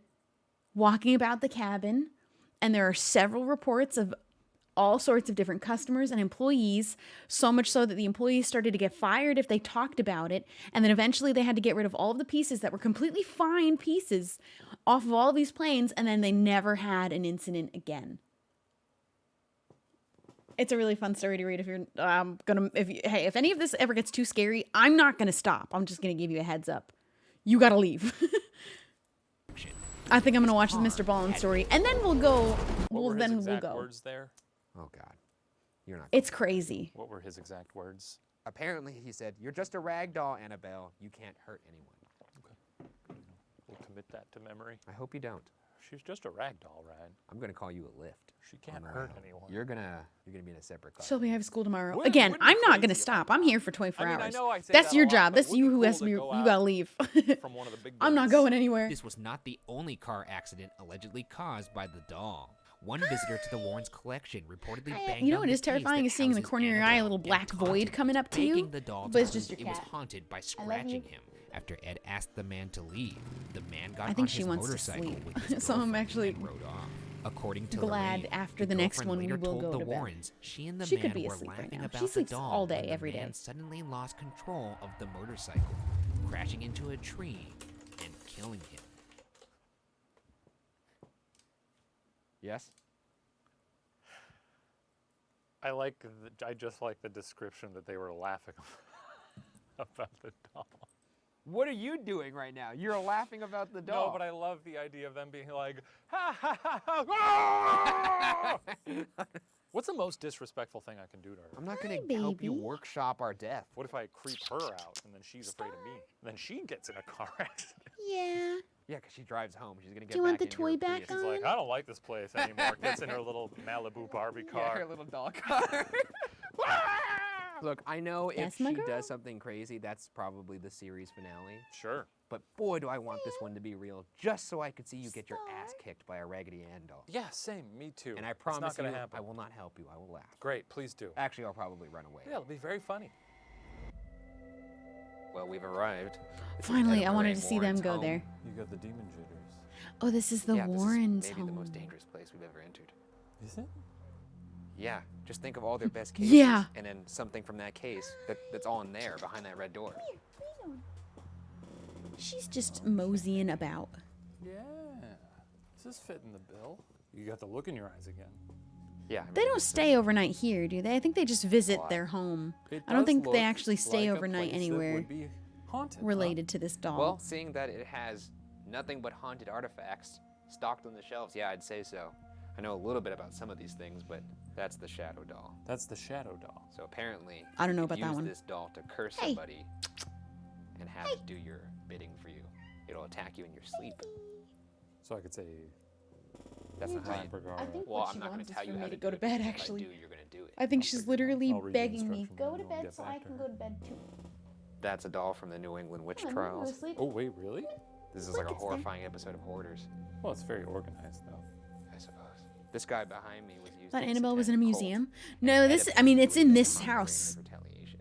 walking about the cabin. And there are several reports of all sorts of different customers and employees, so much so that the employees started to get fired if they talked about it. And then eventually they had to get rid of all of the pieces that were completely fine pieces off of all of these planes, and then they never had an incident again. It's a really fun story to read. If any of this ever gets too scary, I'm not gonna stop. I'm just gonna give you a heads up. You gotta leave. I think I'm gonna watch the Mr. Ballin story, and then we'll go. What were his exact words there? Oh God, you're not. It's crazy. What were his exact words? Apparently, he said, "You're just a rag doll, Annabelle. You can't hurt anyone." We'll commit that to memory. I hope you don't. She's just a rag doll, Ryan. I'm gonna call you a lift. She can't hurt anyone. You're gonna be in a separate class. Shelby, I have school tomorrow. Wouldn't- Again, wouldn't be I'm not gonna crazy stop. I'm here for 24 I mean, I hours. know I say That's that your a lot, job. but That's you who wouldn't has be to be. cool to You go gotta out leave. from one of the big I'm not guns. going anywhere. This was not the only car accident allegedly caused by the doll. One visitor to the Warrens collection reportedly banged You know on what the is case terrifying that is seeing in the houses corner of your eye a Annabelle little and black taunted void coming up to you, begging the doll but to it's just prove your it was cat. haunted by I love scratching you. him. After Ed asked the man to leave, the man got I think on she his wants to motorcycle sleep. with his So I'm girlfriend actually and rode off. According to glad Lorraine, after the next girlfriend one we later will told go the to bed. Warrens she and the She man could be were asleep right laughing now. about She the sleeps doll all day, when the every man day. suddenly lost control of the motorcycle, crashing into a tree and killing him. Yes. I just like the description that they were laughing about the doll. What are you doing right now? You're laughing about the doll. No, but I love the idea of them being like, ha ha ha ha. What's the most disrespectful thing I can do to her? I'm not going to help you workshop our death. What if I creep her out and then she's afraid of me? Then she gets in a car accident. Yeah. Yeah, because she drives home. She's going to get Do you back want the into toy her back Prius. She's like, I don't like this place anymore. Gets in her little Malibu Barbie car. Yeah, her little doll car. Look, I know if That's my she girl. does something crazy, that's probably the series finale. Sure. But boy, do I want this one to be real, just so I could see you get your ass kicked by a Raggedy Ann doll. Yeah, same. Me too. And I It's promise not gonna you, happen. I will not help you. I will laugh. Great, please do. Actually, I'll probably run away. Yeah, it'll be very funny. Well, we've arrived. This is Finally, Ed I and wanted Lorraine to see them Warren's go home. there. You got the demon jitters. Oh, this is the Yeah, this is Warrens' maybe home. the most dangerous place we've ever entered. Is it? Yeah, just think of all their best cases. Yeah. And then something from that case that's all in there behind that red door. She's just moseying about. Yeah. Does this fit in the bill? You got the look in your eyes again. Yeah. They don't stay overnight here, do they? I think they just visit Why? their home. It I don't does think they look actually stay like a overnight place that anywhere would be haunted, huh? related to this doll. Well, seeing that it has nothing but haunted artifacts stocked on the shelves, yeah, I'd say so. I know a little bit about some of these things, but that's the shadow doll. That's the shadow doll. So apparently, I don't know you could about that use one. this doll to curse somebody and have it do your bidding for you. It'll attack you in your sleep. So I could say. That's not how you. I think Well, what I'm she not going wants to is tell for you me how to to go do to it. bed, If actually. I do, you're going to do it. I think she's literally I'll read the begging me, instruction go to manual and bed get so back I to can her. go to bed too. That's a doll from the New England Witch Come on, I'm gonna Trials. sleep. Oh wait, really? This is like a horrifying episode of Hoarders. Well, it's very organized though. I suppose. This guy behind me was used. Thought as Annabelle was in a satanic cult. museum. No, this. I mean, it's in this house,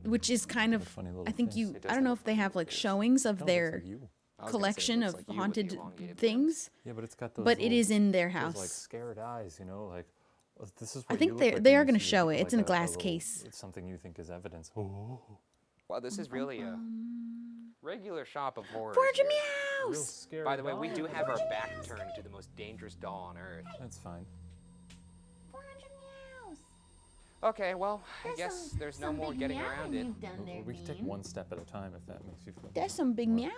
which is kind of. funny little I think face. you. I don't know if they have like showings of No, it looks their like you. I was gonna say, it collection looks of like you with the haunted elongated things. Yeah, but it's got those. But it little- is in their those, like house. scared eyes, you know, like this is. I What think you look they like they when are you going to see show it. It's in a like glass little- case. It's something you think is evidence. Oh. Well, this is really a regular shop of horrors. Forge here. Real Meows. scary By the way, we doll. do have our back turned to the most dangerous doll on earth. That's fine. Okay, well, I guess there's no more getting around it. We can take one step at a time if that makes you feel. That's some big meowing.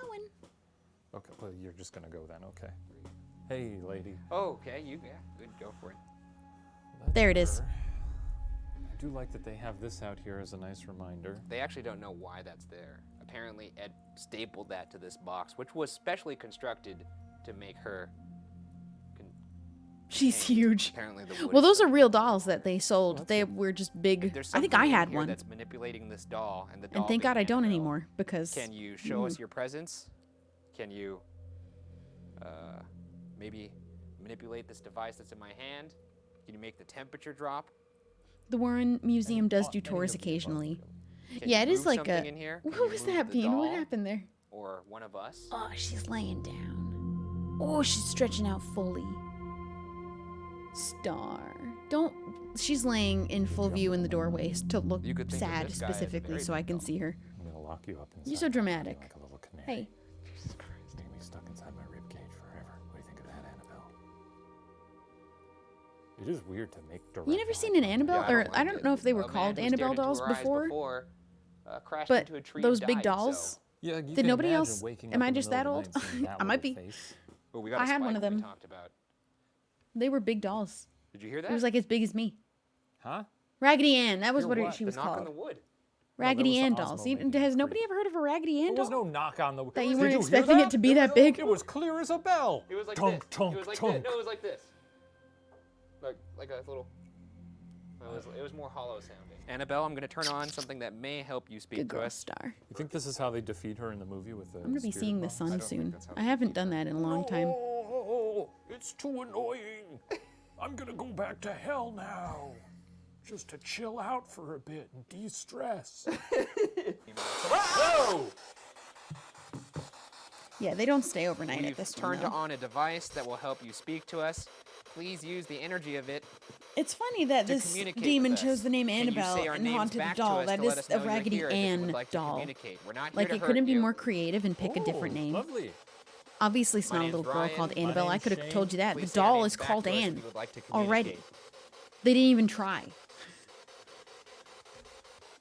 Okay, well you're just gonna go then. Okay. Hey, lady. Oh, okay, yeah, good, go for it. There it is. I do like that they have this out here as a nice reminder. They actually don't know why that's there. Apparently, Ed stapled that to this box, which was specially constructed to make her. She's huge. Apparently, the wood Well, those are real dolls that they sold. They were just big. There's I think something I in had here one. that's manipulating this doll, and the doll. And thank being God I don't Annabelle. anymore because. Can you show us your presence? Can you maybe manipulate this device that's in my hand? Can you make the temperature drop? The Warren Museum does do tours occasionally. Can Yeah, you it is move like something a. in here? What Can you was move that, the Bean? What doll? happened there? Or one of us? Oh, she's laying down. Oh, she's stretching out fully. Star. Don't. She's laying in full view in the doorway to look You could think of sad this guy as a specifically very so I big can doll. see her. I'm gonna lock you up inside. You're so dramatic. Like a little canary. Hey. Jesus Christ. You're gonna be stuck inside my rib cage forever. What do you think of that, Annabelle? It is weird to make direct. You never seen an Annabelle? Yeah, or I don't know if they were A man called who Annabelle stared into dolls her eyes before. Crashed But into a tree those and big died, dolls. so- Yeah, you Did can nobody imagine else? waking Am up I in the just that middle old? of the night seeing that I might be. little face. Oh, we got I a had one spike of we them. talked about. They were big dolls. Did you hear that? It was like as big as me. Huh? Raggedy Ann. That was Hear what what? she was the knock on called. the wood. Raggedy was the Ann Osmo dolls. making Has it nobody ever heard of a Raggedy Ann There was doll? no knock on the. That you Did weren't hear expecting that? it to be that big? It was clear as a bell. It was like Tunk, this. tunk, it was like tunk. this. No, it was like this. Like a little. It was more hollow sounding. Annabelle, I'm going to turn on something that may help you speak Good to girl, us. Star. You think this is how they defeat her in the movie with the? I'm gonna be spirit seeing the box? sun soon. I haven't done that in a long time. Oh, it's too annoying. I'm gonna go back to hell now. Just to chill out for a bit and de-stress. Whoa! Yeah, they don't stay overnight We've at this one. turned though. on a device that will help you speak to us. Please use the energy of it. It's funny that to this communicate demon with us. chose the name Can you Annabelle say our and names haunted a back to doll. us That to let is us a know you're Raggedy here if you would Ann like to doll. communicate? We're not here Like to it hurt couldn't be you. more creative and pick a different name. Lovely. Obviously, it's My not a name's little girl Ryan. called My Annabelle. I name's could have Shane. told you that. Please The say our doll names is back called to us if Anne you would like to already. communicate. They didn't even try.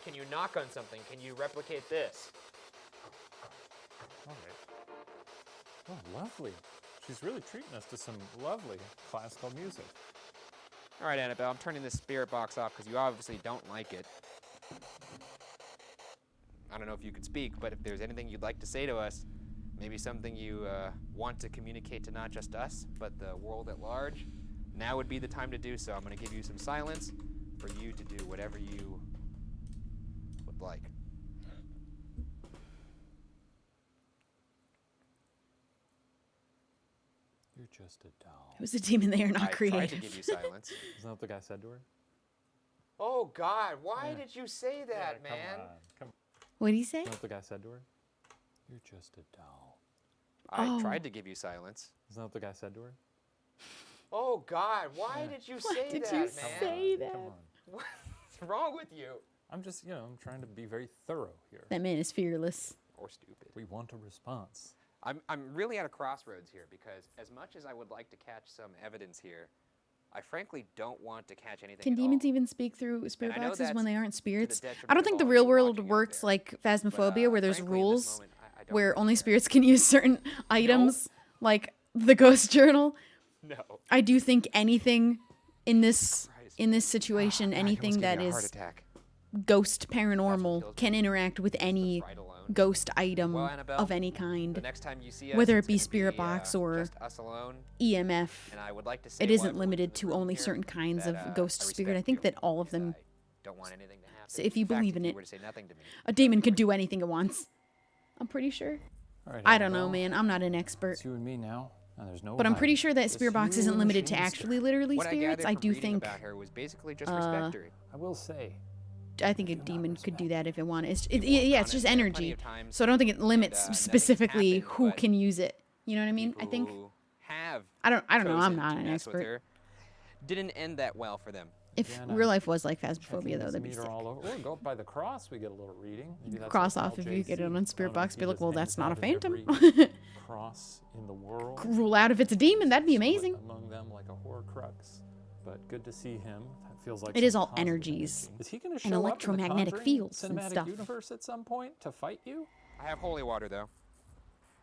Can you knock on something? Can you replicate this? All right. Oh, lovely. She's really treating us to some lovely classical music. All right, Annabelle, I'm turning this spirit box off because you obviously don't like it. I don't know if you could speak, but if there's anything you'd like to say to us, maybe something you want to communicate to not just us, but the world at large, now would be the time to do so. I'm going to give you some silence for you to do whatever you would like. You're just a doll. It was a demon. They are not I creative. tried to give you silence. Isn't that what the guy said to her? Oh, God, why did you say that, man? Come What did he say? Isn't that what the guy said to her? You're just a doll. I Oh. tried to give you silence. Isn't that what the guy said to her? Oh, God, why did you say did that, you man? say that? Come on. What's wrong with you? I'm just, I'm trying to be very thorough here. That man is fearless. Or stupid. We want a response. I'm really at a crossroads here because as much as I would like to catch some evidence here, I frankly don't want to catch anything Can at demons all. even speak through spirit And I know boxes when that's they aren't spirits? detriment I don't of think the all real you world watching out works there. like Phasmophobia, where there's frankly, at this rules moment, I don't where really only care. spirits can use certain items, like the ghost journal. No. I do think anything in this situation, anything that is ghost paranormal can interact with any ghost item Well, Annabelle, of any kind, the next time you see us, whether it it's be gonna spirit box or just us alone. EMF. And I would like to say It while isn't everyone's limited in the to room only here certain kinds that, of ghost I spirit. I respect think that all of them. don't want anything to happen. So if you In fact, believe in if you it, were to say nothing to me, a demon could do anything it wants. I'm pretty sure. All right, I don't know, Annabelle. man. I'm not an expert. It's you and me now, and there's no. But I'm pretty hiding. sure that Just spirit box you isn't and limited to Shane actually Star. literally what spirits. I I gathered do from reading think about her was basically just respect her. I will say. I think a demon could do that if it wanted. It's, You've yeah, walked it's on just it plenty energy. of times, So I don't think it limits nothing's specifically happened, who but can use it. You know what I mean? I think. Who have I don't know. I'm chosen not to an mess with expert. her didn't end that well for them. If real life was like phasmophobia, though, that'd be Meter sick. all over. Or go up by the cross. We get a little reading. Maybe that's Cross like off if you get it LJC. on spirit I don't know box. if Be he like, just well, hangs that's not a out in phantom. every cross in the world. Rule out if it's a demon. That'd be amazing. Among them, like a Horcrux. But good to see him. That feels like It is some all positive energies energy. Is he going to and show electromagnetic up in the fields and cinematic stuff. universe at some point to fight you? I have holy water though,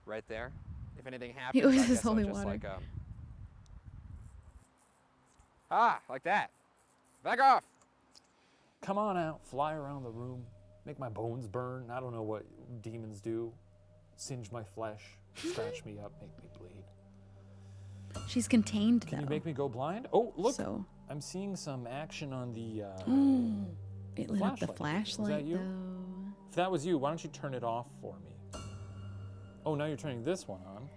right there. If anything happens, He always I has guess I'll holy just water. like like that. Back off. Come on out, fly around the room, make my bones burn. I don't know what demons do. Singe my flesh, scratch me up, make me bleed. She's contained, Can though. you make me go blind? Oh, look. So. I'm seeing some action on the It lit up the flashlight, Was that you? though. If that was you, why don't you turn it off for me? Oh, now you're turning this one on.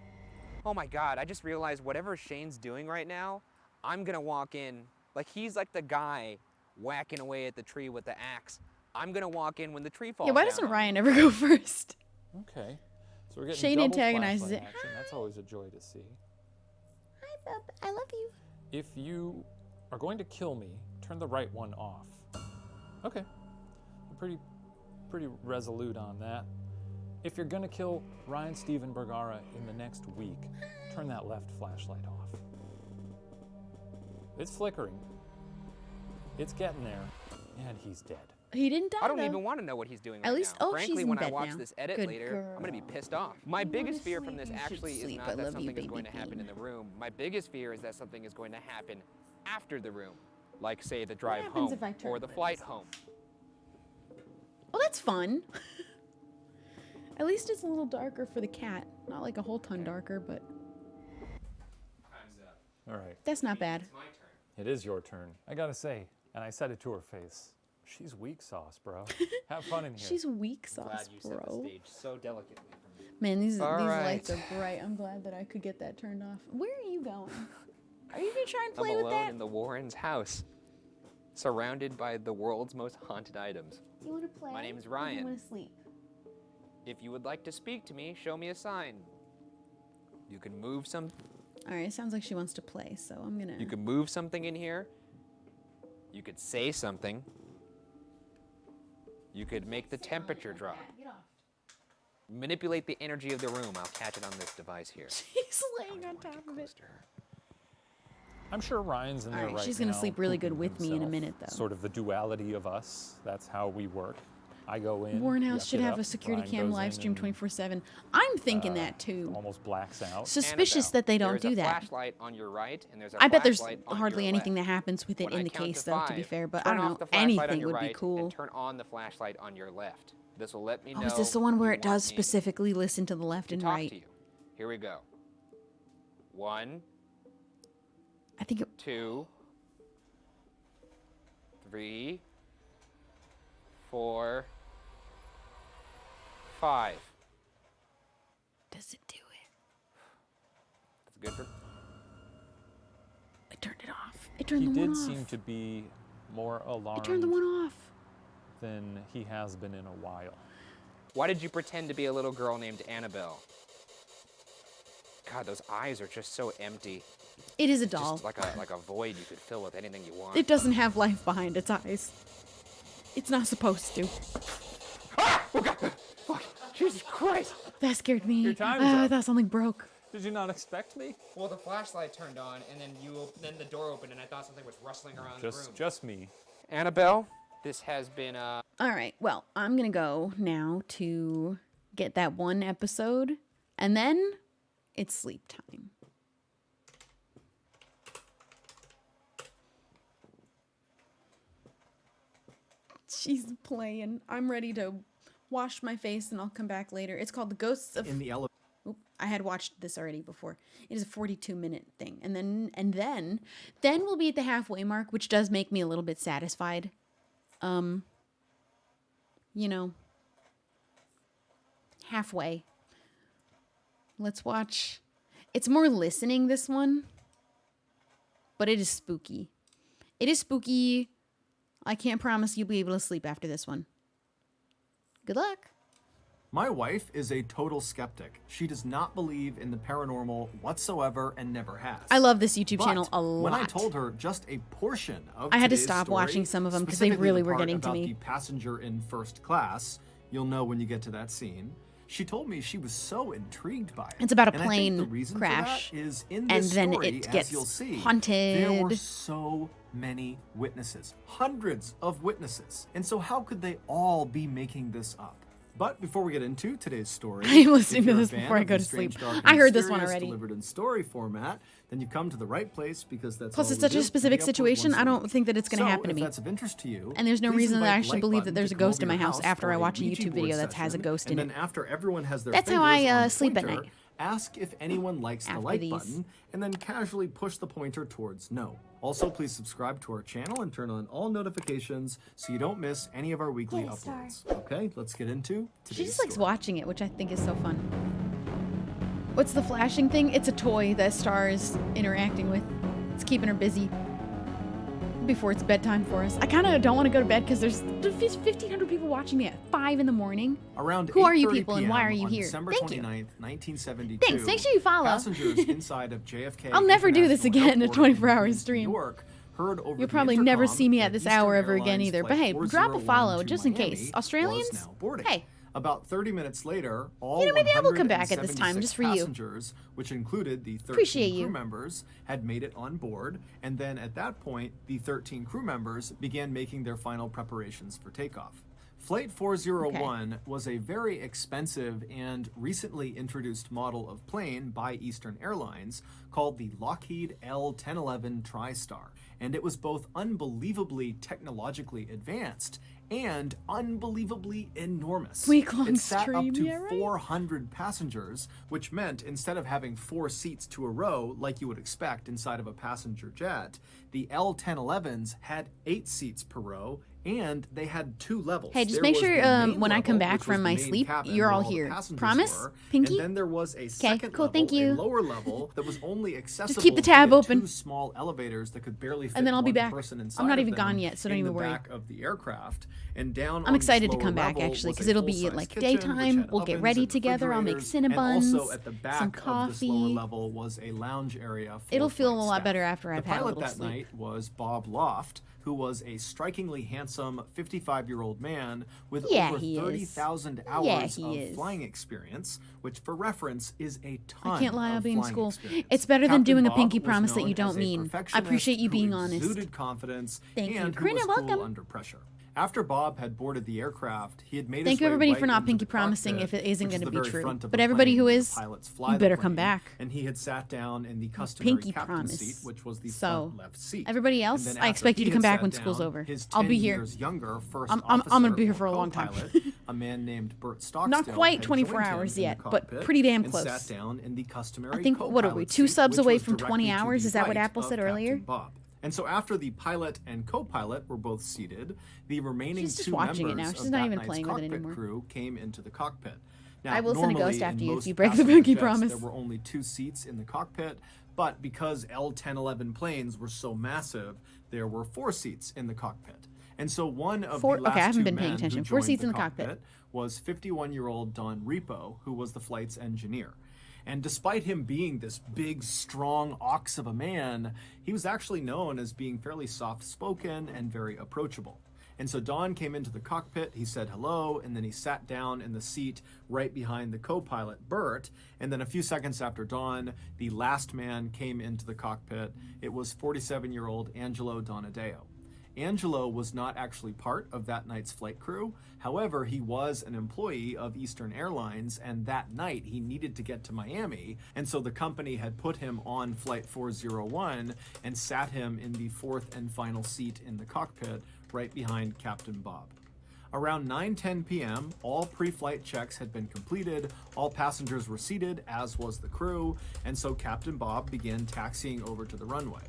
Oh my God! I just realized whatever Shane's doing right now, I'm gonna walk in like he's like the guy whacking away at the tree with the axe. I'm gonna walk in when the tree falls Yeah, why down doesn't on Ryan ever go first? Okay. So we're getting Shane double antagonizes flashlight it. action. That's always a joy to see. Hi, Bub. I love you. If you are going to kill me, turn the right one off. Okay. I'm pretty resolute on that. If you're gonna kill Ryan Steven Bergara in the next week, turn that left flashlight off. It's flickering. It's getting there. And he's dead. He didn't die, I don't though. even want to know what he's doing At right least- now. oh, Frankly, she's in when I bed watch now. this edit Good later, I'm gonna be girl. pissed off. My You biggest wanna fear from sleep, this you should actually is sleep. I not that love you, something is baby going to happen in bean. the room. My biggest fear is that something is going to happen after the room, like say the drive happens home if I turn or the rooms? flight home. Well, that's fun. At least it's a little darker for the cat. Not like a whole ton darker, but All right. that's not bad. It is your turn. I gotta say, and I said it to her face, she's weak sauce, bro. Have fun in here. She's weak sauce, Glad you set the bro. stage so delicately for me. Man, these All lights right. are bright. I'm glad that I could get that turned off. Where are you going? Are you gonna try and play I'm with alone that? in the Warrens' house, surrounded by the world's most haunted items. You want to play? My name's Or Ryan. You want to sleep? If you would like to speak to me, show me a sign. You can move some. All right. It sounds like she wants to play, so I'm gonna. You can move something in here. You could say something. You could make the temperature drop. Get off. Manipulate the energy of the room. I'll catch it on this device here. She's laying on top of it. I'm sure Ryan's in there All right, right she's gonna now, sleep really good pooping with me in a himself. minute, though. Sort of the duality of us. That's how we work. I go in. Warren yuck House should it have up, a security Ryan cam goes live in stream and, 24/7. I'm thinking that too. Almost blacks out. Suspicious that they don't There's do a that. flashlight on your right, and there's a I bet there's flashlight on hardly your anything left. that happens with it When in I the count case, to though, to be five, fair. But I turn don't off know. the flashlight on Anything your would right be cool. And turn on the flashlight on your left. This will let me know. Oh, is this the one where you it does want me specifically listen to the left to and talk right? to you. Here we go. 1, I think it. 2, 3, 4, 5. Does it do it? That's good for. I turned it off. It turned He the one did off. seem to be more alarmed It turned the one off. than he has been in a while. Why did you pretend to be a little girl named Annabelle? God, those eyes are just so empty. It is a doll. Just like a void you could fill with anything you want. It doesn't have life behind its eyes. It's not supposed to. Jesus Christ! That scared me. Your time's I up. thought something broke. Did you not expect me? Well, the flashlight turned on, and then the door opened, and I thought something was rustling around the room. Just me. Annabelle, this has been All right. Well, I'm gonna go now to get that one episode, and then it's sleep time. She's playing. I'm ready to wash my face and I'll come back later. It's called The Ghosts of... In the elevator. I had watched this already before. It is a 42-minute thing. And then we'll be at the halfway mark, which does make me a little bit satisfied. You know, halfway. Let's watch. It's more listening, this one. But it is spooky. It is spooky. I can't promise you'll be able to sleep after this one. Good luck. My wife is a total skeptic. She does not believe in the paranormal whatsoever and never has. I love this YouTube channel a When I lot. told her just a portion of I had to today's stop story, watching some of them because they specifically really the were part getting to about me. The passenger in first class, you'll know when you get to that scene. She told me she was so intrigued by it. It's about a And I think the plane reason crash, for that is in and this then story, it as gets you'll see, haunted. There were so many witnesses, hundreds of witnesses. And so how could they all be making this up? But before we get into today's story, I am listening if to you're a this fan before I of go the to sleep. strange, dark, I and heard this one mysterious already. Delivered in story format, then you've come to the right place because that's Plus, all it's we such do. a specific We upload situation. once a I don't week. think that it's going to So, happen to if me. that's of interest to you, And there's no please reason that I invite the actually like believe that button there's to a come ghost over in my your house after for I watch a Ouija YouTube board video that has a session, ghost in and it. then after everyone has their That's how I, fingers on the sleep at pointer, night. ask if anyone likes the After like these. button, and then casually push the pointer towards no. Also, please subscribe to our channel and turn on all notifications so you don't miss any of our weekly uploads. Okay, let's get into She today's just likes story. watching it, which I think is so fun. What's the flashing thing? It's a toy that Star is interacting with. It's keeping her busy before it's bedtime for us. I kind of don't want to go to bed because there's 1,500 people watching me at 5 in the morning. Around Who are you 8:30 people and why PM are you on here? December Thank you. 29th, 1972, Thanks. Make sure you follow. Passengers inside of JFK I'll never do this International again in a Airport in 24-hour Queens, stream. New York, heard over You'll the probably never intercom see me at that this Eastern hour ever again Airlines either. But Flight hey, drop a 401 follow to just in Miami case. was Australians? now boarding. Hey. About 30 minutes later, all You know, maybe I will come back at this time 176 just for you. passengers, which included the 13 Appreciate crew you. members, had made it on board, and then at that point, the 13 crew members began making their final preparations for takeoff. Flight 401 was a very expensive and recently introduced model of plane by Eastern Airlines called the Lockheed L-1011 TriStar, and it was both unbelievably technologically advanced and unbelievably enormous. Week-long It sat stream, up to yeah, right? 400 passengers, which meant instead of having 4 seats to a row like you would expect inside of a passenger jet, the L-1011s had 8 seats per row, and they had 2 levels. Hey, just There make was sure the main when I come level, back which was from the my main sleep, cabin you're where all the here. passengers Promise? were, Pinky? And then there was a second cool, level, thank you. a lower level that was only accessible keep the tab via open. 2 small elevators that could barely fit And then I'll be one back. person inside I'm not of even them gone yet, so don't in even the worry. back of the aircraft. And down I'm on excited this to come lower back level actually was because a it'll be full-size like kitchen, which daytime. had We'll get ovens ready and together. I'll make refrigerators, Cinnabons, and also at the back some of this coffee. lower level was a lounge area for It'll feel a flight lot staff. better after The I've had a pilot little that sleep. night was Bob Loft, who was a strikingly handsome 55-year-old man with Yeah, over he is. 30,000 Yeah, hours he of is. flying experience, which for reference is a ton I can't lie, I'll of be in flying school. experience. It's better than Captain doing a Bob pinky was promise that known you don't as a mean. I perfectionist appreciate you who being honest. exuded confidence Thank you. and who Karina, was cool welcome. under pressure. After Bob had boarded the aircraft, he had made Thank his you way everybody right for not into pinky the promising cockpit, if it isn't which is going to the be very true. front of But the everybody plane who where the is, pilots fly you the better come plane, back. And he had sat down in the customary Pinky captain's promise. seat, which was the So, front left seat. everybody And else, then I after expect you he to come had back sat when down, school's over. his I'll be 10 here. years younger first I'm gonna be here officer for a or long time. co-pilot, a man named Bert Stockstill, Not quite had 24 joined him hours in the yet, but cockpit pretty damn and close. sat down in the customary I think, what are we, co-pilot 2 seat, subs which away was from directly 20 to hours? the Is that what right Apple of said earlier? Captain Bob. And so after the pilot and co-pilot were both seated, the remaining She's just 2 watching it members now. She's of not that even night's playing with it cockpit anymore. crew came into the cockpit. Now, I will send a normally ghost after in you if most you break the passenger pinky jets, promise. There were only 2 seats in the cockpit, but because L-1011 planes were so massive, there were 4 seats in the cockpit. And so one of the last okay, I haven't 2 been men paying who attention. 4 joined seats in the cockpit. was 51-year-old Don Repo, who was the flight's engineer. And despite him being this big, strong ox of a man, he was actually known as being fairly soft-spoken and very approachable. And so Don came into the cockpit, he said hello, and then he sat down in the seat right behind the co-pilot, Bert. And then a few seconds after Don, the last man came into the cockpit. It was 47-year-old Angelo Donadeo. Angelo was not actually part of that night's flight crew. However, he was an employee of Eastern Airlines, and that night he needed to get to Miami, and so the company had put him on Flight 401 and sat him in the 4th and final seat in the cockpit right behind Captain Bob. Around 9:10 p.m., all pre-flight checks had been completed, all passengers were seated, as was the crew, and so Captain Bob began taxiing over to the runway.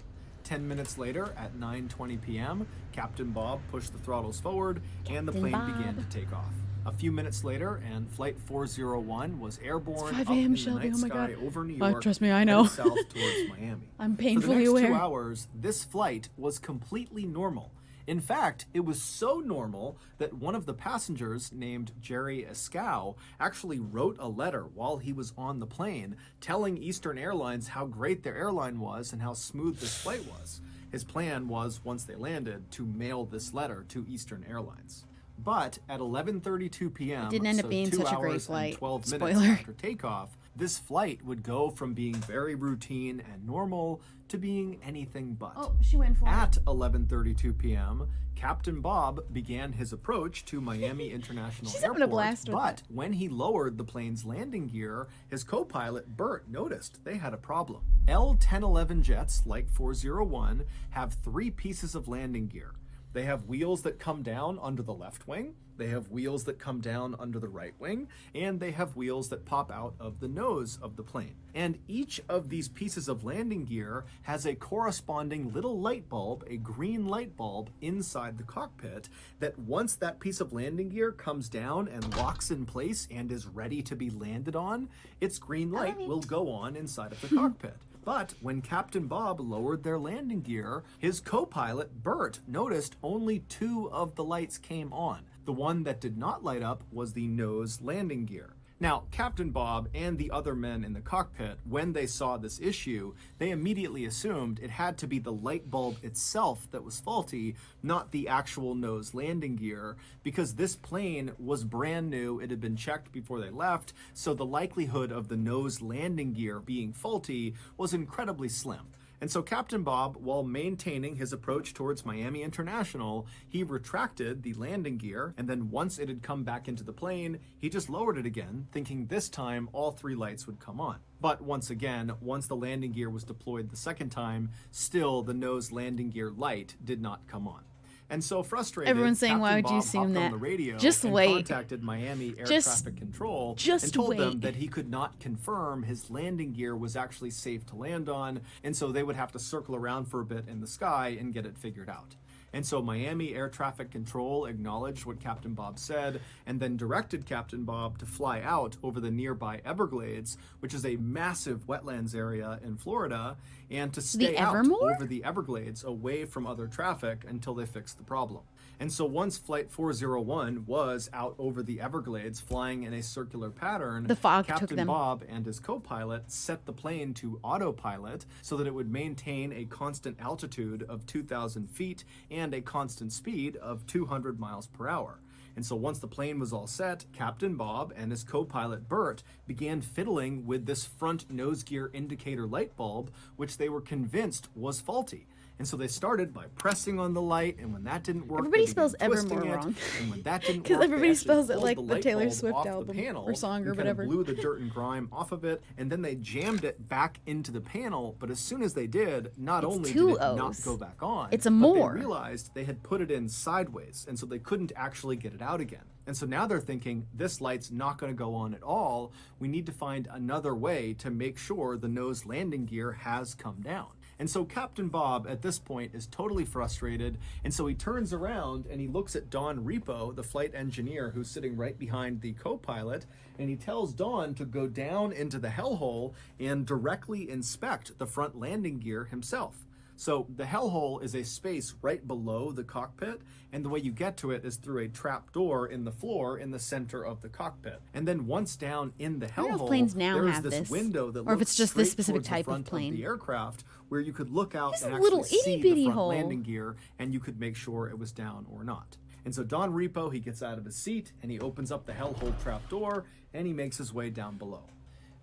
10 minutes later, at 9:20 p.m., Captain Bob pushed the throttles forward, and the plane began to take off. A few minutes later, and Flight 401 was airborne It's 5 up in a.m., the Shelby. night Oh my sky God. over New Oh, York, trust me, I know. headed south towards Miami. I'm For painfully the next aware. 2 hours, this flight was completely normal. In fact, it was so normal that one of the passengers, named Jerry Escow, actually wrote a letter while he was on the plane telling Eastern Airlines how great their airline was and how smooth this flight was. His plan was, once they landed, to mail this letter to Eastern Airlines. But at 11:32 p.m., It didn't end up so being 2 such a hours great and flight. 12 minutes Spoiler. after takeoff, this flight would go from being very routine and normal to being anything but. Oh, she went for At 11:32 p.m., Captain Bob began his approach to Miami International She's having Airport, a blast with but when he lowered the plane's landing gear, his co-pilot Bert noticed they had a problem. L-1011 jets, like 401, have 3 pieces of landing gear. They have wheels that come down under the left wing, they have wheels that come down under the right wing, and they have wheels that pop out of the nose of the plane. And each of these pieces of landing gear has a corresponding little light bulb, a green light bulb, inside the cockpit that once that piece of landing gear comes down and locks in place and is ready to be landed on, its green light will go on inside of the cockpit. But when Captain Bob lowered their landing gear, his co-pilot, Bert, noticed only 2 of the lights came on. The one that did not light up was the nose landing gear. Now, Captain Bob and the other men in the cockpit, when they saw this issue, they immediately assumed it had to be the light bulb itself that was faulty, not the actual nose landing gear, because this plane was brand new, it had been checked before they left, so the likelihood of the nose landing gear being faulty was incredibly slim. And so Captain Bob, while maintaining his approach towards Miami International, he retracted the landing gear, and then once it had come back into the plane, he just lowered it again, thinking this time all 3 lights would come on. But once again, once the landing gear was deployed the second time, still the nose landing gear light did not come on. And so frustrated, Everyone's saying, Captain why would Bob you assume hopped that? on the radio Just and wait. contacted Miami Air Just- Traffic Control just and told them wait. that he could not confirm his landing gear was actually safe to land on, and so they would have to circle around for a bit in the sky and get it figured out. And so Miami Air Traffic Control acknowledged what Captain Bob said and then directed Captain Bob to fly out over the nearby Everglades, which is a massive wetlands area in Florida, and to stay out Evermore? over the Everglades away from other traffic until they fixed the problem. And so once Flight 401 was out over the Everglades flying in a circular pattern, The fog took Captain them. Bob and his co-pilot set the plane to autopilot so that it would maintain a constant altitude of 2,000 feet and a constant speed of 200 miles per hour. And so once the plane was all set, Captain Bob and his co-pilot Bert began fiddling with this front nose gear indicator light bulb, which they were convinced was faulty. And so they started by pressing on the light, and when that didn't work, Everybody they spells began twisting Evermore it, wrong. And when that didn't work, Because they everybody actually spells it pulled like the the light Taylor bulb Swift off the album panel or song or and whatever. Kind of blew the dirt and grime off of it, and then they jammed it back into the panel. But as soon as they did, not It's only two did it not O's. go back on, It's a but more. they realized they had put it in sideways, and so they couldn't actually get it out again. And so now they're thinking, this light's not going to go on at all. We need to find another way to make sure the nose landing gear has come down. And so Captain Bob at this point is totally frustrated, and so he turns around and he looks at Don Repo, the flight engineer who's sitting right behind the co-pilot, and he tells Don to go down into the hellhole and directly inspect the front landing gear himself. So the hellhole is a space right below the cockpit, and the way you get to it is through a trap door in the floor in the center of the cockpit. And then once down in the I don't know if hellhole, planes now there is have this this, window that or if looks it's just this straight specific towards type the of front plane. the aircraft, where you could look out Just and a actually little see the itty-bitty front hole. landing gear, and you could make sure it was down or not. And so Don Repo, he gets out of his seat and he opens up the hellhole trap door and he makes his way down below.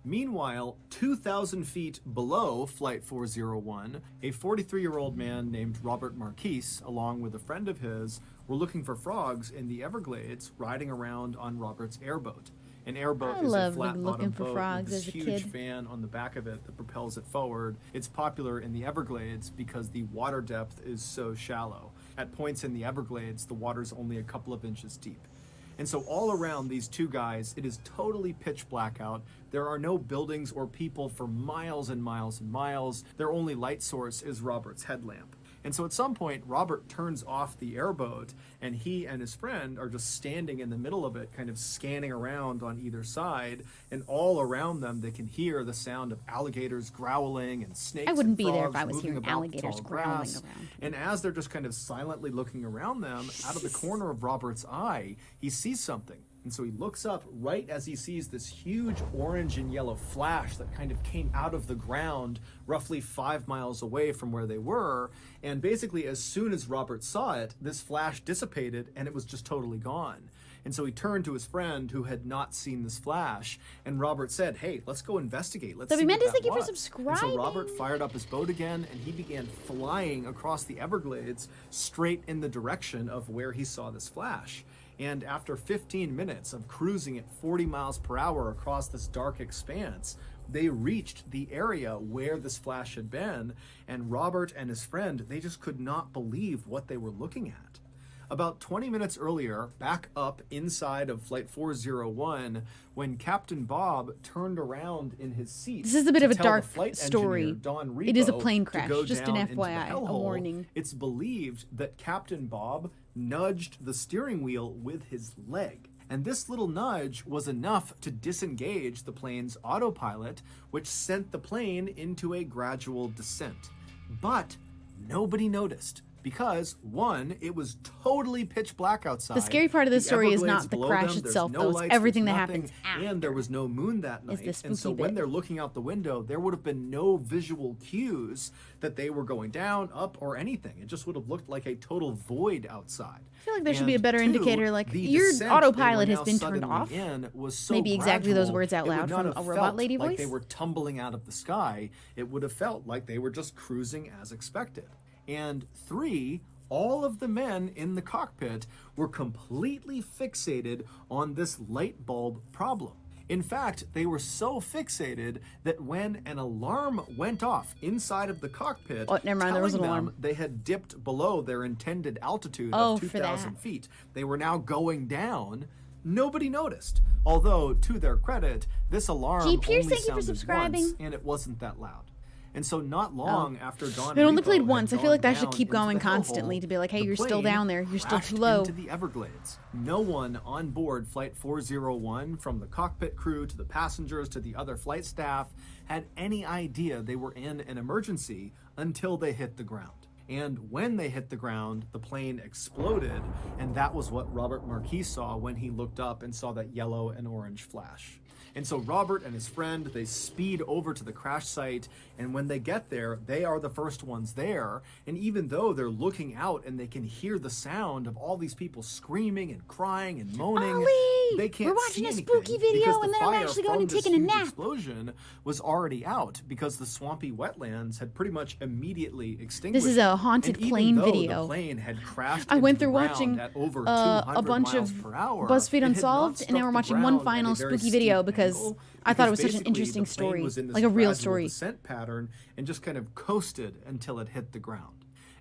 Meanwhile, 2,000 feet below Flight 401, a 43-year-old man named Robert Marquise, along with a friend of his, were looking for frogs in the Everglades, riding around on Robert's airboat. An airboat I is a loved flat-bottom looking for boat frogs with this as a huge kid. fan on the back of it that propels it forward. It's popular in the Everglades because the water depth is so shallow. At points in the Everglades, the water's only a couple of inches deep. And so all around these two guys, it is totally pitch black out. There are no buildings or people for miles and miles and miles. Their only light source is Robert's headlamp. And so at some point, Robert turns off the airboat, and he and his friend are just standing in the middle of it, kind of scanning around on either side. And all around them, they can hear the sound of alligators growling and snakes. I wouldn't and be there if frogs I was moving hearing about the alligators tall growling grass. around. And as they're just kind of silently looking around them, out of the corner of Robert's eye, he sees something. And so he looks up right as he sees this huge orange and yellow flash that kind of came out of the ground roughly 5 miles away from where they were. And basically, as soon as Robert saw it, this flash dissipated and it was just totally gone. And so he turned to his friend who had not seen this flash, and Robert said, "Hey, let's go investigate. Let's see what that thank you for was." And subscribing. so Robert fired up his boat again, and he began flying across the Everglades straight in the direction of where he saw this flash. And after 15 minutes of cruising at 40 miles per hour across this dark expanse, they reached the area where this flash had been, and Robert and his friend, they just could not believe what they were looking at. About 20 minutes earlier, back up inside of Flight 401, when Captain Bob turned around in his seat. This is a bit of a to tell the dark flight story. engineer, Don It is a Repo, plane to crash, go just an down into the FYI, a hellhole. warning. It's believed that Captain Bob nudged the steering wheel with his leg. And this little nudge was enough to disengage the plane's autopilot, which sent the plane into a gradual descent. But nobody noticed. Because, one, it was totally pitch black outside. The scary part of this The story is Everglades not the below crash them, there's itself, no though. It's lights, everything there's that nothing, happens after. And there was no moon that night. Is the And so spooky when bit. they're looking out the window, there would have been no visual cues that they were going down, up, or anything. It just would have looked like a total void outside. I feel like there should be a better And two, indicator, like the your descent they were autopilot has now been turned suddenly off. in was so Maybe exactly those gradual, words out it would loud not from have a robot felt lady like voice. they were tumbling out of the sky. It would have felt like they were just cruising as expected. And three, all of the men in the cockpit were completely fixated on this light bulb problem. In fact, they were so fixated that when an alarm went off inside of the cockpit, Oh, never mind, there was an telling them alarm. they had dipped below their intended altitude Oh, of for 2,000 that. feet. They were now going down. Nobody noticed. Although, to their credit, this alarm G. Pierce, only thank you for sounded subscribing. once, and it wasn't that loud. And so not long after Don It only Repo played had once. I feel gone like that should down keep into going the constantly hellhole, to be like, hey, the you're still plane down there. You're still crashed too low. into the Everglades. No one on board Flight 401, from the cockpit crew to the passengers to the other flight staff, had any idea they were in an emergency until they hit the ground. And when they hit the ground, the plane exploded, and that was what Robert Marquis saw when he looked up and saw that yellow and orange flash. And so Robert and his friend, they speed over to the crash site, and when they get there, they are the first ones there. And even though they're looking out and they can hear the sound of all these people screaming and crying and moaning, Ollie, they can't we're watching see a anything spooky video, because the and then I'm fire actually going from and this taking a huge nap. explosion was already out because the swampy wetlands had pretty much immediately extinguished. This is a haunted And even plane though video. The plane had crashed I went into the through ground watching at over a 200 bunch miles of per hour, BuzzFeed it had not Unsolved, and now struck we're the watching one ground at a final very spooky video steep because angle, I thought it was such an basically interesting the plane story, was in this like a real gradual story. descent pattern and just kind of coasted until it hit the ground.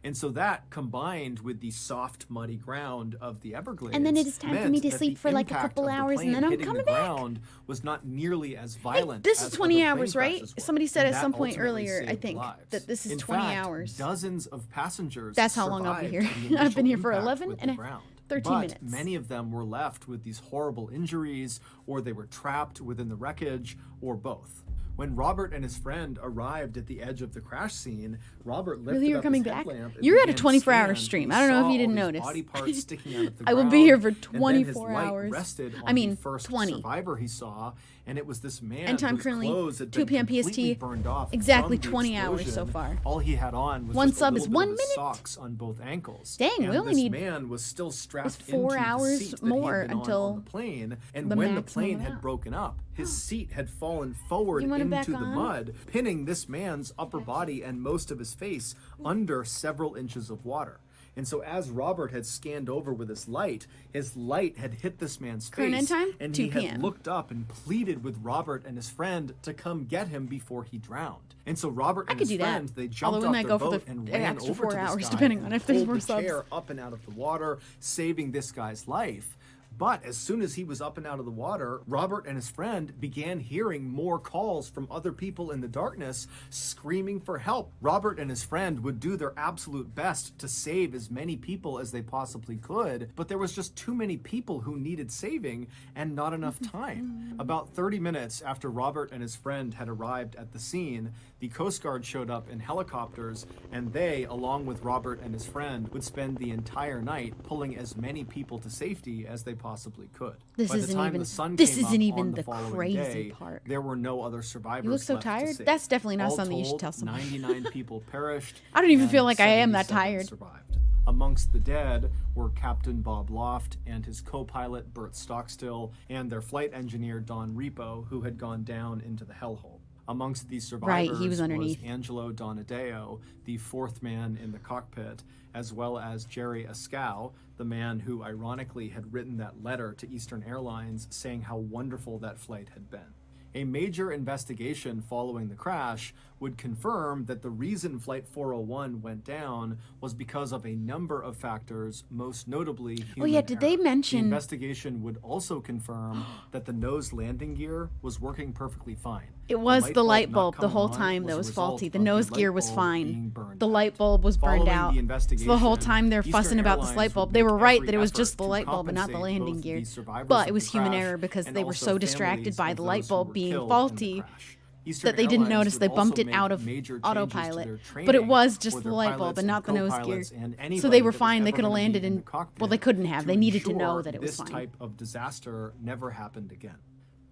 And so that, combined with the soft, muddy ground of the Everglades, And then it is time for meant me to that sleep the for like a impact couple of the hours, and plane then I'm hitting coming the back. ground was not nearly as violent. This as is 20 other plane hours, right? crashes were, Somebody said and at that some point ultimately earlier, I saved think, lives. that this is In 20 fact, hours. Dozens of passengers. That's how long I'll be survived here. the I've been initial here for impact 11 with and the a- ground. 13 but minutes. Many of them were left with these horrible injuries, or they were trapped within the wreckage, or both. When Robert and his friend arrived at the edge of the crash scene, Robert lifted Really, you're up coming his back? headlamp and You're at a began to 24-hour scan, stream. and I don't know if saw you didn't all notice. these body parts sticking out of the I will be here for ground, and then his 24 light hours. rested on I mean, the first 20. survivor he saw, and it was this man And time whose currently clothes had 2 been p.m. completely PST, burned off exactly from the 20 hours so explosion. far. All he had on was One just sub a is little 1 bit of minute? socks on both ankles. Dang, we and only this need man was still strapped 4 into hours the seat more that he had been until on the plane, and the when the maximum plane had amount. broken up, his seat had fallen forward You want it back into the on? mud, pinning this man's upper body and most of his face under several inches of water. And so as Robert had scanned over with his light had hit this man's Current face. end time? And 2 he had p.m. looked up and pleaded with Robert and his friend to come get him before he drowned. And so Robert and could his do that. friend, they jumped Although we off might their go for boat the and ran extra over 4 to this hours, guy depending and on if there's pulled more the subs. chair up and out of the water, saving this guy's life. But as soon as he was up and out of the water, Robert and his friend began hearing more calls from other people in the darkness screaming for help. Robert and his friend would do their absolute best to save as many people as they possibly could, but there was just too many people who needed saving and not enough time. About 30 minutes after Robert and his friend had arrived at the scene, the Coast Guard showed up in helicopters, and they, along with Robert and his friend, would spend the entire night pulling as many people to safety as they possibly could. This By the isn't time even- the sun this came isn't up even on the following crazy day, part. there were no other survivors You look so left to tired. save. That's definitely not All something you should told, tell someone. 99 people perished. I don't even and feel like I am that 77 tired. survived. Amongst the dead were Captain Bob Loft and his co-pilot Bert Stockstill and their flight engineer Don Repo, who had gone down into the hellhole. Amongst these survivors Right, he was underneath. Angelo Donadeo, the fourth man in the cockpit, as well as Jerry Ascow, the man who ironically had written that letter to Eastern Airlines saying how wonderful that flight had been. A major investigation following the crash would confirm that the reason Flight 401 went down was because of a number of factors, most notably human Oh yeah, did they error. mention- The investigation would also confirm that the nose landing gear was working perfectly fine. It was the light not bulb the coming whole on time that a was result faulty. The of nose light gear was bulb fine. being burned The light bulb was burned Following out. the So investigation, the whole time they're Eastern fussing about the Airlines light bulb. would They make were right every that it was effort just the to light bulb and not the compensate landing both gear. the survivors But of it was the human crash error because and they were also so distracted families by of the those light who bulb were being killed in the faulty crash. Eastern that they didn't Airlines notice. They would bumped also it make out of major changes to autopilot. their But it training was for just the their light bulb pilots and and not the nose gear. co-pilots and So anybody they were that was fine. They ever could have gonna be landed in in. the cockpit Well, they couldn't have. to They needed to know ensure that it was this fine. type of disaster never happened again.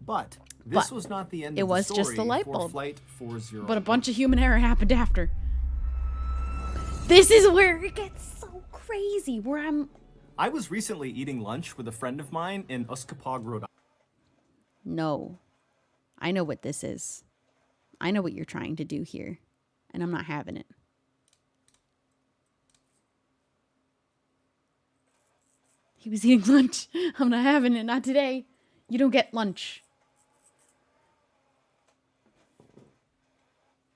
But this But was not the end it of the was story just the light for bulb. Flight 401. But a bunch of human error happened after. This is where it gets so crazy. Where I'm. I was recently eating lunch with a friend of mine in Uskapog, Rhode Island. No. I know what this is. I know what you're trying to do here. And I'm not having it. He was eating lunch. I'm not having it. Not today. You don't get lunch.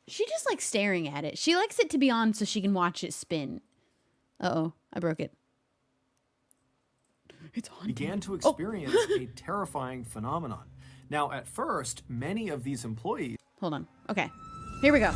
She just likes staring at it. She likes it to be on so she can watch it spin. Uh-oh. I broke it. It's on. Began to experience a terrifying phenomenon. Now, at first, many of these employees... Hold on. Okay. Here we go.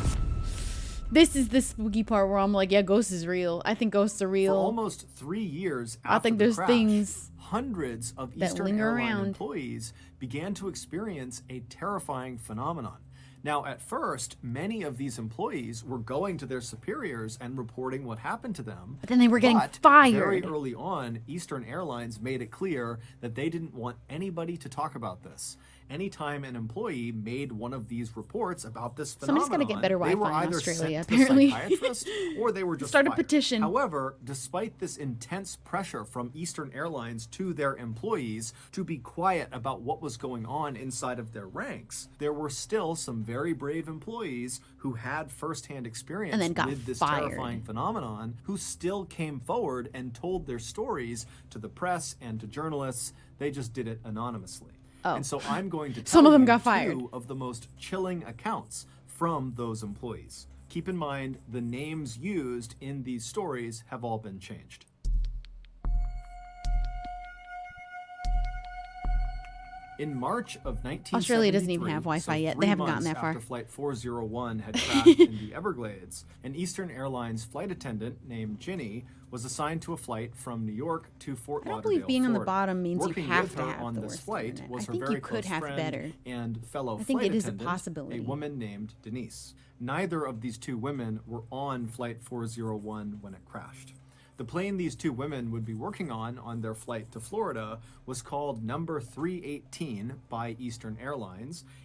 This is the spooky part where I'm like, yeah, ghosts is real. I think ghosts are real. For almost 3 years I after think the there's crash, things hundreds of that Eastern linger Airline around. employees began to experience a terrifying phenomenon. Now, at first, many of these employees were going to their superiors and reporting what happened to them. But then they were getting But fired. Very early on, Eastern Airlines made it clear that they didn't want anybody to talk about this. Anytime an employee made one of these reports about this phenomenon, Somebody's gotta get better they were Wi-Fi in either Australia, sent to apparently. a psychiatrist or they were just Start a fired. petition. However, despite this intense pressure from Eastern Airlines to their employees to be quiet about what was going on inside of their ranks, there were still some very brave employees who had firsthand experience And then got with this fired. terrifying phenomenon who still came forward and told their stories to the press and to journalists. They just did it anonymously. Oh. And so I'm going to tell Some of them you got fired. 2 of the most chilling accounts from those employees. Keep in mind, the names used in these stories have all been changed. In March of 1973, Australia doesn't even have Wi-Fi so yet. 3 They haven't months gotten that far. After Flight 401 had crashed in the Everglades, an Eastern Airlines flight attendant named Ginny was assigned to a flight from New York to Fort I don't Lauderdale, believe being on the Florida. bottom means you Working have with to her have on the this worst flight internet. was I her think very you could close have friend better. and fellow I think flight it is a attendant, possibility. a woman named Denise. Neither of these 2 women were on Flight 401 when it crashed. The plane these 2 women would be working on their flight to Florida was called number 318 by Eastern Airlines,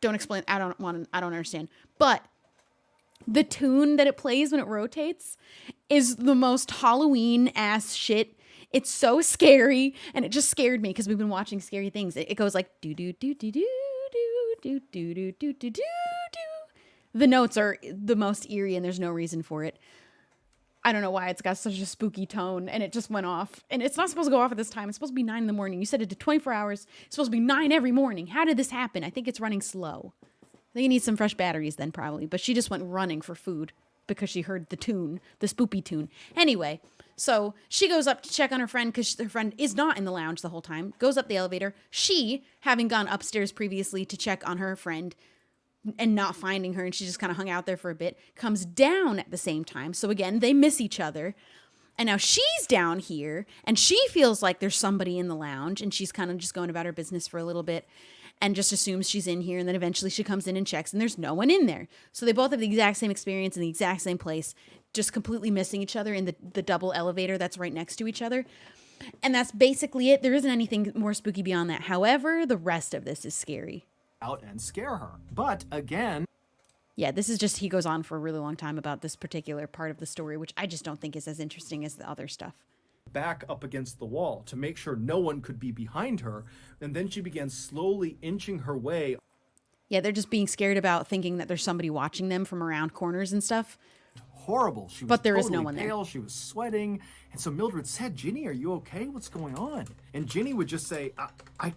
don't explain. I don't understand. But the tune that it plays when it rotates is the most Halloween ass shit. It's so scary, and it just scared me because we've been watching scary things. It goes like do do do do do do do do do do do. The notes are the most eerie, and there's no reason for it. I don't know why it's got such a spooky tone, and it just went off. And it's not supposed to go off at this time. It's supposed to be 9 in the morning. You said it did 24 hours. It's supposed to be 9 every morning. How did this happen? I think it's running slow. I think it needs some fresh batteries then, probably. But she just went running for food because she heard the tune, the spoopy tune. Anyway, so she goes up to check on her friend because her friend is not in the lounge the whole time. Goes up the elevator. She, having gone upstairs previously to check on her friend, and not finding her, and she just kind of hung out there for a bit, comes down at the same time. So again, they miss each other. And now she's down here, and she feels like there's somebody in the lounge, and she's kind of just going about her business for a little bit and just assumes she's in here, and then eventually she comes in and checks, and there's no one in there. So they both have the exact same experience in the exact same place, just completely missing each other in the double elevator that's right next to each other. And that's basically it. There isn't anything more spooky beyond that. However, the rest of this is scary. Out and scare her. But again, yeah, this is just, he goes on for a really long time about this particular part of the story, which I just don't think is as interesting as the other stuff. Back up against the wall to make sure no one could be behind her, and then she began slowly inching her way. Yeah, they're just being scared about thinking that there's somebody watching them from around corners and stuff. Horrible. She was but there totally is no one pale. there. She was sweating. And so Mildred said, Ginny, are you okay? What's going on? And Ginny would just say, I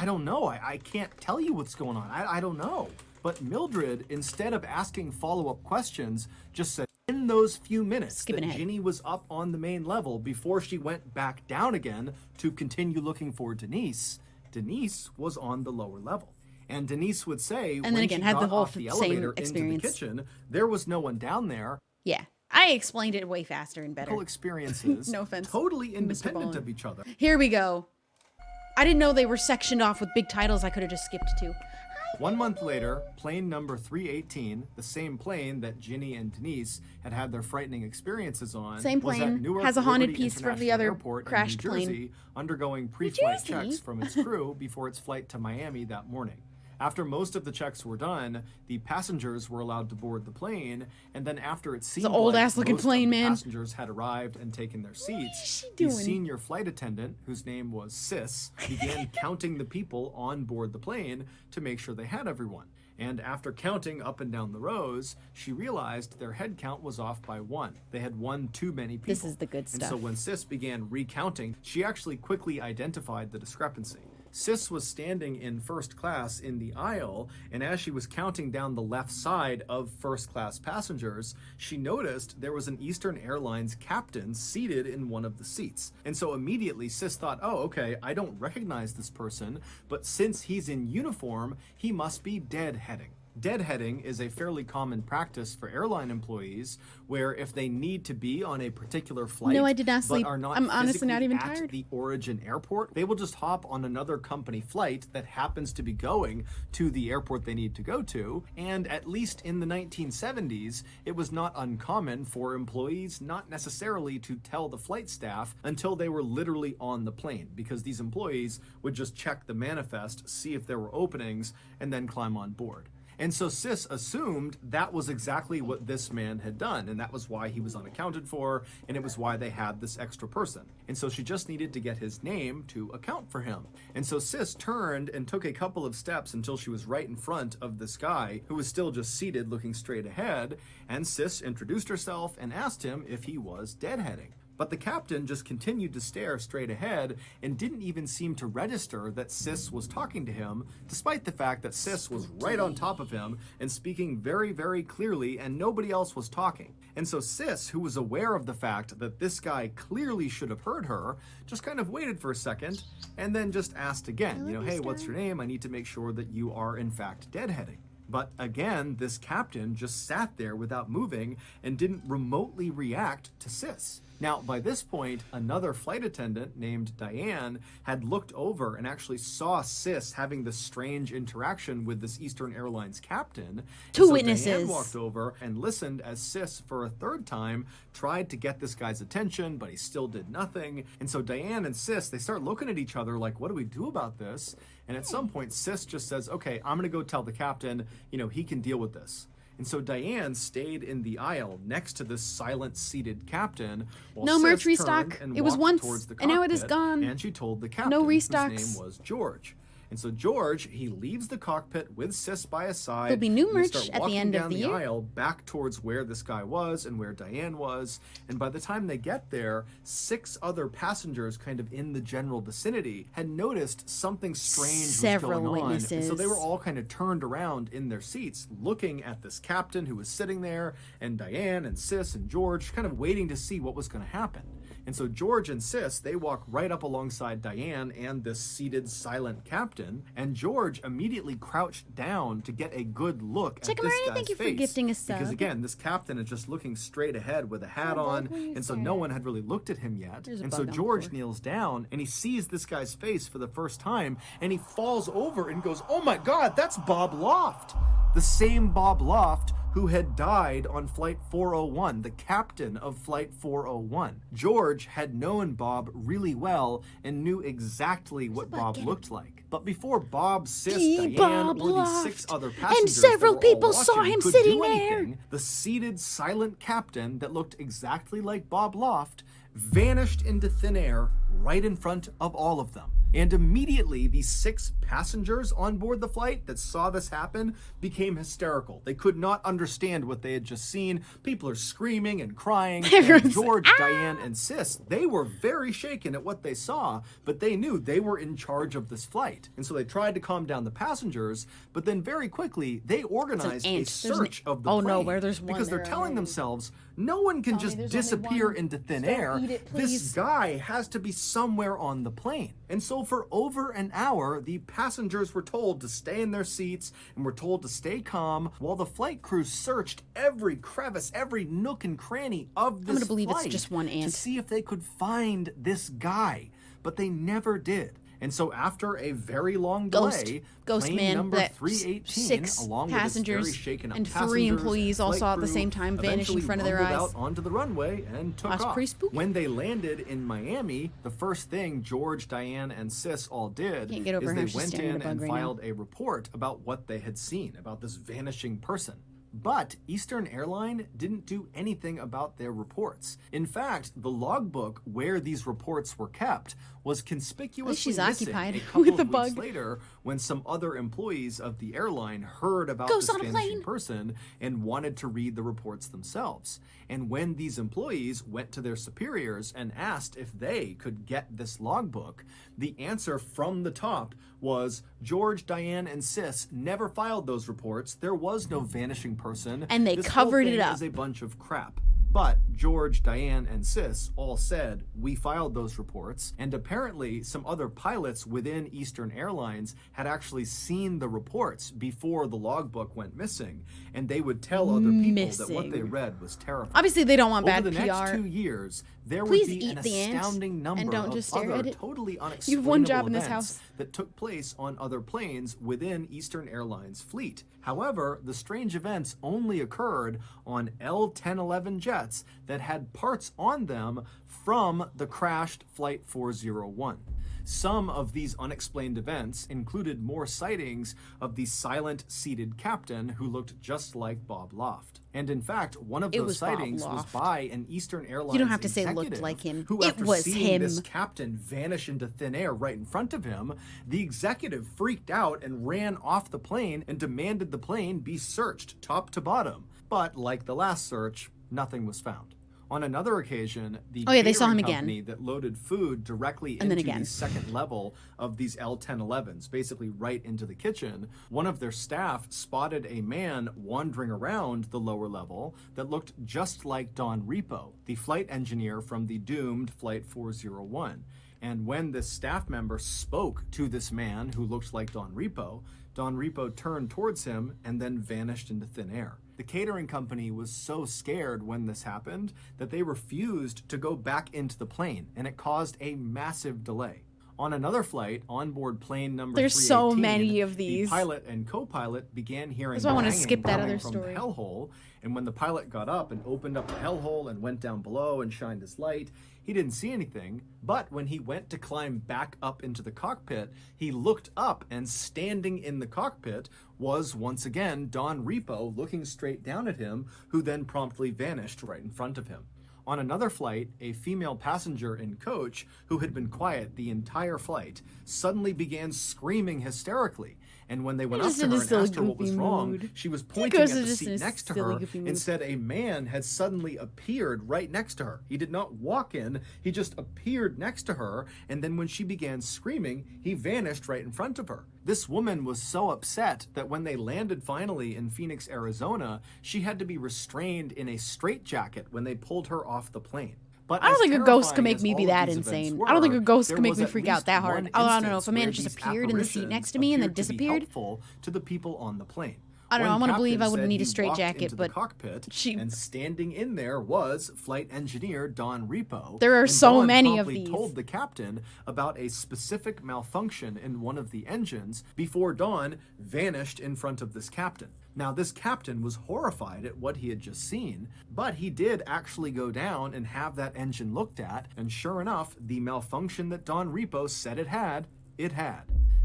don't know. I can't tell you what's going on. I don't know. But Mildred, instead of asking follow-up questions, just said, in those few minutes that Ginny was up on the main level before she went back down again to continue looking for Denise, Denise was on the lower level. And Denise would say, and then again, had the whole off the elevator into the kitchen, there was no one down there. Yeah, I explained it way faster and better. Experiences, no offense, totally independent of each other. Here we go. I didn't know they were sectioned off with big titles. I could have just skipped to. 1 month later, plane number 318, the same plane that Ginny and Denise had their frightening experiences on, same plane, was at Newark has a haunted Liberty piece from the International other Airport crashed in New Jersey, plane. undergoing pre-flight checks from its crew before its flight to Miami that morning. After most of the checks were done, the passengers were allowed to board the plane, and then after it seemed old-ass like looking most plane, of the man. passengers had arrived and taken their seats, doing? the senior flight attendant, whose name was Sis, began counting the people on board the plane to make sure they had everyone. And after counting up and down the rows, she realized their head count was off by 1. They had 1 too many people. This is the good And so stuff. when Sis began recounting, she actually quickly identified the discrepancy. Sis was standing in first class in the aisle, and as she was counting down the left side of first class passengers, she noticed there was an Eastern Airlines captain seated in one of the seats. And so immediately Sis thought, oh, okay, I don't recognize this person, but since he's in uniform, he must be deadheading. Deadheading is a fairly common practice for airline employees where if they need to be on a particular flight No, I did not but sleep. are not I'm honestly physically not even at tired. the origin airport, they will just hop on another company flight that happens to be going to the airport they need to go to. And at least in the 1970s, it was not uncommon for employees not necessarily to tell the flight staff until they were literally on the plane, because these employees would just check the manifest, see if there were openings, and then climb on board. And so Sis assumed that was exactly what this man had done, and that was why he was unaccounted for, and it was why they had this extra person. And so she just needed to get his name to account for him. And so Sis turned and took a couple of steps until she was right in front of this guy who was still just seated looking straight ahead, and Sis introduced herself and asked him if he was deadheading. But the captain just continued to stare straight ahead and didn't even seem to register that Sis was talking to him, despite the fact that Sis was right on top of him and speaking very, very clearly, and nobody else was talking. And so Sis, who was aware of the fact that this guy clearly should have heard her, just kind of waited for a second and then just asked again, hey, what's your name? I need to make sure that you are in fact deadheading. But again, this captain just sat there without moving and didn't remotely react to Sis. Now, by this point, another flight attendant named Diane had looked over and actually saw Sis having this strange interaction with this Eastern Airlines captain. Two so witnesses. Diane walked over and listened as Sis, for a third time, tried to get this guy's attention, but he still did nothing. And so Diane and Sis, they start looking at each other like, what do we do about this? And at some point, Sis just says, okay, I'm going to go tell the captain, he can deal with this. And so Diane stayed in the aisle next to this silent seated captain while No Sis merch turned restock. and It was walked once, towards the and now it is cockpit, gone. And she told the captain, No whose restocks. name was George. And so George, he leaves the cockpit with Sis by his side. There'll be new and they merch start at the walking end of down the year. aisle back towards where this guy was and where Diane was. And by the time they get there, 6 other passengers kind of in the general vicinity had noticed something strange Several was going on. And witnesses. so they were all kind of turned around in their seats looking at this captain who was sitting there, and Diane and Sis and George kind of waiting to see what was going to happen. And so George and Sis, they walk right up alongside Diane and this seated silent captain, and George immediately crouched down to get a good look Check at him this already. guy's Thank you for face. gifting a Because sub. again, this captain is just looking straight ahead with a hat on, and so no one had really looked at him yet. There's a And so bug on the George floor. kneels down and he sees this guy's face for the first time, and he falls over and goes, "Oh my God, that's Bob Loft!" The same Bob Loft who had died on Flight 401, the captain of Flight 401. George had known Bob really well and knew exactly what Bob looked like. But before Bob, Sis, The Diane, Bob or these 6 Loft. other And passengers several that were all people saw watching him could sitting do there. anything, the seated, silent captain that looked exactly like Bob Loft vanished into thin air right in front of all of them. And immediately, these 6 passengers on board the flight that saw this happen became hysterical. They could not understand what they had just seen. People are screaming and crying. And George, Diane, and Sis, they were very shaken at what they saw, but they knew they were in charge of this flight. And so they tried to calm down the passengers, but then very quickly, they organized a ant. There's an- search of the Oh, plane. no, where there's one because they're there telling already. themselves, no one can just there's only disappear one. into thin Don't air. eat it, This please. guy has to be somewhere on the plane. And so for over an hour, the passengers were told to stay in their seats and were told to stay calm while the flight crew searched every crevice, every nook and cranny of this gonna believe it's flight just one ant. to see if they could find this guy. But they never did. And so after a very long delay, Ghost plane man number that 318, 6 along passengers with its very shaken up and 3 passengers, employees all flight saw at the crew, same time vanish in eventually front of their rumbled eyes. out onto the runway and took That's off. pretty spooky. When they landed in Miami, the first thing George, Diane, and Sis all did Can't get over is her. they She's went staring at in a bug and right now. filed a report about what they had seen, about this vanishing person. But Eastern Airline didn't do anything about their reports. In fact, the logbook where these reports were kept was conspicuously she's missing occupied a couple with of the weeks bug. later when some other employees of the airline heard about Ghost this on a vanishing plane. person and wanted to read the reports themselves. And when these employees went to their superiors and asked if they could get this logbook, the answer from the top was George, Diane, and Sis never filed those reports. There was no vanishing person. And they This whole covered it thing up. is a bunch of crap. But George, Diane, and Sis all said, we filed those reports. And apparently some other pilots within Eastern Airlines had actually seen the reports before the logbook went missing. And they would tell other people that what they Missing. read was terrifying. Obviously, they don't want Over bad the PR. next 2 years, there Please would be eat an the ant astounding number and don't of just stare other at it. totally You unexplainable have one job in this events house. that took place on other planes within Eastern Airlines' fleet. However, the strange events only occurred on L-1011 jets that had parts on them from the crashed Flight 401. Some of these unexplained events included more sightings of the silent seated captain who looked just like Bob Loft. And in fact, one of It those was Bob sightings was Loft. by an Eastern Airlines You don't have to say looked executive like him. who, It after was seeing him. this captain vanish into thin air right in front of him, the executive freaked out and ran off the plane and demanded the plane be searched top to bottom. But like the last search, nothing was found. On another occasion, the Oh, yeah, they saw catering him again. company that loaded food directly And then into again. the second level of these L-1011s, basically right into the kitchen, one of their staff spotted a man wandering around the lower level that looked just like Don Repo, the flight engineer from the doomed Flight 401. And when this staff member spoke to this man who looked like Don Repo turned towards him and then vanished into thin air. The catering company was so scared when this happened that they refused to go back into the plane, and it caused a massive delay. On another flight, on board plane number There's so 318, many of these. The pilot and co-pilot began hearing That's why I wanna banging skip that coming other from story. the hellhole, and when the pilot got up and opened up the hellhole and went down below and shined his light, he didn't see anything, but when he went to climb back up into the cockpit, he looked up, and standing in the cockpit was once again Don Repo looking straight down at him, who then promptly vanished right in front of him. On another flight, a female passenger and coach, who had been quiet the entire flight, suddenly began screaming hysterically. And when they went up Just to in her a and silly, asked her what was goofy wrong, mood. she was He pointing goes at the just in seat a next to silly, her goofy and mood. said a man had suddenly appeared right next to her. He did not walk in, he just appeared next to her, and then when she began screaming, he vanished right in front of her. This woman was so upset that when they landed finally in Phoenix, Arizona, she had to be restrained in a straitjacket when they pulled her off the plane. But I don't as think a ghost could terrifying make as me all be of that these events insane. I don't think a were, ghost there could make was me at freak out least that one hard. I don't know if a man instance just where appeared in the these seat next to me and then appeared to be disappeared. helpful to the people on the plane. I don't know, One I wanna believe captain I wouldn't said need a he straitjacket, walked into but the cockpit, and standing in there was flight engineer Don Repo. There are and so Don many of promptly these. told the captain about a specific malfunction in one of the engines before Don vanished in front of this captain. Now, this captain was horrified at what he had just seen, but he did actually go down and have that engine looked at, and sure enough, the malfunction that Don Repo said it had.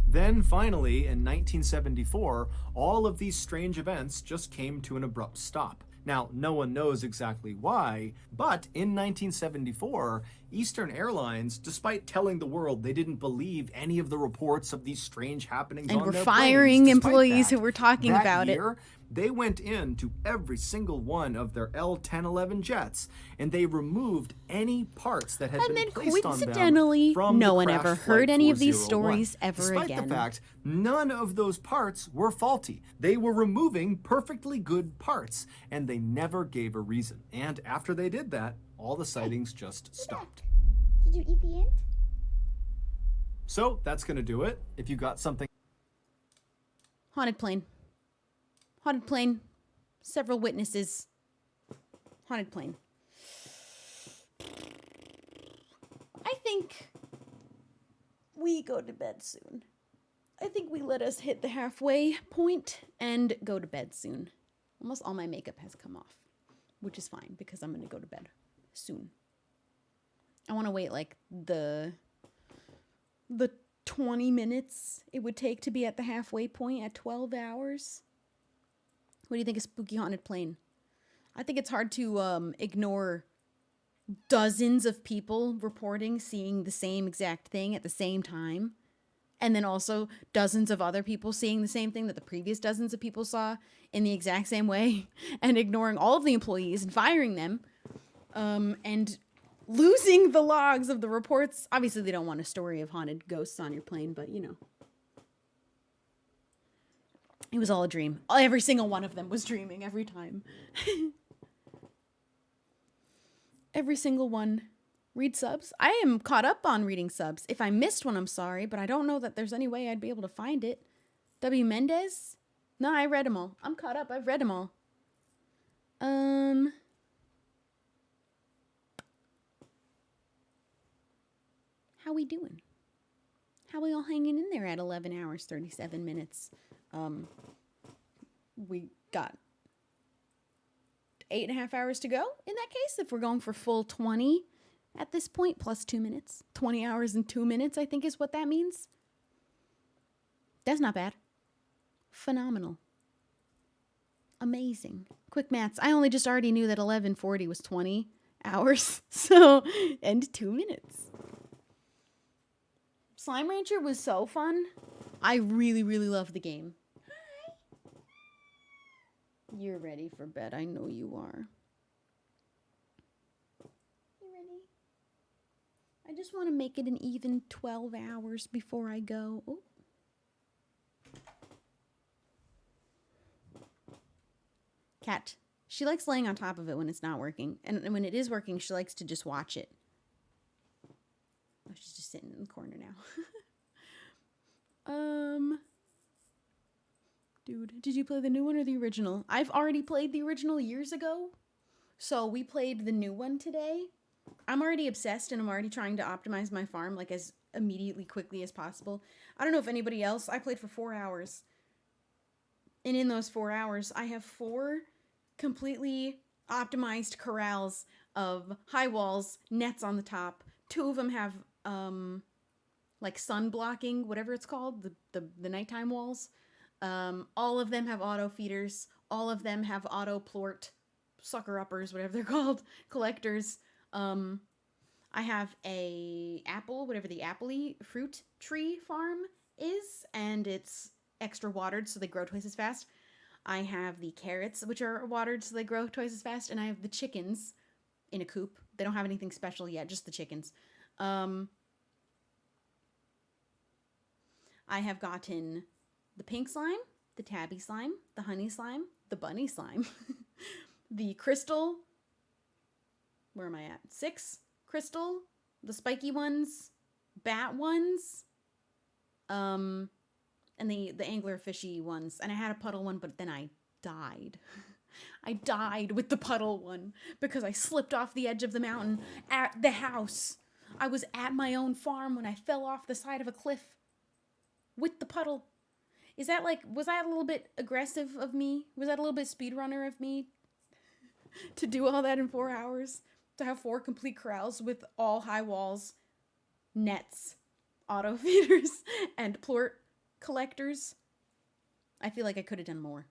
Then finally, in 1974, all of these strange events just came to an abrupt stop. Now, no one knows exactly why, but in 1974, Eastern Airlines, despite telling the world they didn't believe any of the reports of these strange happenings And on we're their firing planes, despite employees that, who were talking that about it. year, they went into every single one of their L-1011 jets, and they removed any parts that had And been then placed on them coincidentally, from no the one crash ever flight heard any of these 401. stories ever Despite again. the fact none of those parts were faulty. They were removing perfectly good parts, and they never gave a reason. And after they did that, all the sightings just stopped. Did you eat the ant? So that's gonna do it. If you got something Haunted plane. Haunted plane. Several witnesses. Haunted plane. I think we go to bed soon. I think we let us hit the halfway point and go to bed soon. Almost all my makeup has come off, which is fine because I'm going to go to bed soon. I want to wait like the 20 minutes it would take to be at the halfway point at 12 hours. What do you think of Spooky Haunted Plane? I think it's hard to ignore dozens of people reporting seeing the same exact thing at the same time. And then also dozens of other people seeing the same thing that the previous dozens of people saw in the exact same way. And ignoring all of the employees and firing them. And losing the logs of the reports. Obviously, they don't want a story of haunted ghosts on your plane, but you know. It was all a dream. Every single one of them was dreaming every time. Every single one. Read subs. I am caught up on reading subs. If I missed one, I'm sorry, but I don't know that there's any way I'd be able to find it. W. Mendez? No, I read them all. I'm caught up. I've read them all. How we doing? How we all hanging in there at 11 hours, 37 minutes? We got 8.5 hours to go in that case, if we're going for full 20 at this point, plus 2 minutes. 20 hours and 2 minutes, I think is what that means. That's not bad. Phenomenal. Amazing. Quick maths. I only just already knew that 11:40 was 20 hours. So, and 2 minutes. Slime Rancher was so fun. I really, really love the game. Hi. You're ready for bed. I know you are. You ready? I just want to make it an even 12 hours before I go. Oh. Cat. She likes laying on top of it when it's not working. And when it is working, she likes to just watch it. Oh, she's just sitting in the corner now. Dude, did you play the new one or the original? I've already played the original years ago. So we played the new one today. I'm already obsessed and I'm already trying to optimize my farm like as immediately quickly as possible. I don't know if anybody else, I played for 4 hours. And in those 4 hours, I have 4 completely optimized corrals of high walls, nets on the top. 2 of them have like sun blocking, whatever it's called, the nighttime walls. All of them have auto feeders. All of them have auto plort, sucker uppers, whatever they're called, collectors. I have a apple, whatever the appley fruit tree farm is, and it's extra watered so they grow twice as fast. I have the carrots, which are watered so they grow twice as fast, and I have the chickens in a coop. They don't have anything special yet, just the chickens. I have gotten the pink slime, the tabby slime, the honey slime, the bunny slime, the crystal, where am I at? 6 crystal, the spiky ones, bat ones, and the angler fishy ones. And I had a puddle one, but then I died. I died with the puddle one because I slipped off the edge of the mountain at the house. I was at my own farm when I fell off the side of a cliff with the puddle. Is that like, was that a little bit aggressive of me? Was that a little bit speedrunner of me to do all that in 4 hours? To have 4 complete corrals with all high walls, nets, auto feeders, and plort collectors? I feel like I could have done more.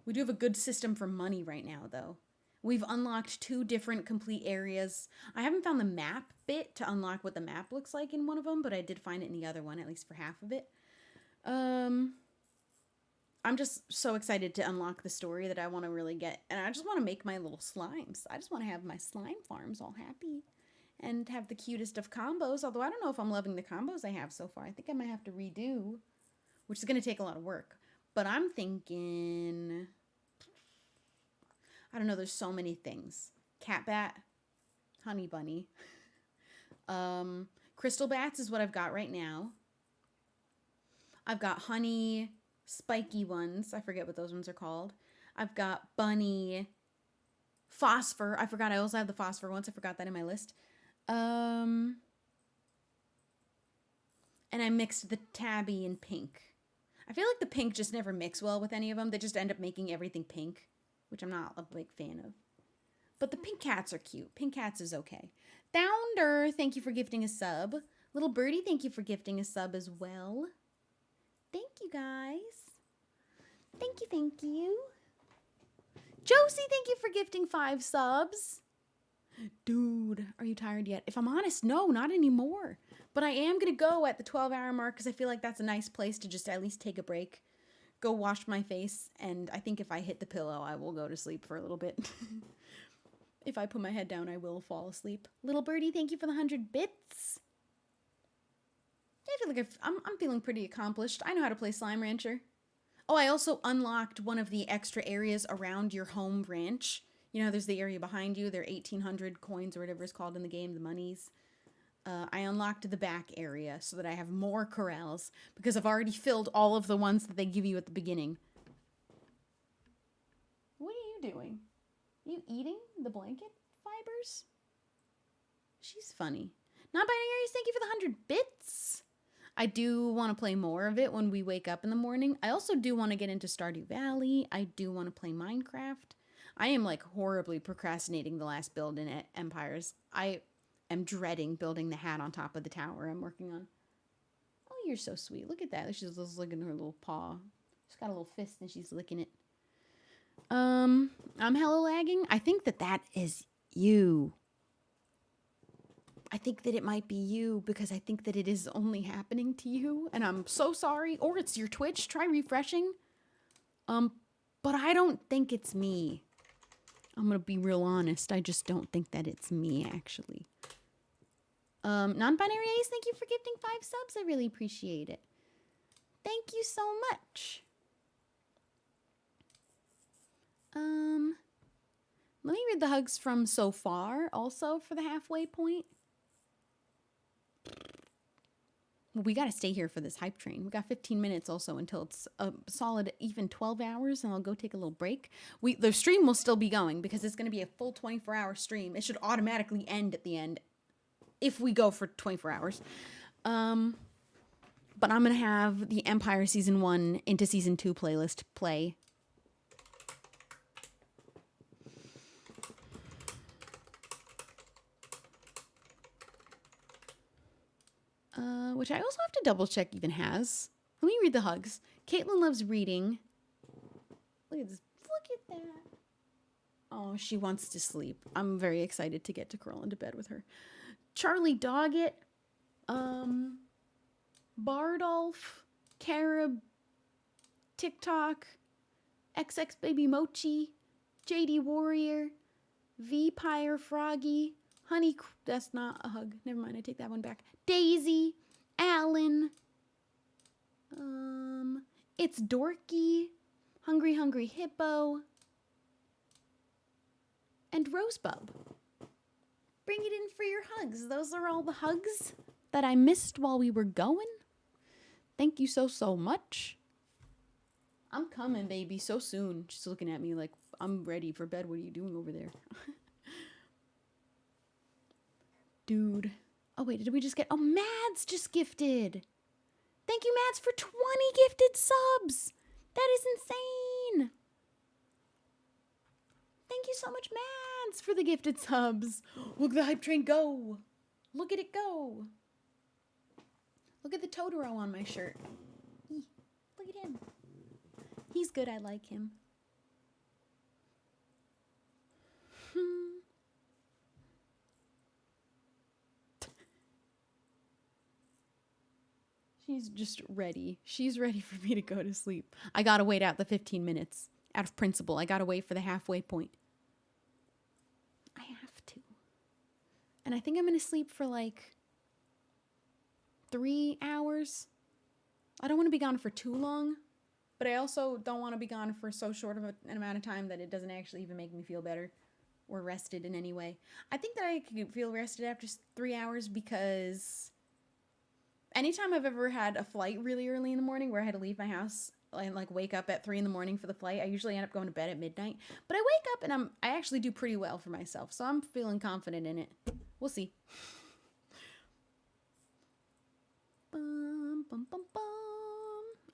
We do have a good system for money right now, though. We've unlocked 2 different complete areas. I haven't found the map bit to unlock what the map looks like in one of them, but I did find it in the other one, at least for half of it. I'm just so excited to unlock the story that I want to really get, and I just want to make my little slimes. I just want to have my slime farms all happy and have the cutest of combos, although I don't know if I'm loving the combos I have so far. I think I might have to redo, which is going to take a lot of work. But I'm thinking, I don't know, there's so many things. Cat bat, honey bunny. Crystal bats is what I've got right now. I've got honey spiky ones. I forget what those ones are called. I've got bunny phosphor. I forgot I also have the phosphor ones. I forgot that in my list. And I mixed the tabby and pink. I feel like the pink just never mix well with any of them. They just end up making everything pink, which I'm not a big fan of. But the pink cats are cute. Pink cats is okay. Founder, thank you for gifting a sub. Little birdie, thank you for gifting a sub as well. Thank you, guys. Thank you, thank you. Josie, thank you for gifting 5 subs. Dude, are you tired yet? If I'm honest, no, not anymore. But I am going to go at the 12-hour mark because I feel like that's a nice place to just at least take a break, go wash my face, and I think if I hit the pillow, I will go to sleep for a little bit. If I put my head down, I will fall asleep. Little birdie, thank you for the 100 bits. I feel like I'm feeling pretty accomplished. I know how to play Slime Rancher. Oh, I also unlocked one of the extra areas around your home ranch. You know, there's the area behind you. There are 1,800 coins or whatever it's called in the game, the monies. I unlocked the back area so that I have more corrals because I've already filled all of the ones that they give you at the beginning. What are you doing? You eating the blanket fibers? She's funny. Non-binary Aries, thank you for the 100 bits. I do want to play more of it when we wake up in the morning. I also do want to get into Stardew Valley. I do want to play Minecraft. I am like horribly procrastinating the last build in Empires. I am dreading building the hat on top of the tower I'm working on. Oh, you're so sweet. Look at that. She's just licking her little paw. She's got a little fist and she's licking it. I'm hella lagging. I think that is you. I think that it might be you because I think that it is only happening to you and I'm so sorry. Or it's your Twitch. Try refreshing. But I don't think it's me. I'm going to be real honest. I just don't think that it's me, actually. Non-binary Ace, thank you for gifting 5 subs. I really appreciate it. Thank you so much. Let me read the hugs from so far also for the halfway point. we got to stay here for this hype train. We got 15 minutes also until it's a solid even 12 hours, and I'll go take a little break. The stream will still be going because it's going to be a full 24-hour stream. It should automatically end at the end if we go for 24 hours. But I'm going to have the Empire Season 1 into Season 2 playlist play. Which I also have to double check even has. Let me read the hugs. Caitlin loves reading. Look at this. Look at that. Oh, she wants to sleep. I'm very excited to get to curl into bed with her. Charlie Doggett. Bardolph. Carib. TikTok. XX Baby Mochi. JD Warrior. V-Pyre Froggy. Honey, that's not a hug. Never mind, I take that one back. Daisy, Alan, It's Dorky, Hungry Hungry Hippo, and Rosebud. Bring it in for your hugs. Those are all the hugs that I missed while we were going. Thank you so much. I'm coming, baby, so soon. She's looking at me like, I'm ready for bed. What are you doing over there? Dude. Oh, wait, did we just get... Oh, Mads just gifted. Thank you, Mads, for 20 gifted subs. That is insane. Thank you so much, Mads, for the gifted subs. Look at the hype train go. Look at it go. Look at the Totoro on my shirt. Look at him. He's good. I like him. She's just ready. She's ready for me to go to sleep. I gotta wait out the 15 minutes. Out of principle, I gotta wait for the halfway point. I have to. And I think I'm gonna sleep for like 3 hours. I don't want to be gone for too long, but I also don't want to be gone for so short of an amount of time that it doesn't actually even make me feel better or rested in any way. I think that I could feel rested after 3 hours because anytime I've ever had a flight really early in the morning where I had to leave my house and like wake up at 3 in the morning for the flight, I usually end up going to bed at midnight. But I wake up and I actually do pretty well for myself, so I'm feeling confident in it. We'll see. Bum, bum, bum, bum.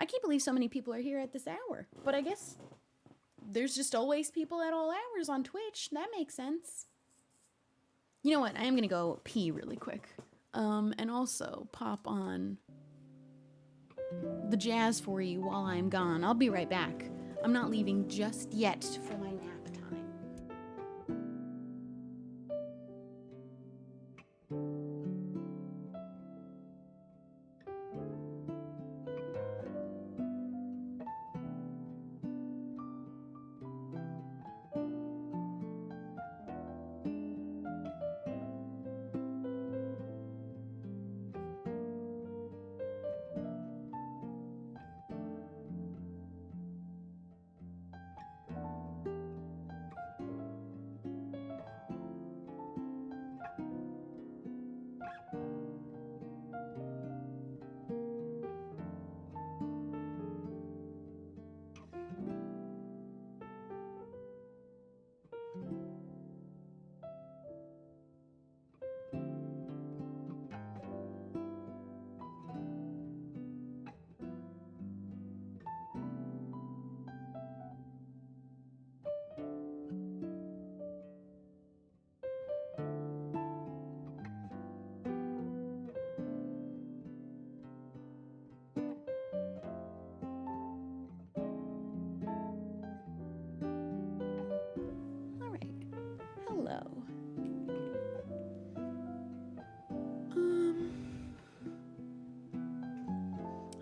I can't believe so many people are here at this hour, but I guess there's just always people at all hours on Twitch. That makes sense. You know what? I am gonna go pee really quick. And also pop on the jazz for you while I'm gone. I'll be right back. I'm not leaving just yet for my nap time.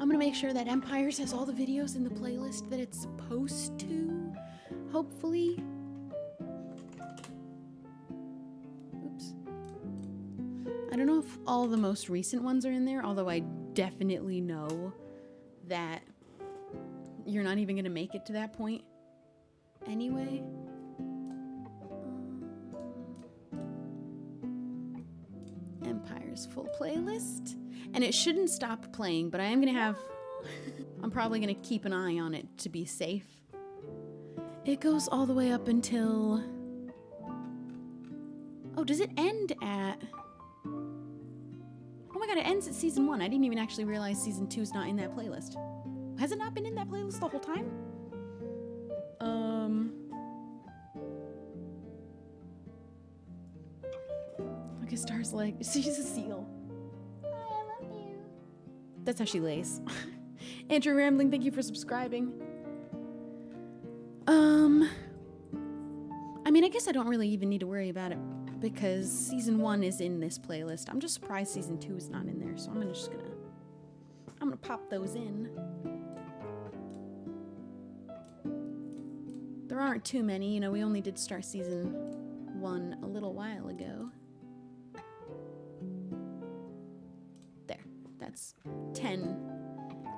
I'm gonna make sure that Empires has all the videos in the playlist that it's supposed to, hopefully. Oops. I don't know if all the most recent ones are in there, although I definitely know that you're not even gonna make it to that point anyway. Empires There's full playlist. And it shouldn't stop playing, but I am gonna have... I'm probably gonna keep an eye on it to be safe. It goes all the way up until... Oh, does it end at... Oh my god, it ends at season 1. I didn't even actually realize season 2's not in that playlist. Has it not been in that playlist the whole time? Look at Star's leg. She's a seal. Hi, I love you. That's how she lays. Andrew Rambling, thank you for subscribing. I mean, I guess I don't really even need to worry about it because season 1 is in this playlist. I'm just surprised season 2 is not in there, so I'm gonna pop those in. There aren't too many, you know, we only did start season 1 a little while ago. There, that's 10.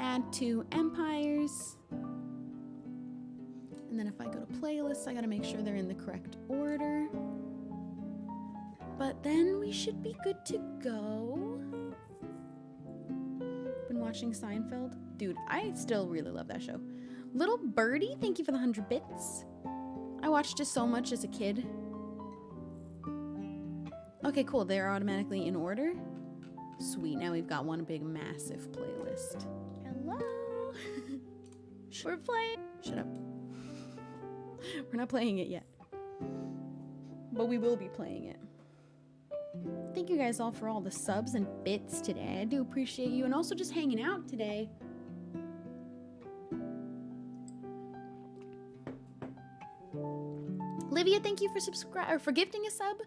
Add to Empires. And then if I go to playlists, I gotta make sure they're in the correct order. But then we should be good to go. Been watching Seinfeld? Dude, I still really love that show. Little Birdie, thank you for the 100 bits. I watched it so much as a kid. Okay, cool, they're automatically in order. Sweet, now we've got one big massive playlist. Hello? We're playing. Shut up. We're not playing it yet. But we will be playing it. Thank you guys all for all the subs and bits today. I do appreciate you, and also just hanging out today. Livia, thank you for gifting a sub.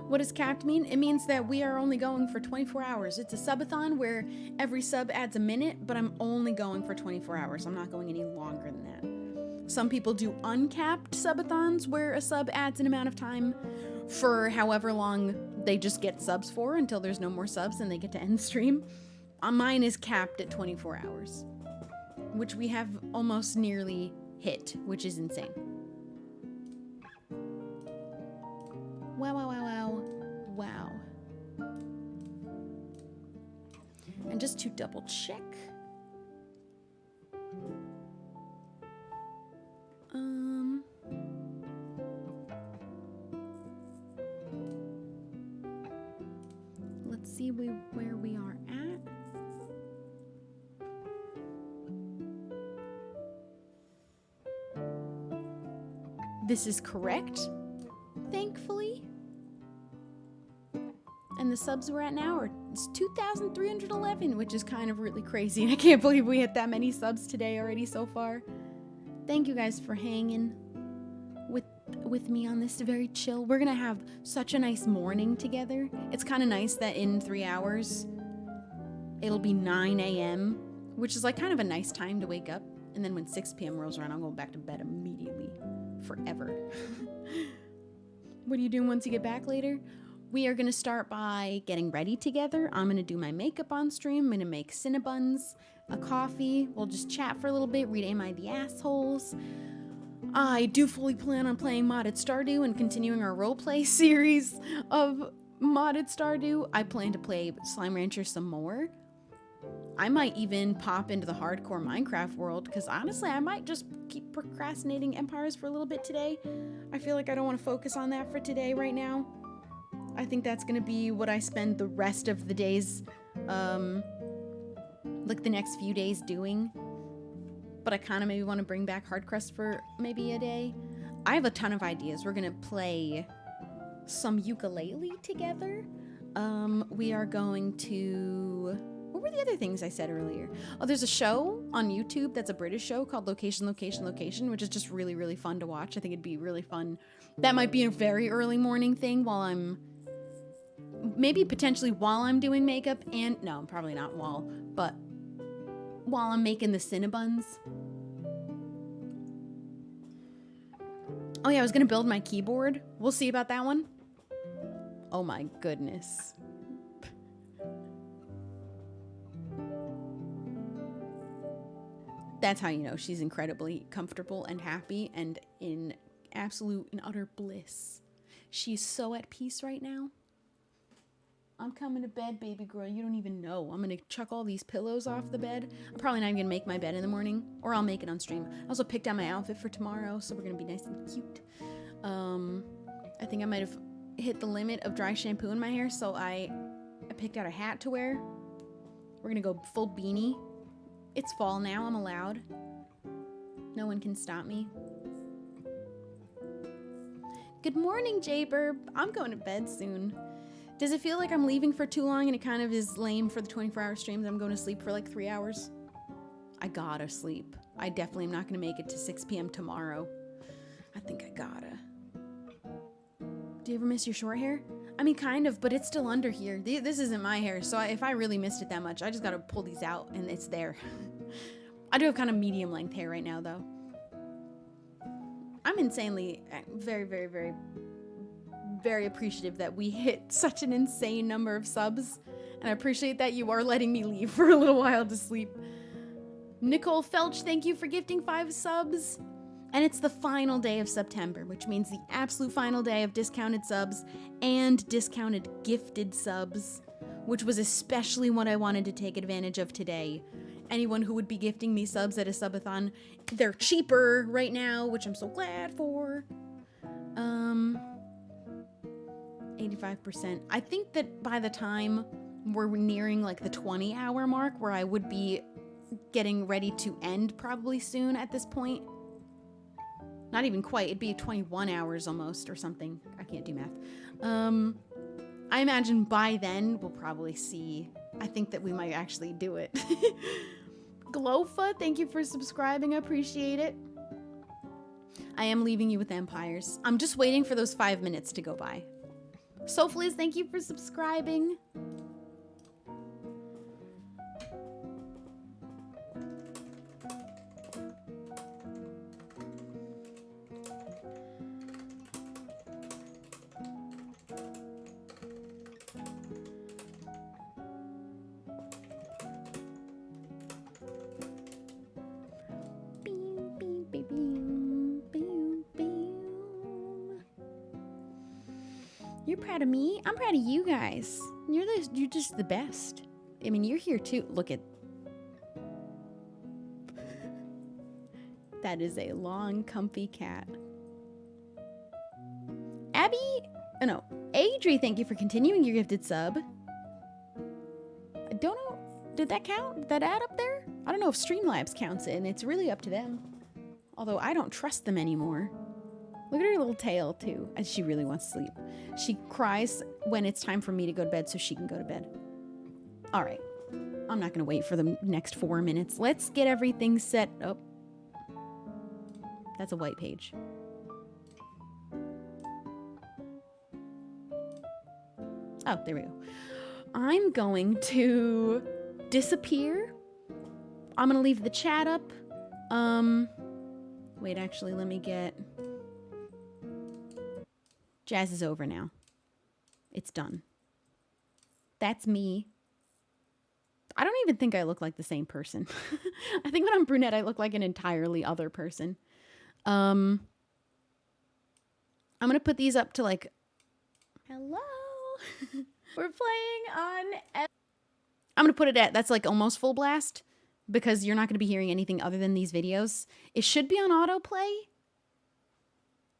What does capped mean? It means that we are only going for 24 hours. It's a subathon where every sub adds a minute, but I'm only going for 24 hours. I'm not going any longer than that. Some people do uncapped subathons where a sub adds an amount of time for however long they just get subs for until there's no more subs and they get to end stream. Mine is capped at 24 hours, which we have almost nearly hit, which is insane. Wow, wow, wow, wow, wow. And just to double check. Let's see where we are at. This is correct, thankfully. And the subs we're at now are 2,311, which is kind of really crazy. And I can't believe we hit that many subs today already so far. Thank you guys for hanging with me on this very chill. We're gonna have such a nice morning together. It's kind of nice that in 3 hours, it'll be 9 a.m., which is like kind of a nice time to wake up. And then when 6 p.m. rolls around, I'm going back to bed immediately, forever. What are you doing once you get back later? We are gonna start by getting ready together. I'm gonna do my makeup on stream. I'm gonna make Cinnabons, a coffee. We'll just chat for a little bit, read Am I the Assholes. I do fully plan on playing Modded Stardew and continuing our roleplay series of Modded Stardew. I plan to play Slime Rancher some more. I might even pop into the hardcore Minecraft world because honestly, I might just keep procrastinating Empires for a little bit today. I feel like I don't want to focus on that for today right now. I think that's going to be what I spend the rest of the days, like the next few days doing. But I kind of maybe want to bring back Hard Crust for maybe a day. I have a ton of ideas. We're going to play some ukulele together. We are going to... What were the other things I said earlier? Oh, there's a show on YouTube that's a British show called Location, Location, Location, which is just really, really fun to watch. I think it'd be really fun. That might be a very early morning thing while I'm... Maybe potentially while I'm doing makeup and... No, probably not but while I'm making the Cinnabons. Oh yeah, I was gonna build my keyboard. We'll see about that one. Oh my goodness. That's how you know she's incredibly comfortable and happy and in absolute and utter bliss. She's so at peace right now. I'm coming to bed, baby girl. You don't even know. I'm gonna chuck all these pillows off the bed. I'm probably not even gonna make my bed in the morning, or I'll make it on stream. I also picked out my outfit for tomorrow, so we're gonna be nice and cute. I think I might have hit the limit of dry shampoo in my hair, so I picked out a hat to wear. We're gonna go full beanie. It's fall now, I'm allowed. No one can stop me. Good morning, J-Burb. I'm going to bed soon. Does it feel like I'm leaving for too long and it kind of is lame for the 24-hour streams? I'm going to sleep for like 3 hours. I gotta sleep. I definitely am not going to make it to 6 p.m. tomorrow. I think I gotta. Do you ever miss your short hair? I mean, kind of, but it's still under here. This isn't my hair, so if I really missed it that much, I just gotta pull these out and it's there. I do have kind of medium length hair right now, though. I'm insanely, very, very, very, very appreciative that we hit such an insane number of subs. And I appreciate that you are letting me leave for a little while to sleep. Nicole Felch, thank you for gifting 5 subs. And it's the final day of September, which means the absolute final day of discounted subs and discounted gifted subs, which was especially what I wanted to take advantage of today. Anyone who would be gifting me subs at a subathon, they're cheaper right now, which I'm so glad for. 85%. I think that by the time we're nearing like the 20-hour mark, where I would be getting ready to end probably soon at this point. Not even quite, it'd be 21 hours almost or something. I can't do math. I imagine by then we'll probably see. I think that we might actually do it. Glofa, thank you for subscribing. I appreciate it. I am leaving you with empires. I'm just waiting for those 5 minutes to go by. Sofliz, thank you for subscribing. You're proud of me. I'm proud of you guys. You're just the best. I mean, you're here too. Look at that is a long, comfy cat. Abby, oh no, Adri, thank you for continuing your gifted sub. I don't know. Did that count? Did that add up there? I don't know if Streamlabs counts it, and it's really up to them. Although I don't trust them anymore. Look at her little tail, too. And she really wants to sleep. She cries when it's time for me to go to bed so she can go to bed. All right. I'm not going to wait for the next 4 minutes. Let's get everything set up. That's a white page. Oh, there we go. I'm going to disappear. I'm going to leave the chat up. Wait, actually, let me get... Jazz is over now. It's done. That's me. I don't even think I look like the same person. I think when I'm brunette, I look like an entirely other person. I'm going to put these up to like... Hello? We're playing on... I'm going to put it at... That's like almost full blast. Because you're not going to be hearing anything other than these videos. It should be on autoplay.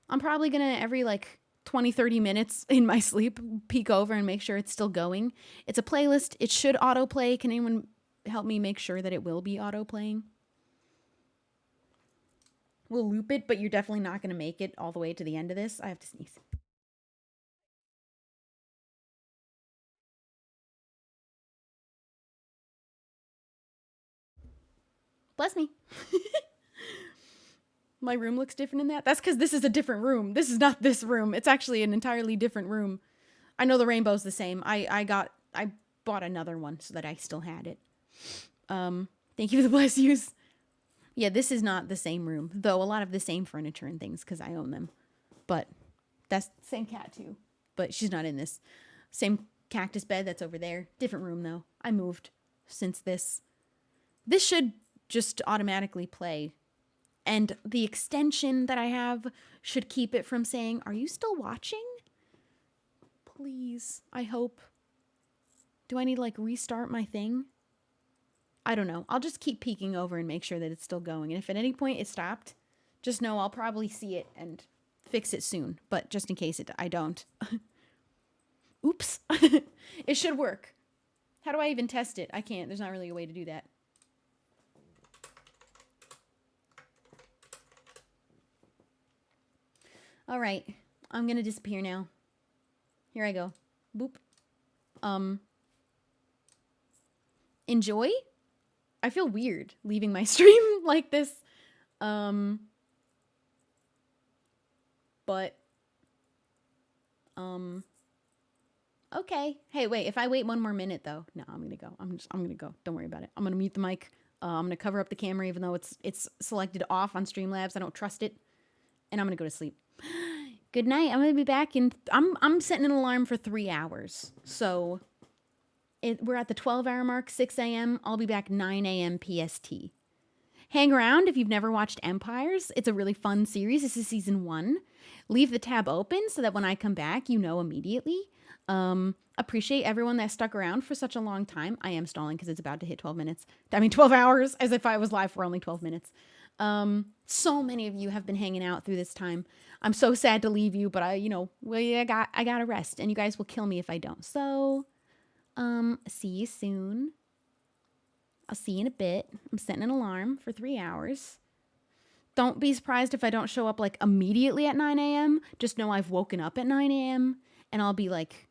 I'm probably going to every like 20, 30 minutes in my sleep peek over and make sure it's still going. It's a playlist. It should autoplay. Can anyone help me make sure that it will be autoplaying? We'll loop it, but you're definitely not going to make it all the way to the end of this. I have to sneeze. Bless me. My room looks different in that. That's because this is a different room. This is not this room. It's actually an entirely different room. I know the rainbow's the same. I bought another one so that I still had it. Thank you for the bless yous. Yeah, this is not the same room, though a lot of the same furniture and things because I own them. But that's the same cat too. But she's not in this. Same cactus bed that's over there. Different room though. I moved since this. This should just automatically play. And the extension that I have should keep it from saying, "Are you still watching?" Please, I hope. Do I need to like restart my thing? I don't know. I'll just keep peeking over and make sure that it's still going. And if at any point it stopped, just know I'll probably see it and fix it soon. But just in case I don't. Oops. It should work. How do I even test it? I can't. There's not really a way to do that. All right. I'm going to disappear now. Here I go. Boop. Enjoy? I feel weird leaving my stream like this. But okay. Hey, wait, if I wait one more minute though. No, I'm going to go. I'm going to go. Don't worry about it. I'm going to mute the mic. I'm going to cover up the camera even though it's selected off on Streamlabs. I don't trust it. And I'm going to go to sleep. Good night. I'm going to be back in I'm setting an alarm for 3 hours. So we're at the 12-hour mark, 6 a.m. I'll be back 9 a.m. PST. Hang around if you've never watched Empires. It's a really fun series. This is season 1. Leave the tab open so that when I come back, you know immediately. Appreciate everyone that stuck around for such a long time. I am stalling because it's about to hit 12 hours, as if I was live for only 12 minutes. So many of you have been hanging out through this time. I'm so sad to leave you, but I gotta rest, and you guys will kill me if I don't. So, see you soon. I'll see you in a bit. I'm setting an alarm for 3 hours. Don't be surprised if I don't show up like immediately at 9 a.m. Just know I've woken up at 9 a.m. and I'll be like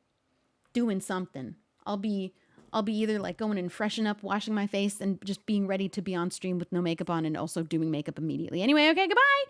doing something. I'll be either like going and freshen up, washing my face, and just being ready to be on stream with no makeup on and also doing makeup immediately. Anyway, okay, goodbye.